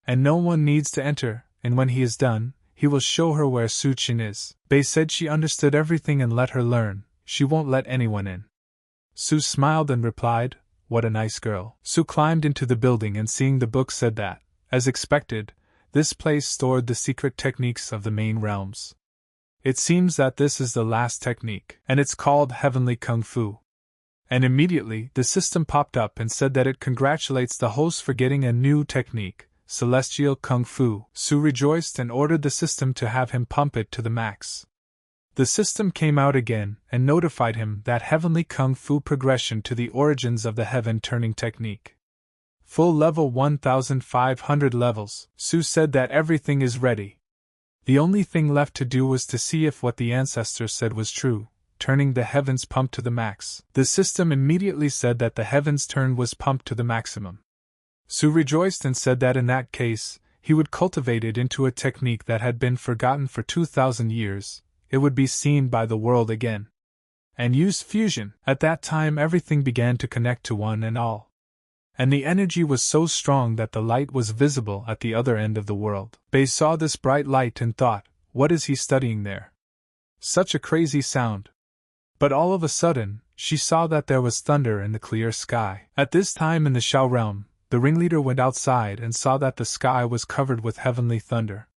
And no one needs to enter, and when he is done, he will show her where Su-chin is. Bei said she understood everything and let her learn, she won't let anyone in. Su smiled and replied, "What a nice girl." Su climbed into the building and seeing the book said that, as expected, this place stored the secret techniques of the main realms. It seems that this is the last technique, and it's called Heavenly Kung Fu. And immediately, the system popped up and said that it congratulates the host for getting a new technique, Celestial Kung Fu. Su rejoiced and ordered the system to have him pump it to the max. The system came out again and notified him that Heavenly Kung Fu progression to the origins of the heaven turning technique. Full level 1500 levels. Su said that everything is ready. The only thing left to do was to see if what the ancestors said was true, turning the heavens pumped to the max. The system immediately said that the heavens turn was pumped to the maximum. Su rejoiced and said that in that case, he would cultivate it into a technique that had been forgotten for 2000 years, it would be seen by the world again. And use fusion. At that time everything began to connect to one and all. And the energy was so strong that the light was visible at the other end of the world. Bei saw this bright light and thought, what is he studying there? Such a crazy sound. But all of a sudden, she saw that there was thunder in the clear sky. At this time in the Shao realm, the ringleader went outside and saw that the sky was covered with heavenly thunder.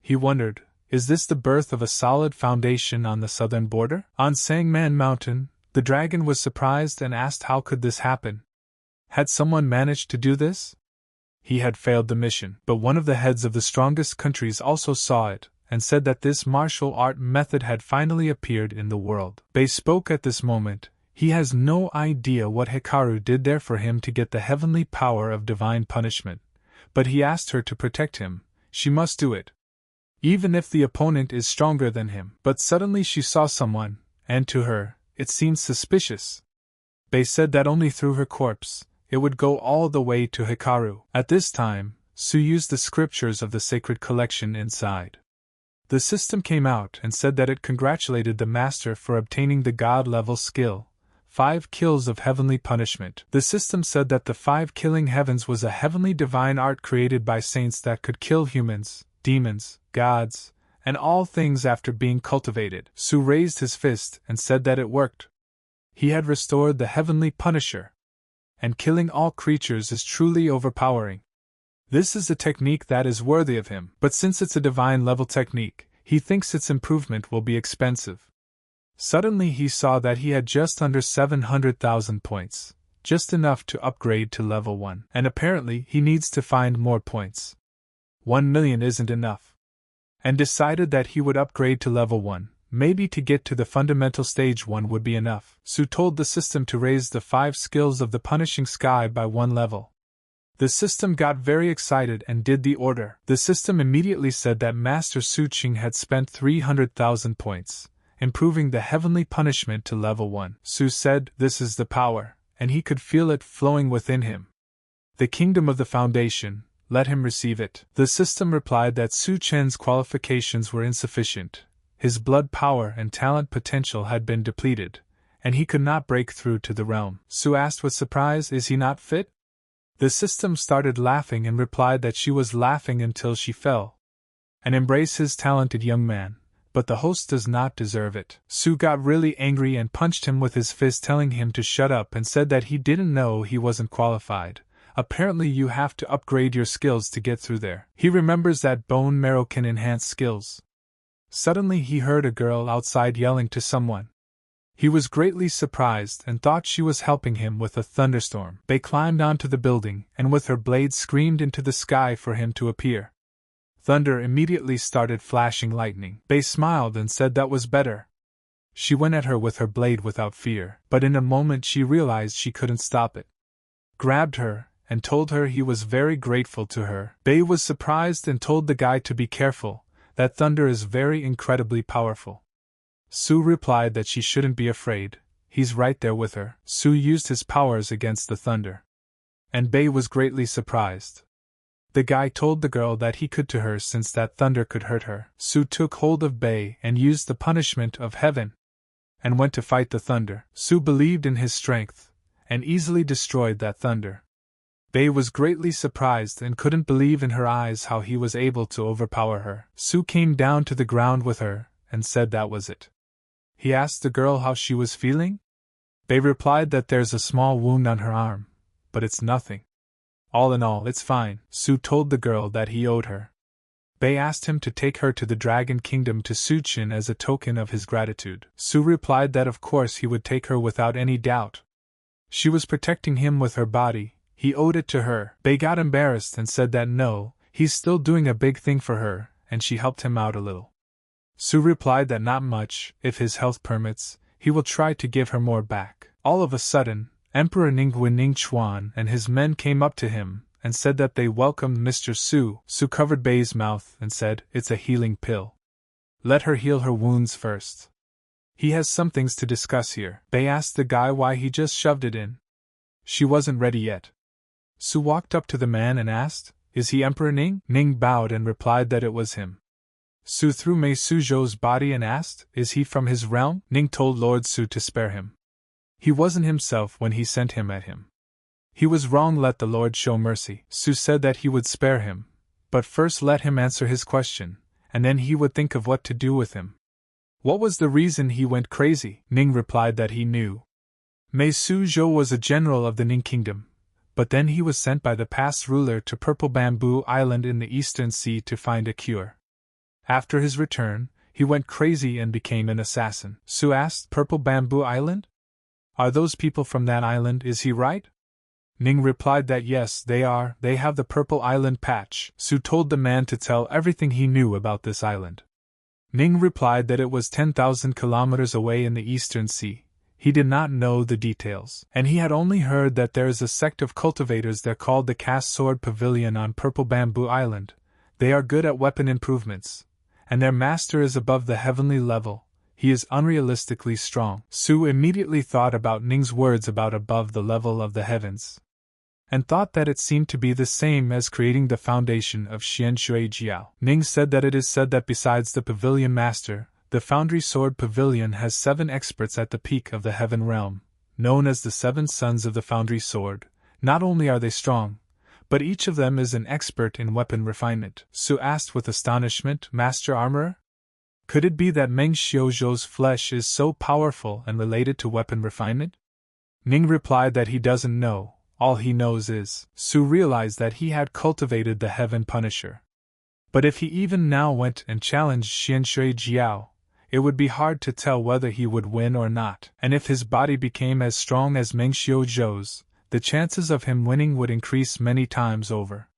He wondered, is this the birth of a solid foundation on the southern border? On Sangman Mountain, the dragon was surprised and asked how could this happen? Had someone managed to do this? He had failed the mission, but one of the heads of the strongest countries also saw it, and said that this martial art method had finally appeared in the world. Bei spoke at this moment. He has no idea what Hikaru did there for him to get the heavenly power of divine punishment, but he asked her to protect him, she must do it. Even if the opponent is stronger than him. But suddenly she saw someone, and to her, it seemed suspicious. Bei said that only through her corpse, it would go all the way to Hikaru. At this time, Su used the scriptures of the sacred collection inside. The system came out and said that it congratulated the master for obtaining the god-level skill, 5 kills of heavenly punishment. The system said that the 5 killing heavens was a heavenly divine art created by saints that could kill humans, demons, gods, and all things after being cultivated. Su raised his fist and said that it worked. He had restored the heavenly punisher. And killing all creatures is truly overpowering. This is a technique that is worthy of him, but since it's a divine level technique, he thinks its improvement will be expensive. Suddenly he saw that he had just under 700,000 points, just enough to upgrade to level 1, and apparently he needs to find more points. 1 million isn't enough. And decided that he would upgrade to level 1. Maybe to get to the fundamental stage 1 would be enough. Su told the system to raise the 5 skills of the punishing sky by 1 level. The system got very excited and did the order. The system immediately said that Master Su-ching had spent 300,000 points, improving the heavenly punishment to level 1. Su said, this is the power, and he could feel it flowing within him. The kingdom of the foundation, let him receive it. The system replied that Su-chen's qualifications were insufficient. His blood power and talent potential had been depleted, and he could not break through to the realm. Su asked with surprise, is he not fit? The system started laughing and replied that she was laughing until she fell. And embrace his talented young man, but the host does not deserve it. Su got really angry and punched him with his fist, telling him to shut up, and said that he didn't know he wasn't qualified. Apparently you have to upgrade your skills to get through there. He remembers that bone marrow can enhance skills. Suddenly he heard a girl outside yelling to someone. He was greatly surprised and thought she was helping him with a thunderstorm. Bei climbed onto the building and with her blade screamed into the sky for him to appear. Thunder immediately started flashing lightning. Bei smiled and said that was better. She went at her with her blade without fear, but in a moment she realized she couldn't stop it. Grabbed her, and told her he was very grateful to her. Bei was surprised and told the guy to be careful, that thunder is very incredibly powerful. Su replied that she shouldn't be afraid, he's right there with her. Su used his powers against the thunder. And Bei was greatly surprised. The guy told the girl that he could to her since that thunder could hurt her. Su took hold of Bei and used the punishment of heaven, and went to fight the thunder. Su believed in his strength, and easily destroyed that thunder. Bei was greatly surprised and couldn't believe in her eyes how he was able to overpower her. Su came down to the ground with her, and said that was it. He asked the girl how she was feeling. Bei replied that there's a small wound on her arm, but it's nothing. All in all, it's fine. Su told the girl that he owed her. Bei asked him to take her to the Dragon Kingdom to Suchin as a token of his gratitude. Su replied that of course he would take her without any doubt. She was protecting him with her body, he owed it to her. Bei got embarrassed and said that no, he's still doing a big thing for her, and she helped him out a little. Su replied that not much, if his health permits, he will try to give her more back. All of a sudden, Emperor Ningguin Ningchuan and his men came up to him, and said that they welcomed Mr. Su. Su covered Bei's mouth and said, "It's a healing pill. Let her heal her wounds first. He has some things to discuss here." Bei asked the guy why he just shoved it in. She wasn't ready yet. Su walked up to the man and asked, "Is he Emperor Ning?" Ning bowed and replied that it was him. Su threw Mei Suzhou's body and asked, "Is he from his realm?" Ning told Lord Su to spare him. He wasn't himself when he sent him at him. He was wrong, let the Lord show mercy. Su said that he would spare him, but first let him answer his question, and then he would think of what to do with him. What was the reason he went crazy? Ning replied that he knew. Mei Suzhou was a general of the Ning Kingdom, but then he was sent by the past ruler to Purple Bamboo Island in the Eastern Sea to find a cure. After his return, he went crazy and became an assassin. Su asked, "Purple Bamboo Island? Are those people from that island, is he right?" Ning replied that yes, they are, they have the Purple Island patch. Su told the man to tell everything he knew about this island. Ning replied that it was 10,000 kilometers away in the Eastern Sea. He did not know the details, and he had only heard that there is a sect of cultivators there called the Cast Sword Pavilion on Purple Bamboo Island. They are good at weapon improvements, and their master is above the heavenly level. He is unrealistically strong. Su immediately thought about Ning's words about above the level of the heavens, and thought that it seemed to be the same as creating the foundation of Xianshui Jiao. Ning said that it is said that besides the pavilion master, the Foundry Sword Pavilion has 7 experts at the peak of the heaven realm, known as the 7 Sons of the Foundry Sword. Not only are they strong, but each of them is an expert in weapon refinement. Su asked with astonishment, "Master Armorer? Could it be that Meng Xiuzhou's flesh is so powerful and related to weapon refinement?" Ning replied that he doesn't know, all he knows is. Su realized that he had cultivated the Heaven Punisher. But if he even now went and challenged Xianshui Jiao, it would be hard to tell whether he would win or not. And if his body became as strong as Meng Xiuzhou's, the chances of him winning would increase many times over.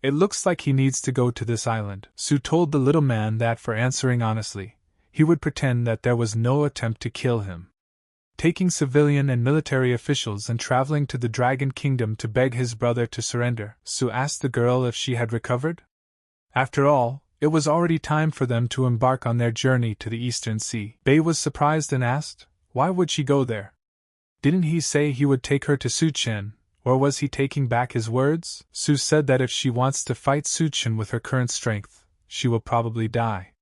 "It looks like he needs to go to this island." Su told the little man that for answering honestly, he would pretend that there was no attempt to kill him. Taking civilian and military officials and traveling to the Dragon Kingdom to beg his brother to surrender, Su asked the girl if she had recovered. After all, it was already time for them to embark on their journey to the Eastern Sea. Bei was surprised and asked, why would she go there? Didn't he say he would take her to Suchen? Or was he taking back his words? Su said that if she wants to fight Suchen with her current strength, she will probably die.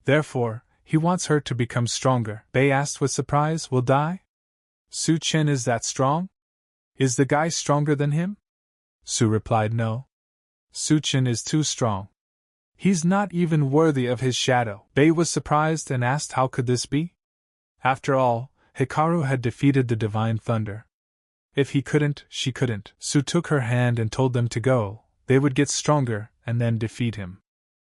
Therefore, he wants her to become stronger. Bei asked with surprise, "Will die? Suchen is that strong? Is the guy stronger than him?" Su replied no. Suchen is too strong. He's not even worthy of his shadow. Bei was surprised and asked how could this be? After all, Hikaru had defeated the Divine Thunder. If he couldn't, she couldn't. Su took her hand and told them to go. They would get stronger, and then defeat him.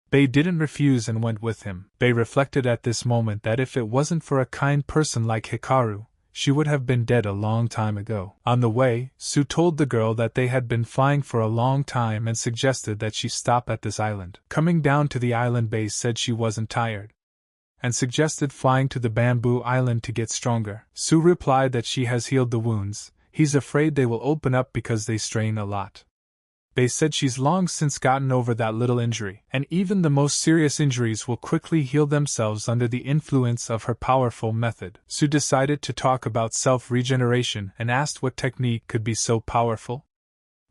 Bei didn't refuse and went with him. Bei reflected at this moment that if it wasn't for a kind person like Hikaru, she would have been dead a long time ago. On the way, Su told the girl that they had been flying for a long time and suggested that she stop at this island. Coming down to the island, Bei said she wasn't tired. and suggested flying to the bamboo island to get stronger. Su replied that she has healed the wounds, he's afraid they will open up because they strain a lot. Bei said she's long since gotten over that little injury, and even the most serious injuries will quickly heal themselves under the influence of her powerful method. Su decided to talk about self-regeneration and asked what technique could be so powerful.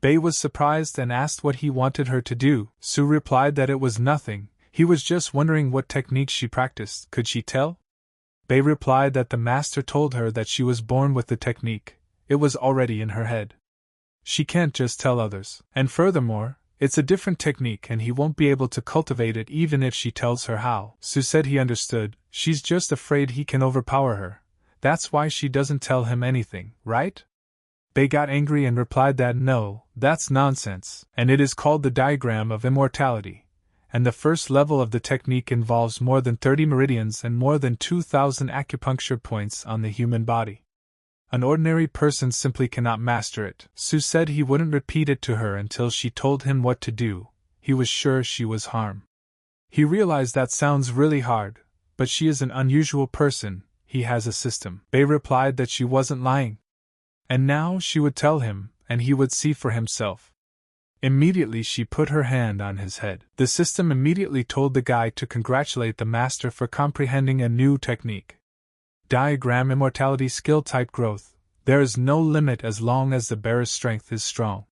Bei was surprised and asked what he wanted her to do. Su replied that it was nothing, he was just wondering what technique she practiced. Could she tell? Bei replied that the master told her that she was born with the technique, it was already in her head. She can't just tell others. And furthermore, it's a different technique and he won't be able to cultivate it even if she tells her how. Su said he understood, she's just afraid he can overpower her. That's why she doesn't tell him anything, right? Bei got angry and replied that no, that's nonsense, and it is called the diagram of immortality. And the first level of the technique involves more than 30 meridians and more than 2,000 acupuncture points on the human body. An ordinary person simply cannot master it. Su said he wouldn't repeat it to her until she told him what to do, he was sure she was harm. He realized that sounds really hard, but she is an unusual person, he has a system. Bei replied that she wasn't lying. And now she would tell him, and he would see for himself. Immediately she put her hand on his head. The system immediately told the guy to congratulate the master for comprehending a new technique. Diagram immortality skill type growth. There is no limit as long as the bearer's strength is strong.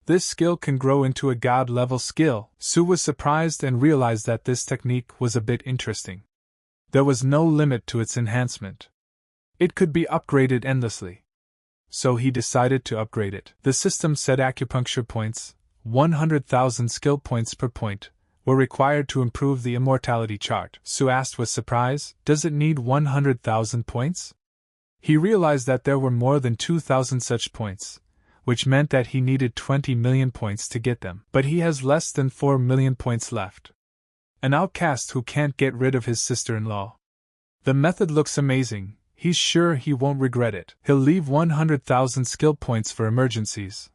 This skill can grow into a god-level skill. Su was surprised and realized that this technique was a bit interesting. There was no limit to its enhancement. It could be upgraded endlessly. So he decided to upgrade it. The system said acupuncture points, 100,000 skill points per point, were required to improve the immortality chart. Su asked with surprise, does it need 100,000 points? He realized that there were more than 2,000 such points, which meant that he needed 20 million points to get them. But he has less than 4 million points left. An outcast who can't get rid of his sister-in-law. The method looks amazing, he's sure he won't regret it. He'll leave 100,000 skill points for emergencies.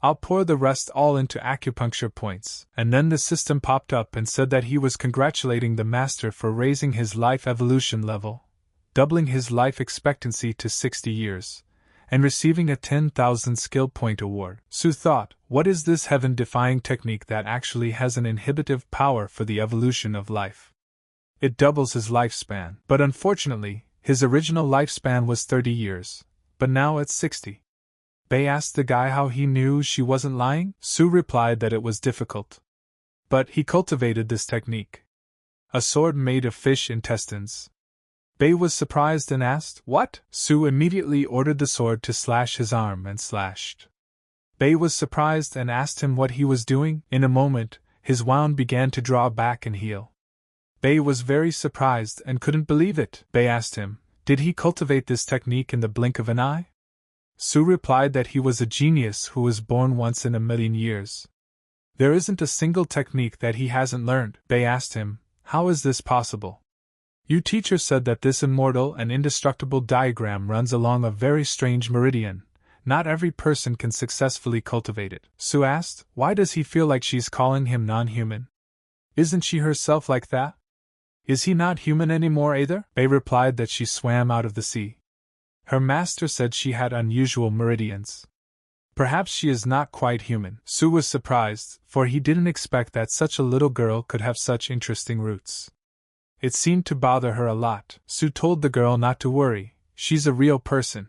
I'll pour the rest all into acupuncture points. And then the system popped up and said that he was congratulating the master for raising his life evolution level, doubling his life expectancy to 60 years, and receiving a 10,000 skill point award. Su thought, what is this heaven-defying technique that actually has an inhibitive power for the evolution of life? It doubles his lifespan. But unfortunately, his original lifespan was 30 years, but now it's 60. Bei asked the guy how he knew she wasn't lying. Su replied that it was difficult. But he cultivated this technique. A sword made of fish intestines. Bei was surprised and asked, what? Su immediately ordered the sword to slash his arm and slashed. Bei was surprised and asked him what he was doing. In a moment, his wound began to draw back and heal. Bei was very surprised and couldn't believe it. Bei asked him, did he cultivate this technique in the blink of an eye? Su replied that he was a genius who was born once in a million years. There isn't a single technique that he hasn't learned. Bei asked him, how is this possible? Your teacher said that this immortal and indestructible diagram runs along a very strange meridian. Not every person can successfully cultivate it. Su asked, why does he feel like she's calling him non-human? Isn't she herself like that? Is he not human anymore either? Bei replied that she swam out of the sea. Her master said she had unusual meridians. Perhaps she is not quite human. Su was surprised, for he didn't expect that such a little girl could have such interesting roots. It seemed to bother her a lot. Su told the girl not to worry, she's a real person.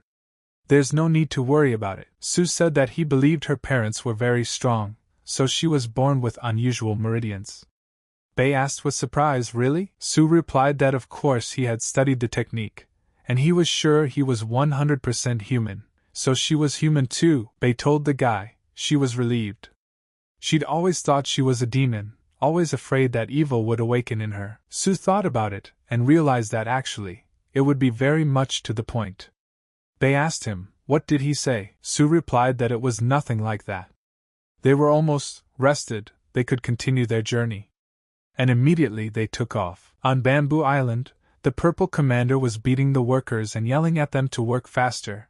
There's no need to worry about it. Su said that he believed her parents were very strong, so she was born with unusual meridians. Bei asked with surprise, really? Su replied that of course he had studied the technique, and he was sure he was 100% human, so she was human too. Bei told the guy, she was relieved. She'd always thought she was a demon, always afraid that evil would awaken in her. Su thought about it, and realized that actually, it would be very much to the point. Bei asked him, what did he say? Su replied that it was nothing like that. They were almost rested, they could continue their journey. And immediately they took off. On Bamboo Island, the purple commander was beating the workers and yelling at them to work faster.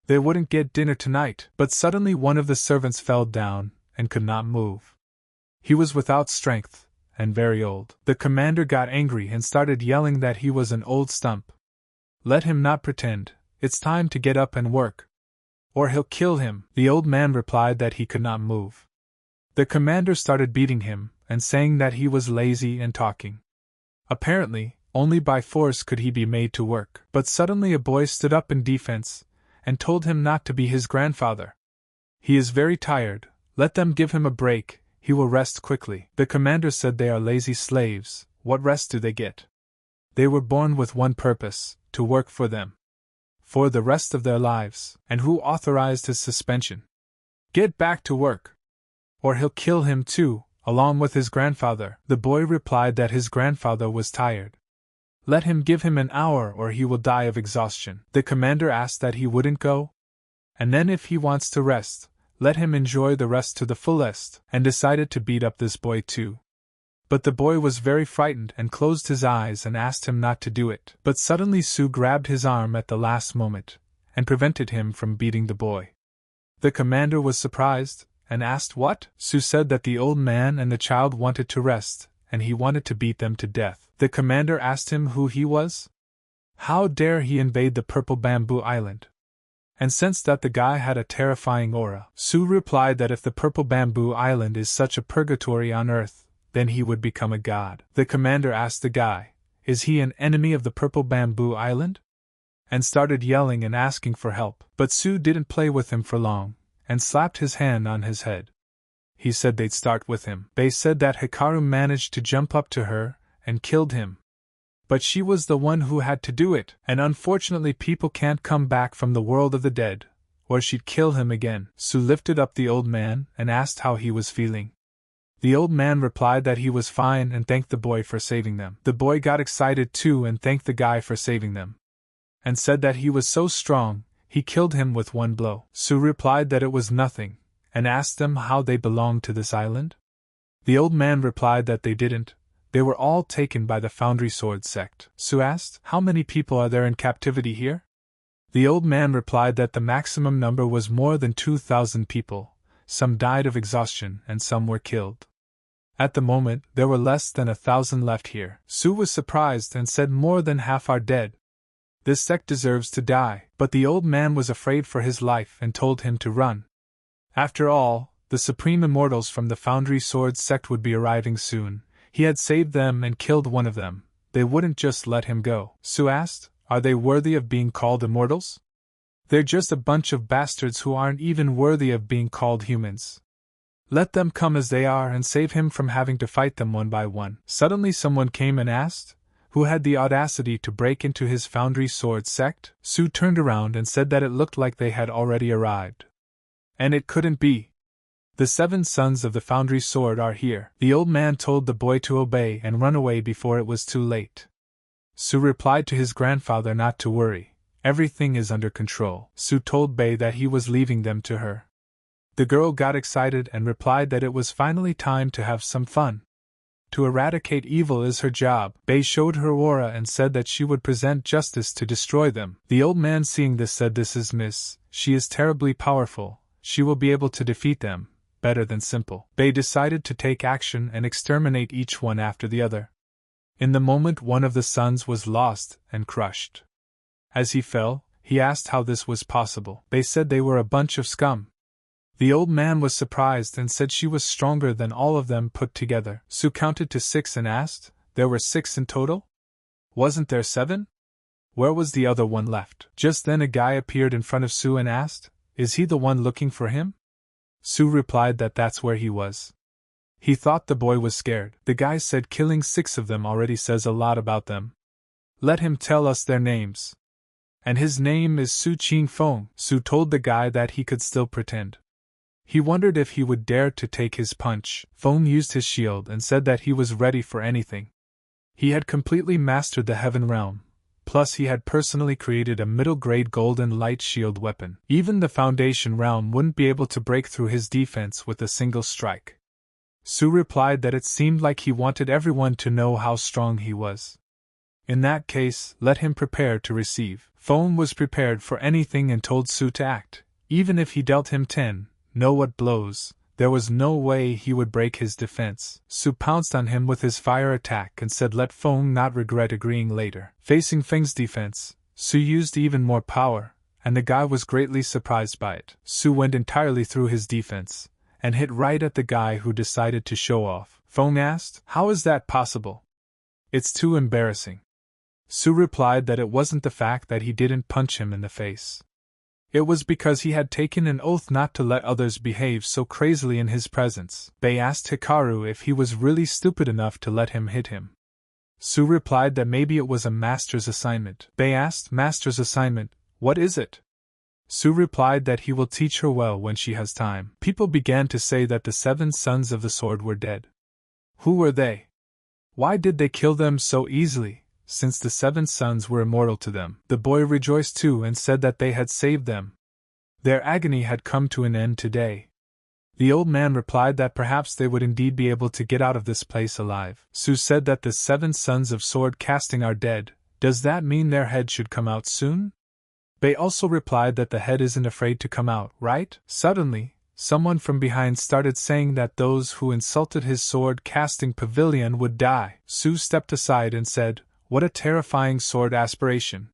They wouldn't get dinner tonight, but suddenly one of the servants fell down and could not move. He was without strength, and very old. The commander got angry and started yelling that he was an old stump. Let him not pretend, it's time to get up and work, or he'll kill him. The old man replied that he could not move. The commander started beating him, and saying that he was lazy and talking. Apparently, only by force could he be made to work. But suddenly a boy stood up in defense, and told him not to be his grandfather. He is very tired, let them give him a break, he will rest quickly. The commander said they are lazy slaves, what rest do they get? They were born with one purpose, to work for them. For the rest of their lives. And who authorized his suspension? Get back to work, or he'll kill him too, along with his grandfather. The boy replied that his grandfather was tired. Let him give him an hour or he will die of exhaustion. The commander asked that he wouldn't go, and then if he wants to rest, let him enjoy the rest to the fullest, and decided to beat up this boy too. But the boy was very frightened and closed his eyes and asked him not to do it. But suddenly Sue grabbed his arm at the last moment, and prevented him from beating the boy. The commander was surprised, and asked what? Sue said that the old man and the child wanted to rest, and he wanted to beat them to death. The commander asked him who he was? How dare he invade the purple bamboo island? And sensed that the guy had a terrifying aura. Sue replied that if the purple bamboo island is such a purgatory on earth, then he would become a god. The commander asked the guy, is he an enemy of the purple bamboo island? And started yelling and asking for help. But Sue didn't play with him for long, and slapped his hand on his head. He said they'd start with him. They said that Hikaru managed to jump up to her, and killed him. But she was the one who had to do it, and unfortunately people can't come back from the world of the dead, or she'd kill him again. Sue lifted up the old man, and asked how he was feeling. The old man replied that he was fine and thanked the boy for saving them. The boy got excited too and thanked the guy for saving them, and said that he was so strong, he killed him with one blow. Sue replied that it was nothing, and asked them how they belonged to this island. The old man replied that they didn't, they were all taken by the Foundry Sword sect. Sue asked, how many people are there in captivity here? The old man replied that the maximum number was more than 2,000 people, some died of exhaustion and some were killed. At the moment, there were less than 1,000 left here. Sue was surprised and said more than half are dead. This sect deserves to die, but the old man was afraid for his life and told him to run. After all, the supreme immortals from the Foundry Sword sect would be arriving soon. He had saved them and killed one of them, they wouldn't just let him go. Sue asked, are they worthy of being called immortals? They're just a bunch of bastards who aren't even worthy of being called humans. Let them come as they are and save him from having to fight them one by one. Suddenly someone came and asked, who had the audacity to break into his Foundry Sword sect? Sue turned around and said that it looked like they had already arrived. And it couldn't be. The 7 sons of the Foundry Sword are here. The old man told the boy to obey and run away before it was too late. Sue replied to his grandfather not to worry, everything is under control. Sue told Bei that he was leaving them to her. The girl got excited and replied that it was finally time to have some fun. To eradicate evil is her job. Bei showed her aura and said that she would present justice to destroy them. The old man seeing this said, this is Miss, she is terribly powerful, she will be able to defeat them. Better than simple. Bei decided to take action and exterminate each one after the other. In the moment one of the sons was lost and crushed. As he fell, he asked how this was possible. Bei said they were a bunch of scum. The old man was surprised and said she was stronger than all of them put together. Sue counted to 6 and asked, there were 6 in total? Wasn't there 7? Where was the other one left? Just then a guy appeared in front of Sue and asked, is he the one looking for him? Sue replied that that's where he was. He thought the boy was scared. The guy said killing 6 of them already says a lot about them. Let him tell us their names. And his name is Su Ching Feng. Sue told the guy that he could still pretend. He wondered if he would dare to take his punch. Feng used his shield and said that he was ready for anything. He had completely mastered the Heaven Realm. Plus he had personally created a middle-grade golden light shield weapon. Even the Foundation Realm wouldn't be able to break through his defense with a single strike. Sue replied that it seemed like he wanted everyone to know how strong he was. In that case, let him prepare to receive. Feng was prepared for anything and told Sue to act, even if he dealt him 10, know what blows, There was no way he would break his defense. Su pounced on him with his fire attack and said let Feng not regret agreeing later. Facing Feng's defense, Su used even more power, and the guy was greatly surprised by it. Su went entirely through his defense, and hit right at the guy who decided to show off. Feng asked, "How is that possible?" "It's too embarrassing." Su replied that it wasn't the fact that he didn't punch him in the face. It was because he had taken an oath not to let others behave so crazily in his presence. Bei asked Hikaru if he was really stupid enough to let him hit him. Su replied that maybe it was a master's assignment. Bei asked, "Master's assignment, what is it?" Su replied that he will teach her well when she has time. People began to say that the 7 sons of the sword were dead. Who were they? Why did they kill them so easily, since the 7 sons were immortal to them? The boy rejoiced too and said that they had saved them. Their agony had come to an end today. The old man replied that perhaps they would indeed be able to get out of this place alive. Su said that the 7 sons of sword casting are dead. Does that mean their head should come out soon? Bei also replied that the head isn't afraid to come out, right? Suddenly, someone from behind started saying that those who insulted his sword casting pavilion would die. Su stepped aside and said, "What a terrifying sword aspiration.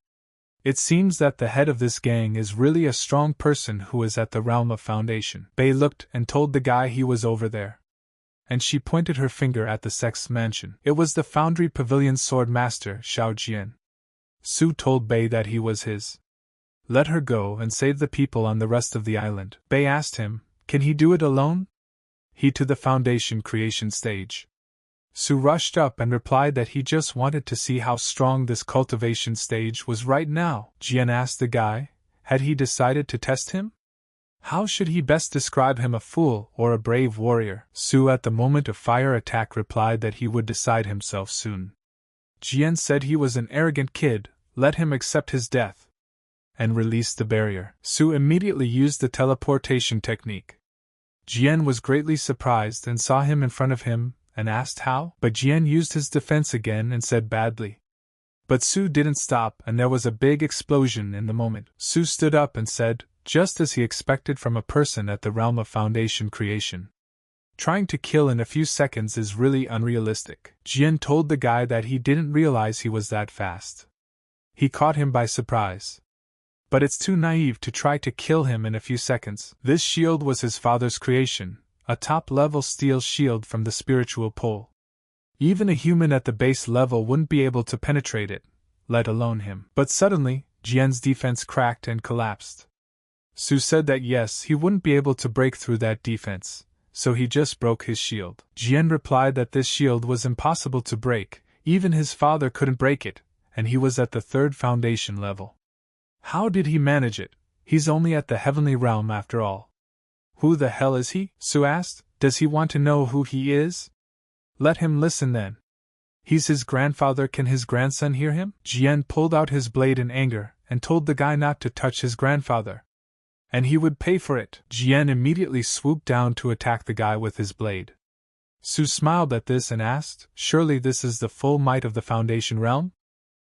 It seems that the head of this gang is really a strong person who is at the realm of foundation." Bei looked and told the guy he was over there. And she pointed her finger at the sex's mansion. It was the Foundry Pavilion sword master, Xiao Jian. Su told Bei that he was his. Let her go and save the people on the rest of the island. Bei asked him, can he do it alone? He to the foundation creation stage. Su rushed up and replied that he just wanted to see how strong this cultivation stage was right now. Jian asked the guy, had he decided to test him? How should he best describe him, a fool or a brave warrior? Su at the moment of fire attack replied that he would decide himself soon. Jian said he was an arrogant kid, let him accept his death. And released the barrier. Su immediately used the teleportation technique. Jian was greatly surprised and saw him in front of him, and asked how, but Jian used his defense again and said badly. But Su didn't stop and there was a big explosion in the moment. Su stood up and said, just as he expected from a person at the realm of foundation creation. Trying to kill in a few seconds is really unrealistic. Jian told the guy that he didn't realize he was that fast. He caught him by surprise. But it's too naive to try to kill him in a few seconds. This shield was his father's creation, a top-level steel shield from the spiritual pole. Even a human at the base level wouldn't be able to penetrate it, let alone him. But suddenly, Jian's defense cracked and collapsed. Su said that yes, he wouldn't be able to break through that defense, so he just broke his shield. Jian replied that this shield was impossible to break, even his father couldn't break it, and he was at the 3rd foundation level. How did he manage it? He's only at the heavenly realm after all. Who the hell is he? Su asked. Does he want to know who he is? Let him listen then. He's his grandfather. Can his grandson hear him? Jian pulled out his blade in anger and told the guy not to touch his grandfather. And he would pay for it. Jian immediately swooped down to attack the guy with his blade. Su smiled at this and asked, surely this is the full might of the Foundation realm?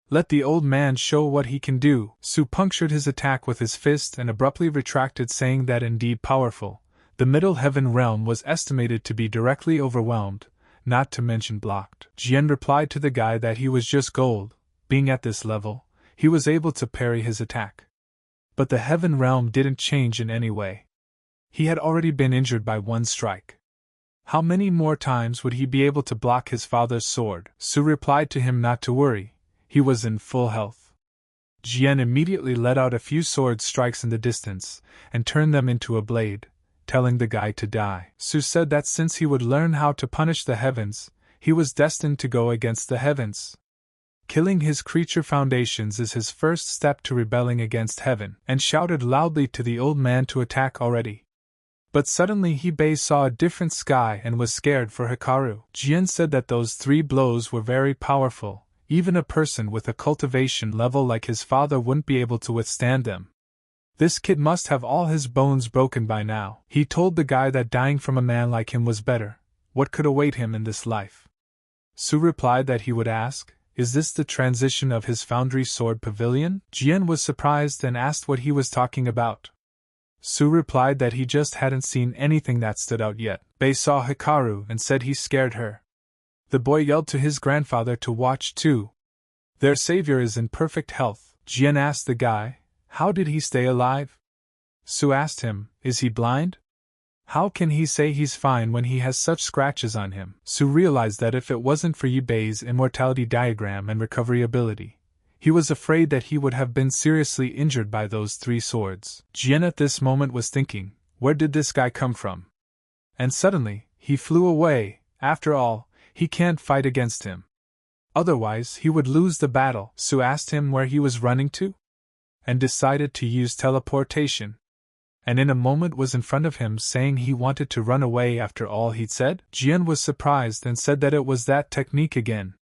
Let the old man show what he can do. Su punctured his attack with his fist and abruptly retracted, saying that indeed powerful, the Middle Heaven realm was estimated to be directly overwhelmed, not to mention blocked. Jian replied to the guy that he was just gold, being at this level, he was able to parry his attack. But the Heaven realm didn't change in any way. He had already been injured by one strike. How many more times would he be able to block his father's sword? Su replied to him not to worry, he was in full health. Jian immediately let out a few sword strikes in the distance, and turned them into a blade, telling the guy to die. Su said that since he would learn how to punish the heavens, he was destined to go against the heavens. Killing his creature foundations is his first step to rebelling against heaven, and shouted loudly to the old man to attack already. But suddenly Bei saw a different sky and was scared for Hikaru. Jian said that those 3 blows were very powerful, even a person with a cultivation level like his father wouldn't be able to withstand them. This kid must have all his bones broken by now. He told the guy that dying from a man like him was better. What could await him in this life? Su replied that he would ask, is this the transition of his foundry sword pavilion? Jian was surprised and asked what he was talking about. Su replied that he just hadn't seen anything that stood out yet. Bei saw Hikaru and said he scared her. The boy yelled to his grandfather to watch too. Their savior is in perfect health. Jian asked the guy, how did he stay alive? Su asked him, is he blind? How can he say he's fine when he has such scratches on him? Su realized that if it wasn't for Yubei's immortality diagram and recovery ability, he was afraid that he would have been seriously injured by those 3 swords. Jian at this moment was thinking, where did this guy come from? And suddenly, he flew away. After all, he can't fight against him. Otherwise, he would lose the battle. Su asked him where he was running to, and decided to use teleportation. And in a moment was in front of him saying he wanted to run away after all he'd said? Jian was surprised and said that it was that technique again.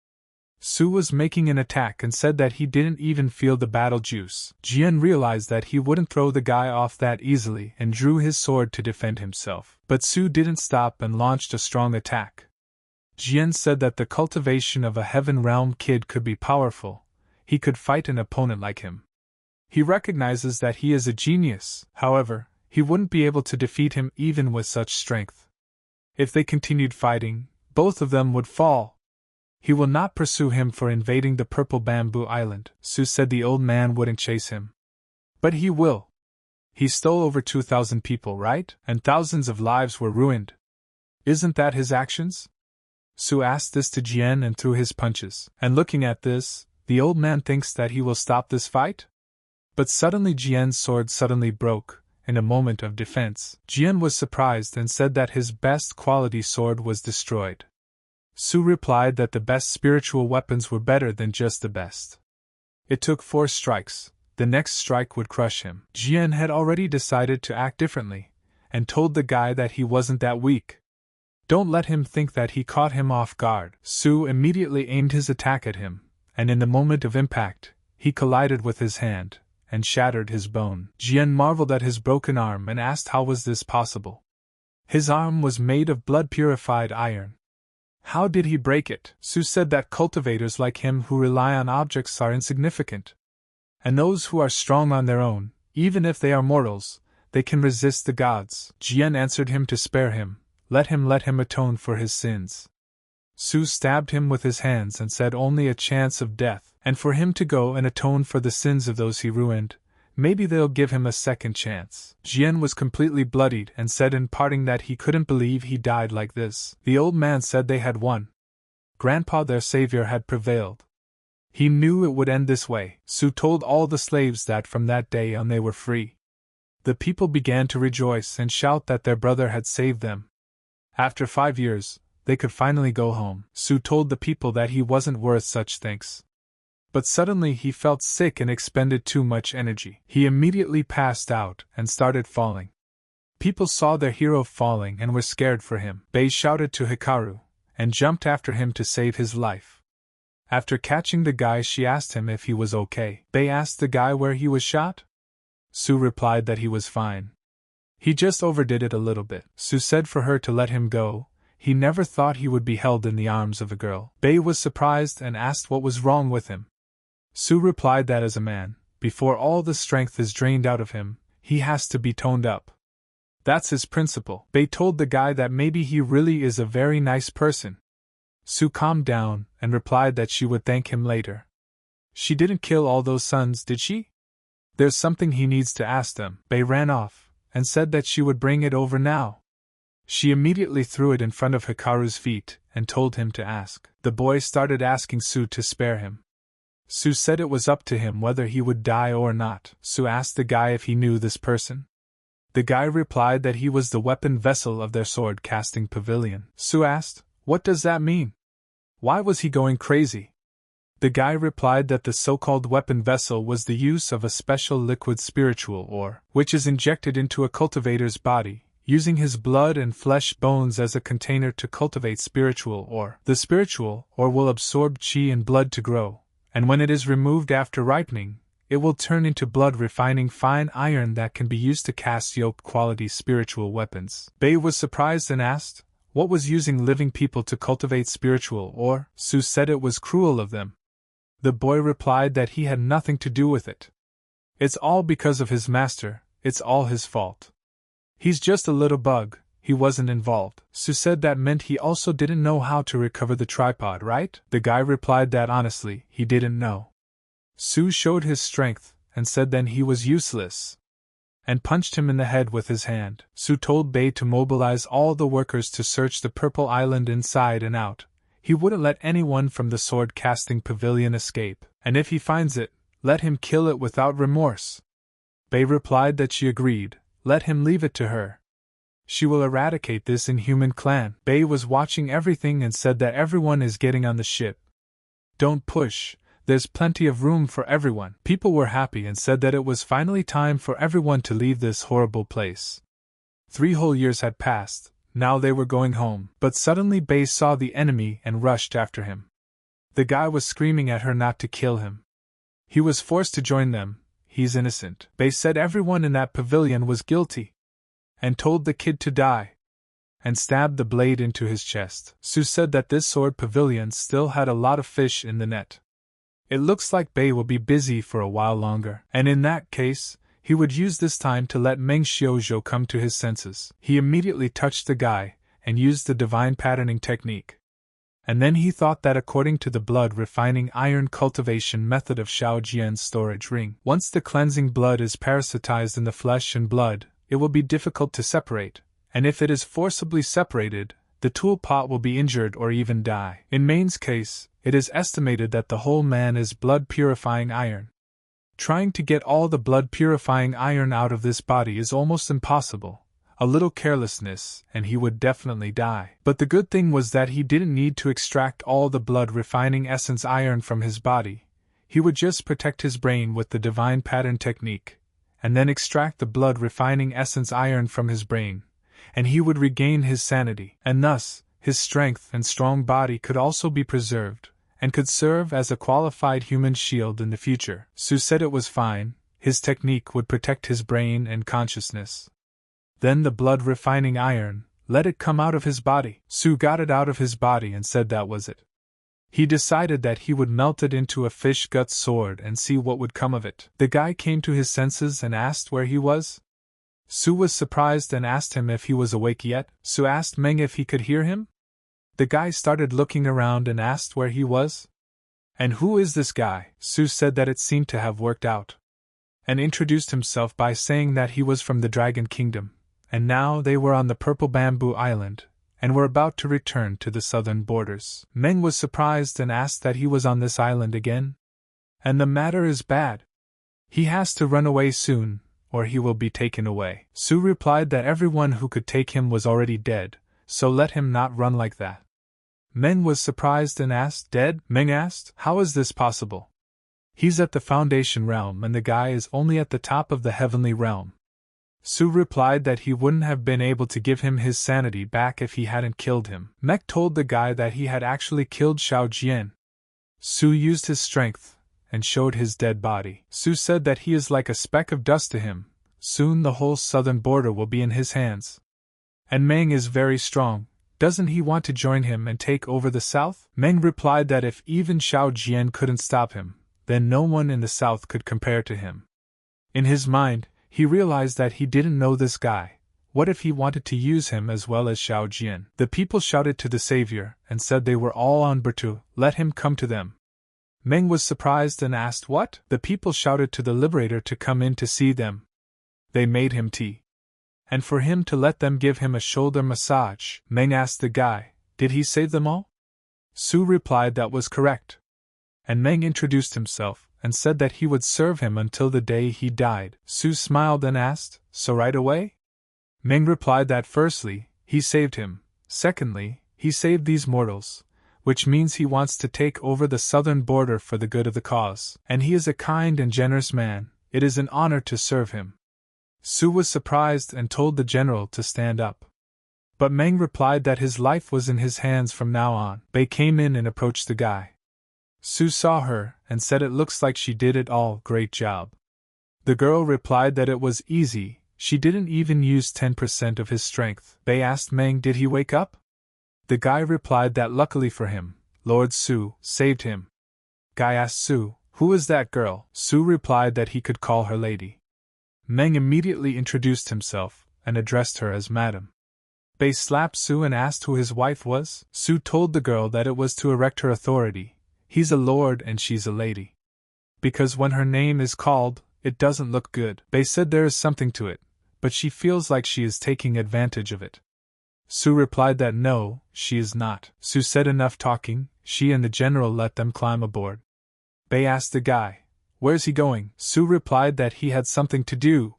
Su was making an attack and said that he didn't even feel the battle juice. Jian realized that he wouldn't throw the guy off that easily and drew his sword to defend himself. But Su didn't stop and launched a strong attack. Jian said that the cultivation of a Heaven Realm kid could be powerful. He could fight an opponent like him. He recognizes that he is a genius, however, he wouldn't be able to defeat him even with such strength. If they continued fighting, both of them would fall. He will not pursue him for invading the Purple Bamboo Island. Su said the old man wouldn't chase him. But he will. He stole over 2,000 people, right? And thousands of lives were ruined. Isn't that his actions? Su asked this to Jian and threw his punches. And looking at this, the old man thinks that he will stop this fight? But suddenly Jian's sword suddenly broke. In a moment of defense, Jian was surprised and said that his best quality sword was destroyed. Su replied that the best spiritual weapons were better than just the best. It took 4 strikes, the next strike would crush him. Jian had already decided to act differently, and told the guy that he wasn't that weak. Don't let him think that he caught him off guard. Su immediately aimed his attack at him, and in the moment of impact, he collided with his hand and shattered his bone. Jian marveled at his broken arm and asked how was this possible. His arm was made of blood-purified iron. How did he break it? Su said that cultivators like him who rely on objects are insignificant. And those who are strong on their own, even if they are mortals, they can resist the gods. Jian answered him to spare him, let him atone for his sins. Su stabbed him with his hands and said only a chance of death, and for him to go and atone for the sins of those he ruined, maybe they'll give him a second chance. Jian was completely bloodied and said in parting that he couldn't believe he died like this. The old man said they had won. Grandpa, their savior, had prevailed. He knew it would end this way. Su told all the slaves that from that day on they were free. The people began to rejoice and shout that their brother had saved them. After 5 years, they could finally go home. Su told the people that he wasn't worth such thanks. But suddenly he felt sick and expended too much energy. He immediately passed out and started falling. People saw their hero falling and were scared for him. Bei shouted to Hikaru and jumped after him to save his life. After catching the guy, she asked him if he was okay. Bei asked the guy where he was shot. Su replied that he was fine. He just overdid it a little bit. Su said for her to let him go. He never thought he would be held in the arms of a girl. Bei was surprised and asked what was wrong with him. Su replied that as a man, before all the strength is drained out of him, he has to be toned up. That's his principle. Bei told the guy that maybe he really is a very nice person. Su calmed down and replied that she would thank him later. She didn't kill all those sons, did she? There's something he needs to ask them. Bei ran off and said that she would bring it over now. She immediately threw it in front of Hikaru's feet and told him to ask. The boy started asking Su to spare him. Su said it was up to him whether he would die or not. Su asked the guy if he knew this person. The guy replied that he was the weapon vessel of their sword-casting pavilion. Su asked, "What does that mean? Why was he going crazy?" The guy replied that the so-called weapon vessel was the use of a special liquid spiritual ore, which is injected into a cultivator's body, using his blood and flesh bones as a container to cultivate spiritual ore. The spiritual ore will absorb chi and blood to grow, and when it is removed after ripening, it will turn into blood refining fine iron that can be used to cast yoke-quality spiritual weapons. Bei was surprised and asked, what was using living people to cultivate spiritual ore? Su said it was cruel of them. The boy replied that he had nothing to do with it. It's all because of his master, it's all his fault. He's just a little bug, he wasn't involved. Su said that meant he also didn't know how to recover the tripod, right? The guy replied that honestly, he didn't know. Su showed his strength, and said then he was useless, and punched him in the head with his hand. Su told Bei to mobilize all the workers to search the purple island inside and out. He wouldn't let anyone from the sword-casting pavilion escape, and if he finds it, let him kill it without remorse. Bei replied that she agreed, let him leave it to her. She will eradicate this inhuman clan. Bei was watching everything and said that everyone is getting on the ship. Don't push, there's plenty of room for everyone. People were happy and said that it was finally time for everyone to leave this horrible place. 3 whole years had passed, now they were going home. But suddenly Bei saw the enemy and rushed after him. The guy was screaming at her not to kill him. He was forced to join them, he's innocent. Bei said everyone in that pavilion was guilty, and told the kid to die, and stabbed the blade into his chest. Su said that this sword pavilion still had a lot of fish in the net. It looks like Bei will be busy for a while longer, and in that case, he would use this time to let Meng Xiuzhou come to his senses. He immediately touched the guy, and used the divine patterning technique. And then he thought that according to the blood-refining iron cultivation method of Xiao Jian's storage ring, once the cleansing blood is parasitized in the flesh and blood, it will be difficult to separate, and if it is forcibly separated, the tool pot will be injured or even die. In Main's case, it is estimated that the whole man is blood-purifying iron. Trying to get all the blood-purifying iron out of this body is almost impossible. A little carelessness, and he would definitely die. But the good thing was that he didn't need to extract all the blood-refining essence iron from his body. He would just protect his brain with the divine pattern technique, and then extract the blood-refining essence iron from his brain, and he would regain his sanity, and thus, his strength and strong body could also be preserved, and could serve as a qualified human shield in the future. Su said it was fine, his technique would protect his brain and consciousness. Then the blood-refining iron, let it come out of his body. Su got it out of his body and said that was it. He decided that he would melt it into a fish gut sword and see what would come of it. The guy came to his senses and asked where he was. Su was surprised and asked him if he was awake yet. Su asked Meng if he could hear him. The guy started looking around and asked where he was. And who is this guy? Su said that it seemed to have worked out, and introduced himself by saying that he was from the Dragon Kingdom, and now they were on the Purple Bamboo Island, and were about to return to the southern borders. Meng was surprised and asked that he was on this island again. And the matter is bad. He has to run away soon, or he will be taken away. Su replied that everyone who could take him was already dead, so let him not run like that. Meng was surprised and asked, dead? Meng asked, how is this possible? He's at the Foundation Realm and the guy is only at the top of the Heavenly Realm. Su replied that he wouldn't have been able to give him his sanity back if he hadn't killed him. Mech told the guy that he had actually killed Xiao Jian. Su used his strength, and showed his dead body. Su said that he is like a speck of dust to him, soon the whole southern border will be in his hands. And Meng is very strong, doesn't he want to join him and take over the south? Meng replied that if even Xiao Jian couldn't stop him, then no one in the south could compare to him. In his mind, he realized that he didn't know this guy. What if he wanted to use him as well as Xiao Jian? The people shouted to the savior and said they were all on Bertu, let him come to them. Meng was surprised and asked what? The people shouted to the liberator to come in to see them. They made him tea, and for him to let them give him a shoulder massage. Meng asked the guy, did he save them all? Su replied that was correct. And Meng introduced himself, and said that he would serve him until the day he died. Su smiled and asked, so right away? Meng replied that firstly, he saved him, secondly, he saved these mortals, which means he wants to take over the southern border for the good of the cause, and he is a kind and generous man, it is an honor to serve him. Su was surprised and told the general to stand up. But Meng replied that his life was in his hands from now on. Bei came in and approached the guy. Su saw her, and said it looks like she did it all, great job. The girl replied that it was easy, she didn't even use 10% of his strength. Bei asked Meng did he wake up? The guy replied that luckily for him, Lord Su saved him. Guy asked Su, who is that girl? Su replied that he could call her lady. Meng immediately introduced himself, and addressed her as Madam. Bei slapped Sue and asked who his wife was. Sue told the girl that it was to erect her authority. He's a lord and she's a lady. Because when her name is called, it doesn't look good. Bei said there is something to it, but she feels like she is taking advantage of it. Sue replied that no, she is not. Sue said enough talking, she and the general let them climb aboard. Bei asked the guy, "Where's he going?" Sue replied that he had something to do.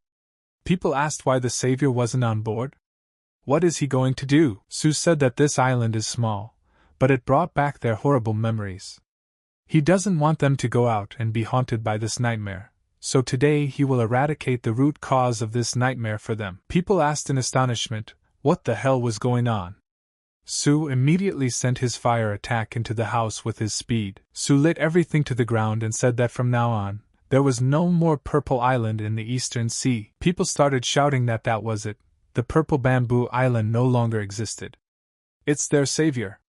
People asked why the savior wasn't on board. What is he going to do? Sue said that this island is small, but it brought back their horrible memories. He doesn't want them to go out and be haunted by this nightmare, so today he will eradicate the root cause of this nightmare for them. People asked in astonishment what the hell was going on. Sue immediately sent his fire attack into the house with his speed. Sue lit everything to the ground and said that from now on, there was no more Purple Island in the Eastern Sea. People started shouting that that was it. The Purple Bamboo Island no longer existed. It's their savior.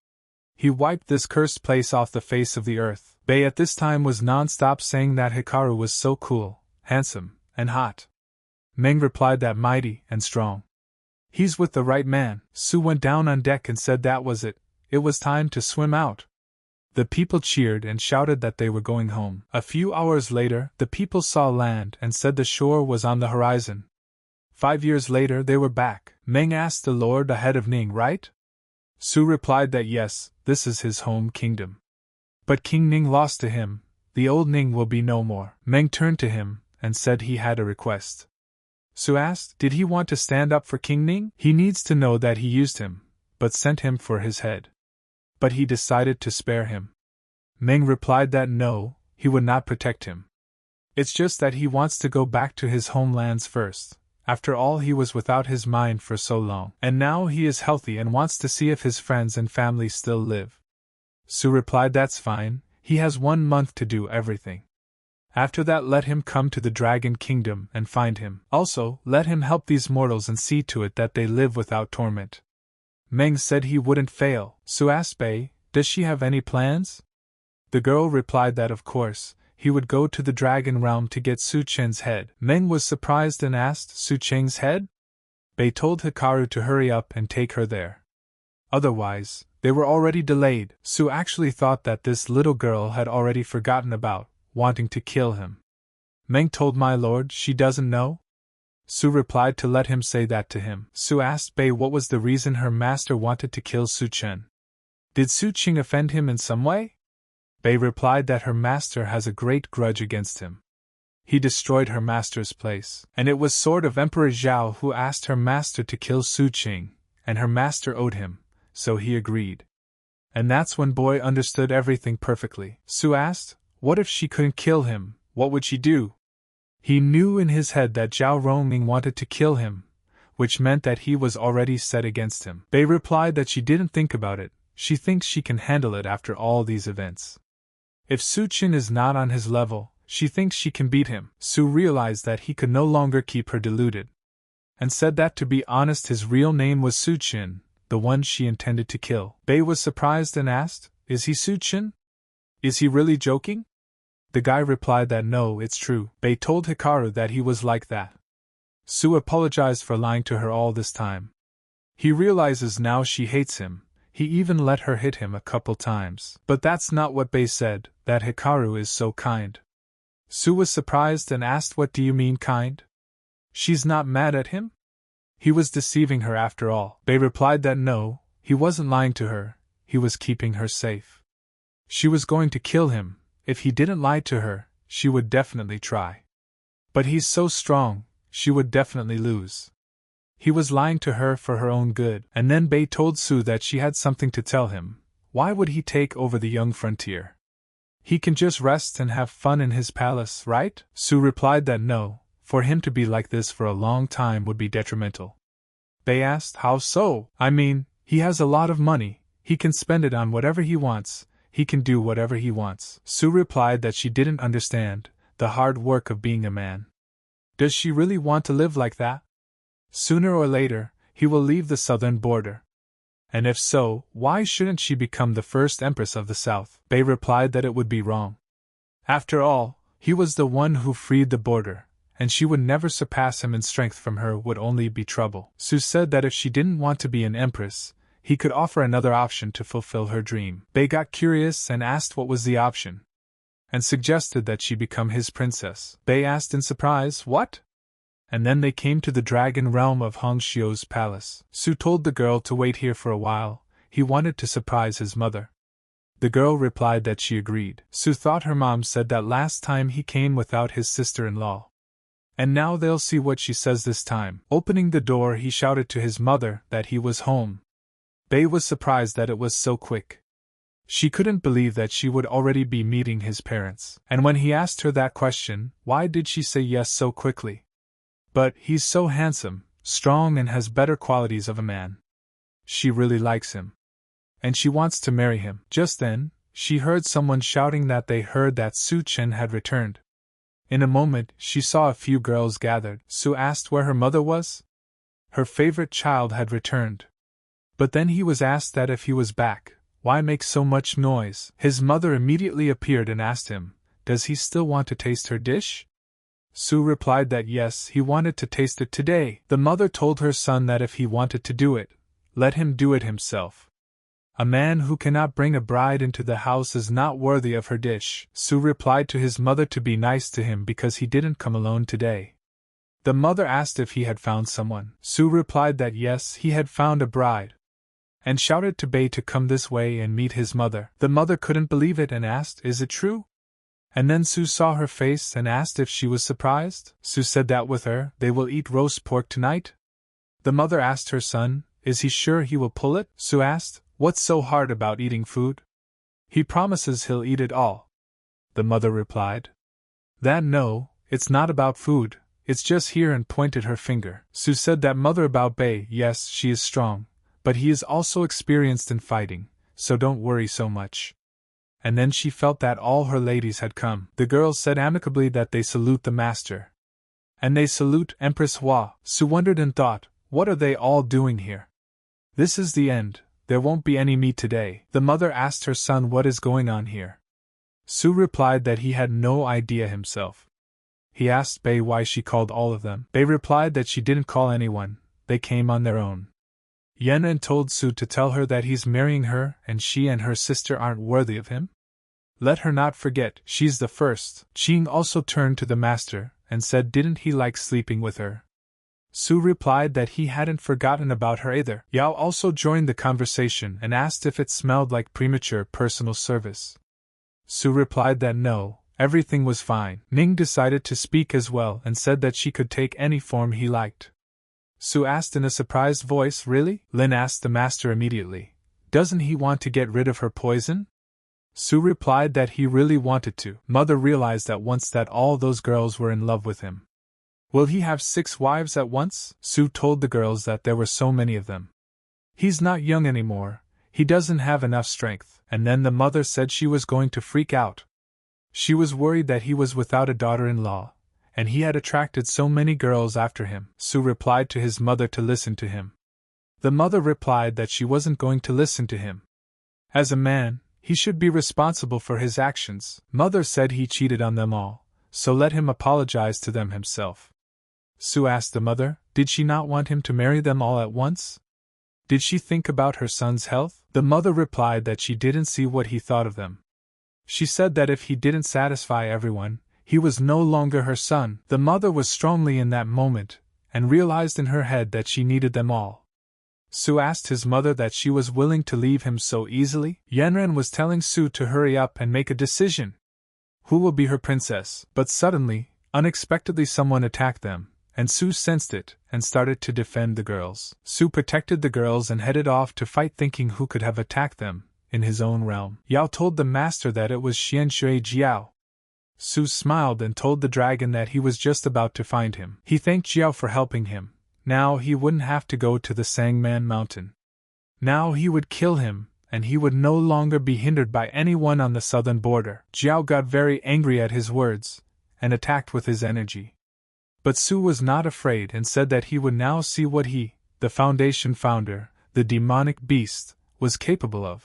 He wiped this cursed place off the face of the earth. Bei at this time was non-stop saying that Hikaru was so cool, handsome, and hot. Meng replied that mighty and strong. He's with the right man. Sue went down on deck and said that was it. It was time to swim out. The people cheered and shouted that they were going home. A few hours later, the people saw land and said the shore was on the horizon. 5 years later they were back. Meng asked the lord ahead of Ning, right? Sue replied that yes, this is his home kingdom. But King Ning lost to him. The old Ning will be no more. Meng turned to him and said he had a request. Sue asked, did he want to stand up for King Ning? He needs to know that he used him, but sent him for his head. But he decided to spare him. Meng replied that no, he would not protect him. It's just that he wants to go back to his homelands first. After all, he was without his mind for so long, and now he is healthy and wants to see if his friends and family still live. Sue replied that's fine, he has 1 month to do everything. After that, let him come to the Dragon Kingdom and find him. Also, let him help these mortals and see to it that they live without torment. Meng said he wouldn't fail. Sue asked Bei, does she have any plans? The girl replied that of course, he would go to the Dragon Realm to get Su Chen's head. Meng was surprised and asked, Su Chen's head? Bei told Hikaru to hurry up and take her there. Otherwise, they were already delayed. Sue actually thought that this little girl had already forgotten about wanting to kill him. Meng told my lord she doesn't know? Sue replied to let him say that to him. Sue asked Bei what was the reason her master wanted to kill Su Chen. Did Su Qing offend him in some way? Bei replied that her master has a great grudge against him. He destroyed her master's place, and it was sort of Emperor Zhao who asked her master to kill Su Qing, and her master owed him, so he agreed. And that's when Boy understood everything perfectly. Sue asked, what if she couldn't kill him, what would she do? He knew in his head that Zhao Rongming wanted to kill him, which meant that he was already set against him. Bei replied that she didn't think about it, she thinks she can handle it after all these events. If Su Qin is not on his level, she thinks she can beat him. Sue realized that he could no longer keep her deluded, and said that to be honest his real name was Su Qin, the one she intended to kill. Bei was surprised and asked, is he Su Qin? Is he really joking? The guy replied that no, it's true. Bei told Hikaru that he was like that. Sue apologized for lying to her all this time. He realizes now she hates him. He even let her hit him a couple times. But that's not what Bei said, that Hikaru is so kind. Sue was surprised and asked, what do you mean kind? She's not mad at him? He was deceiving her after all. Bei replied that no, he wasn't lying to her, he was keeping her safe. She was going to kill him. If he didn't lie to her, she would definitely try. But he's so strong, she would definitely lose. He was lying to her for her own good. And then Bei told Sue that she had something to tell him. Why would he take over the young frontier? He can just rest and have fun in his palace, right? Sue replied that no, for him to be like this for a long time would be detrimental. Bei asked, how so? I mean, he has a lot of money, he can spend it on whatever he wants, he can do whatever he wants. Sue replied that she didn't understand the hard work of being a man. Does she really want to live like that? Sooner or later, he will leave the southern border. And if so, why shouldn't she become the first empress of the south? Bei replied that it would be wrong. After all, he was the one who freed the border, and she would never surpass him in strength. From her would only be trouble. Su said that if she didn't want to be an empress, he could offer another option to fulfill her dream. Bei got curious and asked what was the option, and suggested that she become his princess. Bei asked in surprise, "What?" And then they came to the dragon realm of Hong Xiu's palace. Su told the girl to wait here for a while, he wanted to surprise his mother. The girl replied that she agreed. Su thought her mom said that last time he came without his sister-in-law. And now they'll see what she says this time. Opening the door, he shouted to his mother that he was home. Bei was surprised that it was so quick. She couldn't believe that she would already be meeting his parents. And when he asked her that question, why did she say yes so quickly? But he's so handsome, strong, and has better qualities of a man. She really likes him. And she wants to marry him. Just then, she heard someone shouting that they heard that Su Chen had returned. In a moment, she saw a few girls gathered. Su asked where her mother was. Her favorite child had returned. But then he was asked that if he was back, why make so much noise? His mother immediately appeared and asked him, does he still want to taste her dish? Su replied that yes, he wanted to taste it today. The mother told her son that if he wanted to do it, let him do it himself. A man who cannot bring a bride into the house is not worthy of her dish. Su replied to his mother to be nice to him because he didn't come alone today. The mother asked if he had found someone. Su replied that yes, he had found a bride, and shouted to Bei to come this way and meet his mother. The mother couldn't believe it and asked, is it true? And then Su saw her face and asked if she was surprised. Su said that with her, they will eat roast pork tonight. The mother asked her son, is he sure he will pull it? Su asked, what's so hard about eating food? He promises he'll eat it all. The mother replied, that no, it's not about food, it's just here, and pointed her finger. Su said that mother about Bei, yes, she is strong, but he is also experienced in fighting, so don't worry so much. And then she felt that all her ladies had come. The girls said amicably that they salute the master. And they salute Empress Hua. Su wondered and thought, what are they all doing here? This is the end, there won't be any meat today. The mother asked her son what is going on here. Su replied that he had no idea himself. He asked Bei why she called all of them. Bei replied that she didn't call anyone, they came on their own. Yanran told Su to tell her that he's marrying her and she and her sister aren't worthy of him. Let her not forget, she's the first. Qing also turned to the master and said didn't he like sleeping with her. Su replied that he hadn't forgotten about her either. Yao also joined the conversation and asked if it smelled like premature personal service. Su replied that no, everything was fine. Ning decided to speak as well and said that she could take any form he liked. Su asked in a surprised voice, really? Lin asked the master immediately, doesn't he want to get rid of her poison? Su replied that he really wanted to. Mother realized at once that all those girls were in love with him. Will he have 6 wives at once? Su told the girls that there were so many of them. He's not young anymore, he doesn't have enough strength. And then the mother said she was going to freak out. She was worried that he was without a daughter-in-law, and he had attracted so many girls after him. Su replied to his mother to listen to him. The mother replied that she wasn't going to listen to him. As a man, he should be responsible for his actions. Mother said he cheated on them all, so let him apologize to them himself. Su asked the mother, did she not want him to marry them all at once? Did she think about her son's health? The mother replied that she didn't see what he thought of them. She said that if he didn't satisfy everyone, he was no longer her son. The mother was strongly in that moment, and realized in her head that she needed them all. Su asked his mother that she was willing to leave him so easily. Yanran was telling Su to hurry up and make a decision. Who will be her princess? But suddenly, unexpectedly someone attacked them, and Su sensed it, and started to defend the girls. Su protected the girls and headed off to fight, thinking who could have attacked them, in his own realm. Yao told the master that it was Xian Shui Jiao. Su smiled and told the dragon that he was just about to find him. He thanked Jiao for helping him. Now he wouldn't have to go to the Sangman Mountain. Now he would kill him, and he would no longer be hindered by anyone on the southern border. Jiao got very angry at his words, and attacked with his energy. But Su was not afraid and said that he would now see what he, the Foundation founder, the demonic beast, was capable of.